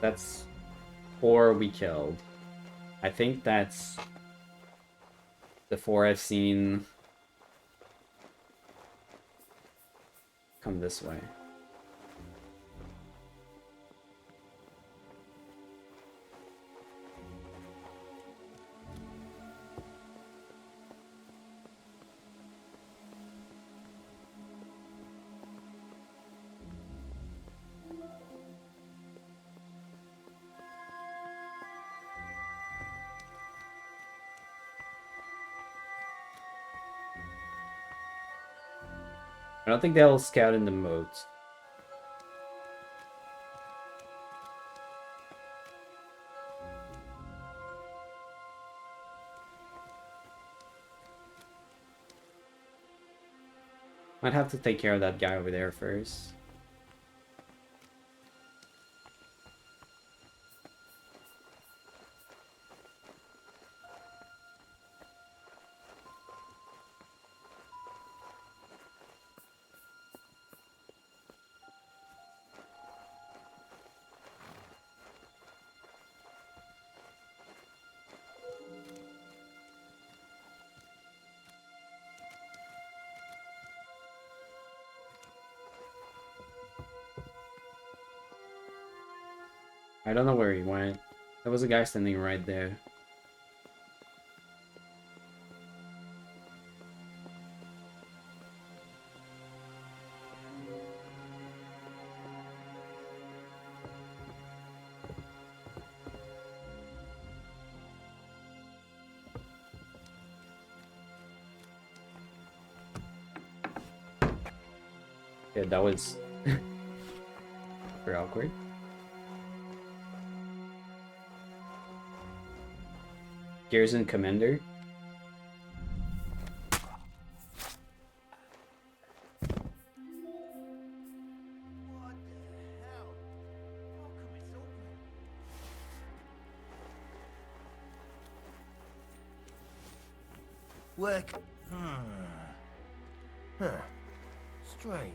That's 4 we killed. I think that's the 4 I've seen come this way. I don't think they'll scout in the moat. Might have to take care of that guy over there first. I don't know where he went. There was a guy standing right there. Yeah, that was very awkward. Garrison Commander. Work. Huh. Strange.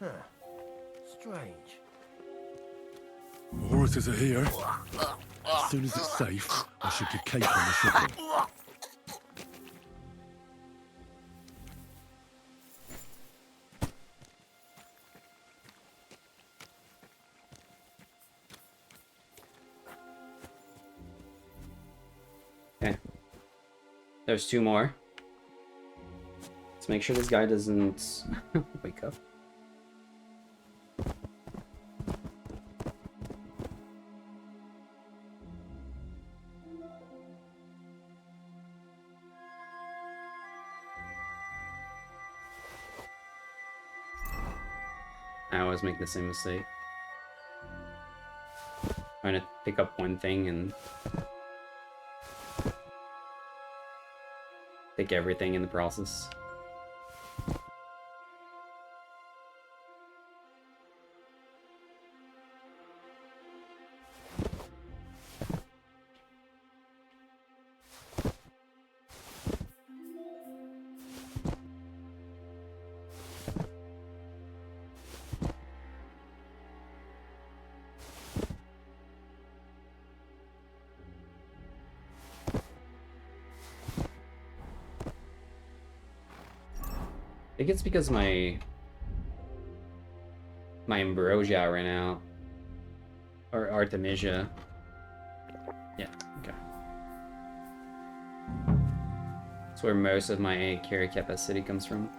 Huh. Strange. Horses are here. As soon as it's safe, I should get Kate on the shipping. Okay. There's 2 more. Let's make sure this guy doesn't wake up. I always make the same mistake. Trying to pick up one thing and take everything in the process. I think it's because my ambrosia ran out. Or artemisia. Yeah, okay. That's where most of my carry capacity comes from.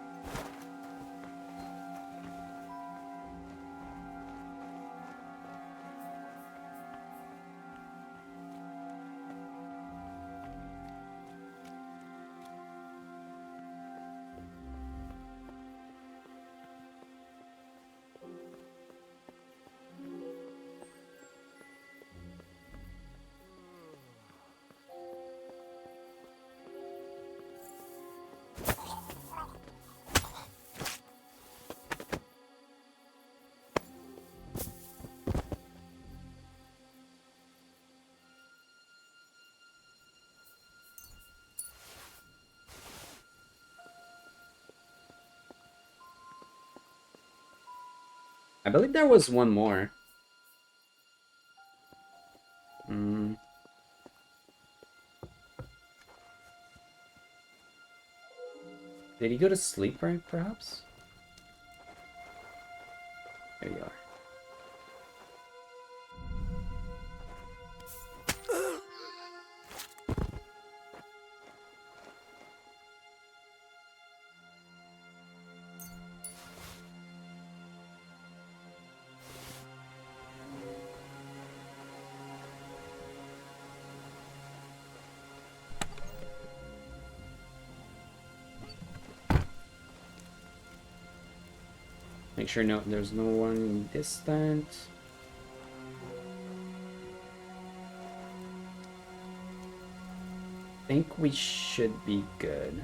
I believe there was one more. Hmm. Did he go to sleep, right, perhaps? There you are. Make sure there's no one distant. Think we should be good.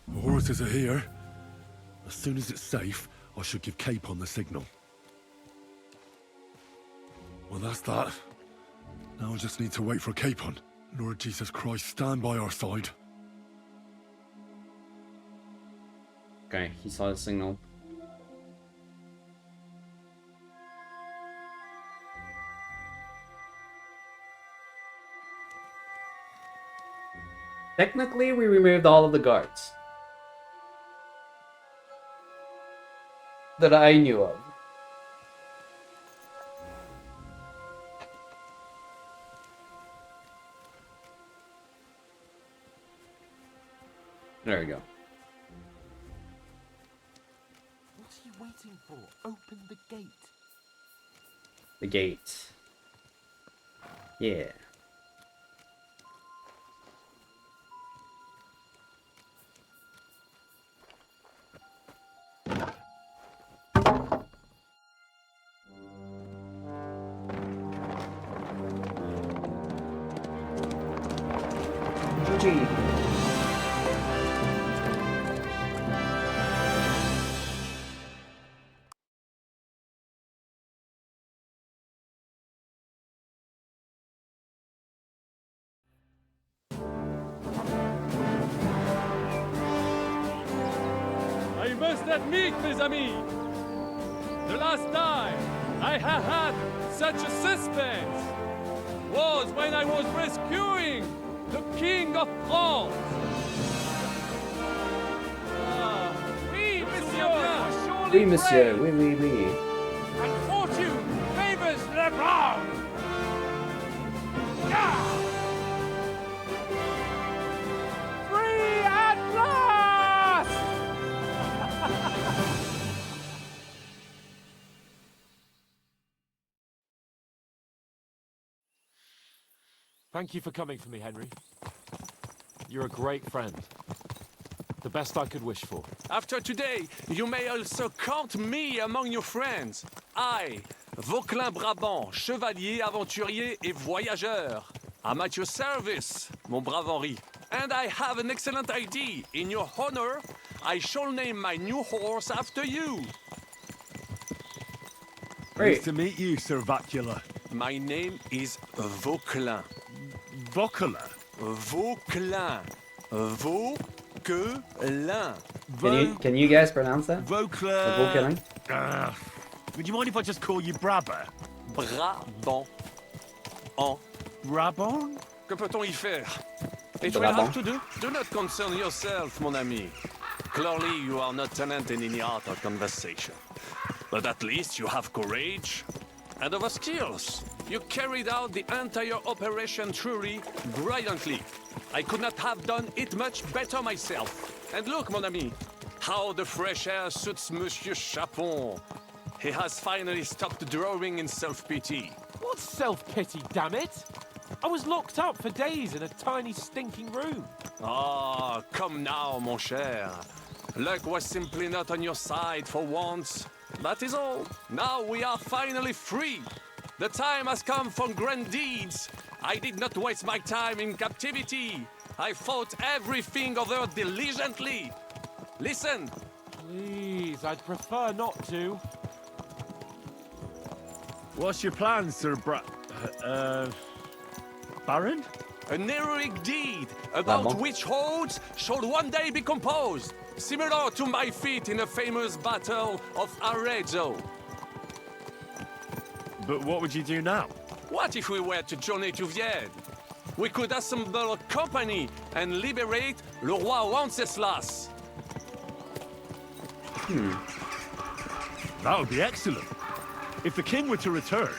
The horses are here. As soon as it's safe, I should give Capon the signal. Well, that's that. Now I just need to wait for Capon. Lord Jesus Christ, stand by our side. Okay, he saw the signal. Technically, we removed all of the guards that I knew of. There we go. What are you waiting for? Open the gate. The gate. Yeah. Gee. I must admit, mes amis, the last time I have had such a suspense was when I was rescuing the King of France. Ah, oui, monsieur, Oui, monsieur. Oui, oui, oui. and fortune favors the brave. Yeah! Free at last! Thank you for coming for me, Henry. You're a great friend. The best I could wish for. After today, you may also count me among your friends. I, Vauquelin Brabant, chevalier, aventurier et voyageur. I'm at your service, mon brave Henri. And I have an excellent idea. In your honor, I shall name my new horse after you. Nice to meet you, Sir Vacula. My name is Vauquelin. Vauquelin? Vauquelin. Vauquelin. Can you guys pronounce that? Vauquelin. Vauquelin? Would you mind if I just call you Brabber? Brabant. En. Brabant? Que peut-on y faire? It will have to do. Do not concern yourself, mon ami. Clearly, you are not talent in any art or conversation. But at least you have courage and other skills. You carried out the entire operation truly brilliantly. I could not have done it much better myself. And look, mon ami, how the fresh air suits Monsieur Chapon. He has finally stopped drawing in self-pity. What self-pity, damn it? I was locked up for days in a tiny stinking room. Ah, come now, mon cher. Luck was simply not on your side for once. That is all. Now we are finally free. The time has come for grand deeds. I did not waste my time in captivity. I fought everything over diligently. Listen. Please, I'd prefer not to. What's your plan, Sir Baron? An heroic deed about which oaths shall one day be composed, similar to my feat in the famous Battle of Arezzo. But what would you do now? What if we were to journey to Vienne? We could assemble a company and liberate le roi Wenceslas. That would be excellent. If the king were to return,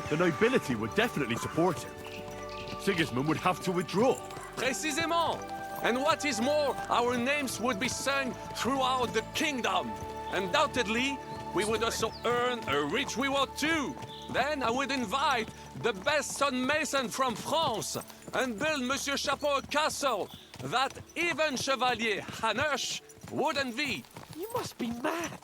the nobility would definitely support him. Sigismund would have to withdraw. Précisément! And what is more, our names would be sung throughout the kingdom. Undoubtedly, we would also earn a rich reward too. Then I would invite the best stonemason from France and build Monsieur Chapeau a castle that even Chevalier Hanush would envy. You must be mad.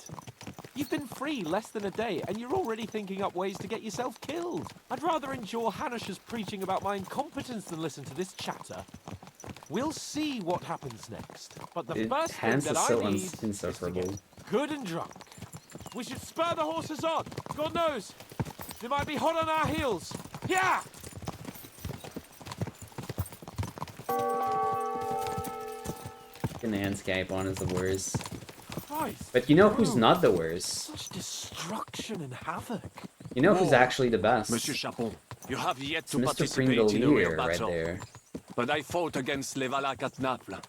You've been free less than a day, and you're already thinking up ways to get yourself killed. I'd rather endure Hanush's preaching about my incompetence than listen to this chatter. We'll see what happens next. But the first thing Hans that is I so need is to insufferable. get good and drunk. We should spur the horses on. God knows, they might be hot on our heels. Yeah! Fucking Handscape on is the worst. Christ, But you know who's bro. not the worst? Such destruction and havoc. You know who's Whoa. actually the best? Monsieur Chapon, you have yet It's to Mr. participate in a real Pringolier right battle. there. But I fought against les Valaques at Naples,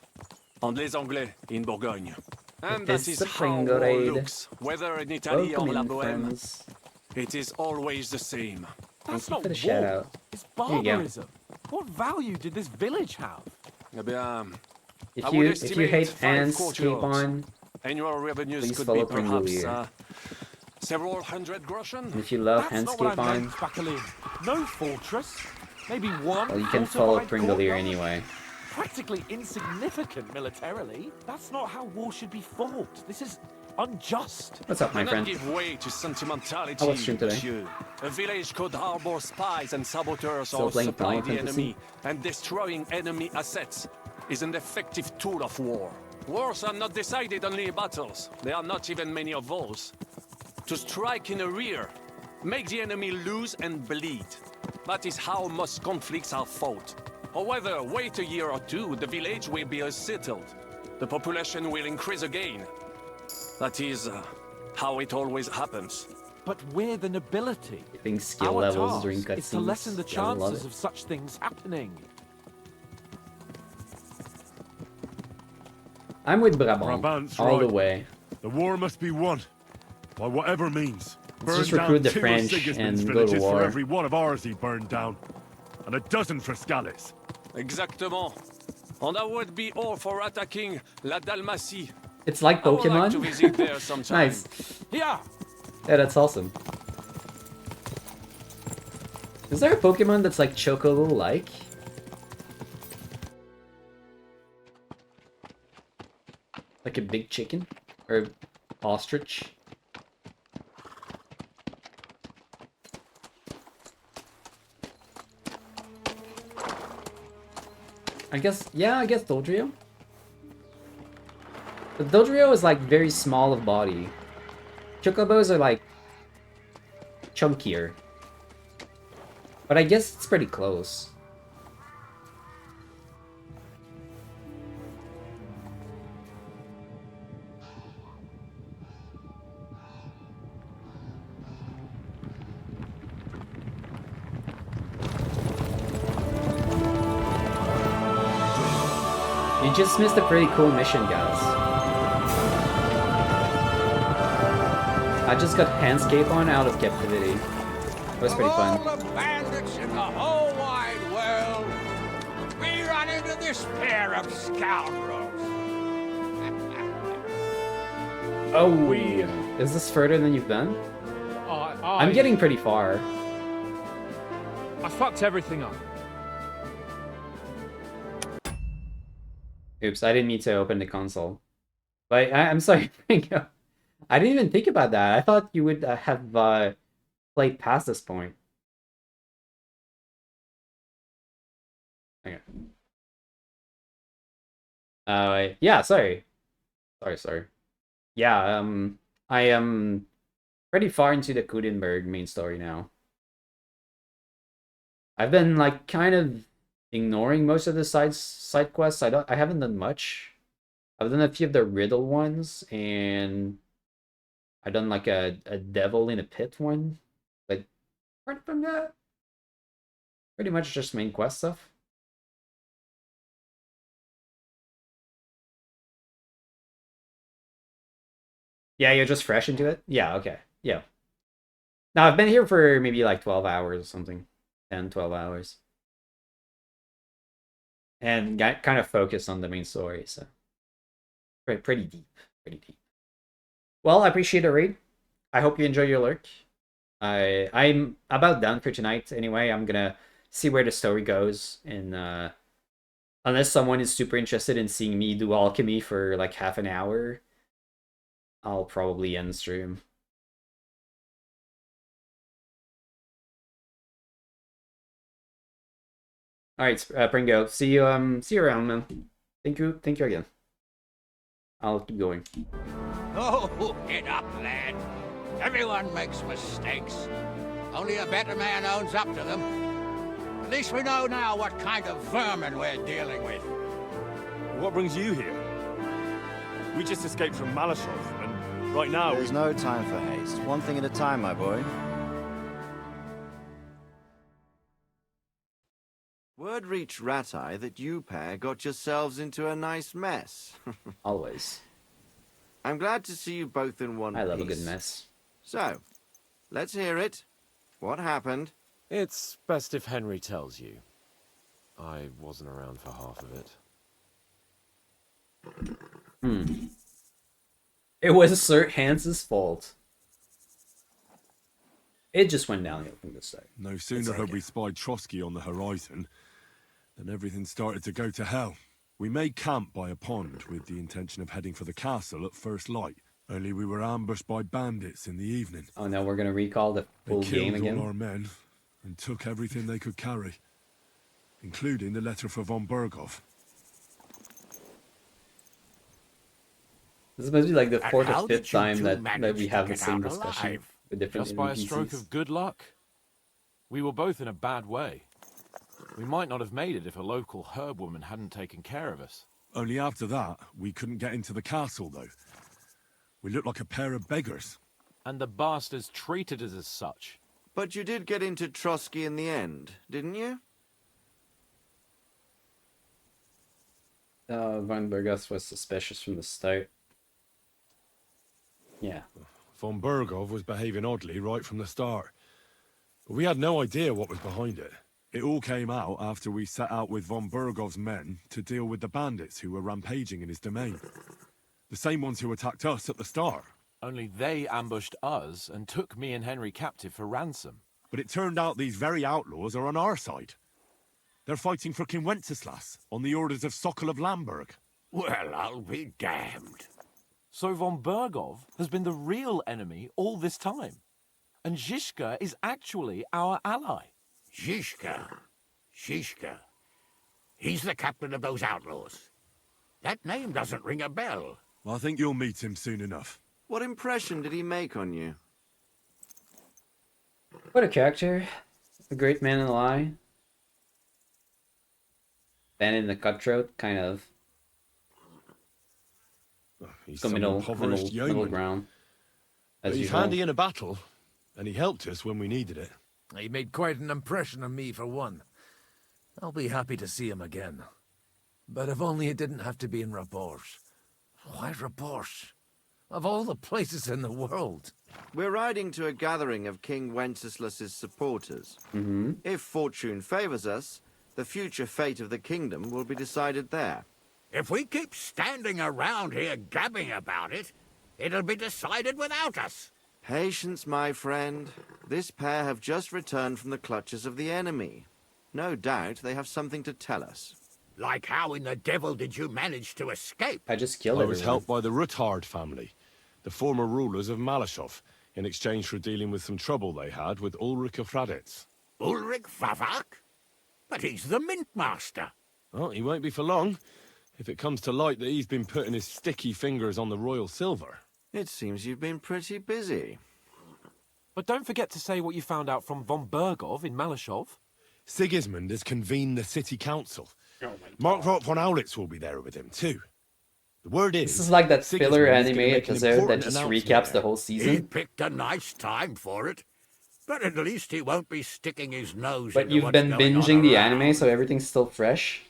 and les Anglais in Bourgogne. And that is Mr. how war Pringolade. looks, whether in Italy or Welcome La in, Bohème. friends. It is always the same. That's Thank you not for the war. shout out. It's Here you go. barbarism. What value did this village have? Eh bien, If I you would if you estimate hate 5 Hands, keep courtyards. on. Annual revenues Please could follow be perhaps Pringolier. several hundred groschen. And if you love That's not what Handscape I on, meant, Bacalin. No fortress. Maybe one. well, you can follow fortified Pringolier courtyard. anyway. Practically insignificant militarily. That's not how war should be fought. This is unjust. What's up, my Do friend? not give way to sentimentality, How was stream today? monsieur. A village could harbor spies and saboteurs Still or playing supply Final the Fantasy? enemy, and destroying enemy assets is an effective tool of war. Wars are not decided only in battles. There are not even many of those. To strike in the rear, make the enemy lose and bleed. That is how most conflicts are fought. However, wait a year or two, the village will be settled. The population will increase again. That is how it always happens. But we're the nobility. Getting skill Our levels task during is to cutscenes. lessen the Yeah, I love chances it. of such things happening. I'm with Brabant, Brabant's all the right. way. The war must be won. By whatever means. Let's just Burn recruit down the 2 of French Sigismund's and go to villages for war. every one of ours he burned down. And a dozen for Scalise. Exactement. And that would be all for attacking La Dalmatie. It's like I would like Pokemon. to visit there sometime. Nice. Yeah. Yeah, that's awesome. Is there a Pokemon that's like Chocobo-like? Like a big chicken? Or ostrich? I guess Dodrio? But Dodrio is like very small of body. Chocobos are like chunkier. But I guess it's pretty close. You just missed a pretty cool mission, guys. I just got Handscape on out of captivity. That was pretty fun. All the bandits in the whole wide world, we run into this pair of scoundrels. Oh, is this further than you've been? I'm getting pretty far. I fucked everything up. Oops, I didn't mean to open the console. But I'm sorry, Franco. I didn't even think about that. I thought you would have played past this point. Okay. Yeah, sorry. Sorry. Yeah, I am pretty far into the Kudenberg main story now. I've been like kind of ignoring most of the side quests. I haven't done much. I've done a few of the riddle ones, and I've done like a devil in a pit one. But apart from that, pretty much just main quest stuff. Yeah, you're just fresh into it? Yeah, okay. Yeah. Now, I've been here for maybe like 12 hours or something. 10, 12 hours. And got kind of focused on the main story, so. Pretty deep. Pretty deep. Well, I appreciate the raid. I hope you enjoy your lurk. I'm about done for tonight anyway. I'm gonna see where the story goes, and unless someone is super interested in seeing me do alchemy for like half an hour, I'll probably end stream. All right, Pringo. See you around, man. Thank you again. I'll keep going. Oh, get up, lad. Everyone makes mistakes. Only a better man owns up to them. At least we know now what kind of vermin we're dealing with. What brings you here? We just escaped from Malashov, and right now There's no time for haste. One thing at a time, my boy. Word reached Rat-Eye that you pair got yourselves into a nice mess. Always. I'm glad to see you both in one piece. I love a good mess. So, let's hear it. What happened? It's best if Henry tells you. I wasn't around for half of it. It was Sir Hans's fault. It just went downhill from the start. No sooner had we spied Trotsky on the horizon than everything started to go to hell. We made camp by a pond with the intention of heading for the castle at first light. Only we were ambushed by bandits in the evening. Oh, now we're gonna recall the full game again. They killed all our men and took everything they could carry, including the letter for von Berghoff. This must be like the fourth how or did fifth you time two that manage we to have the get same out discussion alive? with different Just by a stroke NPCs. of good luck. We were both in a bad way. We might not have made it if a local herb woman hadn't taken care of us. Only after that, we couldn't get into the castle, though. We looked like a pair of beggars. And the bastards treated us as such. But you did get into Trotsky in the end, didn't you? Von Berghoff was suspicious from the start. Yeah. Von Berghoff was behaving oddly right from the start. But we had no idea what was behind it. It all came out after we set out with von Berghoff's men to deal with the bandits who were rampaging in his domain. The same ones who attacked us at the start. Only they ambushed us and took me and Henry captive for ransom. But it turned out these very outlaws are on our side. They're fighting for King Wenceslas on the orders of Sokol of Lamberg. Well, I'll be damned. So von Berghoff has been the real enemy all this time. And Zhishka is actually our ally. Zhishka. He's the captain of those outlaws. That name doesn't ring a bell. I think you'll meet him soon enough. What impression did he make on you? What a character. A great man in the lie. Ben in the cutthroat, kind of. He's Go some impoverished middle yeoman. ground. But As he's usual. handy in a battle, and he helped us when we needed it. He made quite an impression on me, for one. I'll be happy to see him again. But if only it didn't have to be in Raborge. Why Raborge? Of all the places in the world. We're riding to a gathering of King Wenceslas's supporters. If fortune favors us, the future fate of the kingdom will be decided there. If we keep standing around here gabbing about it, it'll be decided without us. Patience, my friend. This pair have just returned from the clutches of the enemy. No doubt they have something to tell us. Like how in the devil did you manage to escape? I just killed I was everyone. helped by the Ruthard family, the former rulers of Malashov, in exchange for dealing with some trouble they had with Ulrich of Raditz. Ulrich Favak? But he's the mint master. Well, he won't be for long, if it comes to light that he's been putting his sticky fingers on the royal silver. It seems you've been pretty busy. But don't forget to say what you found out from von Berghoff in Malashov. Sigismund has convened the city council. Oh Mark von Aulitz will be there with him too. The word is... This is like that filler Sigismund is gonna anime make an episode that important just announcement recaps there. the whole He season. picked a nice time for it. But at least he won't be sticking his nose But into you've what's been going on binging the around. anime, so everything's still fresh.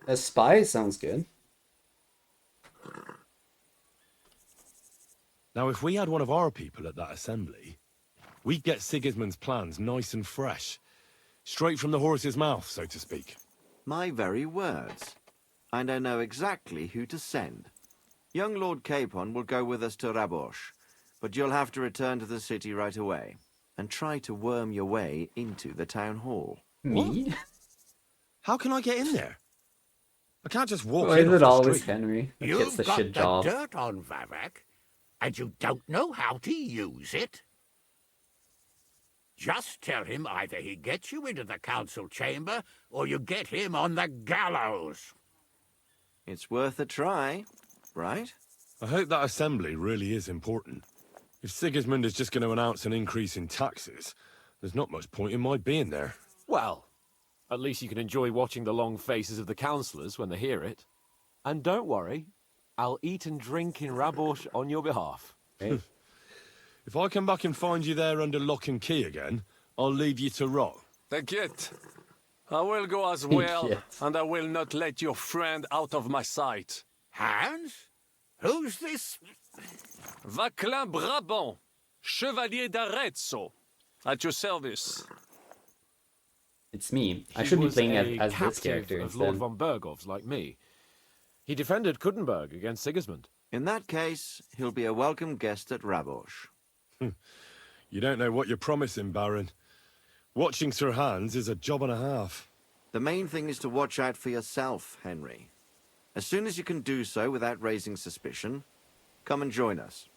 A spy sounds good. Now, if we had one of our people at that assembly, we'd get Sigismund's plans nice and fresh. Straight from the horse's mouth, so to speak. My very words. And I know exactly who to send. Young Lord Capon will go with us to Rabosh, but you'll have to return to the city right away and try to worm your way into the town hall. Me? How can I get in there? I can't just walk Why in is off it the always street. Henry that gets You've the got shit the job? dirt on Vavak, and you don't know how to use it. Just tell him either he gets you into the council chamber, or you get him on the gallows. It's worth a try, right? I hope that assembly really is important. If Sigismund is just going to announce an increase in taxes, there's not much point in my being there. Well, at least you can enjoy watching the long faces of the councillors when they hear it. And don't worry, I'll eat and drink in Rabosh on your behalf. If I come back and find you there under lock and key again, I'll leave you to rot. T'inquiète. I will go as well, Yes. and I will not let your friend out of my sight. Hans? Who's this? Vaclin Brabant, Chevalier d'Arezzo, at your service. It's me. I He should be was playing a as this captive character of instead. Lord von Bergov's, like me. He defended Kuttenberg against Sigismund. In that case, he'll be a welcome guest at Rabosh. You don't know what you're promising, Baron. Watching Sir Hans is a job and a half. The main thing is to watch out for yourself, Henry. As soon as you can do so without raising suspicion, come and join us.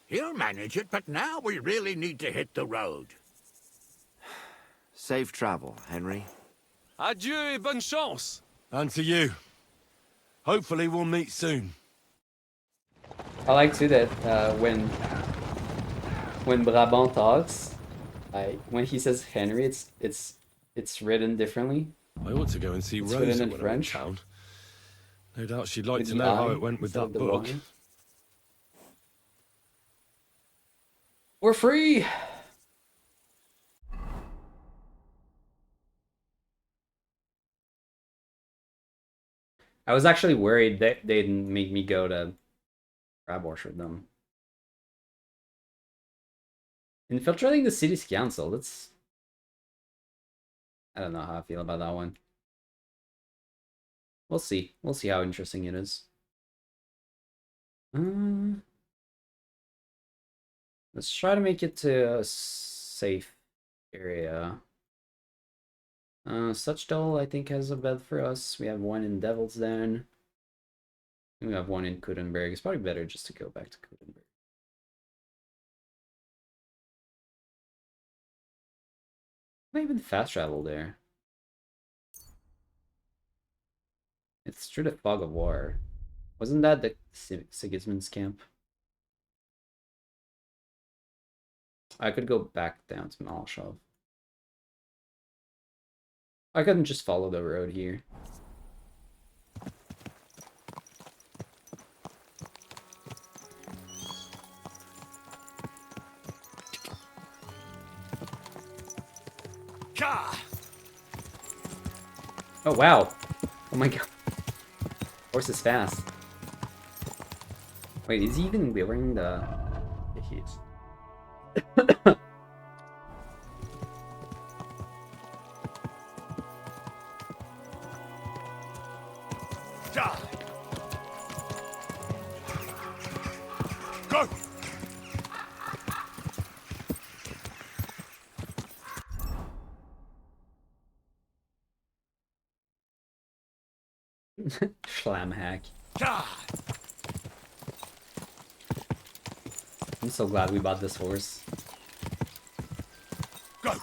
He'll manage it, but now we really need to hit the road. Safe travel, Henry. Adieu et bonne chance. And to you. Hopefully we'll meet soon. I like too that when Brabant talks, when he says Henry, it's written differently. I ought to go and see It's Rosa written in when French. I'm in town. No doubt she'd like With to the know how I it went with instead that of the book. Y. We're free! I was actually worried that they didn't make me go to Rabosh with them. Infiltrating the city's council, that's... I don't know how I feel about that one. We'll see. We'll see how interesting it is. Let's try to make it to a safe area. Suchdal, I think, has a bed for us. We have one in Devil's Den. And we have one in Kuttenberg. It's probably better just to go back to Kuttenberg. Not even fast travel there. It's through the fog of war. Wasn't that the Sigismund's camp? I could go back down to Malshov. I couldn't just follow the road here. Oh wow! Oh my god. Horse is fast. Wait, is he even wearing the... Yeah, he is. Go! Schlamhack. I'm so glad we bought this horse. Go!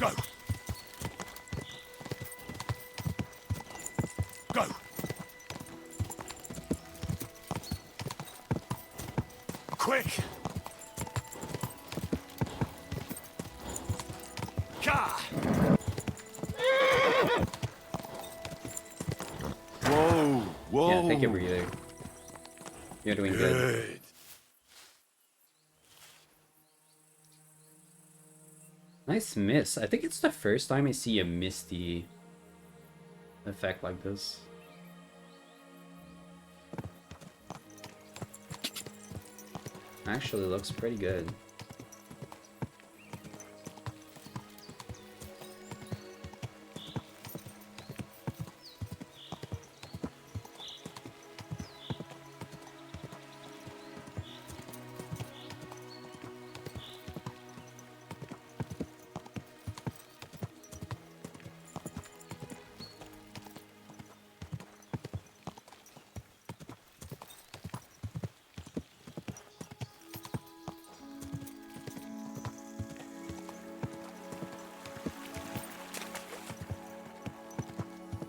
Go! Go! Quick! Ka! Whoa! Whoa! Yeah, take a breather. You're doing good. Nice miss. I think it's the first time I see a misty effect like this. Actually looks pretty good.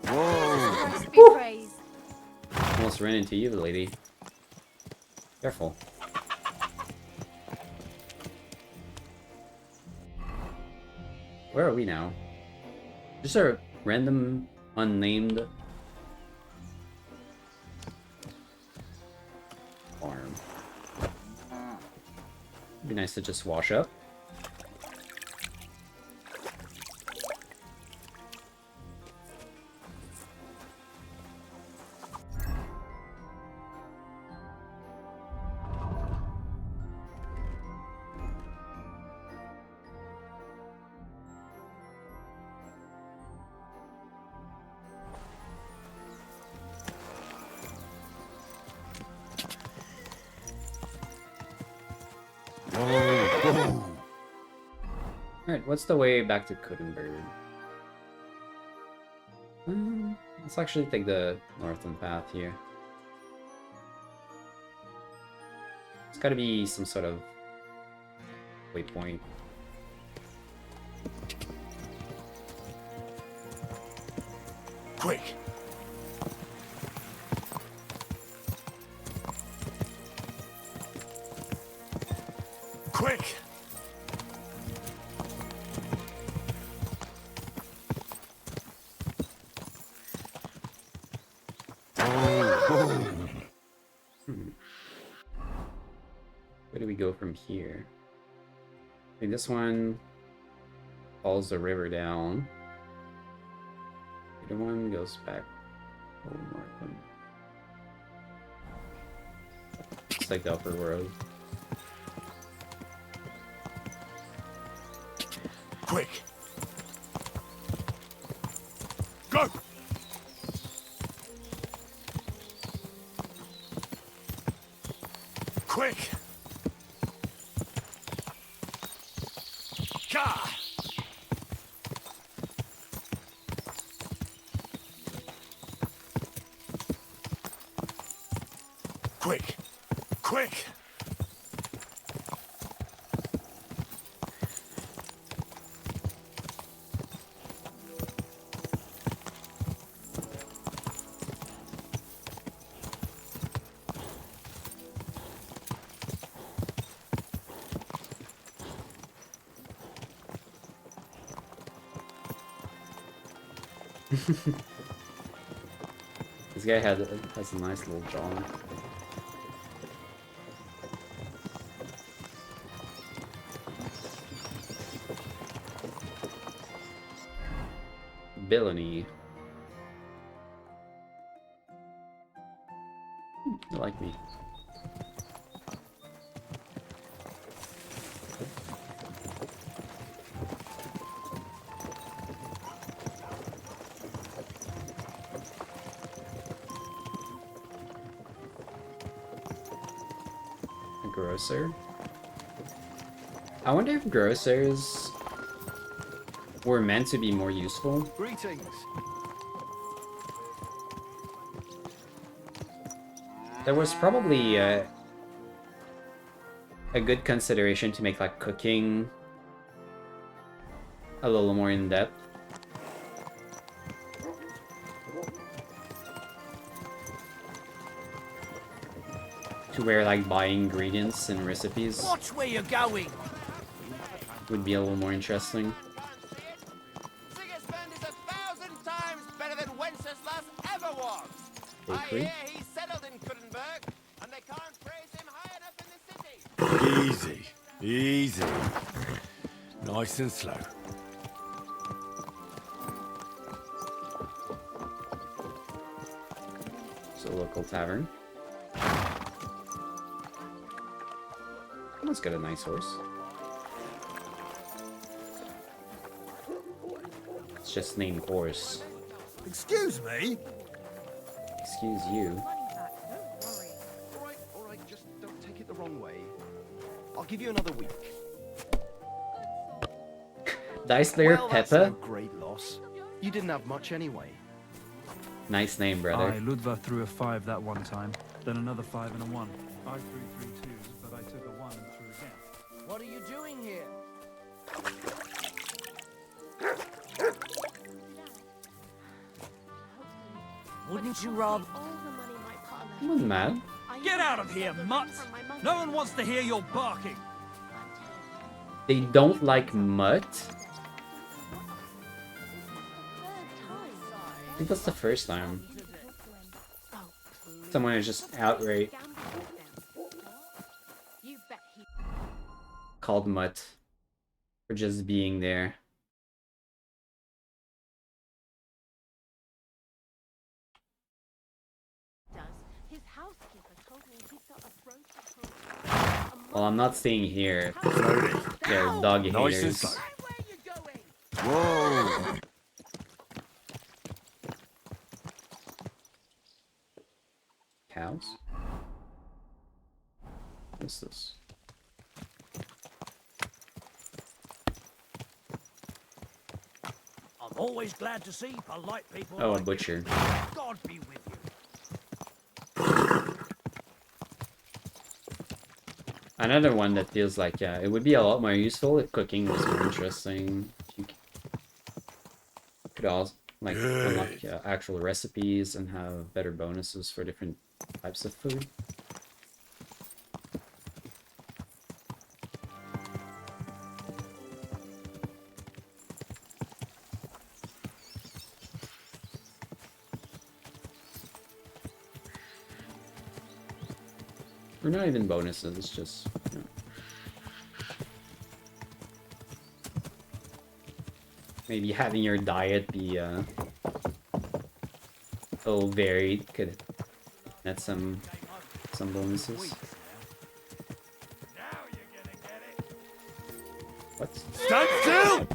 Christ be praised. Almost ran into you, lady. Careful. Where are we now? Just a random, unnamed farm. It'd be nice to just wash up. Alright, what's the way back to Kuttenberg? Let's actually take the northern path here. It's gotta be some sort of waypoint. Quick! Quick! Where do we go from here? I think this one follows the river down. The other one goes back north. It's like the upper road. Quick! Go! Quick! Ka! Quick! Quick! This guy has a nice little jaw. Villainy. You like me. Grocer. I wonder if grocers were meant to be more useful. Greetings. There was probably a good consideration to make like cooking a little more in depth. To where like buying ingredients and recipes Watch where you're going. would be a little more interesting. Sigismund is 1,000 times better than Wenceslas ever was. I Bakery. hear he settled in Kuttenberg, and they can't praise him high enough in the city. Easy, easy. Nice and slow. So local tavern. Let's get a nice horse. It's just named horse. Excuse me? Excuse you. All right, just don't take it the wrong way. I'll give you another week. Dice player Well, that's no Peppa. great loss. You didn't have much anyway. Nice name, brother. Ludva threw a 5 that one time, then another 5 and a 1. I threw 3 2s, but I took a 1 and threw again. What are you doing here? Wouldn't you rather... I'm not mad. Get out of here, mutt! No one wants to hear your barking. They don't like mutt. I think that's the first time. Someone is just outright called mutt for just being there. Well, I'm not staying here. They're dog haters. Whoa! Cows? What's this? I'm always glad to see polite people. Oh, a like butcher. you. God be with you. Another one that feels like, yeah, it would be a lot more useful if cooking was more interesting. You could also, like, unlock actual recipes and have better bonuses for different types of food. Or not even bonuses, it's just, you know. Maybe having your diet be a little varied could net some bonuses. What? Stand still!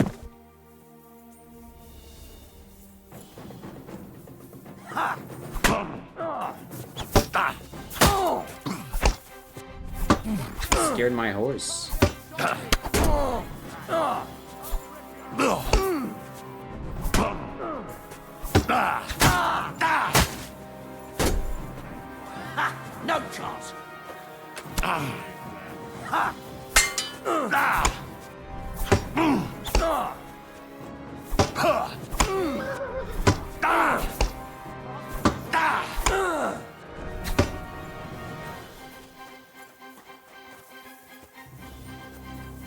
Scared my horse. No chance.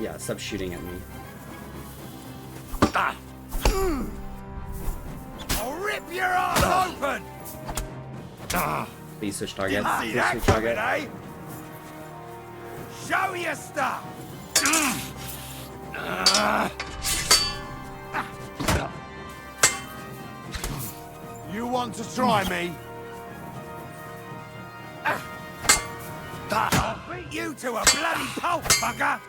Yeah, stop shooting at me. I'll rip your arse open! Please switch target. Didn't see Please that switch coming, target. eh? Show your stuff! You want to try me? I'll beat you to a bloody pulp, bugger!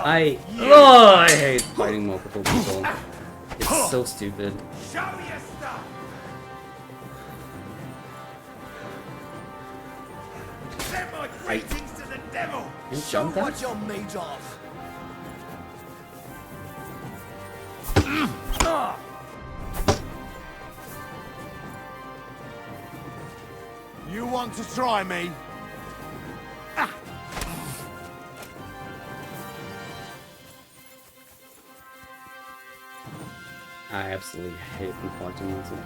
I hate fighting multiple people. It's so stupid. Show your stuff! Send my greetings to the devil! You Show jumped what that? you're made of! You want to try me? I absolutely hate confronting music.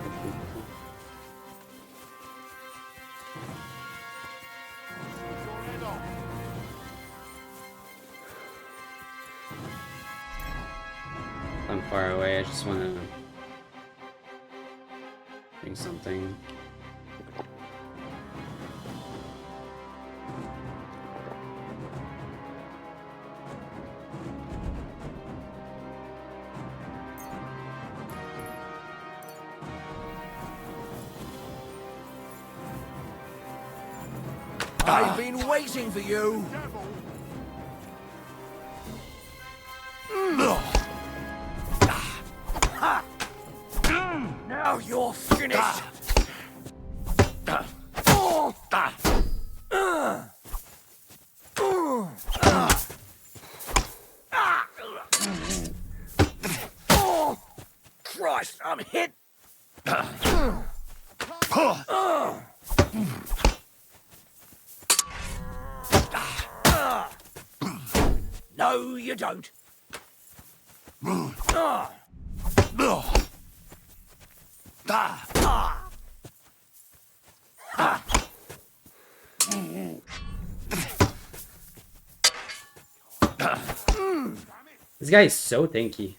I'm far away, I just want to do something. I've been waiting for you. Now you're finished. Christ, I'm hit. No, you don't. This guy is so tanky.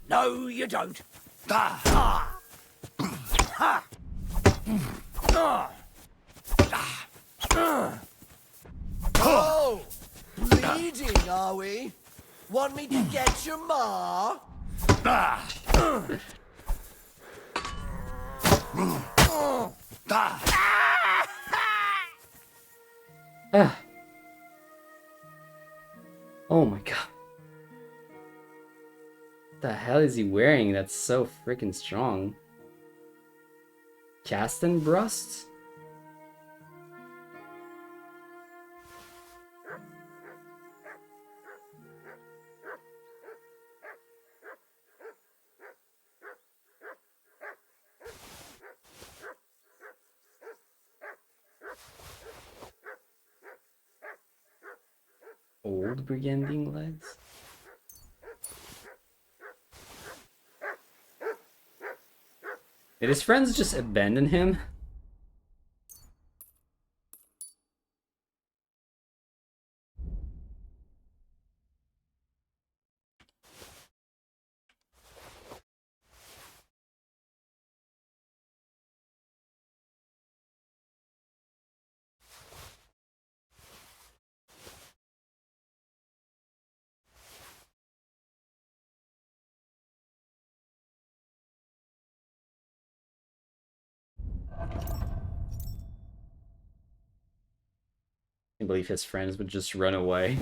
No, you don't. Oh, bleeding, are we? Want me to get your ma? Ah. Oh my god. What the hell is he wearing that's so freaking strong? Castan Brust? Old Brigandine legs? Did his friends just abandon him? I can't believe his friends would just run away.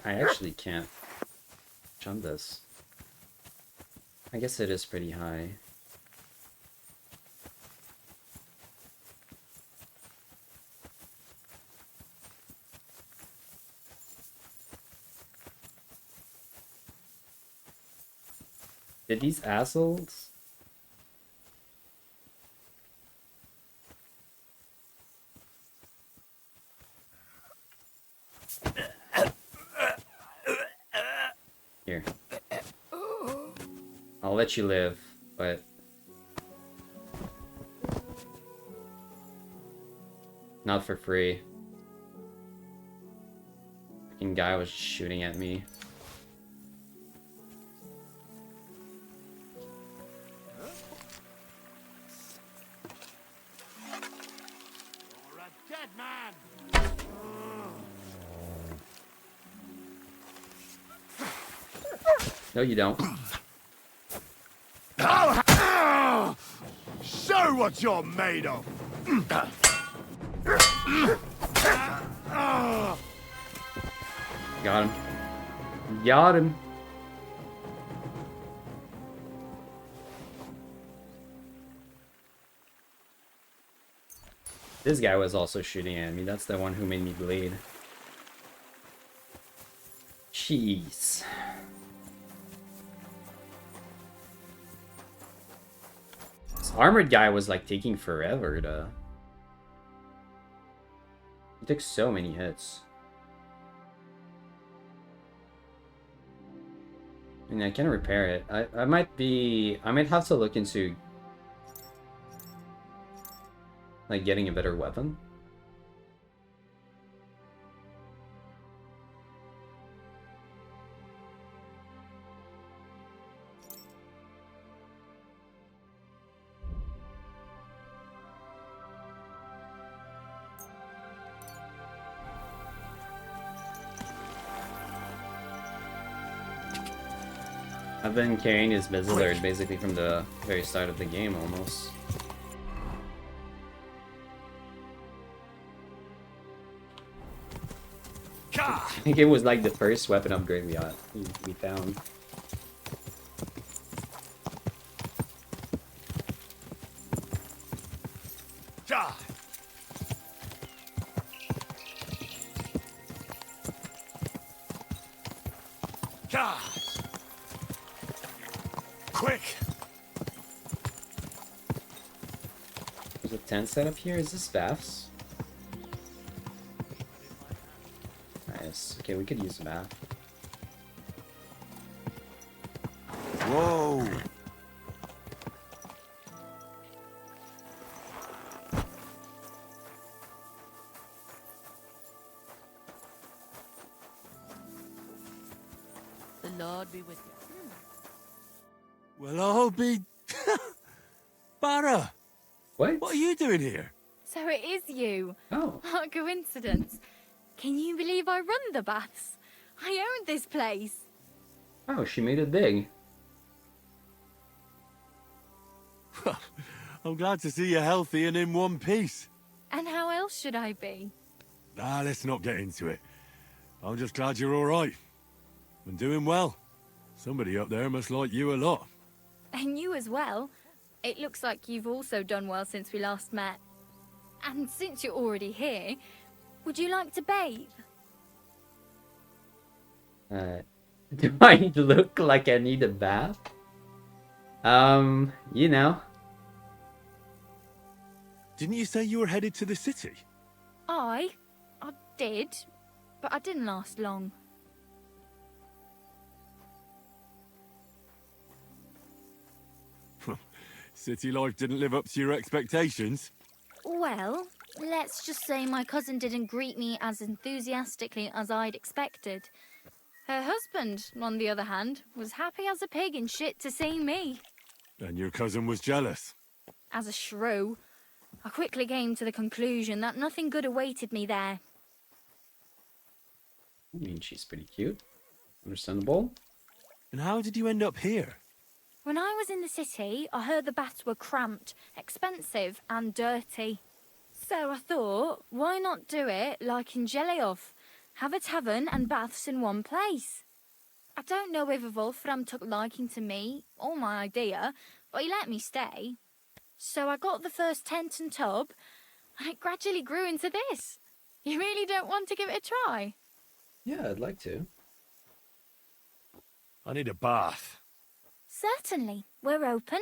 I actually can't jump this. I guess it is pretty high. Did these assholes Here. I'll let you live, but... not for free. Fucking guy was shooting at me. You're a dead man! No, you don't. Show what you're made of! Got him. Got him. This guy was also shooting at me. That's the one who made me bleed. Jeez. This armored guy was like taking forever to... He took so many hits. I mean, I can repair it. I might have to look into like getting a better weapon. I've been carrying his Bezalard basically from the very start of the game, almost. I think it was like the first weapon upgrade we found. Quick! There's a tent set up here. Is this baths? Nice. Okay, we could use a bath. Whoa! The Lord be with you. Well, I'll be... Barra! What? What are you doing here? So it is you. Oh. What a coincidence. Can you believe I run the baths? I own this place. Oh, she made it big. I'm glad to see you healthy and in one piece. And how else should I be? Ah, let's not get into it. I'm just glad you're all right. And doing well. Somebody up there must like you a lot. And you as well. It looks like you've also done well since we last met. And since you're already here, would you like to bathe? Do I look like I need a bath? You know. Didn't you say you were headed to the city? I did, but I didn't last long. City life didn't live up to your expectations? Well, let's just say my cousin didn't greet me as enthusiastically as I'd expected. Her husband, on the other hand, was happy as a pig in shit to see me. And your cousin was jealous? As a shrew, I quickly came to the conclusion that nothing good awaited me there. I mean, she's pretty cute. Understandable. And how did you end up here? When I was in the city, I heard the baths were cramped, expensive and dirty. So I thought, why not do it like in Jelioff? Have a tavern and baths in one place. I don't know if Wolfram took liking to me or my idea, but he let me stay. So I got the first tent and tub, and it gradually grew into this. You really don't want to give it a try? Yeah, I'd like to. I need a bath. Certainly. We're open.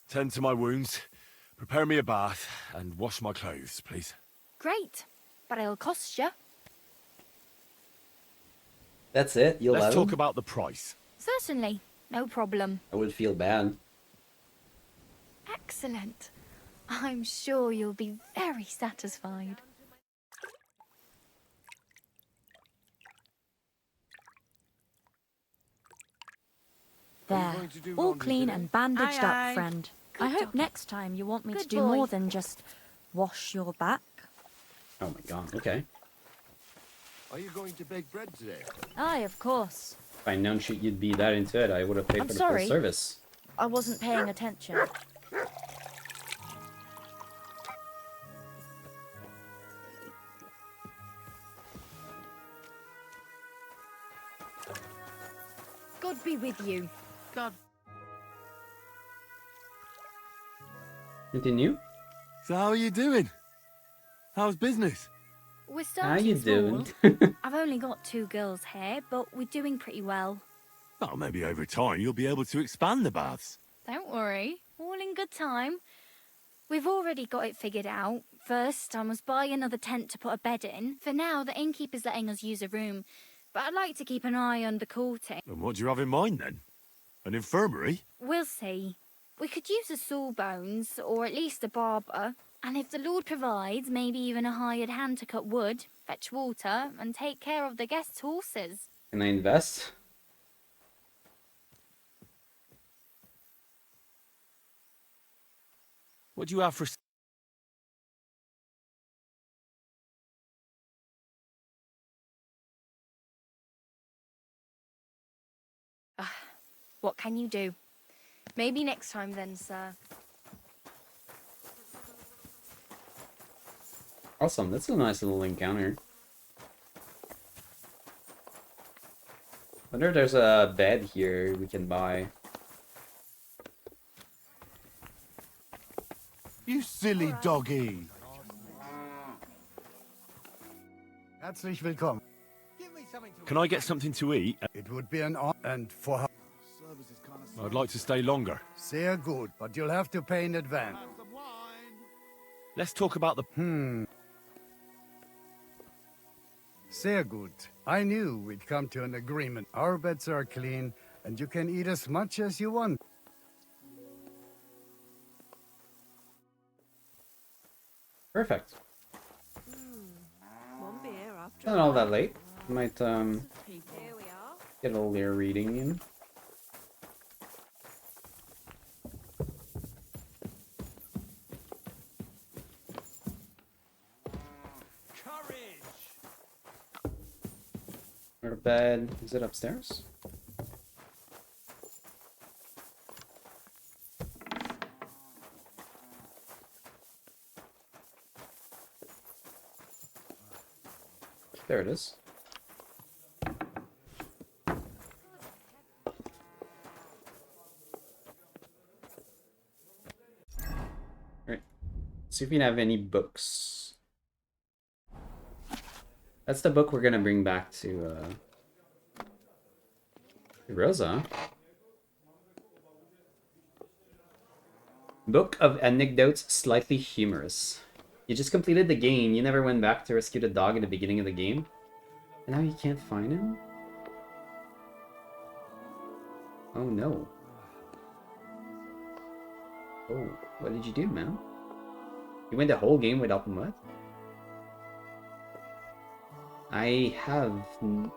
Tend to my wounds, prepare me a bath, and wash my clothes, please. Great. but it'll cost you. That's it? You'll Let's let talk him? about the price. Certainly, no problem. I would feel bad. Excellent. I'm sure you'll be very satisfied. There, all clean and bandaged up, friend. I hope next time you want me to Good do boy. more than just wash your back. Oh my god, okay. Are you going to bake bread today? Aye, of course. If I'd known you'd be that into it, I would have paid I'm for the sorry. full service. I wasn't paying attention. God be with you. God. Continue? So how are you doing? How's business? We're How starting you small. doing? I've only got 2 girls here, but we're doing pretty well. Oh, maybe over time you'll be able to expand the baths. Don't worry, all in good time. We've already got it figured out. First, I must buy another tent to put a bed in. For now, the innkeeper's letting us use a room, but I'd like to keep an eye on the courting. And what do you have in mind then? An infirmary? We'll see. We could use a sawbones, or at least a barber. And if the Lord provides, maybe even a hired hand to cut wood, fetch water, and take care of the guests' horses. Can I invest? What do you have for... What can you do? Maybe next time then, sir. Awesome, that's a nice little encounter. Wonder if there's a bed here we can buy. You silly doggy. Herzlich willkommen. Can I get something to eat? It would be an honor and for... I'd like to stay longer. Sehr good, but you'll have to pay in advance. Let's talk about the... Sehr good. I knew we'd come to an agreement. Our beds are clean, and you can eat as much as you want. Perfect. One beer after Not all that late. Might Here we are. get a little later reading in. Our bed, is it upstairs? There it is. Alright. See if we have any books. That's the book we're gonna bring back to Rosa. Book of Anecdotes, slightly humorous. You just completed the game. You never went back to rescue the dog at the beginning of the game. And now you can't find him? Oh no. Oh, what did you do, man? You went the whole game without what? I have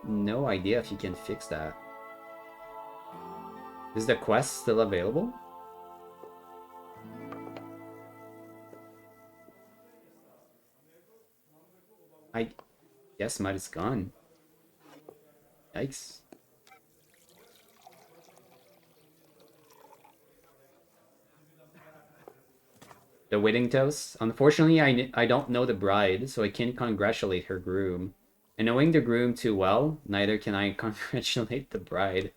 no idea if you can fix that. Is the quest still available? I guess might is gone. Yikes. The wedding toast? Unfortunately, I don't know the bride, so I can't congratulate her groom. And knowing the groom too well, neither can I congratulate the bride.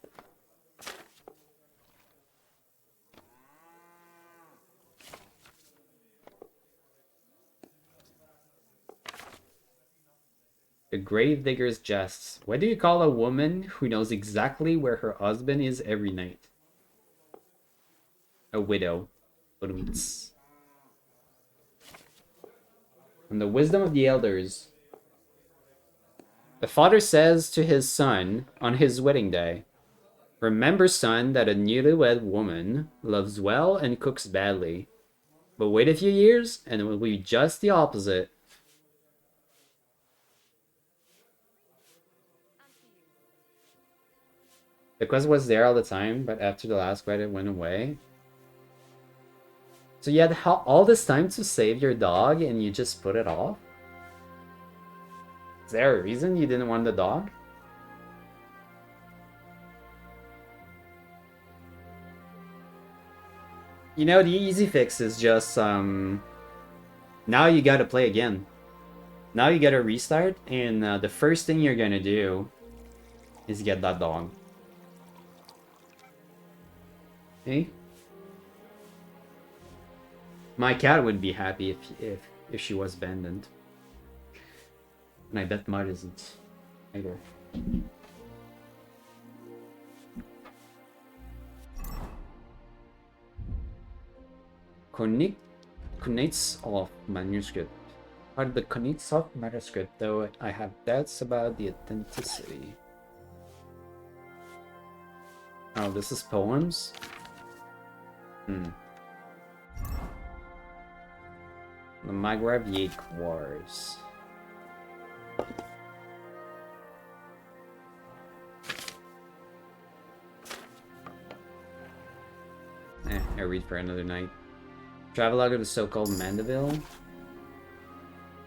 The Gravedigger's jests. What do you call a woman who knows exactly where her husband is every night? A widow. And the wisdom of the elders. The father says to his son on his wedding day, "Remember, son, that a newlywed woman loves well and cooks badly. But wait a few years, and it will be just the opposite." The quest was there all the time, but after the last quest, it went away. So you had all this time to save your dog, and you just put it off? Is there a reason you didn't want the dog? You know, the easy fix is just, now you gotta play again. Now you gotta restart, and the first thing you're gonna do is get that dog. Hey? My cat would be happy if she was abandoned. And I bet Mud isn't either. Conates of manuscript. Part of the conates of manuscript, though I have doubts about the authenticity. Oh, this is poems? Hmm. The Maghreb Wars. I read for another night. Travelogue of the so-called Mandeville.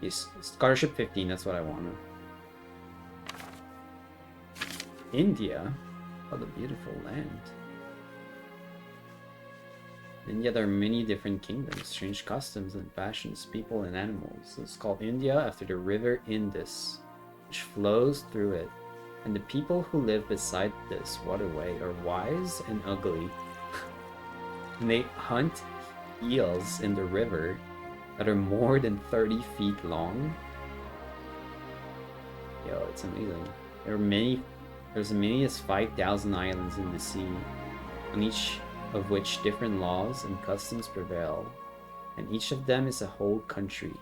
Yes, Scholarship 15, that's what I wanted. India? What a beautiful land. In India, there are many different kingdoms, strange customs and fashions, people and animals. It's called India after the river Indus, which flows through it. And the people who live beside this waterway are wise and ugly. And they hunt eels in the river that are more than 30 feet long. Yo, it's amazing. There's as many as 5,000 islands in the sea, on each of which different laws and customs prevail, and each of them is a whole country,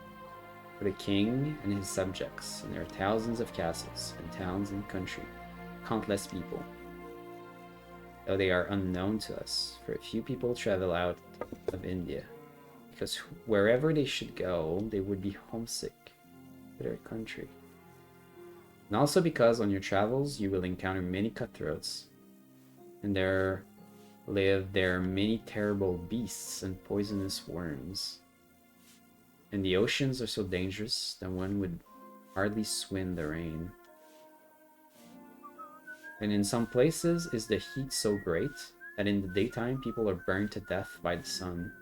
with a king and his subjects, and there are thousands of castles, and towns and country, countless people. Though they are unknown to us, for a few people travel out of India, because wherever they should go, they would be homesick to their country. And also because on your travels, you will encounter many cutthroats, and there live many terrible beasts and poisonous worms. And the oceans are so dangerous that one would hardly swim the rain. And in some places is the heat so great that in the daytime people are burned to death by the sun.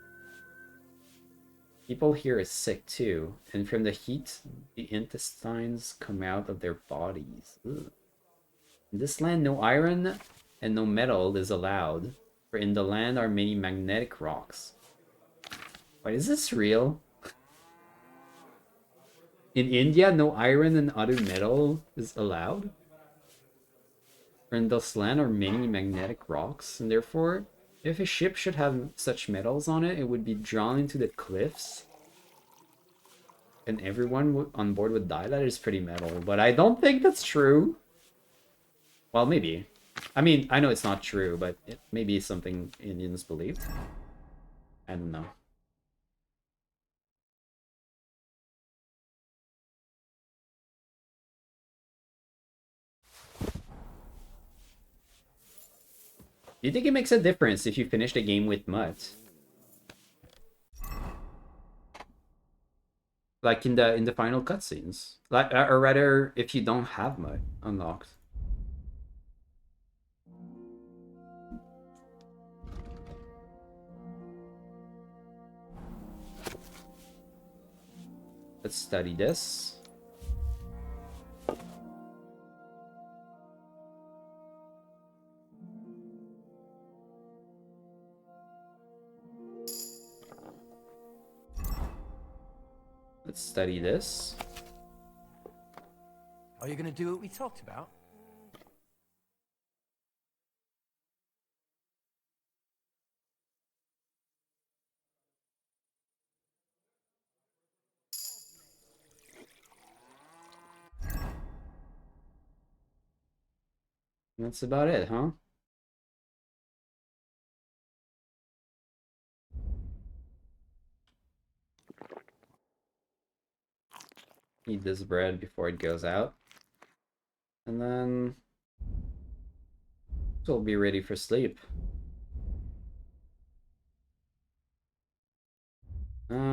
People here are sick too, and from the heat, the intestines come out of their bodies. Ugh. In this land, no iron and no metal is allowed, for in the land are many magnetic rocks. Wait, is this real? In India, no iron and other metal is allowed? For in this land are many magnetic rocks, and therefore, if a ship should have such metals on it, it would be drawn into the cliffs. And everyone on board would die. That is pretty metal, but I don't think that's true. Well, maybe. I mean, I know it's not true, but it may be something Indians believed. I don't know. Do you think it makes a difference if you finish the game with mud? Like in the final cutscenes, like, or rather, if you don't have mud unlocked. Let's study this. Let's study this. Are you going to do what we talked about? That's about it, huh? Eat this bread before it goes out. And then we'll be ready for sleep.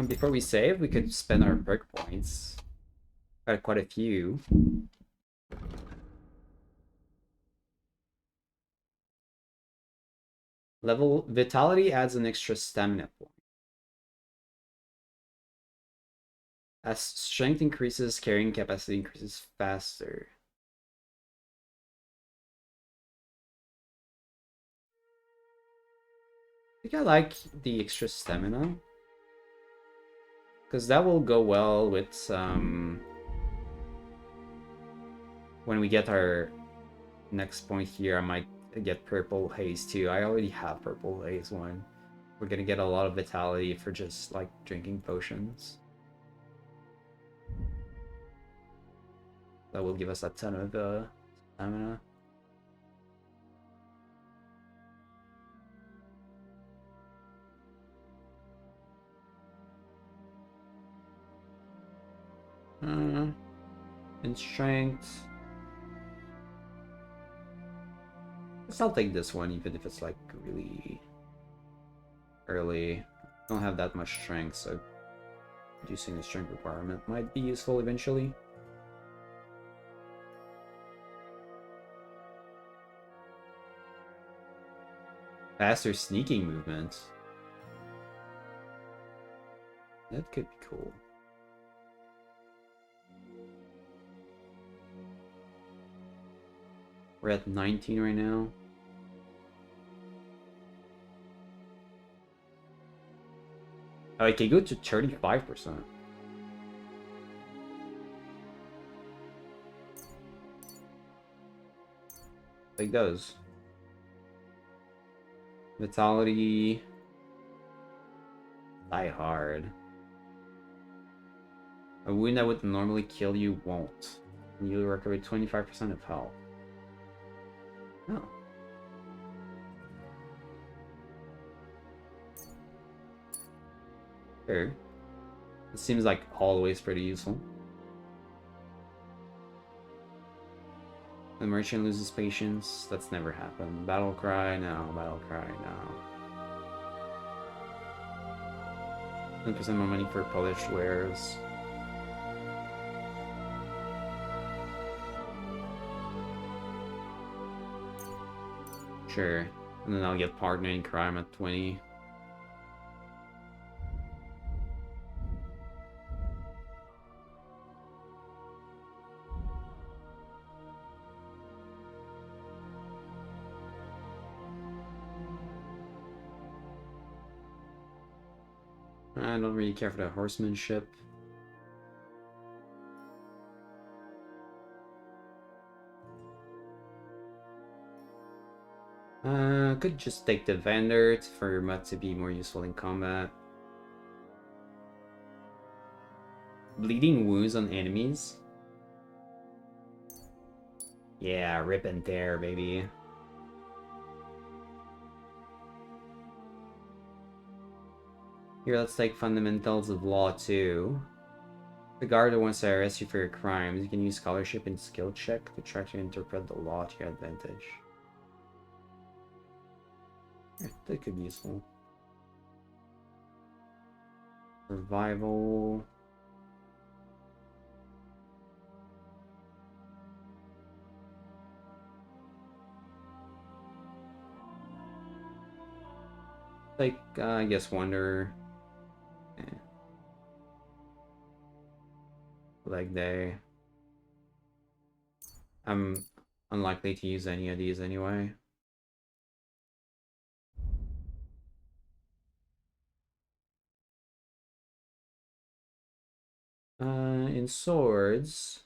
Before we save, we could spend our perk points. Got quite a few. Level Vitality adds an extra stamina point. As strength increases, carrying capacity increases faster. I think I like the extra stamina. Because that will go well with when we get our next point here, I might get Purple Haze too. I already have Purple Haze one. We're gonna get a lot of vitality for just like drinking potions. That will give us a ton of stamina. In strength. Guess I'll take this one even if it's like really early. I don't have that much strength, so reducing the strength requirement might be useful eventually. Faster sneaking movement. That could be cool. We're at 19 right now. Oh, it can go to 35%. Like those. Vitality. Die hard. A wound that would normally kill you won't. And you'll recover 25% of health. Oh. Sure. It seems like always pretty useful. The merchant loses patience. That's never happened. Battle cry now. Battle cry now. 10% more money for polished wares. Sure. And then I'll get partner in crime at 20. I don't really care for the horsemanship. Could just take the vendor for Mutt to be more useful in combat. Bleeding wounds on enemies. Yeah, rip and tear, baby. Here, let's take Fundamentals of Law 2. The guard wants to arrest you for your crimes. You can use scholarship and skill check to try to interpret the law to your advantage. Yeah, that could be useful. Survival. Like, I guess Wonder. Yeah. Leg Day. I'm unlikely to use any of these anyway. In swords.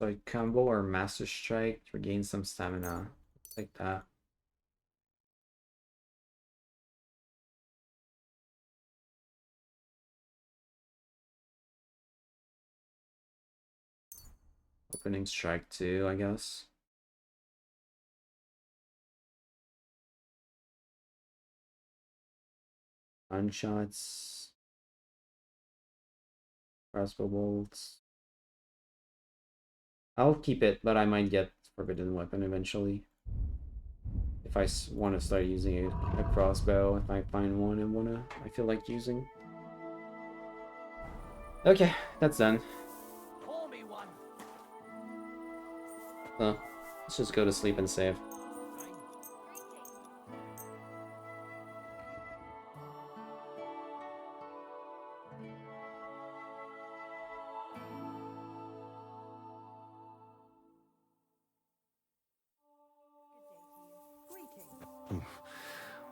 Like combo or master strike to regain some stamina. Like that. Opening strike 2, I guess. Gunshots. Crossbow bolts. I'll keep it, but I might get forbidden weapon eventually. If I want to start using a crossbow, if I find one and I feel like using. Okay, that's done. So, let's just go to sleep and save.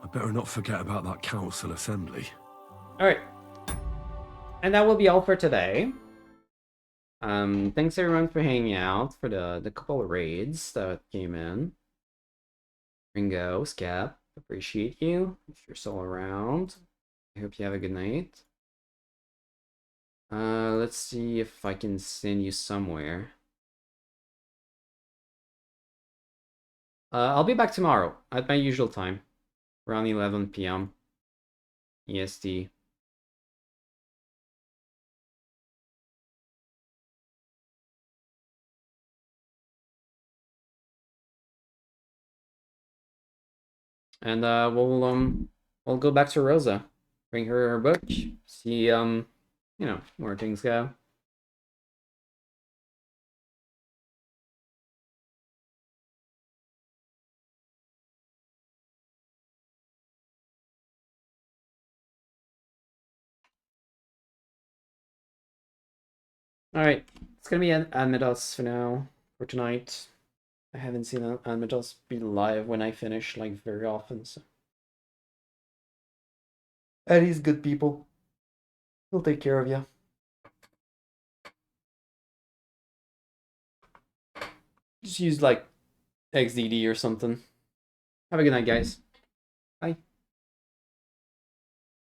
I better not forget about that council assembly. Alright. And that will be all for today. Thanks everyone for hanging out for the couple of raids that came in. Ringo, Scap, appreciate you if you're still around. I hope you have a good night. Let's see if I can send you somewhere. I'll be back tomorrow at my usual time, around 11 p.m. EST. And we'll go back to Rosa, bring her book, see you know, where things go. Alright, it's gonna be Admetos for now, for tonight. I haven't seen Admetos be live when I finish, like, very often, so. And he's good people. He'll take care of you. Just use, like, XDD or something. Have a good night, guys.